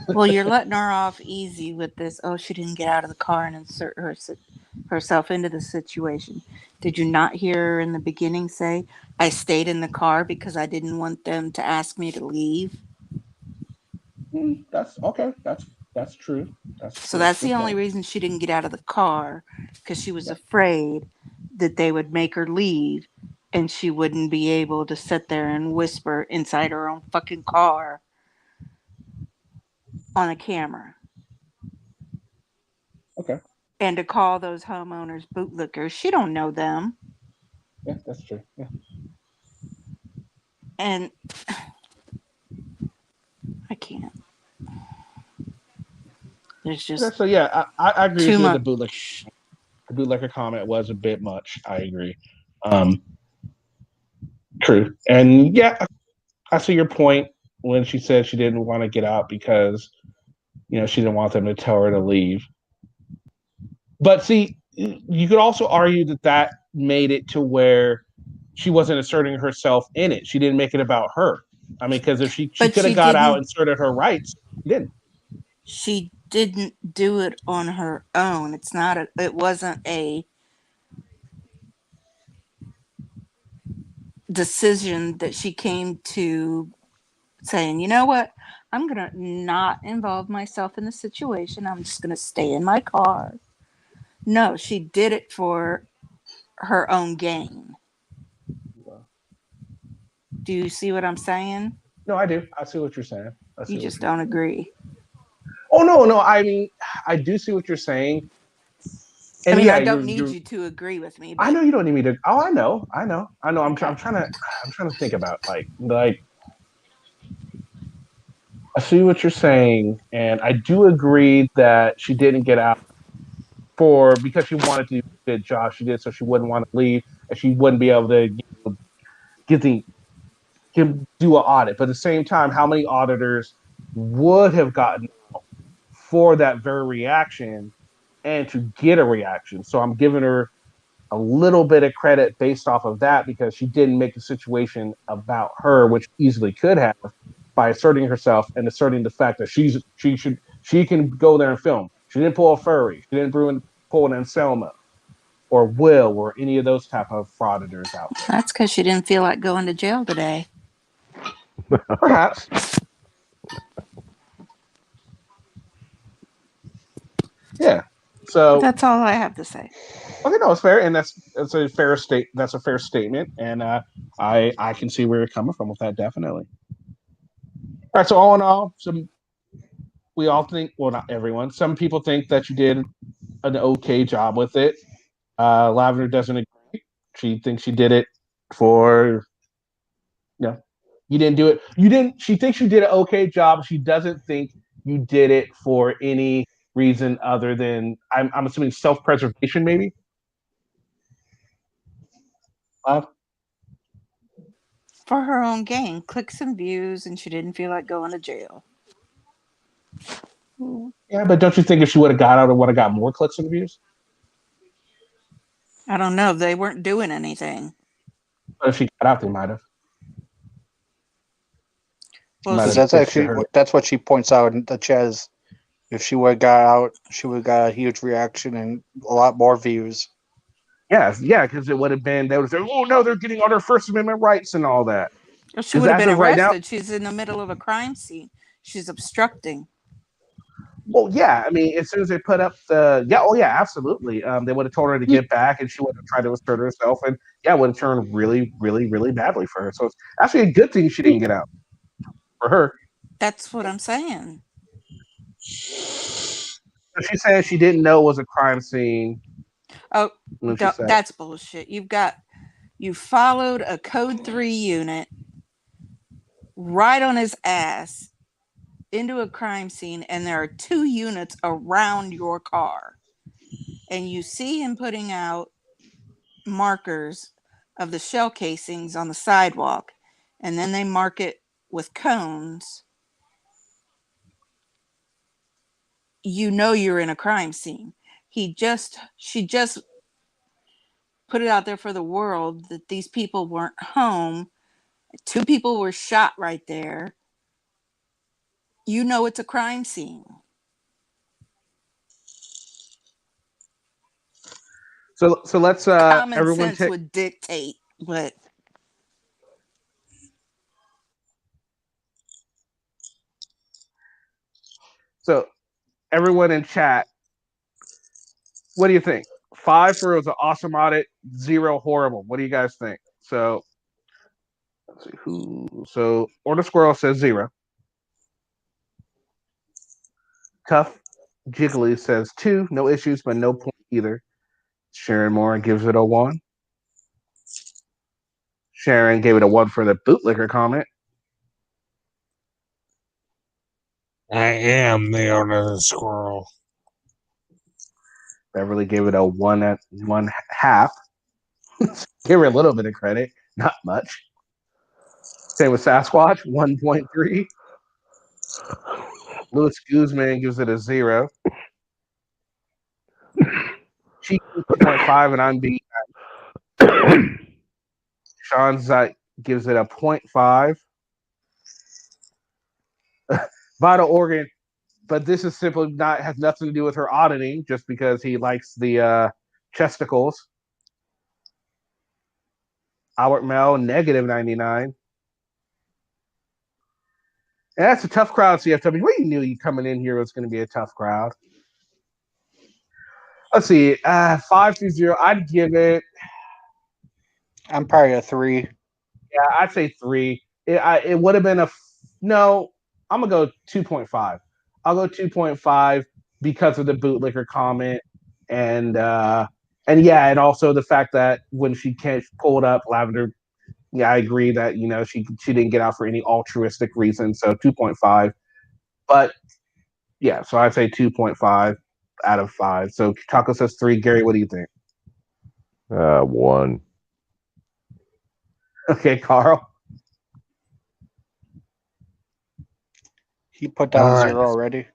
Well, you're letting her off easy with this. Oh, she didn't get out of the car and insert herself into the situation. Did you not hear her in the beginning say, I stayed in the car because I didn't want them to ask me to leave? That's okay. That's true. So that's the only reason she didn't get out of the car, because she was afraid that they would make her leave and she wouldn't be able to sit there and whisper inside her own fucking car on a camera. Okay. And to call those homeowners bootlickers. She don't know them. Yeah, that's true. Yeah. And I can't. There's just So yeah, I agree too with you. much. The bootlegger comment was a bit much. I agree. True, and yeah, I see your point when she said she didn't want to get out because she didn't want them to tell her to leave. But see, you could also argue that made it to where she wasn't asserting herself in it. She didn't make it about her. I mean, because if she But could have she got out didn't. and asserted her rights, she didn't. She didn't do it on her own. It wasn't a decision that she came to saying, you know what, I'm going to not involve myself in the situation. I'm just going to stay in my car. No, she did it for her own gain. Do you see what I'm saying? No, I do. I see what you're saying. You just don't agree. Oh, no. I mean, I do see what you're saying. And I mean, yeah, I don't need you to agree with me. But I know you don't need me to. Oh, I know. I'm trying to think about like I see what you're saying, and I do agree that she didn't get out because she wanted to do a good job. She did so she wouldn't want to leave, and she wouldn't be able to do an audit. But at the same time, how many auditors would have gotten out for that very reaction and to get a reaction? So I'm giving her a little bit of credit based off of that because she didn't make the situation about her, which easily could have, by asserting herself and asserting the fact that she can go there and film. She didn't pull a Furry. She didn't pull an Anselmo or Will or any of those type of frauditors out there. that's because she didn't feel like going to jail today. Perhaps. Yeah. So that's all I have to say. Okay, no, it's fair, and that's a fair statement, and I can see where you're coming from with that, definitely. All right, so all in all, we all think, well, not everyone, some people think that you did an okay job with it. Lavender doesn't agree. She thinks she did it for, you didn't do it. She thinks you did an okay job. She doesn't think you did it for any reason other than, I'm assuming, self-preservation, maybe? For her own gain, clicks and views, and she didn't feel like going to jail. Yeah, but don't you think if she would have got out, it would have got more clicks and views? I don't know. They weren't doing anything. But if she got out, they might have. Well, that's what she points out in the Chez. If she would have got out, she would have got a huge reaction and a lot more views. Yeah, because it would have been, they would have said, oh no, they're getting on their First Amendment rights and all that. Well, she would have been arrested. She's in the middle of a crime scene. She's obstructing. Well, yeah, I mean, as soon as they put up absolutely. They would have told her to get back, and she would have tried to assert herself, and it would have turned really, really, really badly for her. So it's actually a good thing she didn't get out for her. That's what I'm saying. She said she didn't know it was a crime scene. Oh, that's bullshit. You followed a Code 3 unit right on his ass into a crime scene, and there are 2 units around your car, and you see him putting out markers of the shell casings on the sidewalk, and then they mark it with cones. You know you're in a crime scene. She just put it out there for the world that these people weren't home. 2 people were shot right there. You know it's a crime scene. So let's common everyone sense would dictate, but so everyone in chat, what do you think? 5 for it was an awesome audit, 0 horrible. What do you guys think? So let's see who. So Order Squirrel says 0. Tough Jiggly says 2, no issues, but no point either. Sharon Moore gives it a 1. Sharon gave it a 1 for the bootlicker comment. I am the owner of the squirrel. Beverly gave it a 1.5. Give her a little bit of credit, not much. Same with Sasquatch, 1.3. Louis Guzman gives it a 0. Cheeky 2.5, and I'm being Sean Zeit gives it a 0.5. Vital organ, but this is simply has nothing to do with her auditing, just because he likes the chesticles. Albert Mel, negative 99. And that's a tough crowd, CFW. We knew you coming in here was going to be a tough crowd. Let's see, 5 through 0. I'd give it. I'm probably a 3. Yeah, I'd say 3. It would have been a. No, I'm going to go 2.5. I'll go 2.5 because of the bootlicker comment. And yeah, and also the fact that when she pulled up Lavender, yeah, I agree that, you know, she didn't get out for any altruistic reason. So 2.5. But yeah, so I'd say 2.5 out of 5. So Taco says 3. Gary, what do you think? 1. Okay, Carl. He put down All right. 0 already.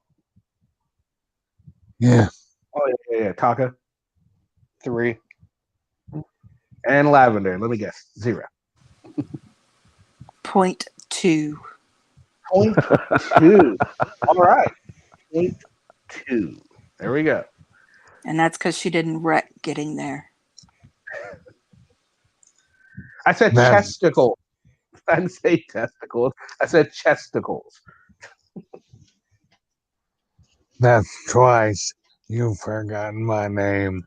Yeah. Oh, yeah. Taka. 3. And Lavender, let me guess, 0. 0.2. 0.2. All right. 0.2. There we go. And that's because she didn't wreck getting there. I said chesticles. I didn't say testicles. I said chesticles. That's twice you've forgotten my name.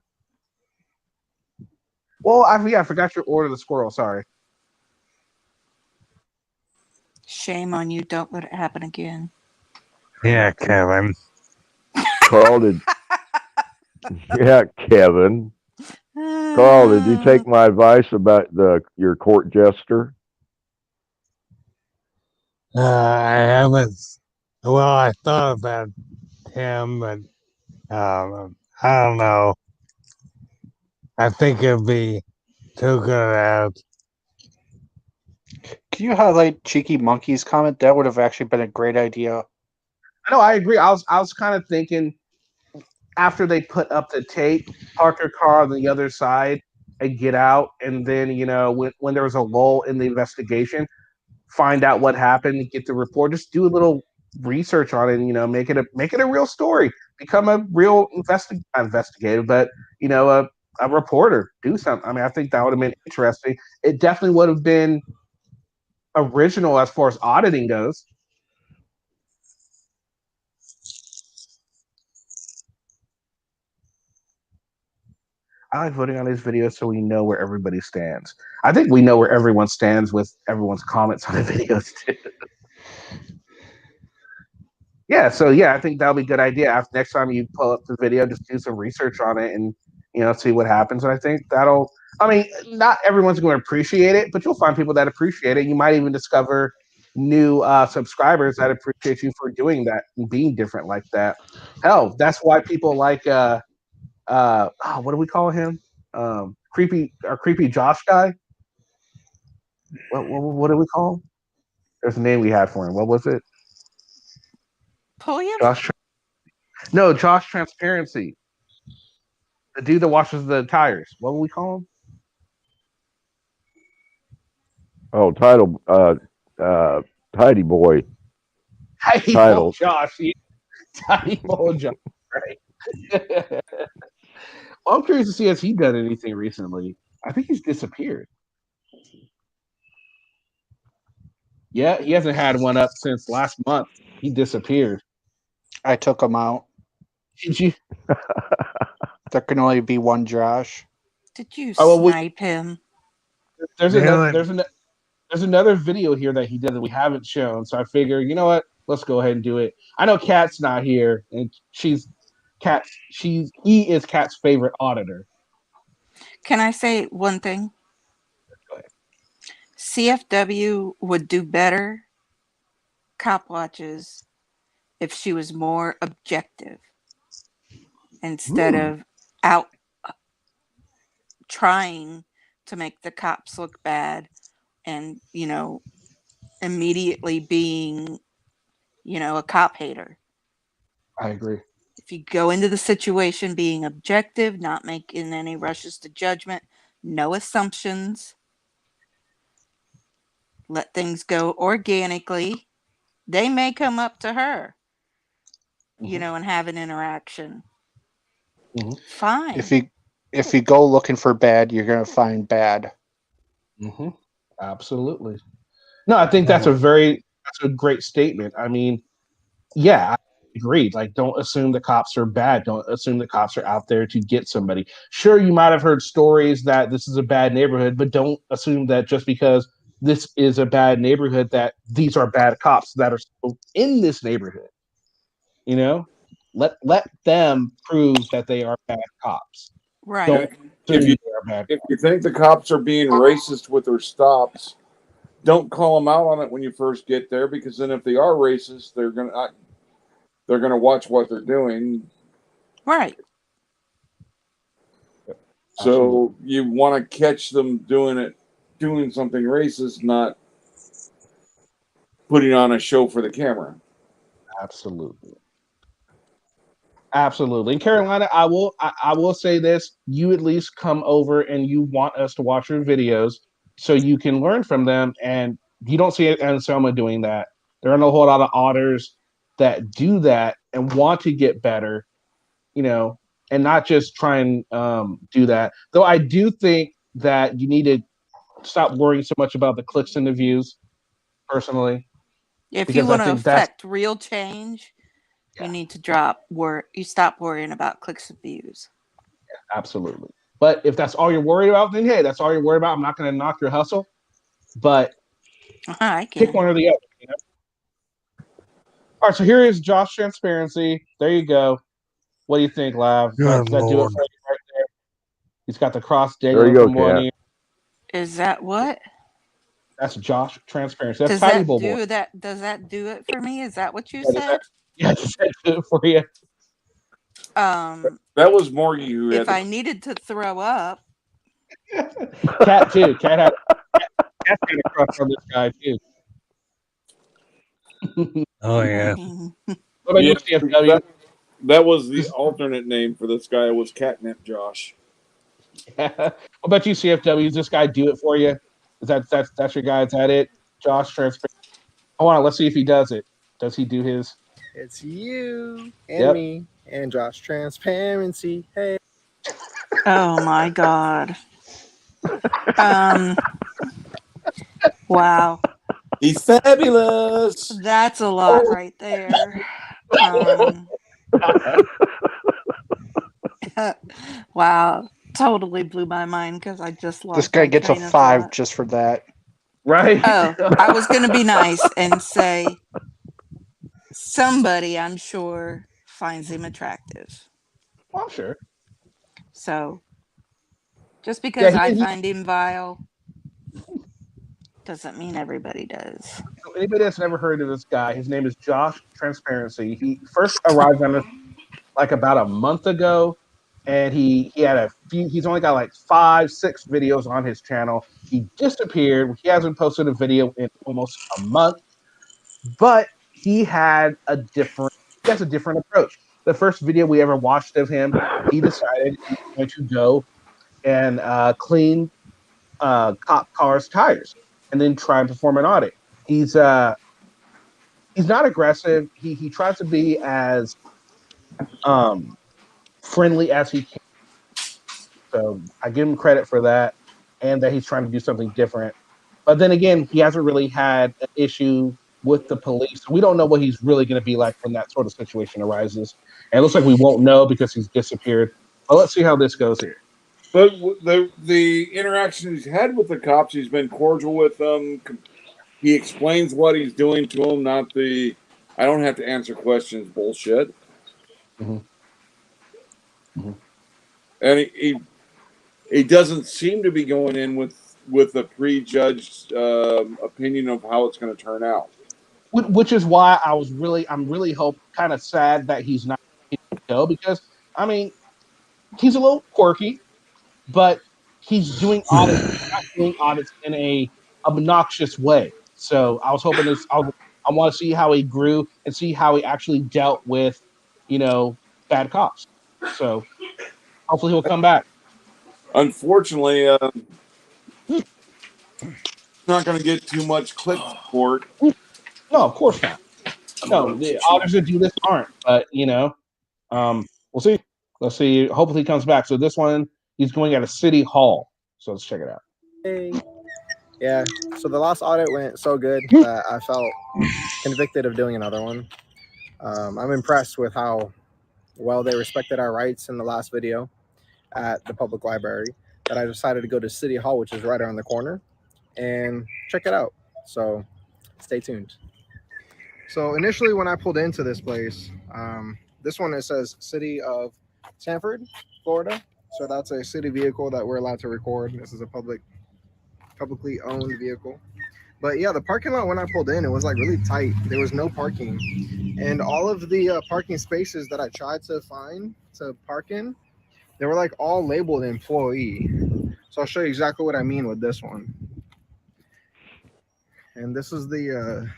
Well, I forgot your order of the squirrel. Sorry. Shame on you. Don't let it happen again. Yeah, Kevin. Carl, yeah, Kevin. Carl, did you take my advice about your court jester? I haven't. Well, I thought about him, but I don't know. I think it'd be too good out. Can you highlight Cheeky Monkey's comment? That would have actually been a great idea. I know, I agree. I was kind of thinking after they put up the tape, Parker Carr on the other side and get out, and then, you know, when there was a lull in the investigation, find out what happened, get the report, just do a little research on it, and, you know, make it a real story, become a real investigator, but, you know, a reporter, do something. I mean, I think that would have been interesting. It definitely would have been original as far as auditing goes. I like voting on these videos so we know where everybody stands. I think we know where everyone stands with everyone's comments on the videos too. Yeah, so yeah, I think that'll be a good idea. After next time you pull up the video, just do some research on it and, you know, see what happens. And I think not everyone's going to appreciate it, but you'll find people that appreciate it. You might even discover new subscribers that appreciate you for doing that and being different like that. Hell, that's why people like what do we call him? Creepy Josh guy. What do we call him? There's a name we had for him. What was it? Pulliam? Josh Transparency. The dude that washes the tires. What would we call him? Oh, Tidy Boy. Tidy Title. Boy Josh. Tidy Boy Josh. Right. Well, I'm curious to see has he done anything recently. I think he's disappeared. Yeah, he hasn't had one up since last month. He disappeared. I took him out. Did you? There can only be one Josh. Did you snipe him? There's another video here that he did that we haven't shown. So I figure, you know what? Let's go ahead and do it. I know Kat's not here, and he is Kat's favorite auditor. Can I say one thing? CFW would do better cop watches if she was more objective instead of out trying to make the cops look bad and, immediately being, a cop hater. I agree. If you go into the situation being objective, not making any rushes to judgment, no assumptions, let things go organically, they may come up to her, and have an interaction. Fine. If you go looking for bad, you're gonna find bad. Absolutely. No, I think that's a great statement. I mean, yeah, I agree. Like, don't assume the cops are bad. Don't assume the cops are out there to get somebody. Sure, you might have heard stories that this is a bad neighborhood, but don't assume that just because this is a bad neighborhood that these are bad cops that are still in this neighborhood. Let them prove that they are bad cops. Right. Don't If assume they are bad. if you think the cops are being racist with their stops, don't call them out on it when you first get there, because then if they are racist, they're gonna watch what they're doing. Right. So you want to catch them doing something racist, not putting on a show for the camera. Absolutely. Absolutely. In Carolina, I will say this: you at least come over and you want us to watch your videos so you can learn from them. And you don't see Anselma doing that. There aren't a whole lot of otters that do that and want to get better, and not just try and do that. Though I do think that you need to stop worrying so much about the clicks and the views, personally. If you want to affect real change, you need to you stop worrying about clicks and views. Absolutely. But if that's all you're worried about, then hey, that's all you're worried about. I'm not going to knock your hustle, but pick one or the other. All right, so here is Josh Transparency. There you go. What do you think, Lav? Does that do it for you right there? He's got the cross dangling from one ear. Is that what? That's Josh Transparency. That's Does Tiny that Bull do Boy. that? Does that do it for me? Is that what you Yeah, said? Yes, that do it for you. That was Morgie who had If I needed to throw up, Cat too. Cat's got a crush on this guy too. Oh yeah. What about you, CFW? That was the alternate name for this guy. Was Catnip Josh. What about you, CFW? Does this guy do it for you? That's your guy? Is that it? Josh Transparency. Hold on, let's see if he does it. Does he do his? It's you and me and Josh Transparency. Hey. oh my god. Wow. He's fabulous. That's a lot right there. Wow. Totally blew my mind because I just lost. This guy my gets a train of 5 thought. just for that. Right? Oh, I was going to be nice and say somebody, I'm sure, finds him attractive. Well, sure. So, just because Yeah, I he- find him vile doesn't mean everybody does. Anybody that's never heard of this guy, his name is Josh Transparency. He first arrived on us like about a month ago, and he had a few. He's only got like 5-6 videos on his channel. He disappeared. He hasn't posted a video in almost a month, but he has a different approach. The first video we ever watched of him, he decided he was going to go and clean cop cars' tires and then try and perform an audit. He's not aggressive. He tries to be as friendly as he can. So I give him credit for that, and that he's trying to do something different. But then again, he hasn't really had an issue with the police. We don't know what he's really going to be like when that sort of situation arises. And it looks like we won't know because he's disappeared. But let's see how this goes here. But the interaction he's had with the cops, he's been cordial with them. He explains what he's doing to them, not the "I don't have to answer questions" bullshit. Mm-hmm. Mm-hmm. And he doesn't seem to be going in with a prejudged opinion of how it's going to turn out. which is why I'm really kind of sad that he's not go, because I mean he's a little quirky, but he's doing audits, not doing audits in a obnoxious way. So I was hoping I want to see how he grew and see how he actually dealt with, bad cops. So hopefully he'll come back. Unfortunately, not going to get too much clip support. No, of course not. No, the auditors that do this aren't. But we'll see. Let's see. Hopefully he comes back. So this one, he's going at a city hall. So let's check it out. Hey. Yeah. So the last audit went so good that I felt convicted of doing another one. I'm impressed with how well they respected our rights in the last video at the public library, that I decided to go to City Hall, which is right around the corner, and check it out. So stay tuned. So initially when I pulled into this place, this one, it says City of Sanford, Florida. So that's a city vehicle that we're allowed to record. This is a publicly owned vehicle. But yeah, the parking lot when I pulled in, it was like really tight. There was no parking. And all of the parking spaces that I tried to find to park in, they were like all labeled employee. So I'll show you exactly what I mean with this one. And this is the,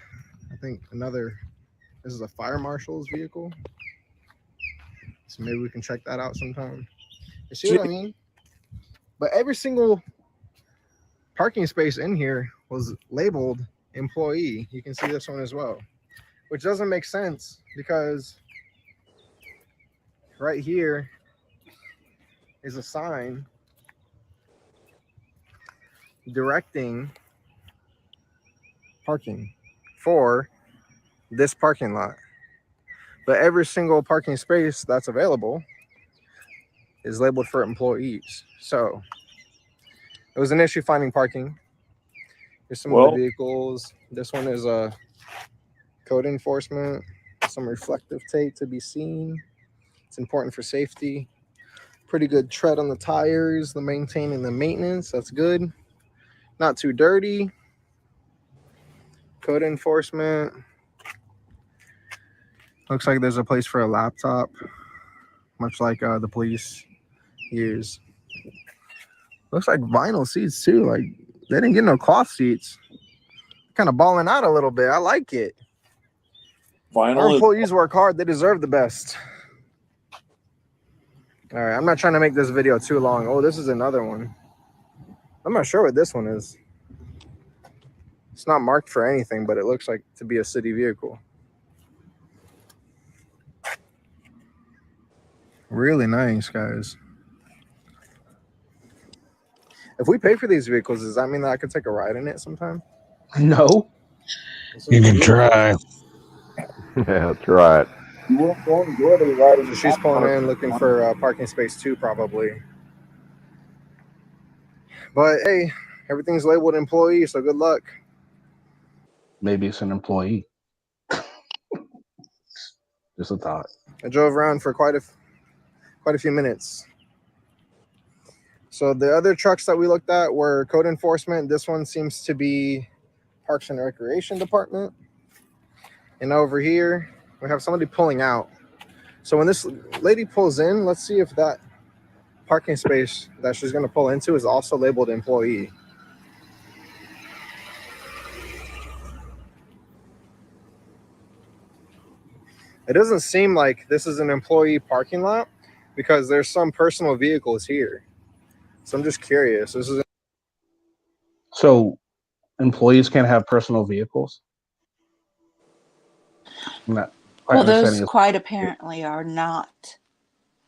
I think this is a fire marshal's vehicle. So maybe we can check that out sometime. You see what I mean? But every single parking space in here was labeled employee. You can see this one as well, which doesn't make sense because right here is a sign directing parking for this parking lot. But every single parking space that's available is labeled for employees. So it was an issue finding parking. Here's some of the vehicles. This one is a code enforcement, some reflective tape to be seen. It's important for safety. Pretty good tread on the tires, the maintaining the maintenance, that's good. Not too dirty. Code enforcement. Looks like there's a place for a laptop, much like the police use. Looks like vinyl seats too. Like they didn't get no cloth seats. Kind of balling out a little bit. I like it. Our employees work hard. They deserve the best. All right, I'm not trying to make this video too long. Oh, this is another one. I'm not sure what this one is. It's not marked for anything, but it looks like to be a city vehicle. Really nice, guys. If we pay for these vehicles, does that mean that I could take a ride in it sometime? No. You can try. Yeah, try it. You won't go and go to the ride. So she's pulling in looking for parking space 2 probably. But hey, everything's labeled employee, so good luck. Maybe it's an employee. Just a thought. I drove around for quite a few minutes. So the other trucks that we looked at were code enforcement. This one seems to be Parks and Recreation Department. And over here, we have somebody pulling out. So when this lady pulls in, let's see if that parking space that she's going to pull into is also labeled employee. It doesn't seem like this is an employee parking lot because there's some personal vehicles here. So I'm just curious. So employees can't have personal vehicles? Well, those quite apparently are not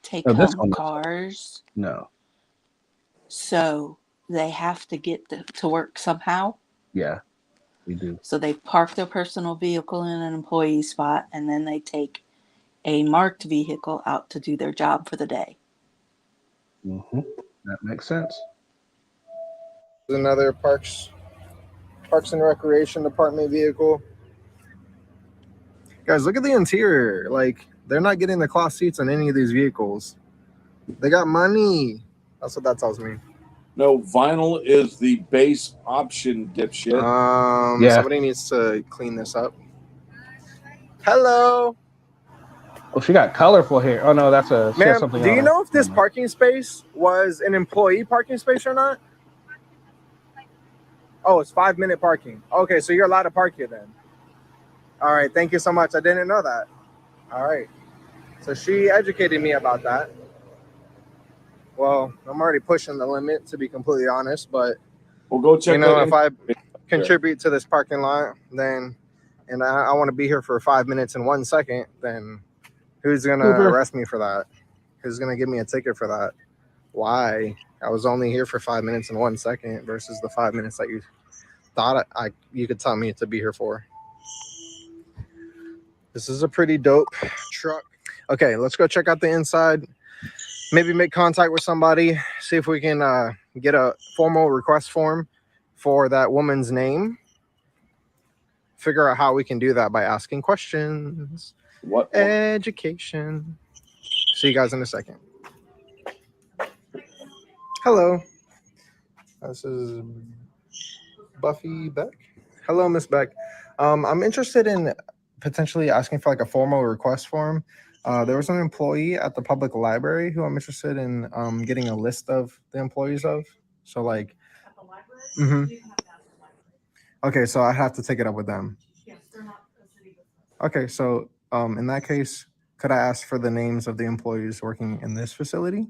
take-home cars. No. So they have to get to work somehow. Yeah, we do. So they park their personal vehicle in an employee spot, and then they take a marked vehicle out to do their job for the day. Mm-hmm. That makes sense. Another Parks and Recreation Department vehicle. Guys, look at the interior. Like, they're not getting the cloth seats on any of these vehicles. They got money. That's what that tells me. No, vinyl is the base option, dipshit. Somebody needs to clean this up. Hello. Oh, she got colorful hair. Oh no, that's a. She has Ma'am, something do on you her. know if this parking space was an employee parking space or not? Oh, it's 5-minute parking. Okay, so you're allowed to park here then. All right, thank you so much. I didn't know that. All right. So she educated me about that. Well, I'm already pushing the limit, to be completely honest, but We'll go check. you know, that if I contribute to this parking lot, then, and I want to be here for 5 minutes and 1 second, then who's gonna Uber. arrest me for that? Who's gonna give me a ticket for that? Why? I was only here for 5 minutes and 1 second versus the 5 minutes that you thought you could tell me to be here for. This is a pretty dope truck. Okay, let's go check out the inside. Maybe make contact with somebody. See if we can get a formal request form for that woman's name. Figure out how we can do that by asking questions. What? Education. See you guys in a second. Hello. This is Buffy Beck. Hello, Miss Beck. I'm interested in potentially asking for like a formal request form. There was an employee at the public library who I'm interested in getting a list of the employees of. So like, okay, so I have to take it up with them. Yes, they're not a city business. Okay, so in that case, could I ask for the names of the employees working in this facility?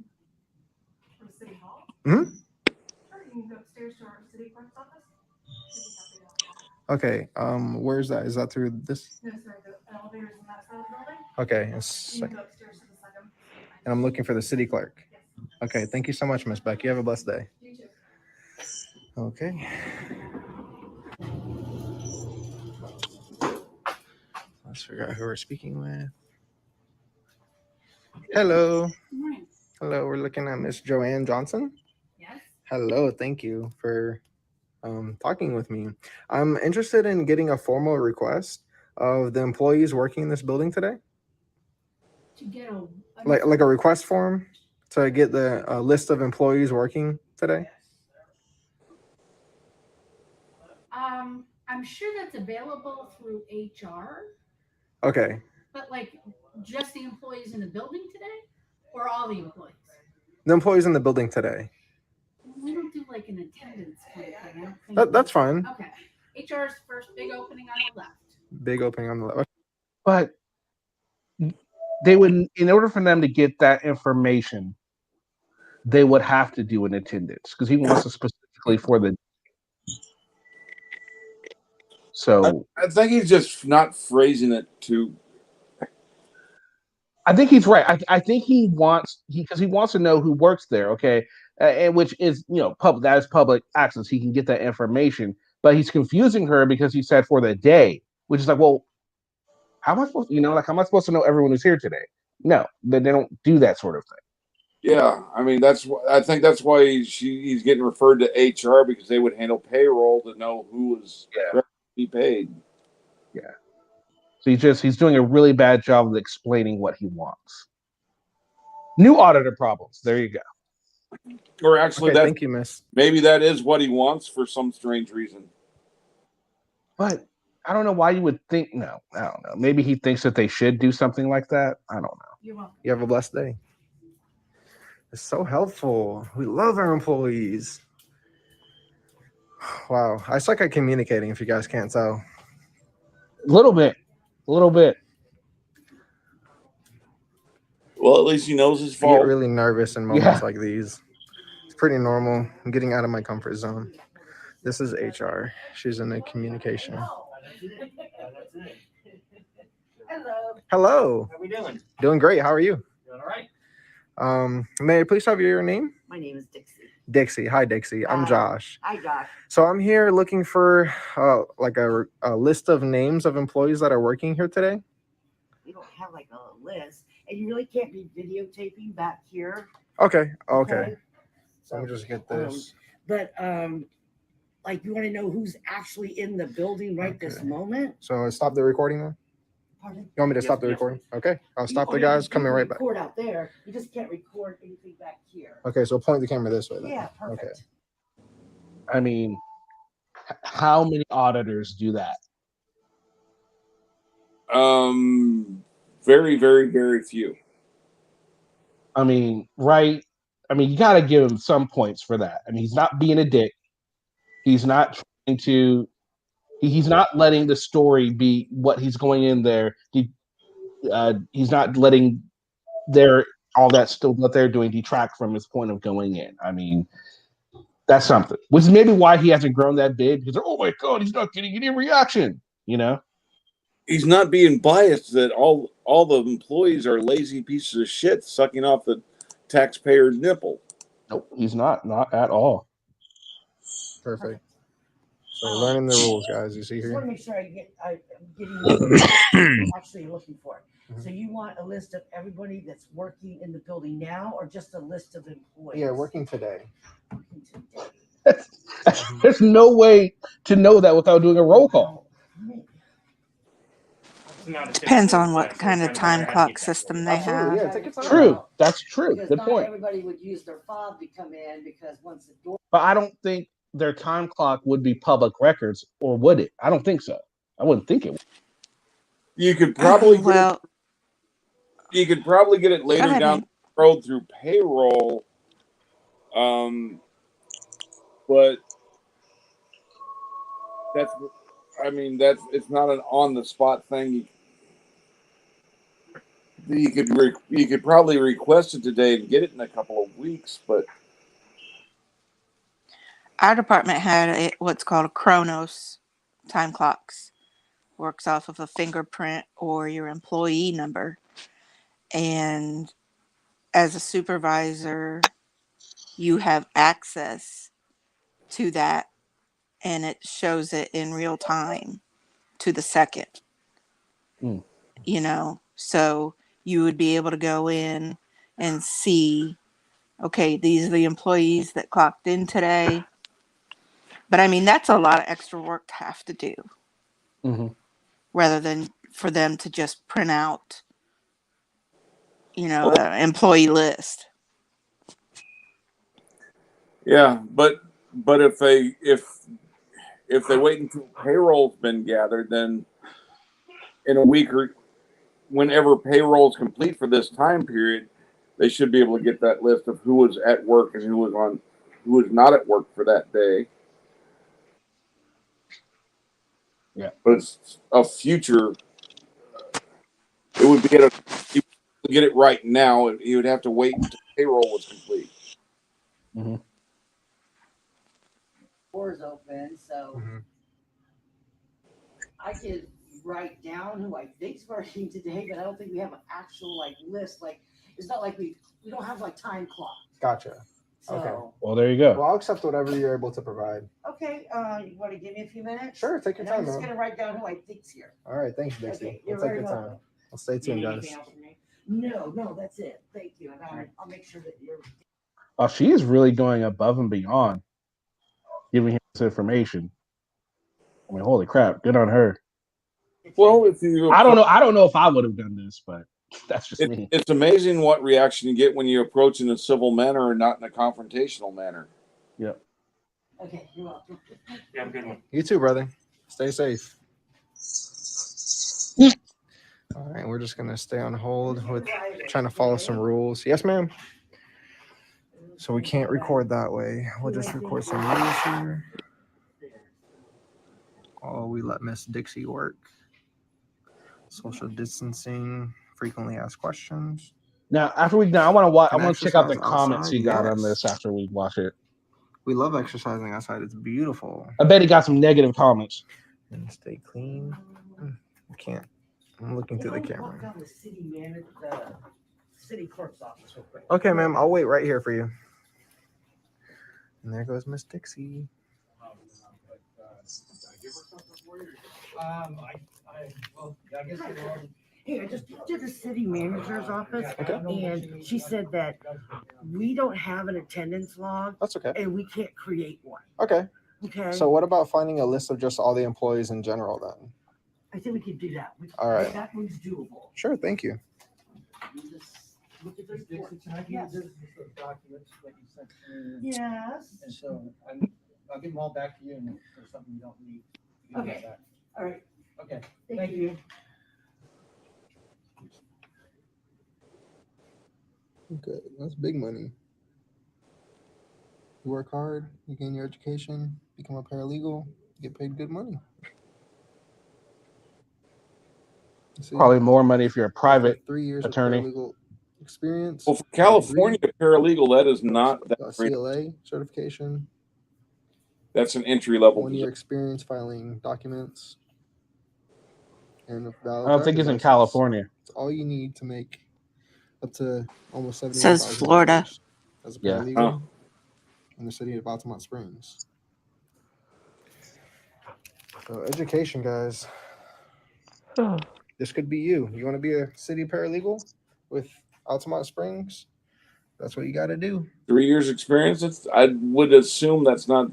From City Hall? Hmm. Sure, you can go upstairs to our city clerk's office. Okay, where's that? Is that through this? No, sir, the elevator's in that side of the building. Okay, You can go upstairs to the second. and I'm looking for the city clerk. Okay, thank you so much, Miss Beck. You have a blessed day. You too. Okay. Let's figure out who we're speaking with. Hello. Good morning. Hello, we're looking at Miss Joanne Johnson. Yes. Hello, thank you for talking with me. I'm interested in getting a formal request of the employees working in this building today. To get a Like a request form to get the list of employees working today. I'm sure that's available through HR, Okay. but like just the employees in the building today or all the employees? The employees in the building today. We don't do like an attendance kind of thing. I don't think That's fine. Okay. HR's first big opening on the left. Big opening on the left. But they would, in order for them to get that information, they would have to do an attendance because he wants it specifically for the. So I think he's just not phrasing it too. I think he's right. I think he wants because he wants to know who works there. Okay, and which is public. That is public access. He can get that information, but he's confusing her because he said for the day, which is like, well, how am I supposed to, how am I supposed to know everyone who's here today? No, they don't do that sort of thing. Yeah, I mean I think that's why he's getting referred to HR because they would handle payroll to know who was be paid. Yeah. So he's doing a really bad job of explaining what he wants. New auditor problems. There you go. Or actually, Okay, thank you, Miss. Maybe that is what he wants for some strange reason. But I don't know why you would think. No, I don't know. Maybe he thinks that they should do something like that. I don't know. You're welcome. You have a blessed day. It's so helpful. We love our employees. Wow, I suck at communicating. If you guys can't tell. A little bit. Well, at least he knows his I fault. get really nervous in moments like these. It's pretty normal. I'm getting out of my comfort zone. This is HR. She's in the communication. Hello. Hello. How we doing? Doing great. How are you? Doing all right. May I please have your name? My name is Dixie. Dixie. Hi, Dixie. I'm Hi. Josh. Hi, Josh. So I'm here looking for like a list of names of employees that are working here today. We don't have like a list, and you really can't be videotaping back here. Okay. So, Let me just get this. Like you want to know who's actually in the building right this moment? So stop the recording now. Pardon? You want me to stop the Yes. recording? Okay. I'll stop the You can guys coming right back. record out there. You just can't record anything back here. Okay. So point the camera this way then. Yeah, perfect. Okay. I mean, how many auditors do that? Very, very, very few. I mean, right? I mean, you got to give him some points for that. I mean, he's not being a dick. He's not trying to. He's not letting the story be what he's going in there. He's not letting all that still what they're doing detract from his point of going in. I mean, that's something. Which is maybe why he hasn't grown that big. Because oh my god, he's not getting any reaction. You know, he's not being biased that all the employees are lazy pieces of shit sucking off the taxpayer's nipple. Nope, he's not at all. Perfect. So learning the rules, guys. You see Just want to here. make sure I'm getting what you're actually looking for. So you want a list of everybody that's working in the building now, or just a list of employees? Yeah, working today. There's no way to know that without doing a roll call. Depends on what kind of time clock system they have. Yeah, take your time. True. That's true. Because Good not point. everybody would use their fob to come in, because once the door. But I don't think their time clock would be public records, or would it? I don't think so. I wouldn't think it would. You could probably Well, you could probably get it later ahead, down man. the road through payroll. But it's not an on the spot thing. You could probably request it today and get it in a couple of weeks, but our department had what's called a Chronos time clocks. Works off of a fingerprint or your employee number. And as a supervisor, you have access to that, and it shows it in real time to the second. You know, so you would be able to go in and see, okay, these are the employees that clocked in today. But I mean, that's a lot of extra work to have to do, rather than for them to just print out, you know, an employee list. yeah, but if they wait until payroll's been gathered, then in a week or whenever payroll's complete for this time period, they should be able to get that list of who was at work and who was not at work for that day. Yeah, but it's a future. It would be he would get it right now. He would have to wait until payroll was complete. Doors open, so I could write down who I think's working today, but I don't think we have an actual list. It's not like we don't have time clock. Gotcha. So, Okay. Well, there you go. Well, I'll accept whatever you're able to provide. Okay, you want to give me a few minutes? Sure, take your And I'm time, just man. gonna write down who I think's here. All right, thanks, Dixie. Okay, you're we'll take very your time. welcome. We'll stay tuned, Need guys. anything else from me? No, that's it. Thank you, and I'll make sure that you're. Oh, she is really going above and beyond, giving him this information. I mean, holy crap! Good on her. Well, if you, I don't know if I would have done this, but that's just me. It's amazing what reaction you get when you approach in a civil manner and not in a confrontational manner. Yep. Okay, you're welcome. Yeah, I'm good one. You too, brother. Stay safe. All right, we're just gonna stay on hold with trying to follow some rules. Yes, ma'am. So we can't record that way. We'll just record some rules here. Oh, we let Miss Dixie work. Social distancing, frequently asked questions. Now, after we I want to watch. I Can want to check out the exercise comments outside? he got on Yes. this after we watch it. We love exercising outside. It's beautiful. I bet he got some negative comments. And stay clean. I can't. I'm looking through the Walk camera. down the city manager, the city clerk's office real quick. Okay, ma'am. I'll wait right here for you. And there goes Miss Dixie. Hey, I just did the city manager's office, Okay. and she said that we don't have an attendance log. That's okay. And we can't create one. Okay. Okay. So what about finding a list of just all the employees in general then? I think we could do that. All right. That one's doable. Sure. Thank you. You just look at the report. Can I give you Yes. this list of documents that you sent to me? Yes. And so I'll give them all back to you, and if there's something you don't need, you can give it Okay. back. All right. Okay, Thank thank you. you. Okay, that's big money. You work hard, you gain your education, become a paralegal, you get paid good money. See, Probably more money if you're a private 3 years attorney. of paralegal experience. Well, for California, paralegal, that is not that got great. CLA certification. That's an entry level 1 year position. experience filing documents. And a valid I don't think driver's it's in license. California. It's all you need to make up to almost Says $71,000 Florida. as a Yeah. paralegal in the city of Altamont Springs. So education, guys. This could be you. You want to be a city paralegal with Altamont Springs? That's what you got to do. 3 years experience. I would assume that's not.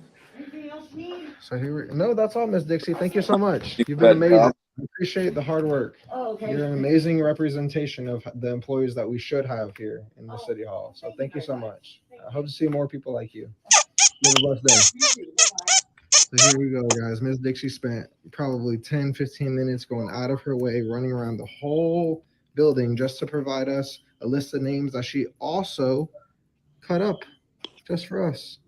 So no, that's all, Miss Dixie. Thank you so much. You've That been amazing. job. I appreciate the hard work. Oh, okay. You're an amazing representation of the employees that we should have here in the city hall. So thank you so much. I hope to see more people like you. Have a blessed day. So here we go, guys. Miss Dixie spent probably 10, 15 minutes going out of her way, running around the whole building just to provide us a list of names that she also cut up just for us.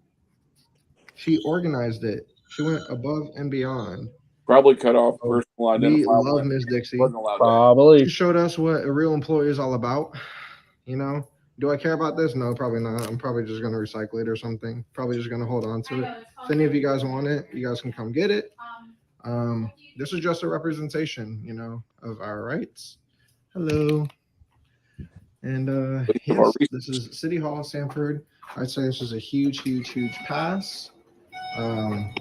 She organized it. She went above and beyond. Probably cut off personal We identifiable. love Miss Dixie. Wasn't allowed to. Probably. She showed us what a real employee is all about. You know, do I care about this? No, probably not. I'm probably just going to recycle it or something. Probably just going to hold on to it. If any of you guys want it, you guys can come get it. This is just a representation, you know, of our rights. Hello. And yes, this is City Hall, Sanford. I'd say this is a huge, huge, huge pass.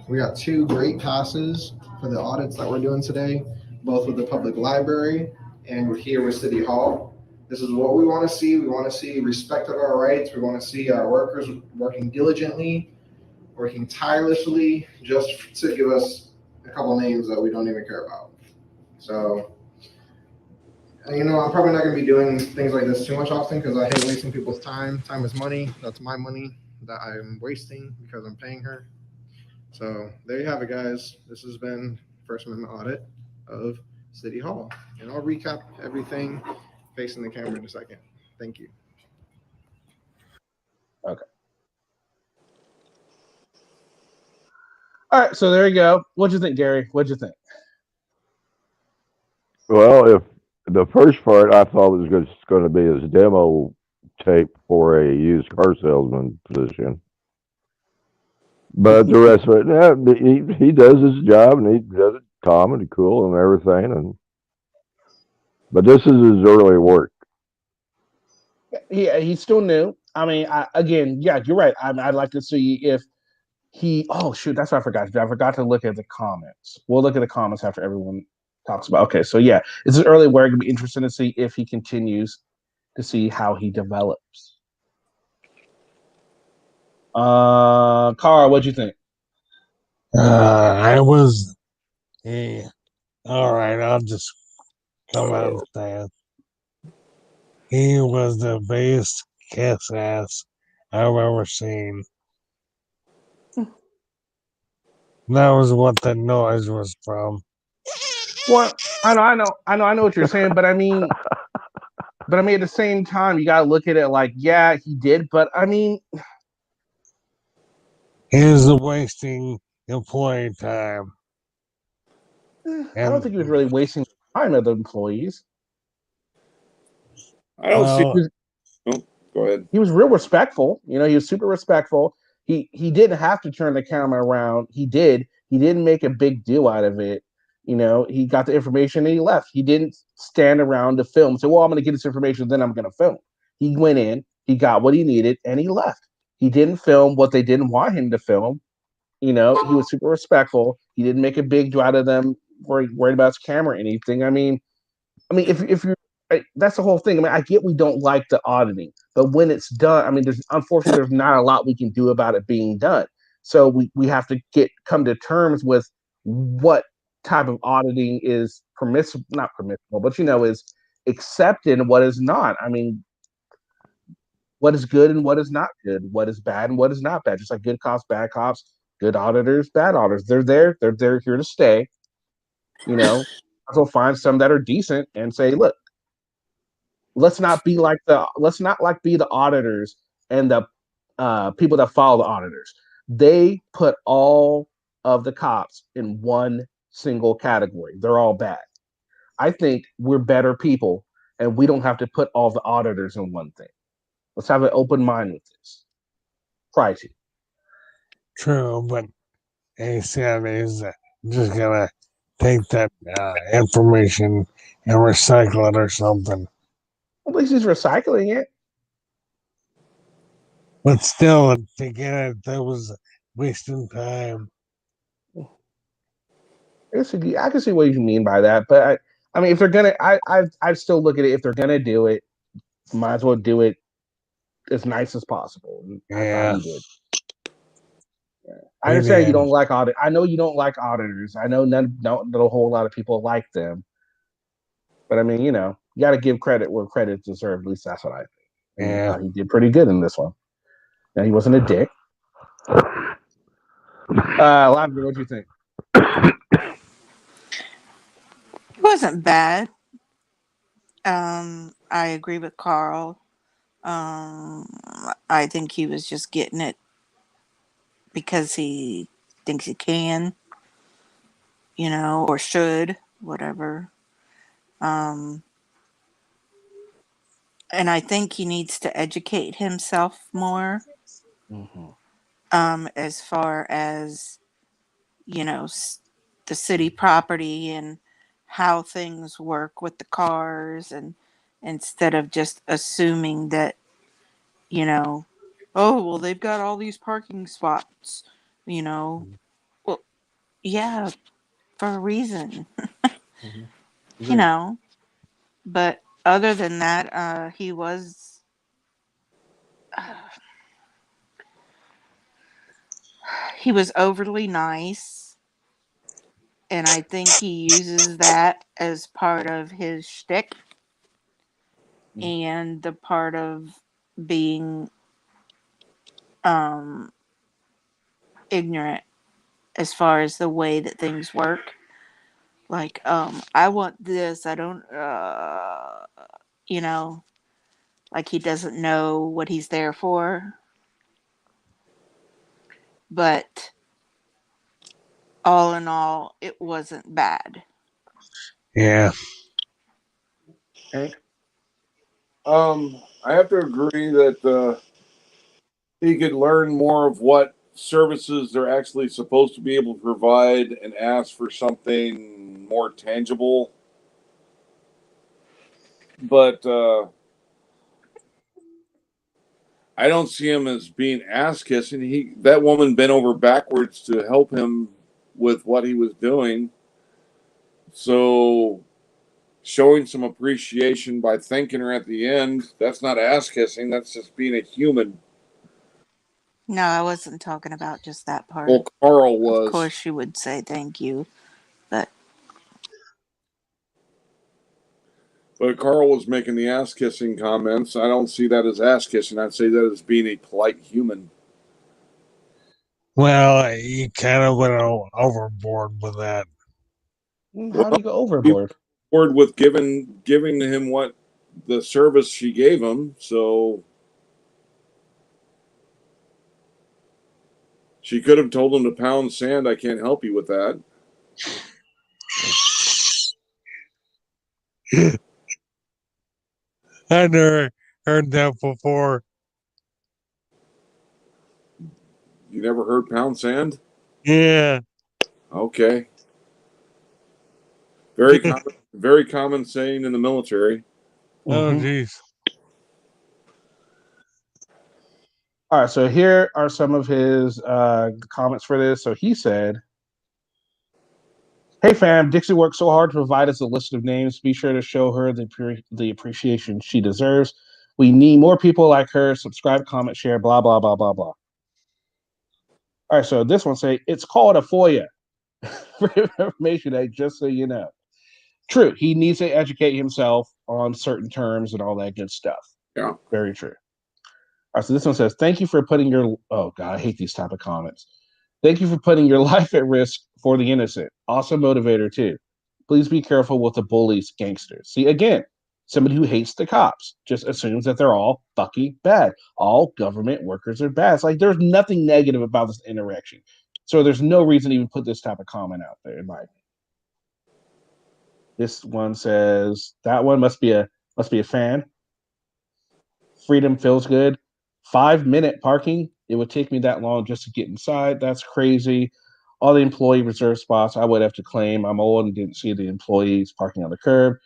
We got 2 great passes for the audits that we're doing today, both with the public library and we're here with City Hall. This is what we want to see. We want to see respect of our rights. We want to see our workers working diligently, working tirelessly, just to give us a couple names that we don't even care about. So, you know, I'm probably not going to be doing things like this too much often because I hate wasting people's time. Time is money. That's my money that I'm wasting because I'm paying her. So there you have it, guys. This has been First Amendment audit of City Hall. And I'll recap everything facing the camera in a second. Thank you. Okay. All right, so there you go. What'd you think, Gary? What'd you think? Well, if the first part I thought was just going to be his demo tape for a used car salesman position. But the rest of it, yeah, he does his job and he does it calm and cool and everything. But this is his early work. Yeah, he's still new. I mean, yeah, you're right. I'd like to see if he. Oh shoot, that's what I forgot. I forgot to look at the comments. We'll look at the comments after everyone talks about. Okay, so yeah, it's an early work. It'd be interesting to see if he continues to see how he develops. Carl, what'd you think? I was, all right, I'll just come out and say it. He was the biggest kiss ass I've ever seen. That was what the noise was from. Well, I know what you're saying, but I mean, at the same time, you gotta look at it like, yeah, he did, but I mean, he's wasting employee time. I don't think he was really wasting time of the employees. I don't see. Oh, go ahead. He was real respectful. You know, he was super respectful. He didn't have to turn the camera around. He did. He didn't make a big deal out of it. You know, he got the information and he left. He didn't stand around to film. Say, well, I'm going to get this information, then I'm going to film. He went in, he got what he needed, and he left. He didn't film what they didn't want him to film. You know, he was super respectful. He didn't make a big deal out of them worried about his camera or anything. I mean, if you're, that's the whole thing. I mean, I get we don't like the auditing, but when it's done, I mean, unfortunately there's not a lot we can do about it being done. So we have to come to terms with what type of auditing is not permissible, but is accepted and what is not. I mean, what is good and what is not good, what is bad and what is not bad. Just like good cops, bad cops, good auditors, bad auditors. They're here to stay. You know, so find some that are decent and say, look, Let's not be like the auditors and the people that follow the auditors. They put all of the cops in one single category. They're all bad. I think we're better people, and we don't have to put all the auditors in one thing. Let's have an open mind with this. Try to. True, but he said he's just gonna take that information and recycle it or something. At least he's recycling it. But still, to get it, that was wasting time. I can see what you mean by that, but I mean, if they're gonna, I still look at it. If they're gonna do it, might as well do it as nice as possible. Yeah. I understand you don't like audit. I know you don't like auditors. I know not a whole lot of people like them. But I mean, you got to give credit where credit's deserved. At least that's what I think. Yeah. He did pretty good in this one. Now, he wasn't a dick. Lavender, what do you think? It wasn't bad. I agree with Carl. I think he was just getting it because he thinks he can, or should, whatever. And I think he needs to educate himself more. As far as, the city property and how things work with the cars, and instead of just assuming that, oh, well, they've got all these parking spots, well, yeah, for a reason, but other than that, he was, overly nice, and I think he uses that as part of his shtick, and the part of being ignorant as far as the way that things work. Like, I want this, I don't, like he doesn't know what he's there for. But all in all, it wasn't bad. Yeah. Okay. I have to agree that he could learn more of what services they're actually supposed to be able to provide and ask for something more tangible. But I don't see him as being ass kissing. That woman bent over backwards to help him with what he was doing. So showing some appreciation by thanking her at the end, that's not ass kissing, that's just being a human. No, I wasn't talking about just that part. Well, Carl was. Of course, she would say thank you, but Carl was making the ass kissing comments. I don't see that as ass kissing. I'd say that as being a polite human. Well, he kind of went overboard with that. How do you go overboard? With giving him what the service she gave him, so she could have told him to pound sand. I can't help you with that. I never heard that before. You never heard pound sand? Yeah. Okay. Very common saying in the military. Oh, geez. All right, so here are some of his comments for this. So he said, "Hey fam, Dixie worked so hard to provide us a list of names. Be sure to show her the appreciation she deserves. We need more people like her. Subscribe, comment, share, blah, blah, blah, blah, blah." All right, so this one say, "It's called a FOIA for information act, just so you know." True, he needs to educate himself on certain terms and all that good stuff. Yeah. Very true. All right, so this one says, "Thank you for putting your..." Oh, God, I hate these type of comments. "Thank you for putting your life at risk for the innocent. Awesome motivator, too. Please be careful with the bullies, gangsters." See, again, Somebody who hates the cops just assumes that they're all fucking bad. All government workers are bad. It's like there's nothing negative about this interaction. So there's no reason to even put this type of comment out there, in my opinion. This one says that one must be a fan. Freedom feels good. 5-minute parking. It would take me that long just to get inside. That's crazy. All the employee reserve spots I would have to claim. I'm old and didn't see the employees parking on the curb.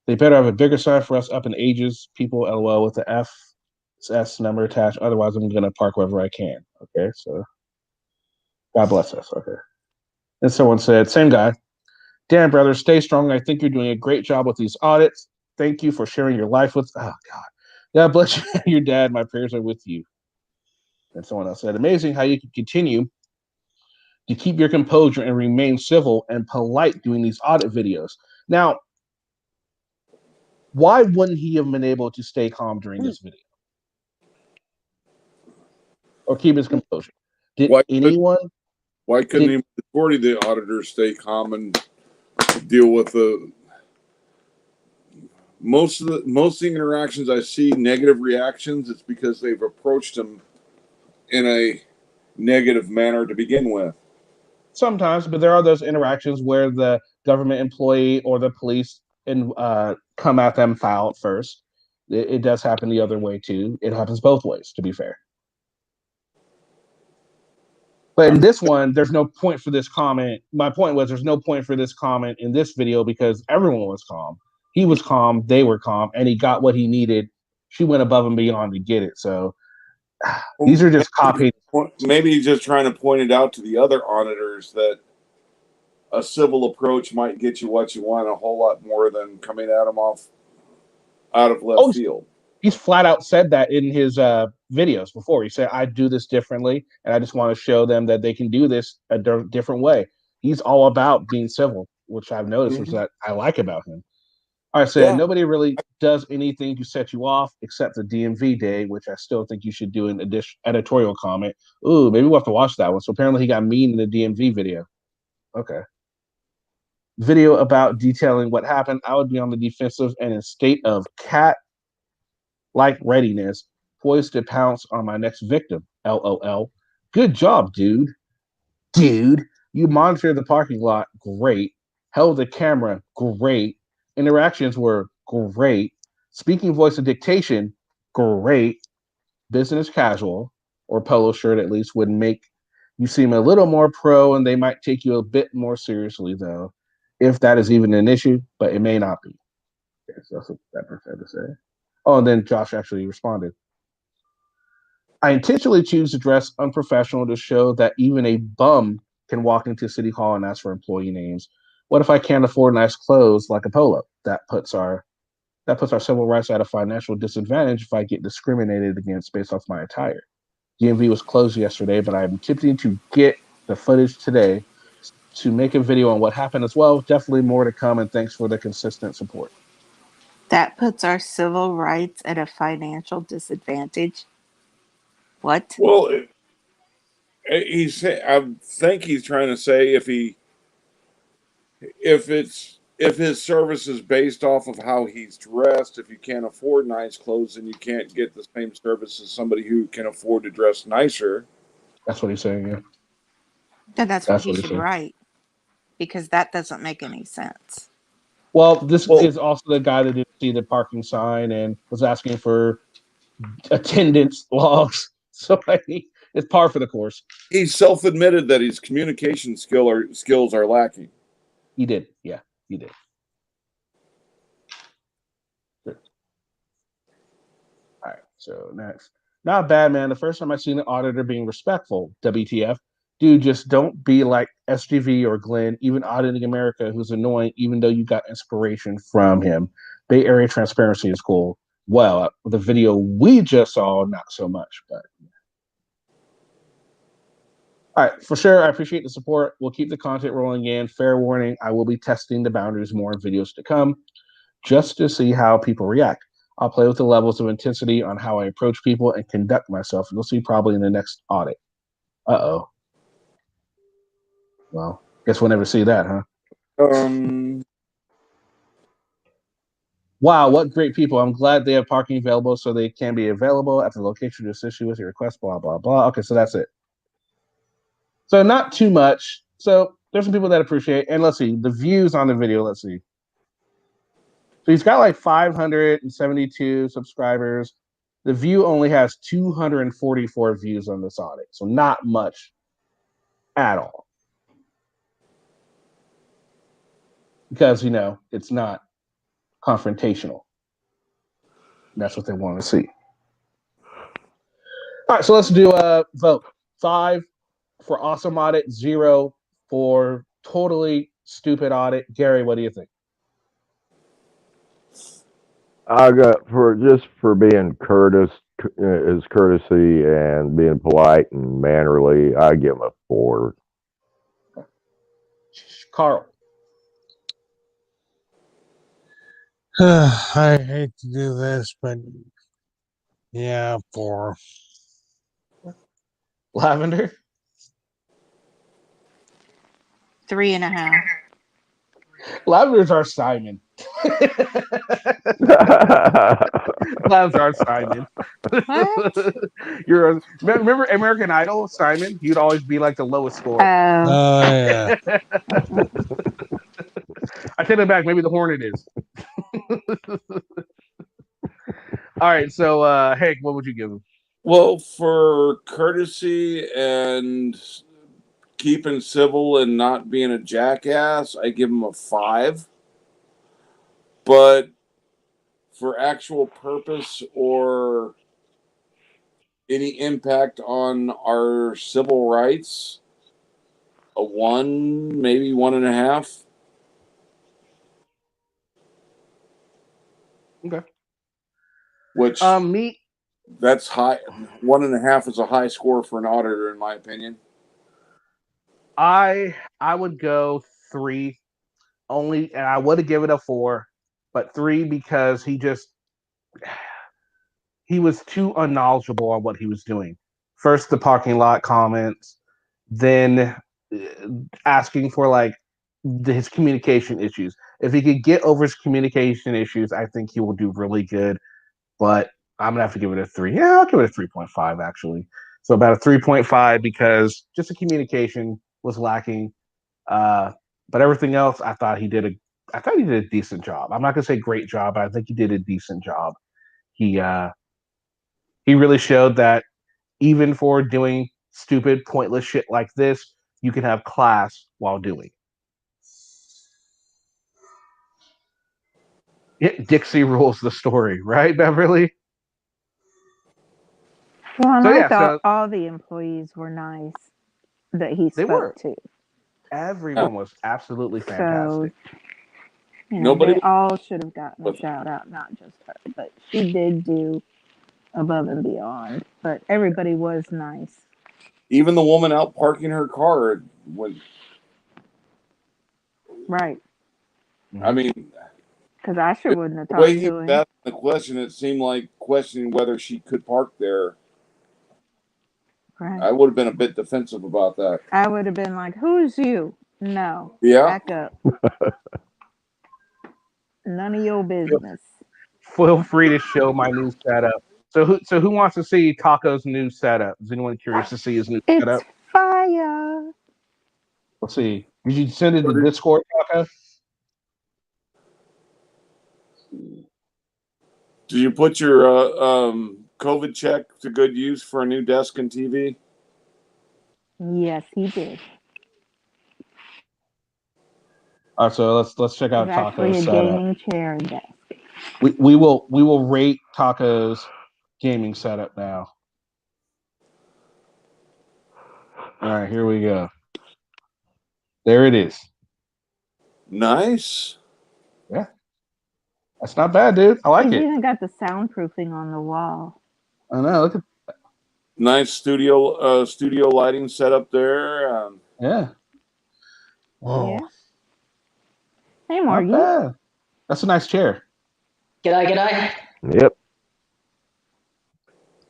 They better have a bigger sign for us up in ages. People, LOL, with the FS number attached. Otherwise, I'm going to park wherever I can. Okay, so God bless us. Okay. And someone said, same guy. Dan, brother, stay strong. I think you're doing a great job with these audits. Thank you for sharing your life with. Oh, God. God bless you, your dad. My prayers are with you. And someone else said, amazing how you can continue to keep your composure and remain civil and polite doing these audit videos. Now, why wouldn't he have been able to stay calm during this video? Or keep his composure? Why couldn't the majority of the auditors stay calm and deal with the most of the interactions I see negative reactions? It's because they've approached them in a negative manner to begin with. Sometimes, but there are those interactions where the government employee or the police come at them foul at first. It does happen the other way too. It happens both ways, to be fair. But in this one, there's no point for this comment. My point was there's no point for this comment in this video because everyone was calm. He was calm, they were calm, and he got what he needed. She went above and beyond to get it. So these are just copied. Maybe he's just trying to point it out to the other auditors that a civil approach might get you what you want a whole lot more than coming at him out of left field. He's flat out said that in his videos before. He said, I do this differently, and I just want to show them that they can do this a different way. He's all about being civil, which I've noticed, which that I like about him. All right, so nobody really does anything to set you off except the DMV day, which I still think you should do an editorial comment. Ooh, maybe we'll have to watch that one. So apparently he got mean in the DMV video. Okay. Video about detailing what happened. I would be on the defensive and in state of cat-like readiness, poised to pounce on my next victim. LOL. Good job, dude. Dude, you monitored the parking lot. Great. Held the camera. Great. Interactions were great. Speaking voice of dictation, great. Business casual or polo shirt at least would make you seem a little more pro, and they might take you a bit more seriously, though, if that is even an issue, but it may not be. Okay, so that's what that person had to say. Oh, and then Josh actually responded. I intentionally choose to dress unprofessional to show that even a bum can walk into City Hall and ask for employee names. What if I can't afford nice clothes like a polo? That puts our civil rights at a financial disadvantage if I get discriminated against based off my attire. DMV was closed yesterday, but I'm attempting to get the footage today to make a video on what happened as well. Definitely more to come, and thanks for the consistent support. That puts our civil rights at a financial disadvantage. What? Well, I think he's trying to say if his service is based off of how he's dressed, if you can't afford nice clothes, then you can't get the same service as somebody who can afford to dress nicer. That's what he's saying, yeah. Then that's what he should write, because that doesn't make any sense. Well, this is also the guy that didn't see the parking sign and was asking for attendance logs. So it's par for the course. He self-admitted that his communication skills are lacking. He did, yeah, he did. Good. All right, so next. Not bad, man. The first time I seen an auditor being respectful, WTF. Dude, just don't be like SGV or Glenn, even Auditing America, who's annoying, even though you got inspiration from him. Bay Area transparency is cool. Well, the video we just saw, not so much, but. All right, for sure. I appreciate the support. We'll keep the content rolling in. Fair warning, I will be testing the boundaries more in videos to come just to see how people react. I'll play with the levels of intensity on how I approach people and conduct myself. You'll see probably in the next audit. Uh-oh. Well, guess we'll never see that, huh? Wow, what great people. I'm glad they have parking available so they can be available at the location to assist you with your request, blah, blah, blah. Okay, so that's it. So not too much. So there's some people that appreciate. And let's see, the views on the video, let's see. So he's got like 572 subscribers. The View only has 244 views on this audit. So not much at all. Because, you know, it's not confrontational. That's what they want to see. All right, so let's do a vote. 5 for awesome audit, 0 for totally stupid audit. Gary, what do you think? I got for being his courtesy and being polite and mannerly. I give him a 4. Carl. I hate to do this, but yeah, 4. Lavender? 3.5. Lavender's our Simon. Lavender's our Simon. What? Remember American Idol, Simon? You'd always be like the lowest score. Oh, yeah. I take it back. Maybe the Hornet is. All right. So, Hank, what would you give him? Well, for courtesy and keeping civil and not being a jackass, I give him a 5. But for actual purpose or any impact on our civil rights, a 1, maybe 1.5. Okay. Which me, that's high. 1.5 is a high score for an auditor, in my opinion. I would go 3 only, and I would have given it a 4, but 3 because he was too unknowledgeable on what he was doing. First, the parking lot comments, then asking for like his communication issues. If he could get over his communication issues, I think he will do really good. But I'm gonna have to give it a 3. Yeah, I'll give it a 3.5 actually. So about a 3.5 because just the communication was lacking. But everything else, I thought he did a decent job. I'm not gonna say great job, but I think he did a decent job. He really showed that even for doing stupid, pointless shit like this, you can have class while doing. Dixie rules the story, right, Beverly? Well, and So, I yeah, thought all the employees were nice that he They were. spoke to. Everyone was absolutely So, fantastic. they all should have gotten a shout out, not just her. But she did do above and beyond. But everybody was nice. Even the woman out parking her car when Right. I mean, Because I sure wouldn't have the way talked he to was him. asking the question, it seemed like questioning whether she could park there. Right. I would have been a bit defensive about that. I would have been like, who's you? No. Yeah. Back up. None of your business. Feel free to show my new setup. So who wants to see Taco's new setup? Is anyone curious to see his new setup? It's fire. Let's see. Did you send it to Discord, Taco? Did you put your COVID check to good use for a new desk and TV? Yes, he did. All right, so let's check out It's actually Taco's a setup. gaming chair and desk. We will rate Taco's gaming setup now. All right, here we go. There it is. Nice. Yeah. That's not bad, dude. I like He's it. even got the soundproofing on the wall. I know. Look at Nice studio lighting setup there. yeah. Yeah. Hey, Not Morgan. bad. That's a nice chair. G'day, g'day. Yep.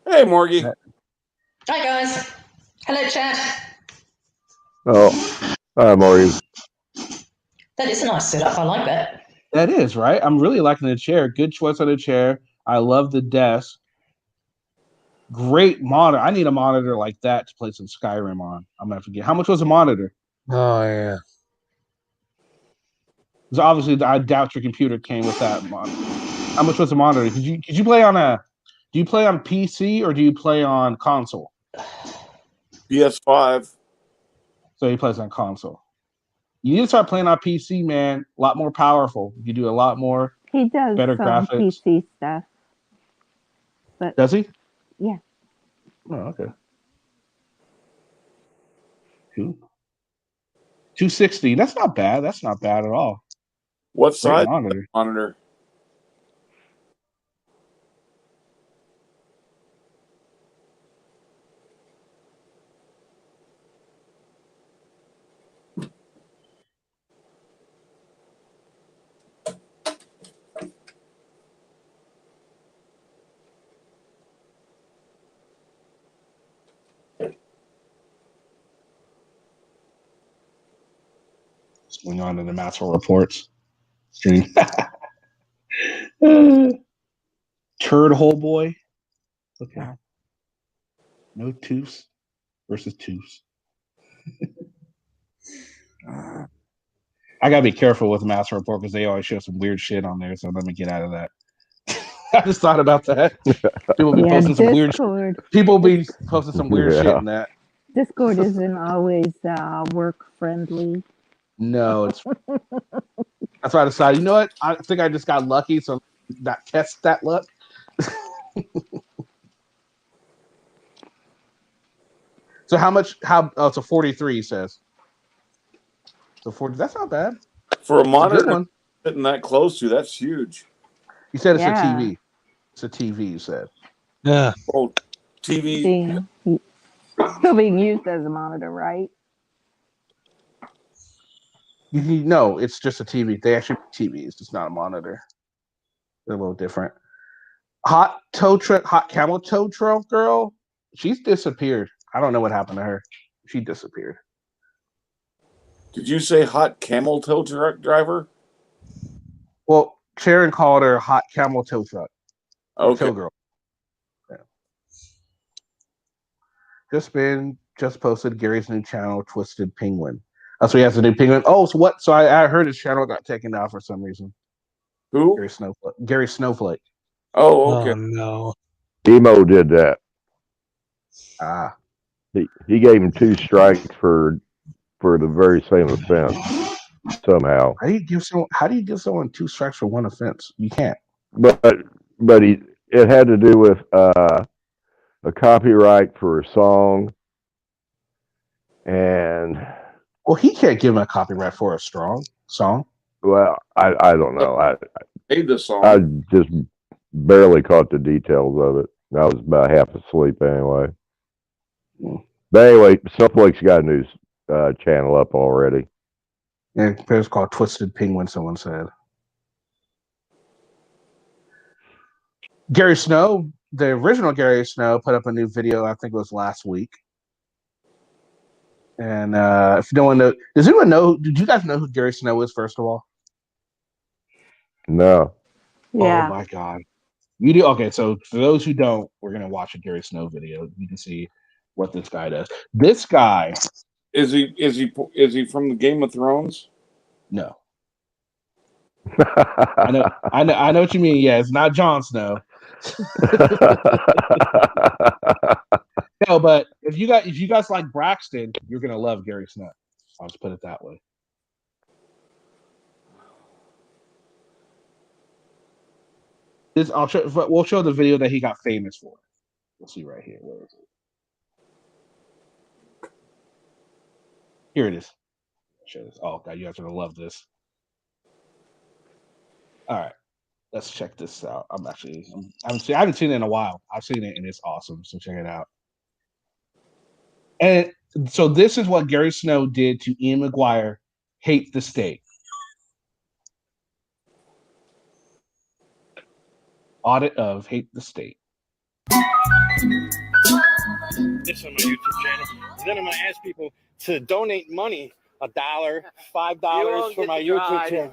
Hey, Morgie. Hi, guys. Hello, chat. Oh, hi, Maureen. That is a nice setup. I like that. That is right. I'm really liking the chair. Good choice on the chair. I love the desk. Great monitor. I need a monitor like that to play some Skyrim on. I'm gonna forget. How much was a monitor? Oh yeah. Because obviously, I doubt your computer came with that monitor. How much was a monitor? Could you play on a? Do you play on PC or do you play on console? PS5. So he plays on console. You need to start playing on PC, man. A lot more powerful. You do a lot more. He does better some graphics. PC stuff. But Does he? yeah. Oh, okay. 260. That's not bad. That's not bad at all. What Great size monitor? Monitor. What's going on in the Maxwell Reports stream? Turd hole boy. Okay. No Toos versus Toos. I gotta be careful with the Master Report because they always show some weird shit on there. So let me get out of that. I just thought about that. People be posting some weird. People be posting some weird shit in that. Discord isn't always work friendly. No, it's. That's why I decided. You know what? I think I just got lucky, so not test that luck. So how much? Oh, it's a 43. He says. So 40. That's not bad for a It's monitor. good one. Sitting that close to that's huge. You said it's Yeah. a TV. It's a TV. You said. Yeah. Oh, TV. Still being used as a monitor, right? No, it's just a TV. They actually make TVs. It's not a monitor. They're a little different. Hot camel toe trail girl. She's disappeared. I don't know what happened to her. She disappeared. Did you say hot camel toe truck driver? Well, Sharon called her hot camel toe truck. Okay. Toe girl. Yeah. Just posted Gary's new channel, Twisted Penguin. So he has a new penguin. Oh, so what? So I heard his channel got taken down for some reason. Who? Gary Snowflake. Oh, okay. Oh no. Emo did that. Ah. He gave him 2 strikes for the very same offense. Somehow. How do you give someone 2 strikes for 1 offense? You can't. But it had to do with a copyright for a song. And well, he can't give him a copyright for a strong song. Well, I don't know. I made the song. I just barely caught the details of it. I was about half asleep anyway. But anyway, Snowflake's got a new channel up already. Yeah, it's called Twisted Penguin, someone said. Gary Snow, the original Gary Snow, put up a new video, I think it was last week. And if no one knows, does anyone know, did you guys know who Gary Snow is, first of all? No. Yeah. Oh my God. You do? Okay, so for those who don't, we're going to watch a Gary Snow video. You can see what this guy does. This guy. Is he from the Game of Thrones? No. I know what you mean. Yeah, it's not Jon Snow. No, but if you guys like Braxton, you're gonna love Gary Snow. I'll just put it that way. We'll show the video that he got famous for. We'll see right here. Where is it? Here it is. Show this. Oh God, you guys are gonna love this. All right, let's check this out. I haven't seen it in a while. I've seen it and it's awesome. So check it out. And so this is what Gary Snow did to Ian McGuire, Hate the State. Audit of Hate the State. This on my YouTube channel. Then I'm gonna ask people to donate money, $1, $5 for my YouTube channel.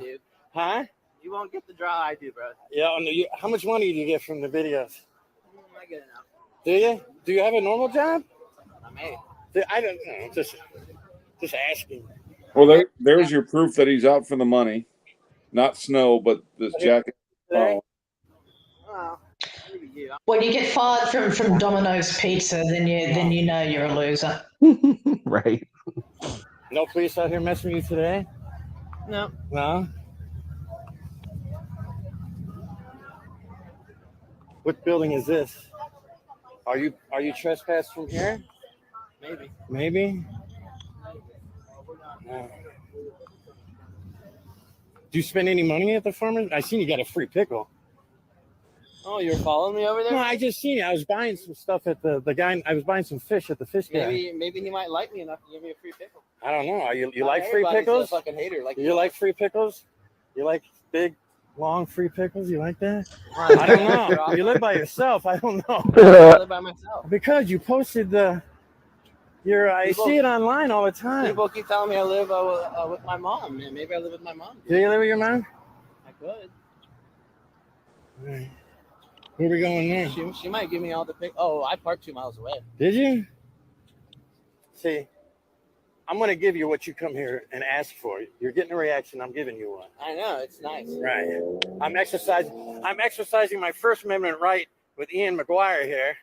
Huh? You won't get the draw I do, bro. Yeah. How much money do you get from the videos? I get enough. Do you? Do you have a normal job? I may. I don't know. Just asking. Well, there's your proof that he's out for the money, not snow, but this jacket. Well, When you get fired from Domino's Pizza, then you know you're a loser. Right. No police out here messing with you today? no. No. What building is this? Are you trespassed from here? Maybe. Maybe. No. Do you spend any money at the farmer's? I seen you got a free pickle. Oh, you're following me over there? No, I just seen you. I was buying some stuff at the guy. I was buying some fish at the fish guy. Maybe he might like me enough to give me a free pickle. I don't know. You Not like free everybody's pickles? a fucking hater like You like free pickles? You like big, long free pickles? You like that? I don't know. You live by yourself. I don't know. I live by myself. Because you posted I see it online all the time. People keep telling me I live with my mom. Man, maybe I live with my mom. Do you live with your mom? I could. All right. Where are we going now? She might give me all the pick. Oh, I parked 2 miles away. Did you? See, I'm going to give you what you come here and ask for. You're getting a reaction. I'm giving you one. I know, it's nice. Right. I'm exercising my First Amendment right with Ian McGuire here.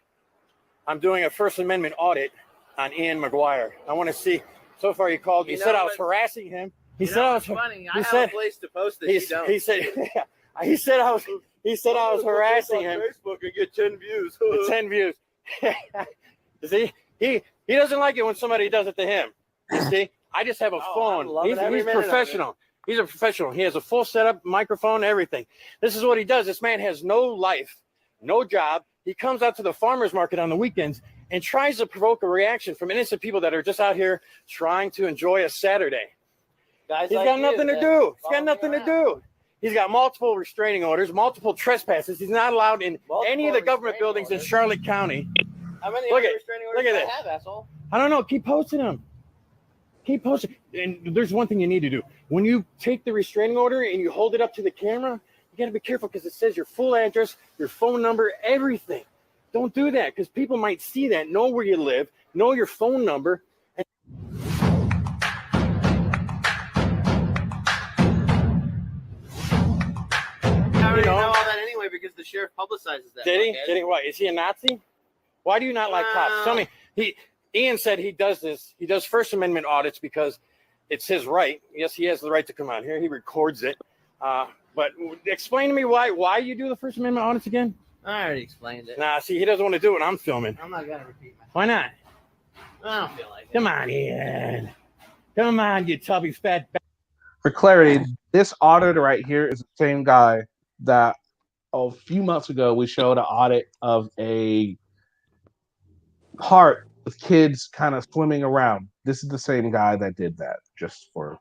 I'm doing a First Amendment audit on Ian McGuire. I want to see. So far, he called me. He said I was harassing him. He said I was funny. He I said have a place to post this. You don't. he said I was harassing him. Facebook and get 10 views. 10 views. See, he doesn't like it when somebody does it to him. You see, I just have a phone. He's professional. He's a professional. He has a full setup, microphone, everything. This is what he does. This man has no life, no job. He comes out to the farmer's market on the weekends and tries to provoke a reaction from innocent people that are just out here trying to enjoy a Saturday. Guys He's like got you nothing to that do. He's follow got me nothing to around. do. He's got multiple restraining orders, multiple trespasses. He's not allowed in any of the government buildings in Charlotte County. How many Look at- restraining orders look at do I this. have, asshole? I don't know. Keep posting them. Keep posting. And there's one thing you need to do. When you take the restraining order and you hold it up to the camera, you got to be careful because it says your full address, your phone number, everything. Don't do that because people might see that, know where you live, know your phone number. I already know all that anyway because the sheriff publicizes that. Did he? fuckhead. Did he? What? Is he a Nazi? Why do you not like cops? Tell me. Ian said he does this. He does First Amendment audits because it's his right. Yes, he has the right to come out here. He records it. But explain to me why you do the First Amendment audits again? I already explained it. Nah, see, he doesn't want to do it. I'm filming. I'm not gonna repeat myself. Why not? I don't feel like it. Come on, Ian. Come on, you tubby fat. For clarity, this auditor right here is the same guy that a few months ago we showed an audit of a park with kids kind of swimming around. This is the same guy that did that, just for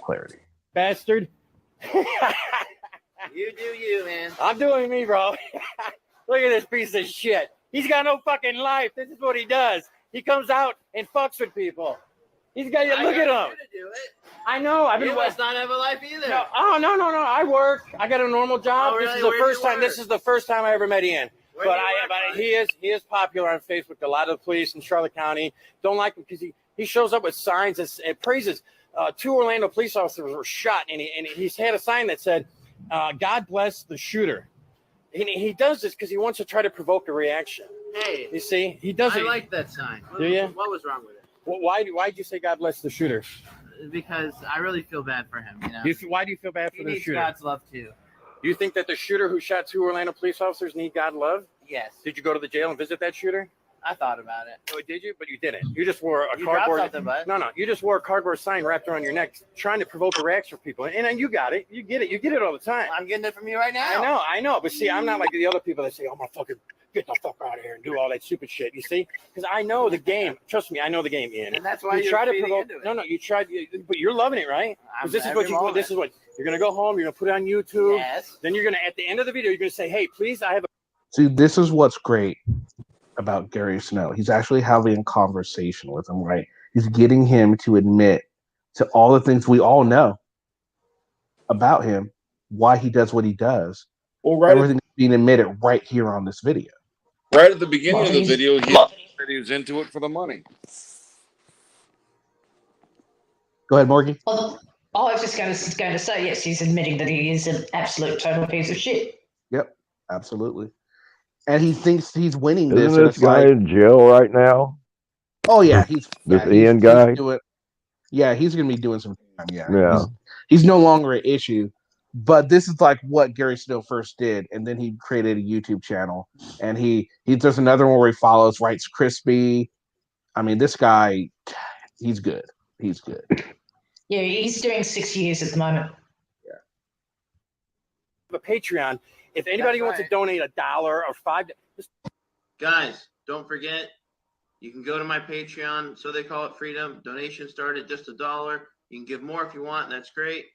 clarity. Bastard. You do you, man. I'm doing me, bro. Look at this piece of shit. He's got no fucking life. This is what he does. He comes out and fucks with people. He's got. Look at him. I know. I've been. You must not have a life either. No, no. I work. I got a normal job. Oh, really? This is the Where do first you time. work? This is the first time I ever met Ian. Where do you But work, he is popular on Facebook. A lot of the police in Charlotte County don't like him because he shows up with signs and praises. 2 Orlando police officers were shot, and he's had a sign that said, "God bless the shooter." He does this because he wants to try to provoke a reaction. Hey, You see, he does I it. like that sign. Do you? What was wrong with it? Why'd you say God bless the shooter? Because I really feel bad for him. You know. Why do you feel bad He for the needs shooter? God's love too. Do you think that the shooter who shot 2 Orlando police officers need God love? Yes. Did you go to the jail and visit that shooter? I thought about it. Oh, did you? But you didn't. You just wore a You dropped cardboard. something, bud. No. You just wore a cardboard sign wrapped around your neck, trying to provoke a reaction from people. And you got it. You get it. You get it all the time. I'm getting it from you right now. I know. But see, I'm not like the other people that say, "Oh, I'm gonna fucking get the fuck out of here and do all that stupid shit." You see? Because I know the game. Trust me, I know the game, Ian. And that's why you you're try to feeding provoke. into it. No, you tried. But you're loving it, right? 'Cause I'm this is every what you. moment. This is what you're gonna go home. You're gonna put it on YouTube. Yes. Then you're gonna at the end of the video, you're gonna say, "Hey, please, I have a." See, this is what's great about Gary Snow. He's actually having a conversation with him, right? He's getting him to admit to all the things we all know about him, why he does what he does. Well, right. Everything's being admitted right here on this video. Right at the beginning of the video, he said he was into it for the money. Go ahead, Morgan. Well, I was just going to say, yes, he's admitting that he is an absolute total piece of shit. Yep, absolutely. And he thinks he's winning Isn't this. And this it's guy like, in jail right now? oh yeah, he's This yeah, Ian he's guy? doing, yeah, he's gonna be doing some time. Yeah, Yeah. he's no longer an issue. But this is like what Gary Snow first did, and then he created a YouTube channel, and he there's another one where he follows Rights Crispy. I mean, this guy, he's good. He's good. Yeah, he's doing 6 years at the moment. A Patreon. If anybody wants to donate $1 or $5, guys, don't forget, you can go to my Patreon. So they call it freedom. Donations start at just $1. You can give more if you want. That's great.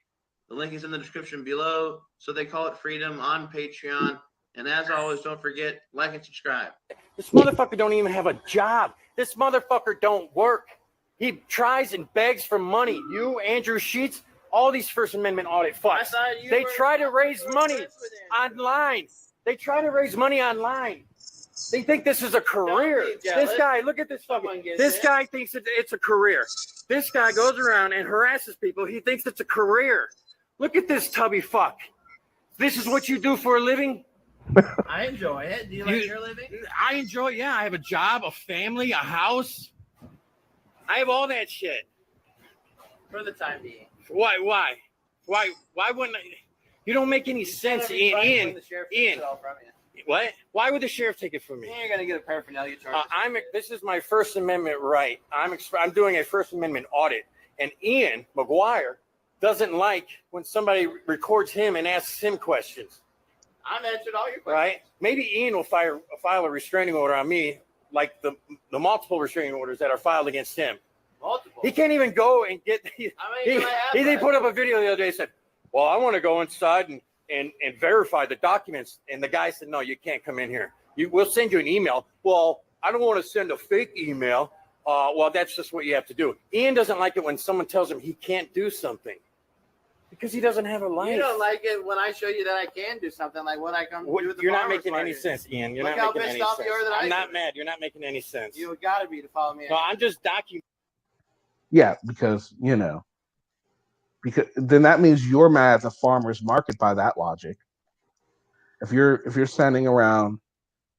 The link is in the description below. So they call it freedom on Patreon. And as always, don't forget, like and subscribe. this motherfucker don't even have a job. This motherfucker don't work. He tries and begs for money. You, Andrew Sheets, all these First Amendment audit fucks. They try to raise money online. They try to raise money online. They think this is a career. This guy, look at this fucking. This guy thinks it's a career. This guy goes around and harasses people. He thinks it's a career. Look at this tubby fuck. This is what you do for a living? I enjoy it. Do you like your living? I enjoy, yeah. I have a job, a family, a house. I have all that shit. For the time being. Why wouldn't I? You don't make any sense, Ian. What? Why would the sheriff take it from me? You're gonna get a paraphernalia charge. This is my First Amendment right. I'm doing a First Amendment audit, and Ian McGuire doesn't like when somebody records him and asks him questions. I've answered all your questions. Right? Maybe Ian will file a restraining order on me, like the multiple restraining orders that are filed against him. Multiple. He can't even go and get. He put up a video the other day. Said, "Well, I want to go inside and verify the documents." And the guy said, "No, you can't come in here. We'll send you an email." Well, I don't want to send a fake email. Well, that's just what you have to do. Ian doesn't like it when someone tells him he can't do something because he doesn't have a life. You don't like it when I show you that I can do something like what I come do with the You're not farmers making market. any sense, Ian. You're Look not how making pissed any off sense. you are that I I'm not do. mad. You're not making any sense. You got to be to follow me. No, I'm just documenting. Yeah, because then that means you're mad at the farmer's market by that logic. If you're standing around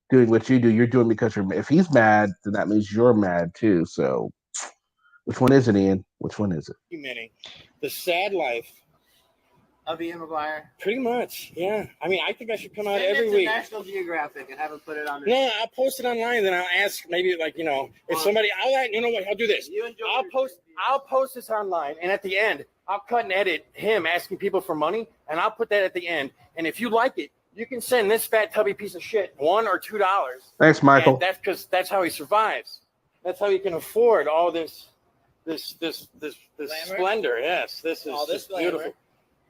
doing what you do, you're doing because you're. If he's mad, then that means you're mad too. So, which one is it, Ian? Which one is it? Documenting the sad life. Of Ian McGuire. Pretty much, yeah. I mean, I think I should come out Send every it to week. National Geographic and have them put it on. No, I'll post it online. Then I'll ask maybe if somebody. You know what? I'll do this. I'll post this online, and at the end, I'll cut and edit him asking people for money, and I'll put that at the end. And if you like it, you can send this fat tubby piece of shit $1 or $2. Thanks, Michael. And that's because that's how he survives. That's how he can afford all this splendor. Yes, this is just beautiful.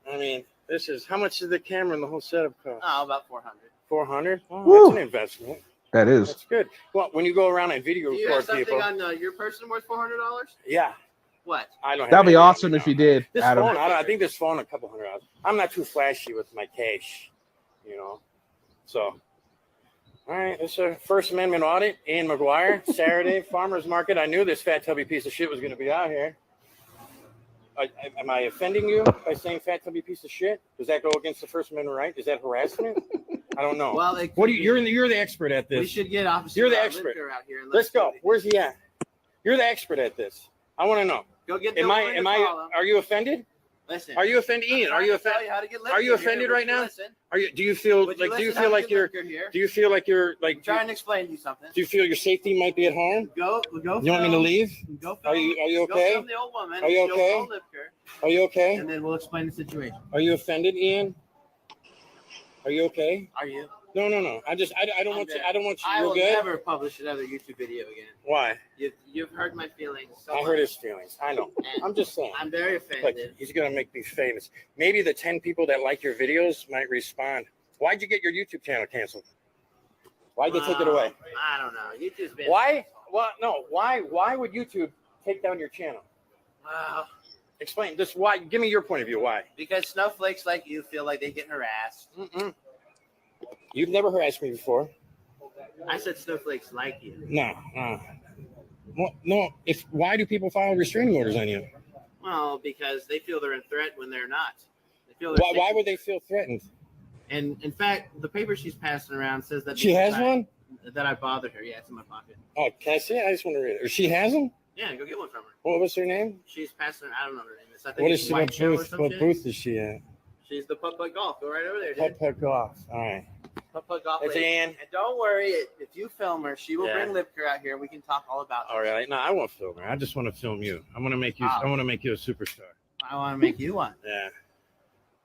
I mean, this is how much did the camera and the whole setup cost? Oh, about 400. 400. Oh, Woo. that's an investment. That is. That's good. Well, when you go around and video Do you have record something people, on your person worth $400? yeah, What? I don't. That'd have be any- awesome if you did, This Adam. phone, I think this phone a couple $100. I'm not too flashy with my cash, So, all right, this is a First Amendment audit. Ian McGuire, Saturday Farmers Market. I knew this fat tubby piece of shit was going to be out here. Am I offending you by saying fat tubby piece of shit? Does that go against the First Amendment right? Is that harassment? I don't know. Well, What do you're the expert at this. We should get Officer You're the Rob expert. Linder out here. And Let's go. Where's he at? You're the expert at this. I want to know. Go get Am I? Are you offended? Listen. Are you offended, Ian? Are you offended? Are you offended right now? Do you feel like you're trying to explain to you something? Do you feel your safety might be at harm? Go. You want me to leave? Go. Are you Go okay? film the old woman. Are you she'll okay? go lift her, Are you okay? And then we'll explain the situation. Are you offended, Ian? Are you okay? Are you? No. I don't want you. I don't want you. I You're will good. never publish another YouTube video again. Why? You've hurt my feelings. So I hurt his feelings. I know. And I'm just saying. I'm very Like, offended. he's gonna make me famous. Maybe the 10 people that like your videos might respond. Why'd you get your YouTube channel canceled? Why'd they take it away? I don't know. YouTube's been. Why? Well, no. Why would YouTube take down your channel? Wow. Explain this. Why? Give me your point of view. Why? Because snowflakes like you feel like they get harassed. You've never harassed me before. I said snowflakes like you. No. Well, no. Why do people file restraining orders on you? Well, because they feel they're in threat when they're not. They feel Why would they feel threatened? And in fact, the paper she's passing around says that She has one? That I bothered her. Yeah, it's in my pocket. Oh, can I see it? I just want to read it. Or she has them? Yeah, go get one from her. What was her name? She's passing. I don't know her name. I think What it's is she? White What Shell or booth? some What shit. booth is she at? She's the Putt Putt Golf. Go right over there, dude. Putt Putt Golf. All right. Putt Putt Golf. It's lady. Ann. And don't worry, if you film her, she will Yeah. bring Lipker out here. We can talk all about All right. No, I won't film her. I just want to film you. I want to make you. I want to make you a superstar. I want to make you one. Yeah.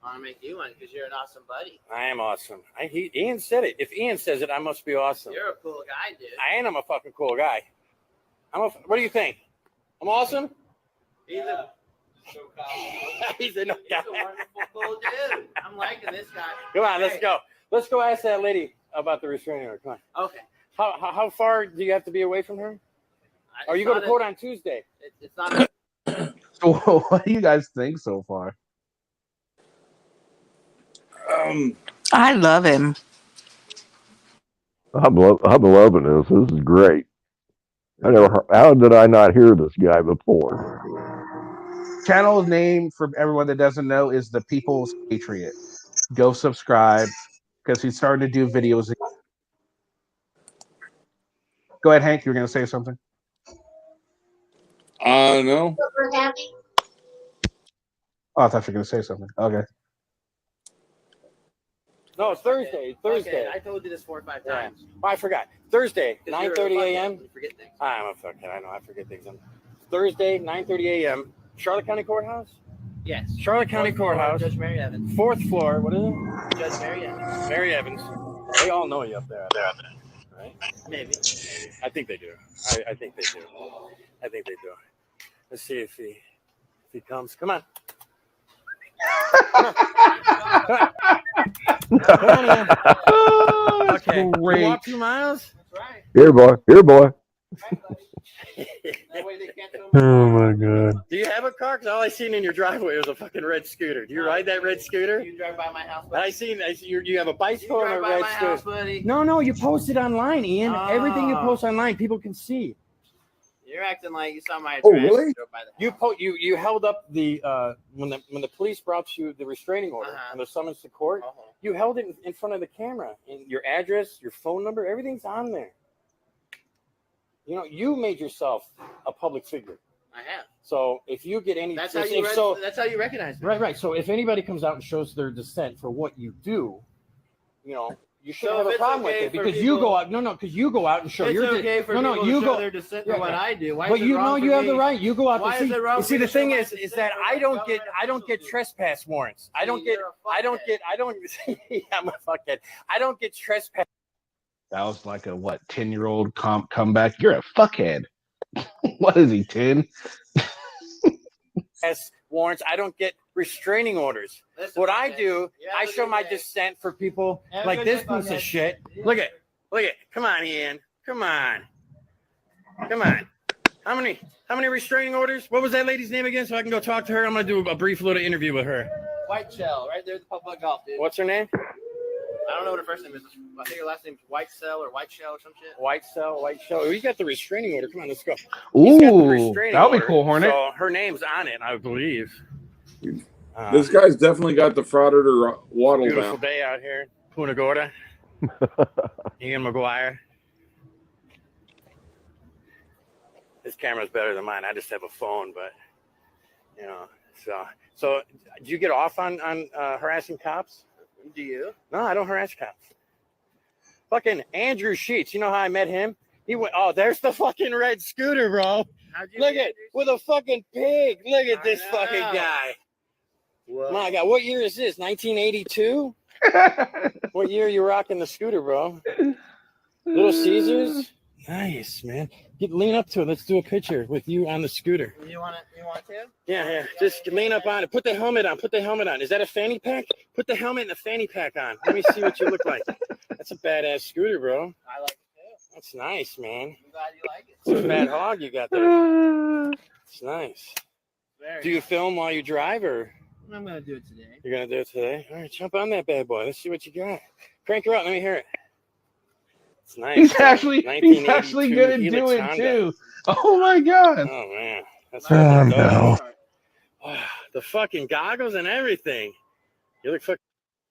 I want to make you one because you're an awesome buddy. I am awesome. Ian said it. If Ian says it, I must be awesome. You're a cool guy, dude. I'm a fucking cool guy. What do you think? I'm awesome? He's a He's a no guy. wonderful, cool dude. I'm liking this guy. Come on, let's Hey, go. Let's go ask that lady about the restraining order. Come on. Okay. How far do you have to be away from her? Or you go to not a- court on Tuesday? It's not. So what do you guys think so far? I love him. I'm loving this. This is great. How did I not hear this guy before? Channel's name, for everyone that doesn't know, is The People's Patriot. Go subscribe because he's starting to do videos. Go ahead, Hank. You were going to say something? No. Oh, I thought you were going to say something. Okay. No, it's Thursday. Thursday. Okay, I told you this 4 or 5 Yeah. times. Oh, I forgot. Thursday, 'Cause you're a 9:30 fuckhead. a.m. You forget things. I'm a fuckhead. I know. I forget things. Thursday, 9:30 a.m. Charlotte County Courthouse? Yes. Charlotte County Fourth floor, Courthouse. Judge Mary Evans. 4th floor. What is it? Judge Mary Evans. Mary Evans. They all know you up there. Right? Maybe. I think they do. I think they do. I think they do. Let's see if he comes. Come on. Okay. great. You walk 2 miles? Here, boy. Here, boy. That way they can't film Oh my God. Do you have a car? Because all I seen in your driveway was a fucking red scooter. Do you ride that red scooter? You drive by my house. I seen you have a bicycle You and a drive by red my scooter. house, buddy. No, you post it online, Ian. Everything you Oh. post online, people can see. You're acting like you saw my address. Oh, really? You drove by the You held up the when the police brought you the restraining order and the summons to court. You held it in front of the camera, and your address, your phone number, everything's on there. You know, you made yourself a public figure. I have. So if you get any, That's how that's how you recognize me. right. So if anybody comes out and shows their dissent for what you do, you know, you shouldn't So have if a it's problem okay with it for because you people- go out. Because you go out and show It's your. okay for no, people you to go. show their dissent for what I do. Why But is it you wrong know for you have the me? right. You go out Why to is see. it wrong You see, for the me to thing show my is dissent that for I what don't get government trespass warrants. I don't You're get. a I don't fuckhead. get. I'm a fuckhead. I don't get trespass That was like a 10-year-old comeback. You're a fuckhead. What is he, 10? warrants. I don't get restraining orders. Listen, What I okay. do, Yeah, I have a show good my day. dissent for people Have a like good this day, piece of fuckhead. shit. Yeah. Look at. Come on, Ian. Come on. How many restraining orders? What was that lady's name again? So I can go talk to her. I'm gonna do a brief little interview with her. White Shell, right there at the public golf, dude. What's her name? I don't know what her first name is. I think her last name's White Shell or White Shell or some shit. White Shell. Oh, you got the restraining order. Come on, let's go. He's got the Ooh, restraining that'll be order, cool, Hornet. So her name's on it, I believe. This guy's definitely got the frauditor waddle Beautiful down. day out here, Punta Gorda. Ian McGuire. His camera's better than mine. I just have a phone, but you know. So do you get off on harassing cops? Do you? No, I don't harass cops. Fucking Andrew Sheets. You know how I met him? He went. Oh, there's the fucking red scooter, bro. How'd you Look meet at with a fucking pig. Look at I this know. fucking guy. Whoa. My God, what year is this? 1982? What year are you rocking the scooter, bro? Little Caesars? Nice, man. Lean up to it. Let's do a picture with you on the scooter. You want to? Yeah. Just lean up on it. Put the helmet on. Is that a fanny pack? Put the helmet and the fanny pack on. Let me see what you look like. That's a badass scooter, bro. I like it too. That's nice, man. I'm glad you like it. It's a fat hog you got there. It's nice. Do you film while you drive, or I'm gonna do it today. you're gonna do it today? All right, jump on that bad boy. Let's see what you got. Crank her up. Let me hear it. It's nice. He's actually gonna 1982 do Helix it Honda. too. Oh my god. Oh man, that's Oh, fucking no. dope. Wow, the fucking goggles and everything. You look fucking.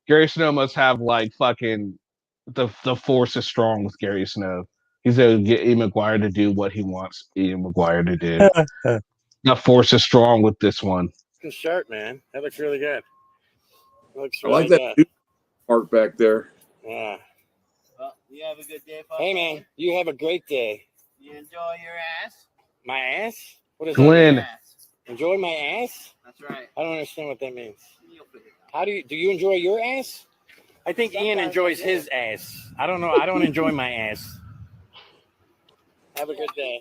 Gary Snow must have like fucking the force is strong with Gary Snow. He's able to get Ian McGuire to do what he wants Ian McGuire to do. The force is strong with this one. Sharp, man. That looks really good. That looks I really like that good. new park back there. Yeah. Well, you have a good day, Papa. Hey man, you have a great day. You enjoy your ass. My ass? What is Glenn. that? Enjoy my ass? That's right. I don't understand what that means. You'll figure it out. How do you enjoy your ass? I think Ian enjoys his ass. I don't know. I don't enjoy my ass. Have a good day.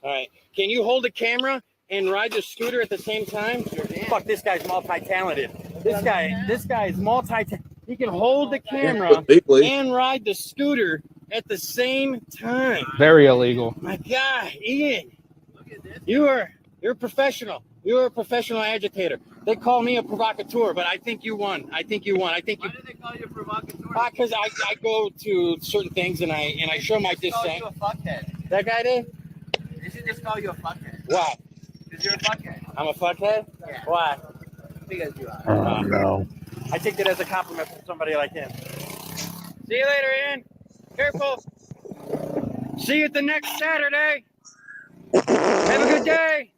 All right. Can you hold the camera and ride the scooter at the same time? Fuck, this guy's multi-talented. This guy is multi-talented. He can hold the camera and ride the scooter at the same time. Very illegal. My God, Ian, you're a professional. You're a professional agitator. They call me a provocateur, but I think you won. I think you won. I think you. Why do they call you a provocateur? Because I go to certain things and I show my They call dissent. you a fuckhead. That guy did? They should just call you a fuckhead. Why? Because you're a fuckhead. I'm a fuckhead? Yeah. Why? Because you are. Oh, no. I take that as a compliment from somebody like him. See you later, Ian. Careful. See you at the next Saturday. Have a good day.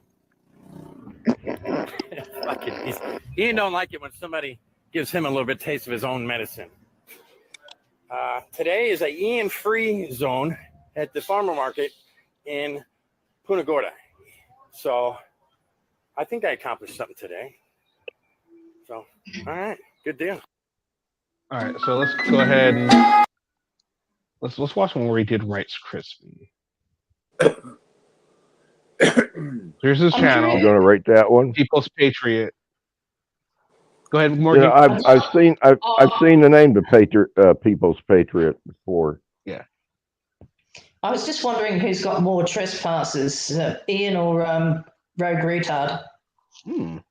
Fucking Ian don't like it when somebody gives him a little bit taste of his own medicine. Today is a Ian free zone at the farmer market in Punta Gorda. So I think I accomplished something today. So, all right, good deal. All right, so let's go ahead and let's watch one where he did Rice Krispie. Here's his channel. You're gonna rate that one? People's Patriot. Go ahead, You Morgan. know, I've seen the name the People's Patriot before. Yeah. I was just wondering who's got more trespasses, Ian or Rogue Retard. Good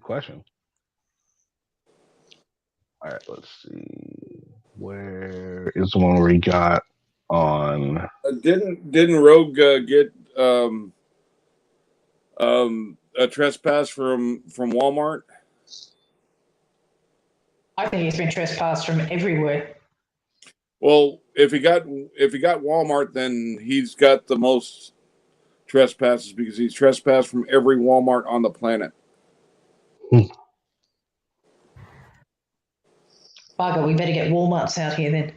question. All right, let's see. Where is the one where he got on? Didn't Rogue get a trespass from Walmart? I think he's been trespassed from everywhere. Well, if he got Walmart, then he's got the most trespasses because he's trespassed from every Walmart on the planet. Bugger, we better get Walmarts out here then.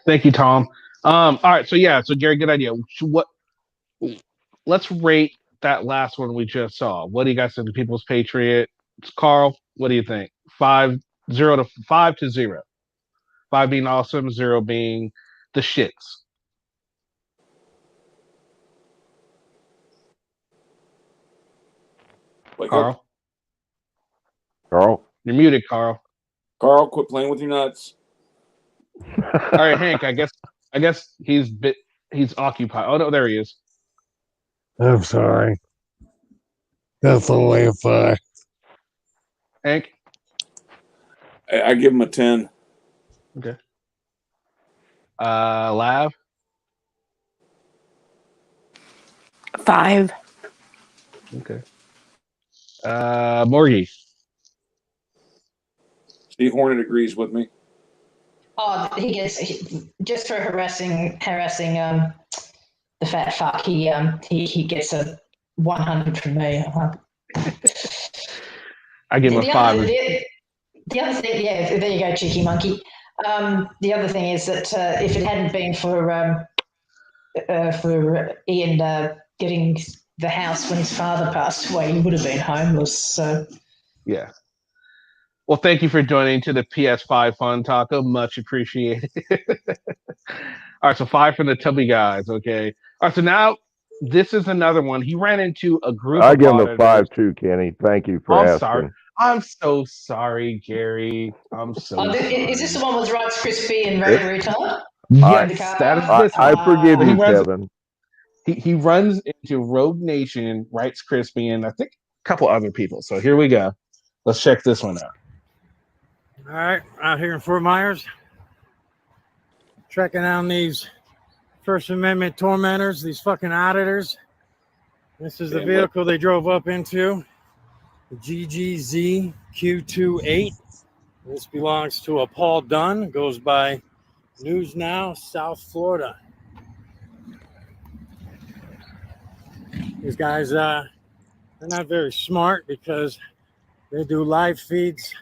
Thank you, Tom. All right, so Gary, good idea. Let's rate that last one we just saw. What do you guys think? The People's Patriot. Carl, what do you think? 5 to 0. 5 being awesome, 0 being the shits. Carl, you're muted, Carl. Carl, quit playing with your nuts. All right, Hank. I guess he's occupied. Oh no, there he is. I'm sorry. That's only a 5. Hank? I give him a 10. Okay. Lav? 5. Okay. Morgie? Steve Hornet agrees with me. Oh, just for harassing the fat fuck. He gets a 100 from me. I give him a 5. The other thing, yeah, there you go, cheeky monkey. The other thing is that if it hadn't been for Ian getting the house when his father passed away, he would have been homeless. So yeah. Well, thank you for joining to the PS5 Fun Taco. Much appreciated. All right, so 5 from the Tubby guys. Okay. All right, so now this is another one. He ran into a group. I give him a 5 too, Kenny. Thank you for asking. Sorry. I'm so sorry, Gary. I'm so sorry. Is this the one with Rice Krispie and Rogue Retard? Yes, that is this I one. forgive He you, runs- Kevin. He runs into Rogue Nation, Rights Crispy, and I think a couple other people. So here we go. Let's check this one out. All right, out here in Fort Myers, tracking down these First Amendment tormentors, these fucking auditors. This is the vehicle they drove up into, the GGZ Q28. This belongs to a Paul Dunn, goes by News Now, South Florida. These guys, they're not very smart because they do live feeds.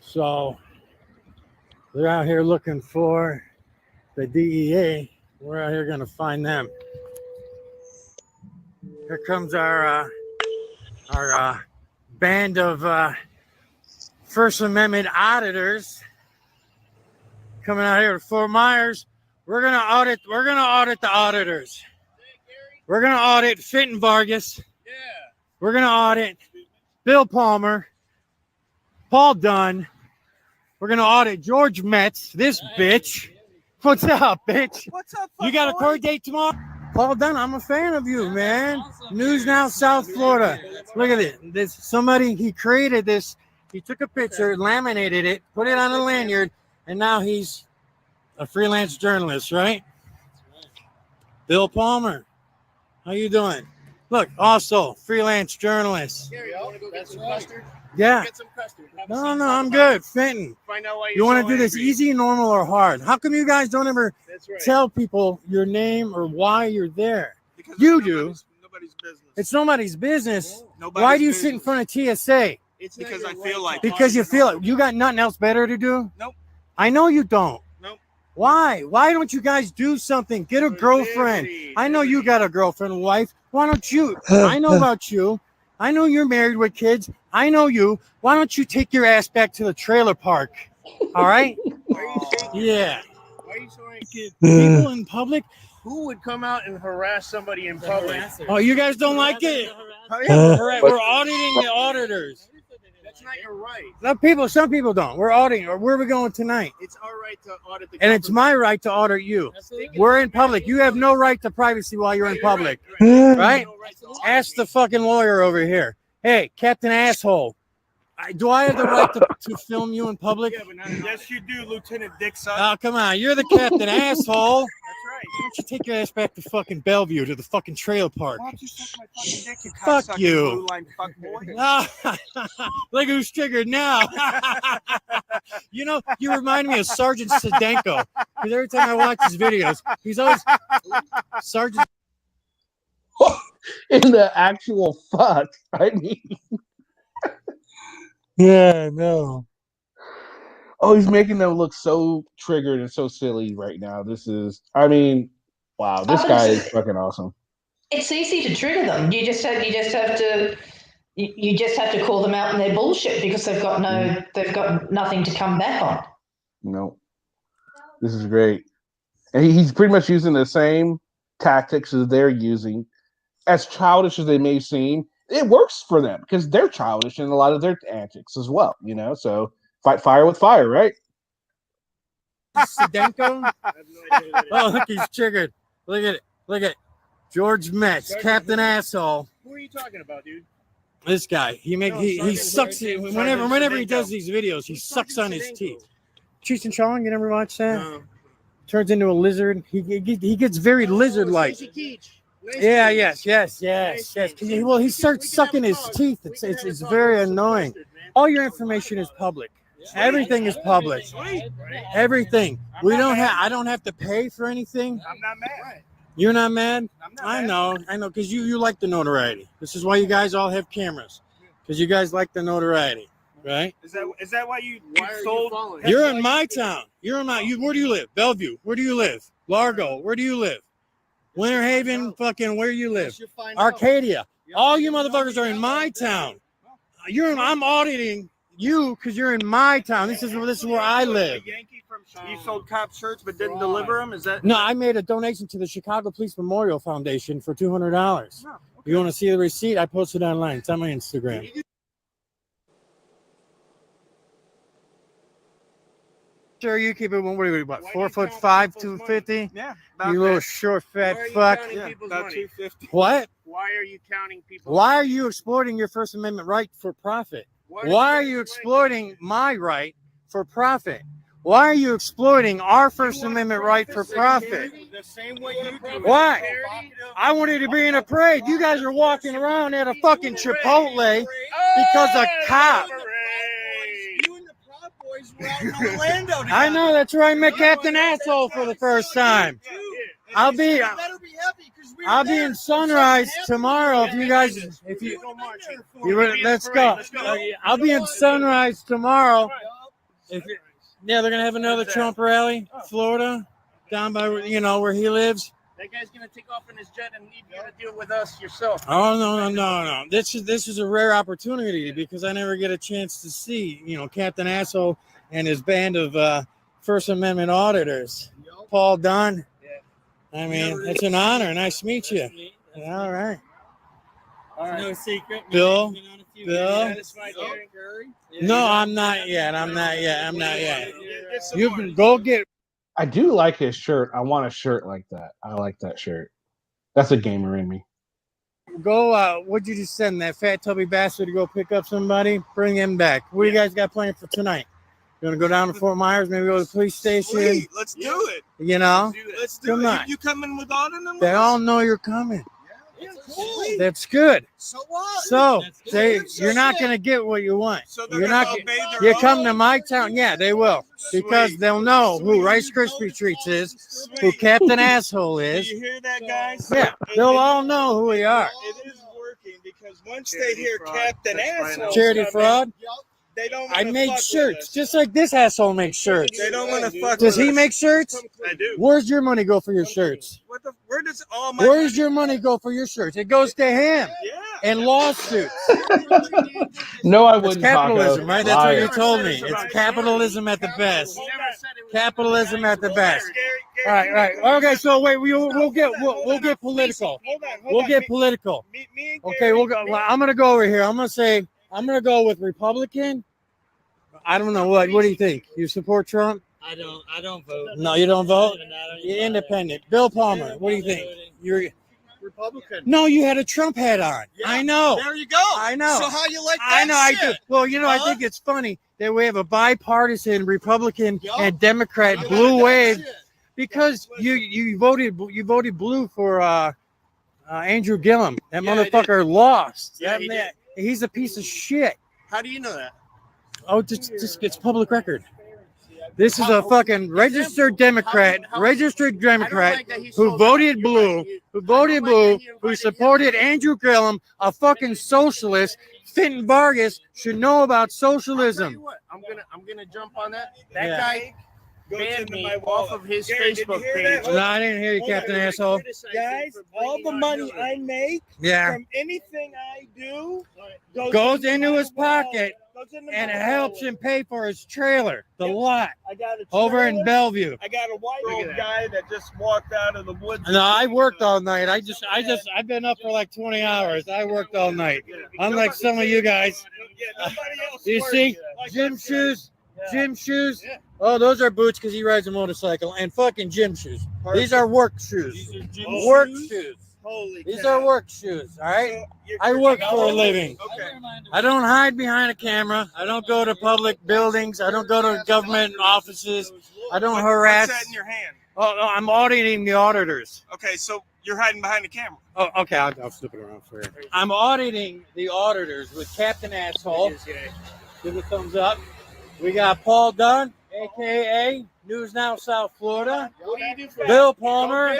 So they're out here looking for the DEA. We're out here going to find them. Here comes our band of First Amendment auditors coming out here to Fort Myers. We're gonna audit the auditors. We're gonna audit Fenton Vargas. Yeah. We're gonna audit Bill Palmer, Paul Dunn. We're gonna audit George Metz, this bitch. What's up, bitch? What's up? You got a court date tomorrow? Paul Dunn, I'm a fan of you, man. News Now, South Florida. Look at it. He created this. He took a picture, laminated it, put it on a lanyard, and now he's a freelance journalist, right? Bill Palmer, how you doing? Look, also freelance journalist. Gary, you want to go get some custard? Yeah. Get some custard. No, I'm good. Fenton. Find out why You you're want so to do this angry. easy, normal, or hard? How come you guys don't ever tell people your name or why you're there? Because you it's do. nobody's business. It's nobody's business. Nobody's Why do you sit in front of TSA? It's because I feel like Because you feel it. You got nothing else better to do? Nope. I know you don't. Nope. Why? Why don't you guys do something? Get a girlfriend. I know you got a girlfriend and wife. Why don't you? I know about you. I know you're married with kids. I know you. Why don't you take your ass back to the trailer park? All right? Yeah. Why are you so angry? People in public. Who would come out and harass somebody in public? Oh, you guys don't like it? Oh, yeah. All right, we're auditing the auditors. That's not your right. Some people don't. We're auditing. Or where are we going tonight? It's our right to audit the And it's my right to audit you. We're in public. You have no right to privacy while you're in public. Right? Ask the fucking lawyer over here. Hey, Captain Asshole. Do I have the right to film you in public? Yes, you do, Lieutenant Dixon. Oh, come on. You're the Captain Asshole. That's right. Why don't you take your ass back to fucking Bellevue to the fucking trailer park? Why don't you suck my fucking dick, you Fuck cocksucking you. blue line fuckboy? Look who's triggered now. You know, you remind me of Sergeant Sedenko. Because every time I watch his videos, he's always Sergeant. In the actual fuck, I mean. Yeah, no. Oh, he's making them look so triggered and so silly right now. This is, I mean, wow, this guy is fucking awesome. It's easy to trigger them. You just have to call them out and their bullshit because they've got nothing to come back on. No, this is great, and he's pretty much using the same tactics as they're using, as childish as they may seem. It works for them because they're childish in a lot of their antics as well, you know. So fight fire with fire, right? Sedenko. Oh, look, he's triggered. Look at it. Look at it. George Metz, Captain Asshole. Who are you talking about, dude? This guy. He sucks it whenever he does these videos. He sucks on his teeth. Cheech and Chong, you never watch that? No. Turns into a lizard. He gets very lizard-like. Yeah, yes. Well, he starts sucking his teeth. It's very annoying. All your information is public. Everything is public. Everything. I don't have to pay for anything. I'm not mad. You're not mad? I know, because you like the notoriety. This is why you guys all have cameras, because you guys like the notoriety, right? Is that why you sold? You're in my town. Where do you live? Bellevue. Where do you live? Largo. Where do you live? Winter Haven, fucking where you live? Arcadia. All you motherfuckers are in my town. I'm auditing you because you're in my town. This is where I live. You sold cop shirts but didn't deliver them? Is that? No, I made a donation to the Chicago Police Memorial Foundation for $200. You want to see the receipt? I posted it online. It's on my Instagram. after are you keeping? What are you, about 4'5", 250? Yeah. You little short fat fuck. About 250. What? Why are you counting people? Why are you exploiting your First Amendment right for profit? Why are you exploiting my right for profit? Why are you exploiting our First Amendment right for profit? The same way you do. Why? I wanted to be in a parade. You guys are walking around at a fucking Chipotle because a cop. You and the Proud Boys were out in Orlando together. I know, that's right. I met Captain Asshole for the first time. I'll be in Sunrise tomorrow. If you guys, let's go. I'll be in Sunrise tomorrow. Yeah, they're gonna have another Trump rally, Florida, down by where he lives. That guy's gonna take off in his jet and leave you to deal with us yourself. Oh no! This is a rare opportunity because I never get a chance to see Captain Asshole and his band of First Amendment auditors. Paul Dunn. I mean, it's an honor. Nice to meet you. All right. No secret. Bill. Satisfied Aaron Curry? No, I'm not yet. You can go get. I do like his shirt. I want a shirt like that. I like that shirt. That's a gamer in me. Go. What'd you just send that fat tubby bastard to go pick up somebody? Bring him back. What do you guys got planned for tonight? You want to go down to Fort Myers? Maybe go to the police station. Sweet. Let's do it. Let's do Come it. on. You coming with all of them? They all know you're coming. Yeah, cool. That's good. So what? So you're not gonna get what you want. So they're You're gonna not. obey their You come own? to my town, yeah, they will, because they'll know who Rice Krispie Treats is, who Captain Asshole Do is. you hear that, guys? Yeah, they'll all know who we are. It is working because once they hear Captain Asshole, Charity fraud. they don't. I wanna make fuck with shirts us. just like this asshole makes shirts. They don't want to fuck. Does with he us. make shirts? I do. Where's your money go for your shirts? Where does all my? Where's your money go for your shirts? It goes to him. And lawsuits. No, I It's wouldn't. capitalism, Taco. right? That's what Liar. you told me. It's capitalism at the best. Capitalism at the best. All right. Okay, so wait, we'll get political. We'll get political. Okay, we'll go. I'm gonna go over here. I'm gonna go with Republican. I don't know what. What do you think? You support Trump? I don't vote. No, you don't vote. You're independent. Bill Palmer. What do you think? You're Republican. No, you had a Trump hat on. Yeah, I know. There you go. I know. So how you like that? I know. I do. shit? Well, I think it's funny that we have a bipartisan Republican and Democrat blue wave because you voted blue for Andrew Gillum. That Yeah, I motherfucker lost. Yeah, he did. He's a piece of shit. How do you know that? Oh, just it's public record. This is a fucking registered Democrat who voted blue, who supported Andrew Gillum, a fucking socialist. Fenton Vargas should know about socialism. What? I'm gonna jump on that. That Yeah. guy banned me off of his Facebook page. No, I didn't hear you, Captain Asshole. Guys, all the money I make from anything I do Goes into his pocket goes into and it my helps wallet. him pay for his trailer, the lot I got a over in trailer. Bellevue. I got a white old guy that just walked out of the woods. No, I worked all night. I've been up for like 20 hours. I worked all night. Unlike some of you guys. You see, gym shoes. Oh, those are boots because he rides a motorcycle, and fucking gym shoes. These are work shoes. Work shoes. These are work shoes. All right. I work for a living. I don't hide behind a camera. I don't go to public buildings. I don't go to government offices. I don't harass. What's that in your hand? Oh, no, I'm auditing the auditors. Okay, so you're hiding behind the camera. Oh, okay. I'll flip it around for you. I'm auditing the auditors with Captain Asshole. Give a thumbs up. We got Paul Dunn, a.k.a. News Now South Florida. What do you do for Bill Palmer.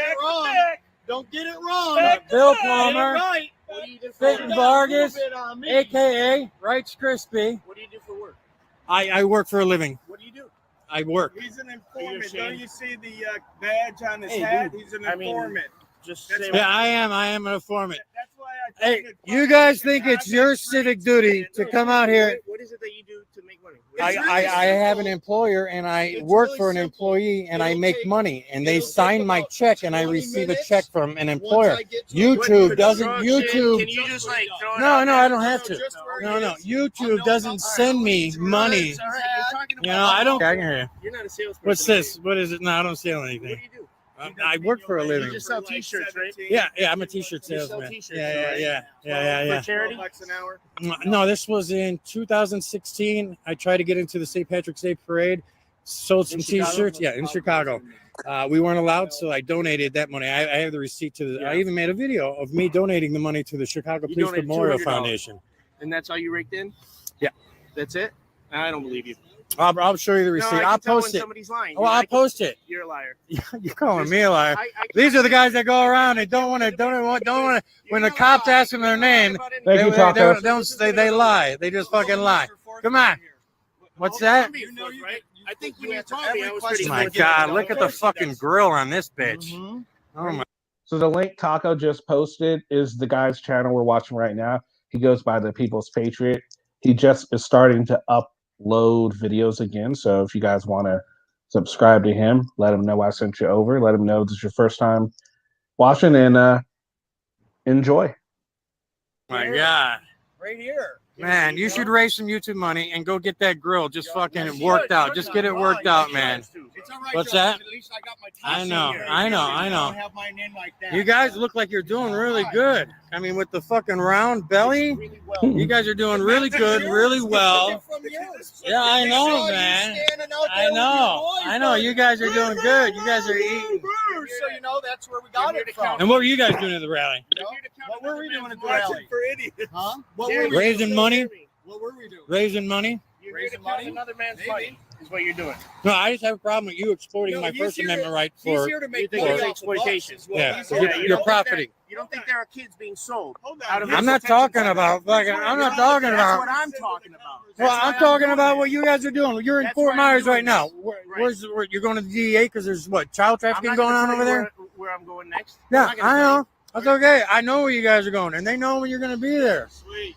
Don't get it wrong. Bill Palmer. Right. What do you do for Fenton work? Vargas, Move it on me. a.k.a. Rice Krispie. What do you do for work? I work for a living. What do you do? I work. He's an Are informant. you Don't you see the badge on his Hey, hat? dude. He's an I mean, informant. Just That's say why- Yeah, I am an informant. That's why Hey, you guys think it's your civic duty to come out here? What is it that you do to make money? I have an employer and I work for an employee and I make money and they sign my check and I receive a check from an employer. YouTube doesn't. YouTube. Can you just like throw it No, out no, there? I don't have to. No. YouTube doesn't send me money. You know, I don't. I can hear you. You're not a salesperson. What's this? What is it? No, I don't sell anything. What do you do? I work for a living. You just sell T-shirts, right? Yeah, I'm a T-shirt You sell salesman. T-shirts, Yeah. For charity? $12 an hour. No, this was in 2016. I tried to get into the St. Patrick's Day parade, sold some T-shirts. Yeah, in Chicago. We weren't allowed, so I donated that money. I have the receipt to the. I even made a video of me donating the money to the Chicago You Police donated Memorial $200. Foundation. And that's all you raked in? Yeah. That's it? I don't believe you. I'll show you the No, receipt. I can I'll tell post when it. somebody's lying. Oh, I'll post it. You're a liar. You're calling me a liar. These are the guys that go around and don't want to. When the cops ask them their name, they lie. They just fucking lie. Come on. What's that? I think when you told me, I was pretty. Oh my God! Look at the fucking grill on this bitch. Oh my. So the link Taco just posted is the guy's channel we're watching right now. He goes by the People's Patriot. He just is starting to upload videos again. So if you guys want to subscribe to him, let him know I sent you over. Let him know this is your first time watching and enjoy. My God. Right here. Man, you should raise some YouTube money and go get that grill just fucking worked out. Just get it worked out, man. What's that? I know. You guys look like you're doing really good. I mean, with the fucking round belly, you guys are doing really good, really well. Yeah, I know, man. I know. You guys are doing good. You guys are eating. So you know that's where we got it from. And what were you guys doing at the rally? What were we doing at the rally? For idiots. Huh? Raising money? What were we doing? Raising money? You're raising money. Another man's money is what you're doing. No, I just have a problem with you exploiting my First Amendment right for. He's here to make money off exploitation. Yeah, you're profiting. You don't think there are kids being sold? I'm not talking about fucking. I'm not talking That's about. what I'm talking about. Well, I'm talking about what you guys are doing. You're in Fort Myers right now. Where's you're going to the DEA because there's what child trafficking going on over there? Where I'm going next? Yeah, I know. That's okay. I know where you guys are going, and they know when you're going to be there. Sweet.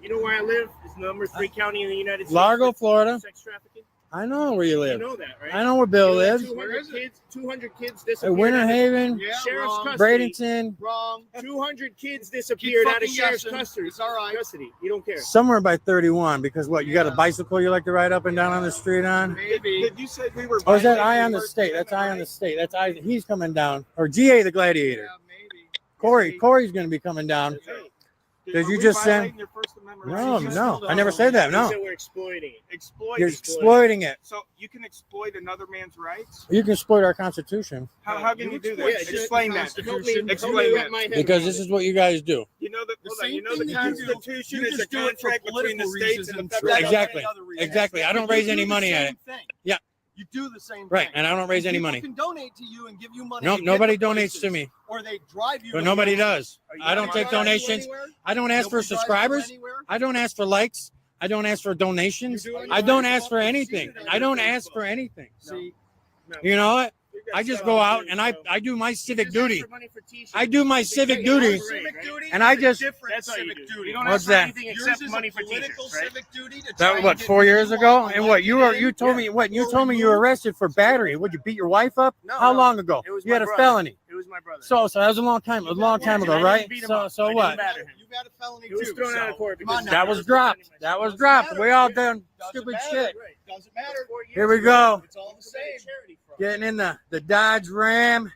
You know where I live? It's number 3 county in the United States. Largo, Florida. Sex trafficking. I know where you live. You know that, right? I know where Bill lives. 200 kids At disappeared. Winter Haven, Sheriff's custody. Bradenton. Wrong. 200 kids disappeared out of sheriff's custody. It's all right. Custody. You don't care. Somewhere by 31, because what, you got a bicycle you like to ride up and down on the street on? Maybe. You said we were. Oh, is that Eye on the State? That's Eye on the State. That's Eye. He's coming down. Or GA the Gladiator. Corey's going to be coming down. Did you just send? No. I never said that. No. We're exploiting it. You're exploiting it. So you can exploit another man's rights? You can exploit our Constitution. How can you do that? Explain that. Explain that. Because this is what you guys do. You know the Constitution is a contract between the states and the federal. Exactly. I don't raise any money at it. Yeah. You do the same thing. Right, and I don't raise any money. People can donate to you and give you money. No, nobody donates to me. Or they drive you. But nobody does. I don't take donations. I don't ask for subscribers. I don't ask for likes. I don't ask for donations. I don't ask for anything. I don't ask for anything. You know what? I just go out and I do my civic duty. I do my civic duty, and I just. That's civic duty. You don't What's ask for that? anything except money for t-shirts, right? That what 4 years ago? And what you told me? What you told me you were arrested for battery? Would you beat your wife up? How long ago? You had a felony. It was my brother. So that was a long time ago, right? So what? You got a felony He was too. thrown out of court because That was dropped. That was dropped. We all done stupid shit. Doesn't matter. Here we go. It's all the same. Getting in the Dodge Ram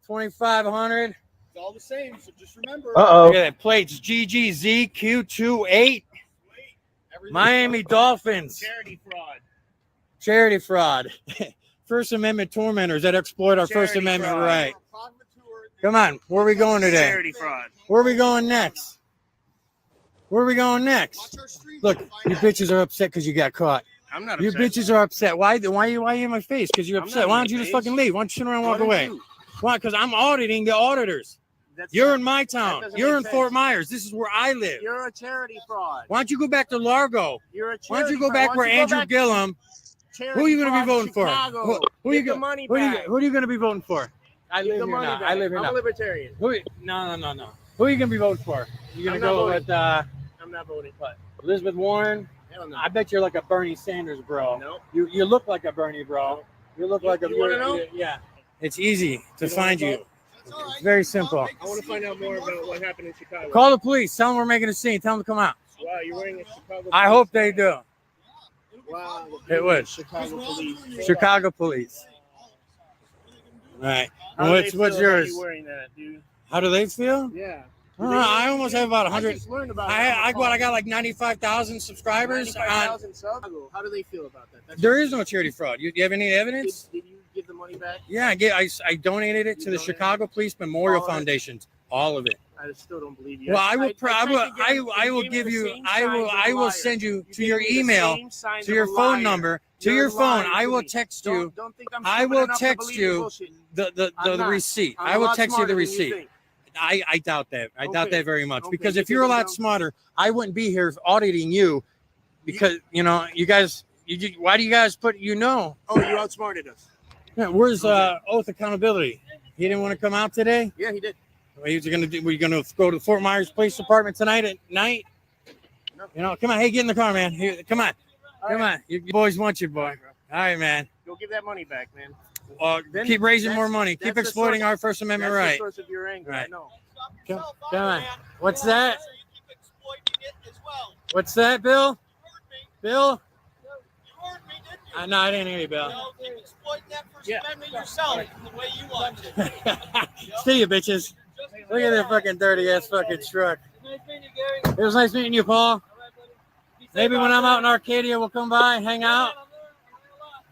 2500. It's all the same. So just remember. Look at that plates. GGZQ28. Miami Dolphins. Charity fraud. First Amendment tormentors that exploit our First Amendment right. Come on. Where are we going today? Charity fraud. Where are we going next? Look, you bitches are upset because you got caught. I'm not You upset. bitches are upset. Why are you in my face? Because you're upset. Why don't you just fucking leave? Why don't you turn around and walk away? Why? Because I'm auditing the auditors. You're in my town. You're in Fort Myers. This is where I live. You're a charity fraud. Why don't you go back to Largo? You're a Why don't you charity go back fraud. where Why don't you go Andrew back to Gillum? charity Who are you going to be fraud voting for? Chicago. Who are you Get the money Who back. are you going to be voting for? I Get live the here money now. back. I live here I'm now. a libertarian. No. Who are you gonna be voting for? You gonna I'm not go voting. with I'm not voting. But Elizabeth Warren? hell no. I bet you're like a Bernie Sanders, bro. Nope. You look like a Bernie, bro. You look like a. You wanna know? Yeah. It's easy to You know find what you. It's very simple. I want to find out more about what happened in Chicago. Call the police. Tell them we're making a scene. Tell them to come out. Wow, you're wearing a Chicago. I hope they do. Wow. It was Chicago police. Chicago police. Right. How do What's they feel about yours? you wearing that, dude? How do they feel? Yeah. I almost have about 100. I just learned about it. I got like 95,000 subscribers. 95,000 subs. How do they feel about that? There is no charity fraud. You have any evidence? Did you give the money back? Yeah, I donated it to the Chicago Police Memorial Foundation. All of it. I still don't believe you. Well, I will send you to your email, to your phone number, to your phone. I will text you. I will text you the receipt. I will text you the receipt. I doubt that. I doubt that very much, because if you're a lot smarter, I wouldn't be here auditing you, because you guys. Why do you guys put? Oh, you outsmarted us. Yeah, where's oath accountability? He didn't want to come out today. Yeah, he did. Were you gonna go to the Fort Myers Police Department tonight at night? No. Come on. Hey, get in the car, man. Here, come on. Come on. You boys want you, boy. All right, man. Go give that money back, man. Keep raising more money. Keep exploiting our First Amendment right. That's the source of your anger. Right. I know. Come on. What's that? What's that, Bill? Bill? No, I didn't hear you, Bill. See you, bitches. Look at that fucking dirty ass fucking truck. It was nice meeting you, Paul. Maybe when I'm out in Arcadia, we'll come by and hang out.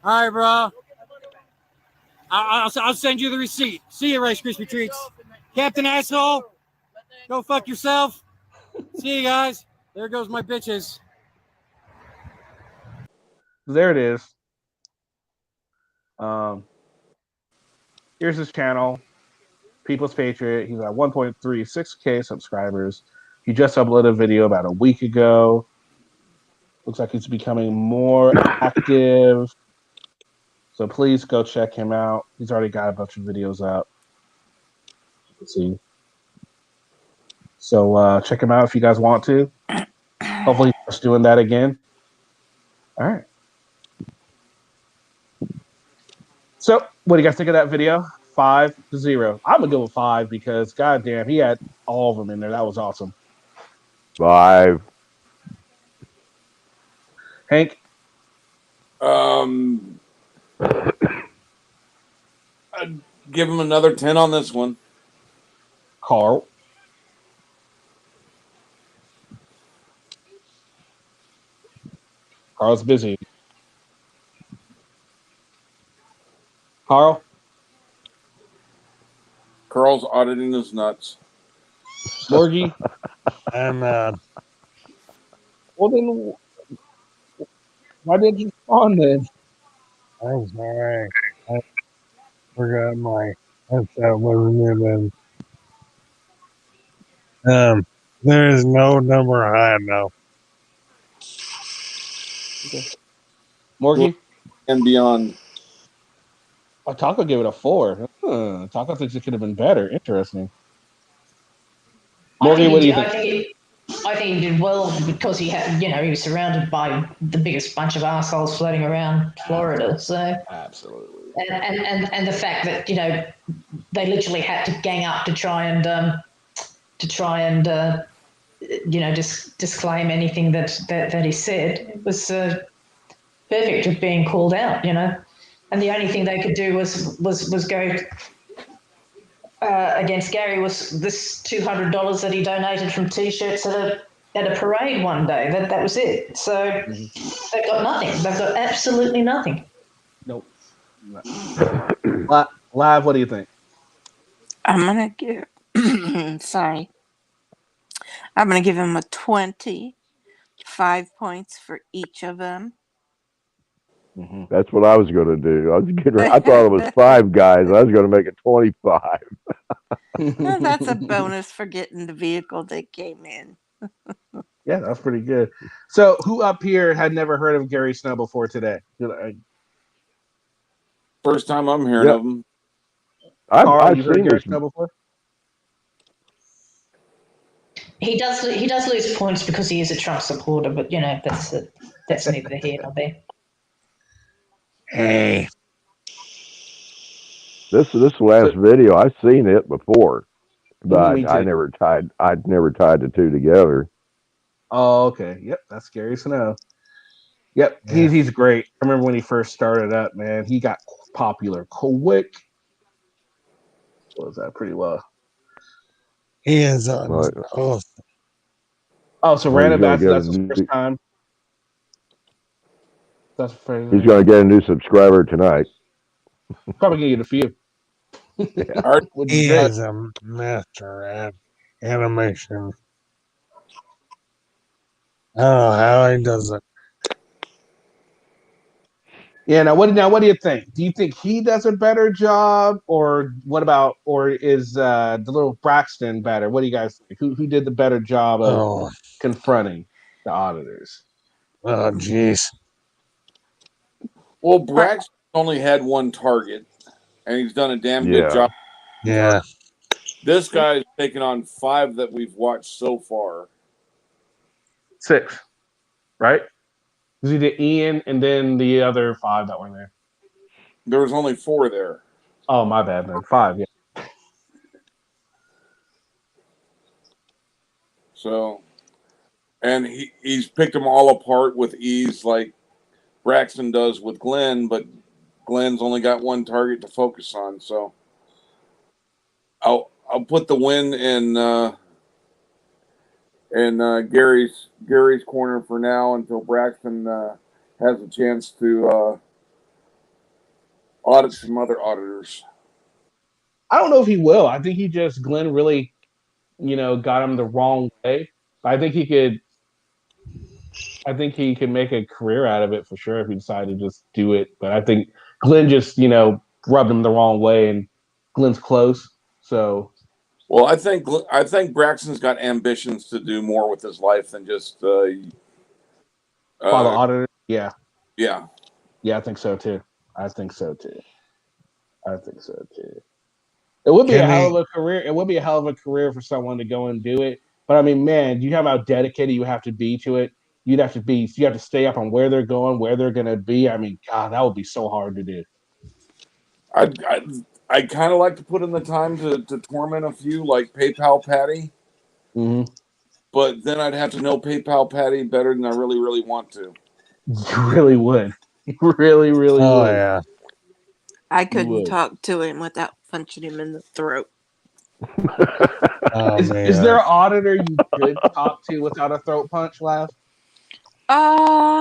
All right, bro. I'll send you the receipt. See you, Rice Krispie Treats. Captain Asshole, go fuck yourself. See you guys. There goes my bitches. There it is. Here's his channel, People's Patriot. He's at 1.36K subscribers. He just uploaded a video about a week ago. Looks like he's becoming more active. So please go check him out. He's already got a bunch of videos up. Let's see. So check him out if you guys want to. Hopefully he's doing that again. All right. So what do you guys think of that video? 5-0. I'm gonna go with 5 because goddamn, he had all of them in there. That was awesome. 5. Hank? I'd give him another 10 on this one. Carl? Carl's busy. Carl? Carl's auditing his nuts. Morgie? I'm Well then, why didn't you spawn then? I'm sorry. I forgot my headset wasn't even. There is no number high enough. Okay. Morgie? And beyond. Oh, Taco gave it a 4. Taco thinks it could have been better. Interesting. Morgie, what do you think? I think he did well because he had, he was surrounded by the biggest bunch of assholes floating around Florida. So absolutely, and the fact that they literally had to gang up to try and disclaim anything that he said. It was perfect of being called out, and the only thing they could do was go against Gary was this $200 that he donated from T-shirts at a parade one day. That was it. So they've got nothing. They've got absolutely nothing. Nope. Live, what do you think? I'm gonna give. Sorry. I'm gonna give him a 20. 5 points for each of them. That's what I was going to do. I thought it was 5 guys. I was going to make it 25. Well, that's a bonus for getting the vehicle that came in. Yeah, that's pretty good. So, who up here had never heard of Gary Snow before today? First time I'm hearing of him. I've you heard seen Gary this. Snow before? He does lose points because he is a Trump supporter, but that's neither here nor there. Hey. This last video, I've seen it before, but Me I'd too. never tied the two together. Oh, okay. Yep, that's scary to know. Yep, he's great. I remember when he first started up, man. He got popular quick. What was that? Pretty well. He is on. Oh, so Well, Random he's gonna Bass, get that's his a first time. That's He's going to get a new subscriber tonight. probably gonna get a few. Would be He great. is a master at animation. I don't know how he does it. Yeah. Now, what do you think? Do you think he does a better job, or is the little Braxton better? What do you guys think? Who did the better job of confronting the auditors? Oh, jeez. Well, Braxton only had one target, and he's done a damn good job. Yeah. This guy's taken on 5 that we've watched so far. 6, right? Because he did Ian and then the other 5 that were there. There was only 4 there. Oh, my bad, man. 5, yeah. So, and he's picked them all apart with ease, like Braxton does with Glenn, but Glenn's only got one target to focus on. So, I'll put the win in Gary's corner for now until Braxton has a chance to audit some other auditors. I don't know if he will. I think Glenn really, got him the wrong way. But I think he could make a career out of it for sure if he decided to just do it. But I think Glenn just, rubbed him the wrong way, and Glenn's close. So, well, I think Braxton's got ambitions to do more with his life than just follow auditor. Yeah. Yeah. Yeah, I think so too. It would be a hell of a career. It would be a hell of a career for someone to go and do it. But I mean, man, you have how dedicated you have to be to it. You have to stay up on where they're going, where they're going to be. I mean, God, that would be so hard to do. I kind of like to put in the time to torment a few, like PayPal Patty. Mm-hmm. But then I'd have to know PayPal Patty better than I really, really want to. You really would. You really, really would. Yeah. I couldn't talk to him without punching him in the throat. Is there an auditor you could talk to without a throat punch, Lav?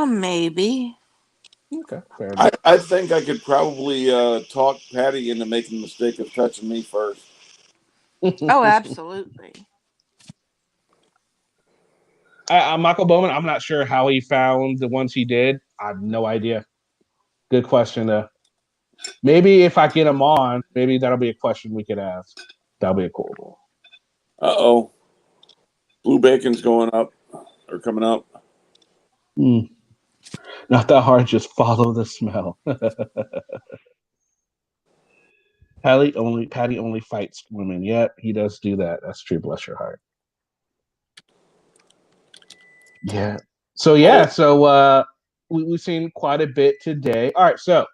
Maybe. Okay, fair enough. I think I could probably talk Patty into making the mistake of touching me first. Oh, absolutely. Michael Bowman, I'm not sure how he found the ones he did. I have no idea. Good question, though. Maybe if I get him on, maybe that'll be a question we could ask. That'll be a cool one. Uh-oh. Blue Bacon's going up or coming up. Not that hard, just follow the smell. Patty only fights women. Yep, he does do that. That's true. Bless your heart. Yeah. So we've seen quite a bit today. All right. So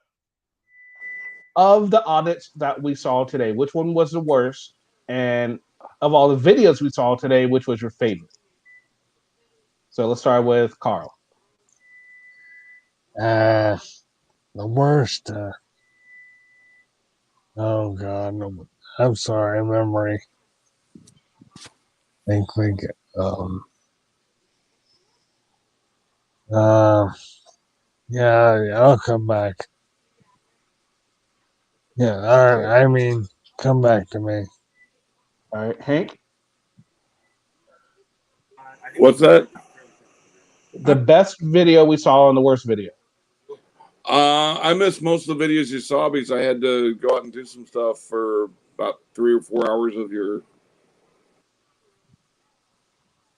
of the audits that we saw today, which one was the worst? And of all the videos we saw today, which was your favorite? So let's start with Carl. The worst. Oh God, no, I'm sorry, memory. Think we get yeah, I'll come back. Yeah, all right. I mean, come back to me. All right, Hank. What's that? The best video we saw and the worst video. I missed most of the videos you saw because I had to go out and do some stuff for about 3 or 4 hours of your.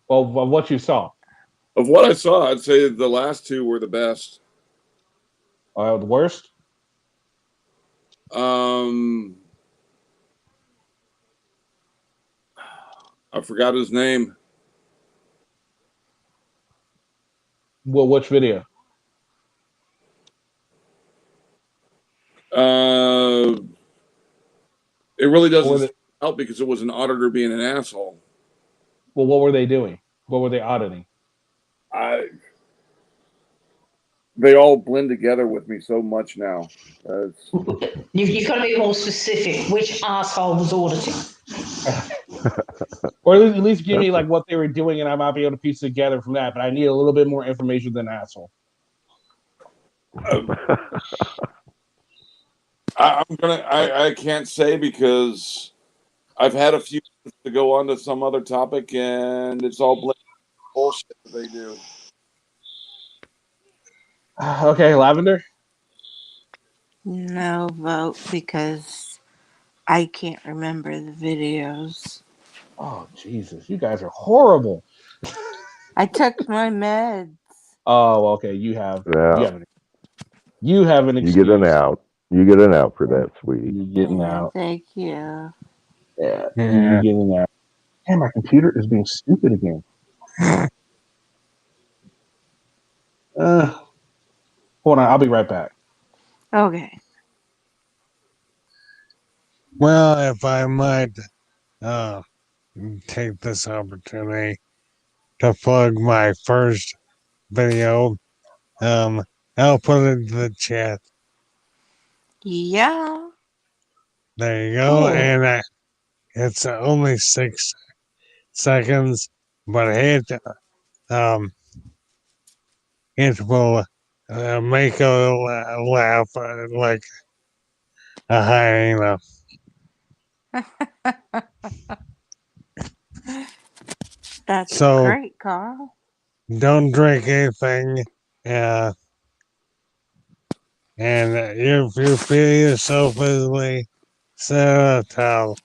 Well, what you saw. Of what I saw, I'd say the last 2 were the best. The worst? I forgot his name. Well, which video? It really doesn't help because it was an auditor being an asshole. Well, what were they doing? What were they auditing? They all blend together with me so much now. You've got to be more specific. Which asshole was auditing? Or at least give me like what they were doing, and I might be able to piece it together from that. But I need a little bit more information than asshole. I can't say because I've had a few to go on to some other topic, and it's all bullshit that they do. Okay, Lavender. No vote because I can't remember the videos. Oh Jesus, you guys are horrible. I took my meds. Oh, okay. You have. Yeah. You have an excuse. You get an out. You get an out for that, sweetie. You're getting out. Thank you. Yeah. You're getting out. Damn, my computer is being stupid again. Hold on, I'll be right back. Okay. Well, if I might take this opportunity to plug my first video, I'll put it in the chat. Yeah. There you go. Cool. And it's only 6 seconds, but it will make a laugh like a hyena. That's So, great, Carl. don't drink anything. And if you feel yourself physically, sit on a towel.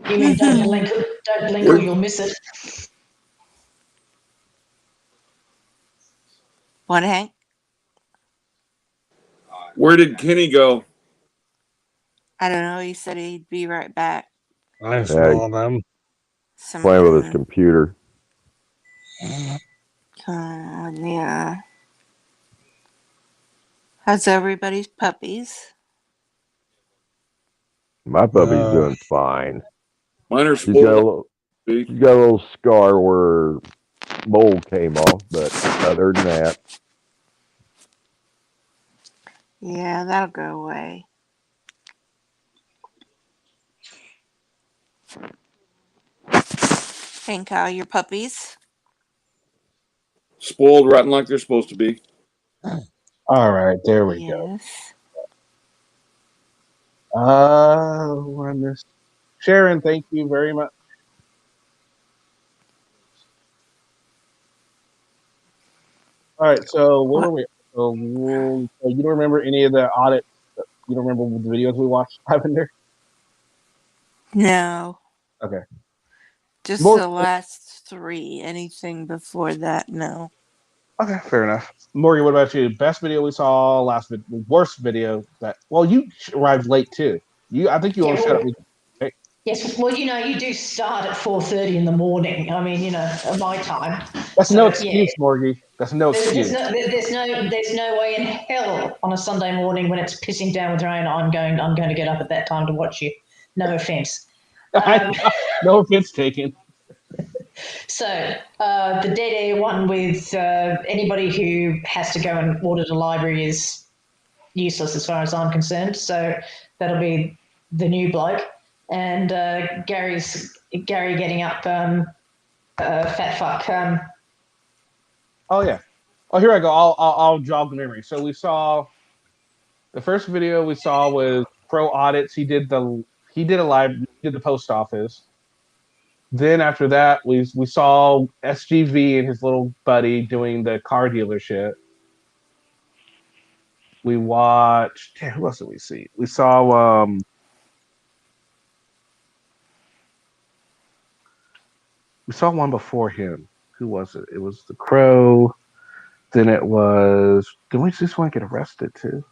You mean don't blink or you'll miss it. What, Hank? Where did Kenny go? I don't know. He said he'd be right back. I saw them. Playing with his computer. Yeah. How's everybody's puppies? My puppy's doing fine. Mine are She's got a little scar where mold came off, but other than that, Yeah, that'll go away. Hank, how are your puppies? Spoiled, rotten like they're supposed to be. All right, there we go. I missed Sharon. Thank you very much. All right, so where were we? So you don't remember any of the audit? You don't remember the videos we watched, Lavender? No. Okay. Just More- the last 3. Anything before that, no. Okay, fair enough. Morgan, what about you? Best video we saw, worst video that? Well, you arrived late too. I think you only showed up. Yes, well, you do start at 4:30 in the morning. I mean, at my time. That's no excuse, Morgie. That's no excuse. There's no way in hell on a Sunday morning when it's pissing down with rain. I'm going to get up at that time to watch you. No offense. No offense taken. So the dead air one with anybody who has to go and audit a library is useless as far as I'm concerned. So that'll be the new bloke. And Gary getting up fat fuck. Oh yeah. Oh, here I go. I'll jog the memory. So we saw the first video we saw was Pro Audits. He did the post office. Then after that, we saw SGV and his little buddy doing the car dealership. We watched. Who else did we see? We saw. We saw one before him. Who was it? It was the Crow. Then it was. Did we just want to get arrested too?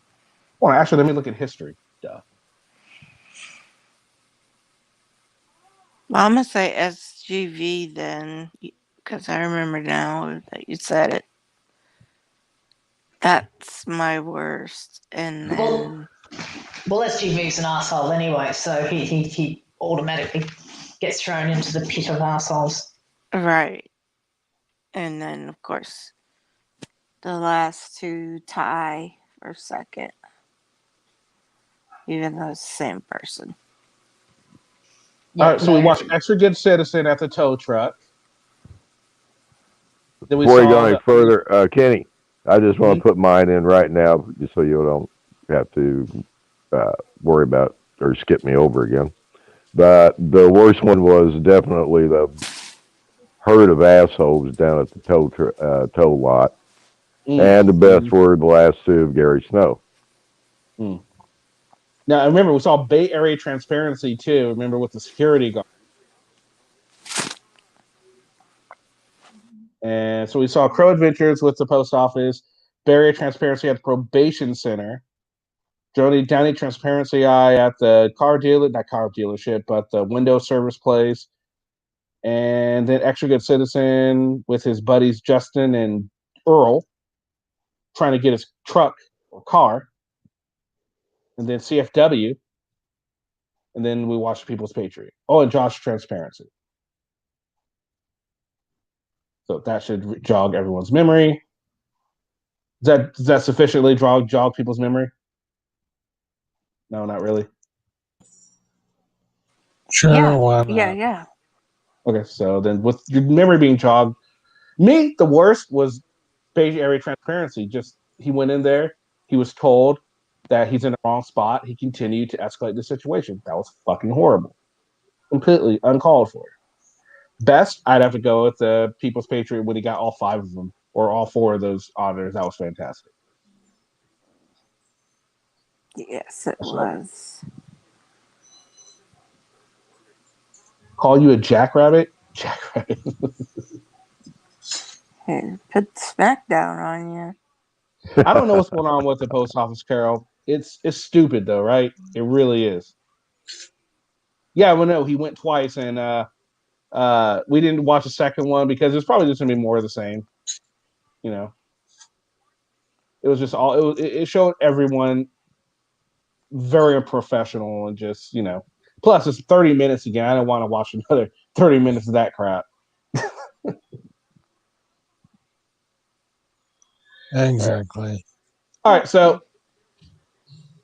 Well, actually, let me look at history. Duh. Well, I'm gonna say SGV then, because I remember now that you said it. That's my worst. And then Well, SGV's an asshole anyway, so he automatically gets thrown into the pit of assholes. right. And then of course the last two tie for second. Even though it's the same person. All right, so we watched Extra Good Citizen at the tow truck. Then we Before you saw go any further, Kenny, I just want to put mine in right now, just so you don't have to worry about or skip me over again. But the worst one was definitely the herd of assholes down at the tow lot, and the best were the last two of Gary Snow. Now, I remember we saw Bay Area Transparency too. Remember with the security guard. And so we saw Crow Adventures with the post office, Bay Area Transparency at the probation center, Downey Transparency Eye at the not car dealership, but the window service place. And then Extra Good Citizen with his buddies Justin and Earl trying to get his truck or car. And then CFW. And then we watched People's Patriot. Oh, and Josh Transparency. So that should jog everyone's memory. Does that sufficiently jog people's memory? No, not really. Sure, why not? Yeah. Okay, so then with your memory being jogged, the worst was Bay Area Transparency. Just he went in there, he was told that he's in the wrong spot. He continued to escalate the situation. That was fucking horrible. Completely uncalled for. Best, I'd have to go with the People's Patriot when he got all 5 of them, or all 4 of those auditors. That was fantastic. Yes, it was. Call you a jackrabbit? Jackrabbit. Hey, put Smackdown on you. I don't know what's going on with the post office, Carol. It's stupid though, right? It really is. Yeah, well, no, he went twice, and we didn't watch the second one because it's probably just gonna be more of the same. You know, it was just all it showed everyone very unprofessional and just Plus, it's 30 minutes again. I don't want to watch another 30 minutes of that crap. Exactly. All right, so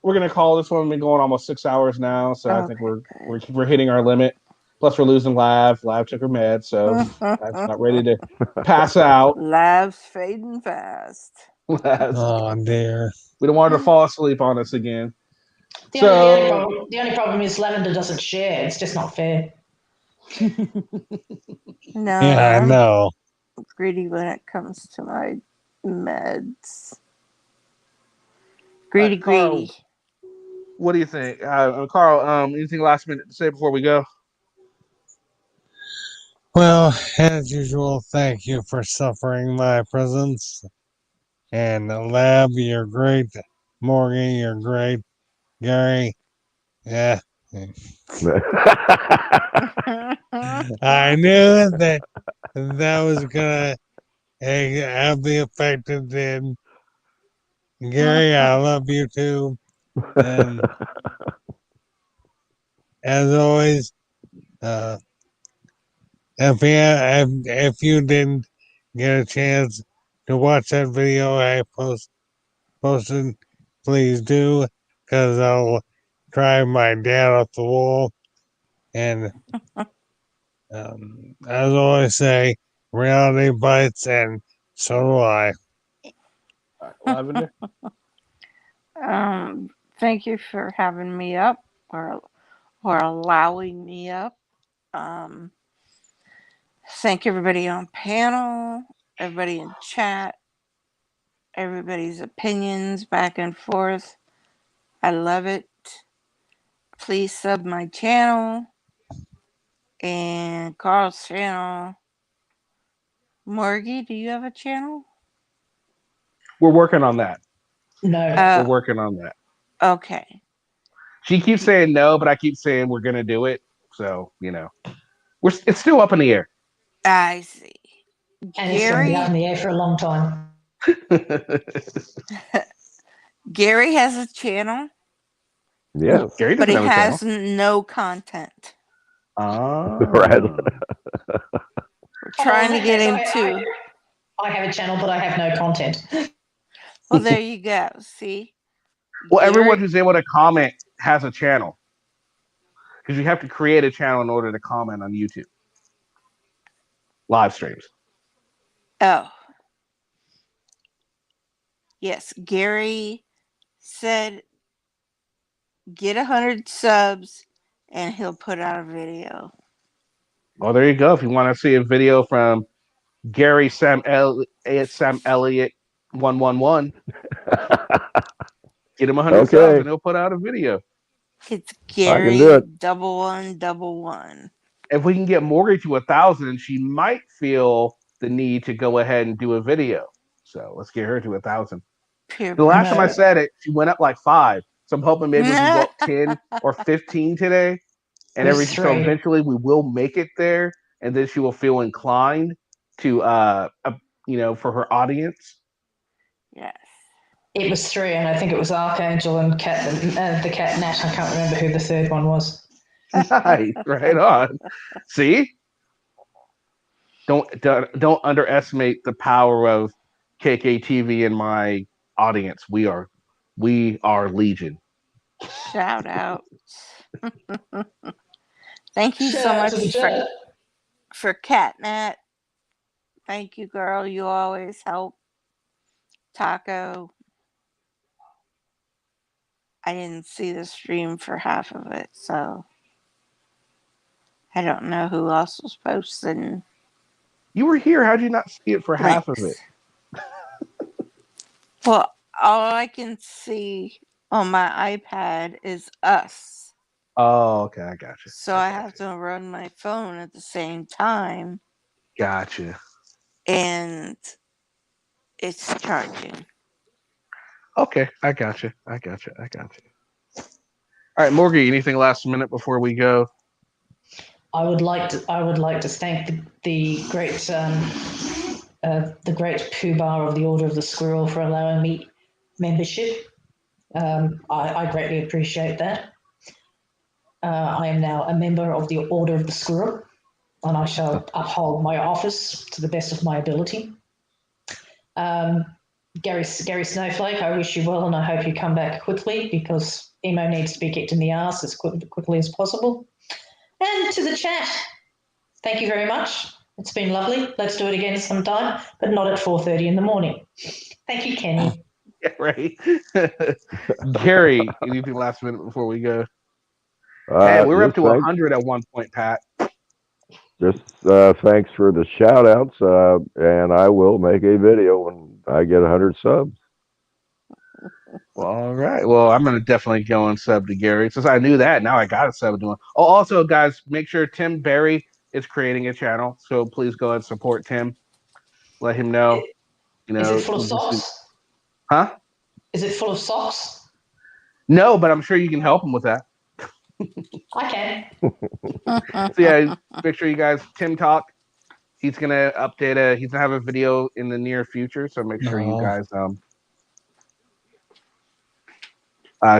we're gonna call this one. We've been going almost 6 hours now, so I think we're hitting our limit. Plus, we're losing Lav. Lav took her med, so Lav's not ready to pass out. Lav's fading fast. Oh dear. We don't want her to fall asleep on us again. The only problem is Lavender doesn't share. It's just not fair. No. Yeah, I know. Greedy when it comes to my meds. Greedy. Carl, what do you think? Carl, anything last minute to say before we go? Well, as usual, thank you for suffering my presence. And Lab, you're great. Morgan, you're great. Gary, yeah. I knew that was gonna have the effect it did. Gary, I love you too. And as always, if you didn't get a chance to watch that video I posted, please do, because I'll drive my dad off the wall. And as I always say, reality bites, and so do I. Lavender? Thank you for having me up or allowing me up. Thank everybody on panel, everybody in chat, everybody's opinions back and forth. I love it. Please sub my channel and Carl's channel. Morgie, do you have a channel? We're working on that. No. We're working on that. Okay. She keeps saying no, but I keep saying we're going to do it. So, it's still up in the air. I see. And it's going to be Gary, up in the air for a long time. Gary has a channel, Yes. Gary but doesn't he have a has channel. no content. Right. We're trying to get him to. I have a channel, but I have no content. Well, there you go. See? Well, Gary, everyone who's able to comment has a channel. Because you have to create a channel in order to comment on YouTube. Live streams. oh. Yes, Gary said get 100 subs and he'll put out a video. Well, there you go. If you want to see a video from Gary Sam Elliott 111, get him 100 subs Okay. and he'll put out a video. It's I can do Gary it. 1111. If we can get Morgan to 1,000, she might feel the need to go ahead and do a video. So let's get her to 1,000. The last time I said it, she went up like 5. So I'm hoping maybe we can go up 10 or 15 today. And It was so 3. eventually we will make it there, and then she will feel inclined to, for her audience. Yes. It was 3, and I think it was Archangel and Cat, the cat Nat. I can't remember who the third one was. Nice, right on. See, don't underestimate the power of KKTV and my audience. We are legion. Shout out. Thank you Shout so out much to the chat. for Catnat. Thank you, girl. You always help. Taco. I didn't see the stream for half of it, so I don't know who else was posting. You were here. How'd you not see it for half of it? Well, all I can see on my iPad is us. Oh, okay. I got you. So I have to run my phone at the same time, Gotcha. and it's charging. Okay, I got you. All right, Morgan, anything last minute before we go? I would like to thank the great Poobah of the Order of the Squirrel for allowing me membership. I greatly appreciate that. I am now a member of the Order of the Squirrel, and I shall uphold my office to the best of my ability. Gary Snowflake, I wish you well, and I hope you come back quickly, because Emo needs to be kicked in the ass as quickly as possible. And to the chat, thank you very much. It's been lovely. Let's do it again sometime, but not at 4:30 in the morning. Thank you, Kenny. Yeah, right. Gary, anything last minute before we go? Hey, we were up to 100 at one point, Pat. Just thanks for the shout outs, and I will make a video when I get 100 subs. Well, all right. Well, I'm going to definitely go and sub to Gary. Since I knew that, now I got to sub to him. Oh, also, guys, make sure Tim Berry is creating a channel. So please go and support Tim. Let him know. Is it full of socks? Huh? Is it full of socks? No, but I'm sure you can help him with that. I can. So yeah, make sure you guys Tim Talk. He's gonna update he's gonna have a video in the near future, so make sure you guys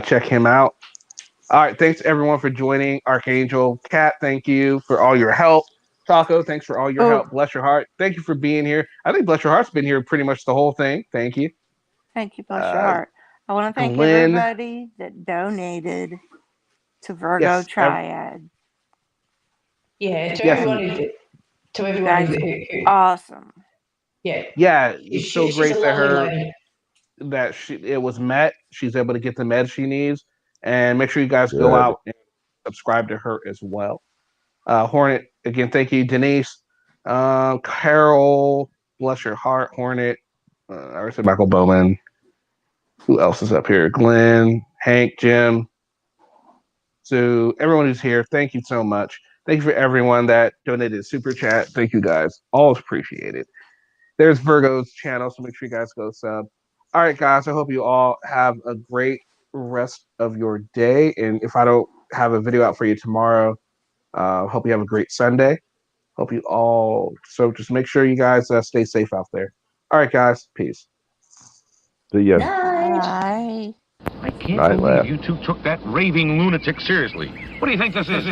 check him out. All right, thanks everyone for joining. Archangel, Cat, thank you for all your help. Taco, thanks for all your help. Bless your heart. Thank you for being here. I think Bless Your Heart's been here pretty much the whole thing. Thank you. Thank you, bless your heart. I want to thank Glenn, everybody that donated to Virgo Yes, Triad. Yeah, to Yes. everyone who Awesome. Yeah. Yeah, it's so She's great a that lovely lady. it was met. She's able to get the meds she needs, and make sure you guys go Good. out and subscribe to her as well. Hornet, again, thank you, Denise, Carol, bless your heart, Hornet. I already said Michael Bowman. Who else is up here? Glenn, Hank, Jim. So everyone who's here, thank you so much. Thank you for everyone that donated super chat. Thank you guys. Always appreciate it. There's Virgo's channel, so make sure you guys go sub. All right, guys. I hope you all have a great rest of your day. And if I don't have a video out for you tomorrow, hope you have a great Sunday. Hope you all. So just make sure you guys stay safe out there. All right, guys. Peace. See ya. Bye. I can't Night, believe lad. you two took that raving lunatic seriously. What do you think this is?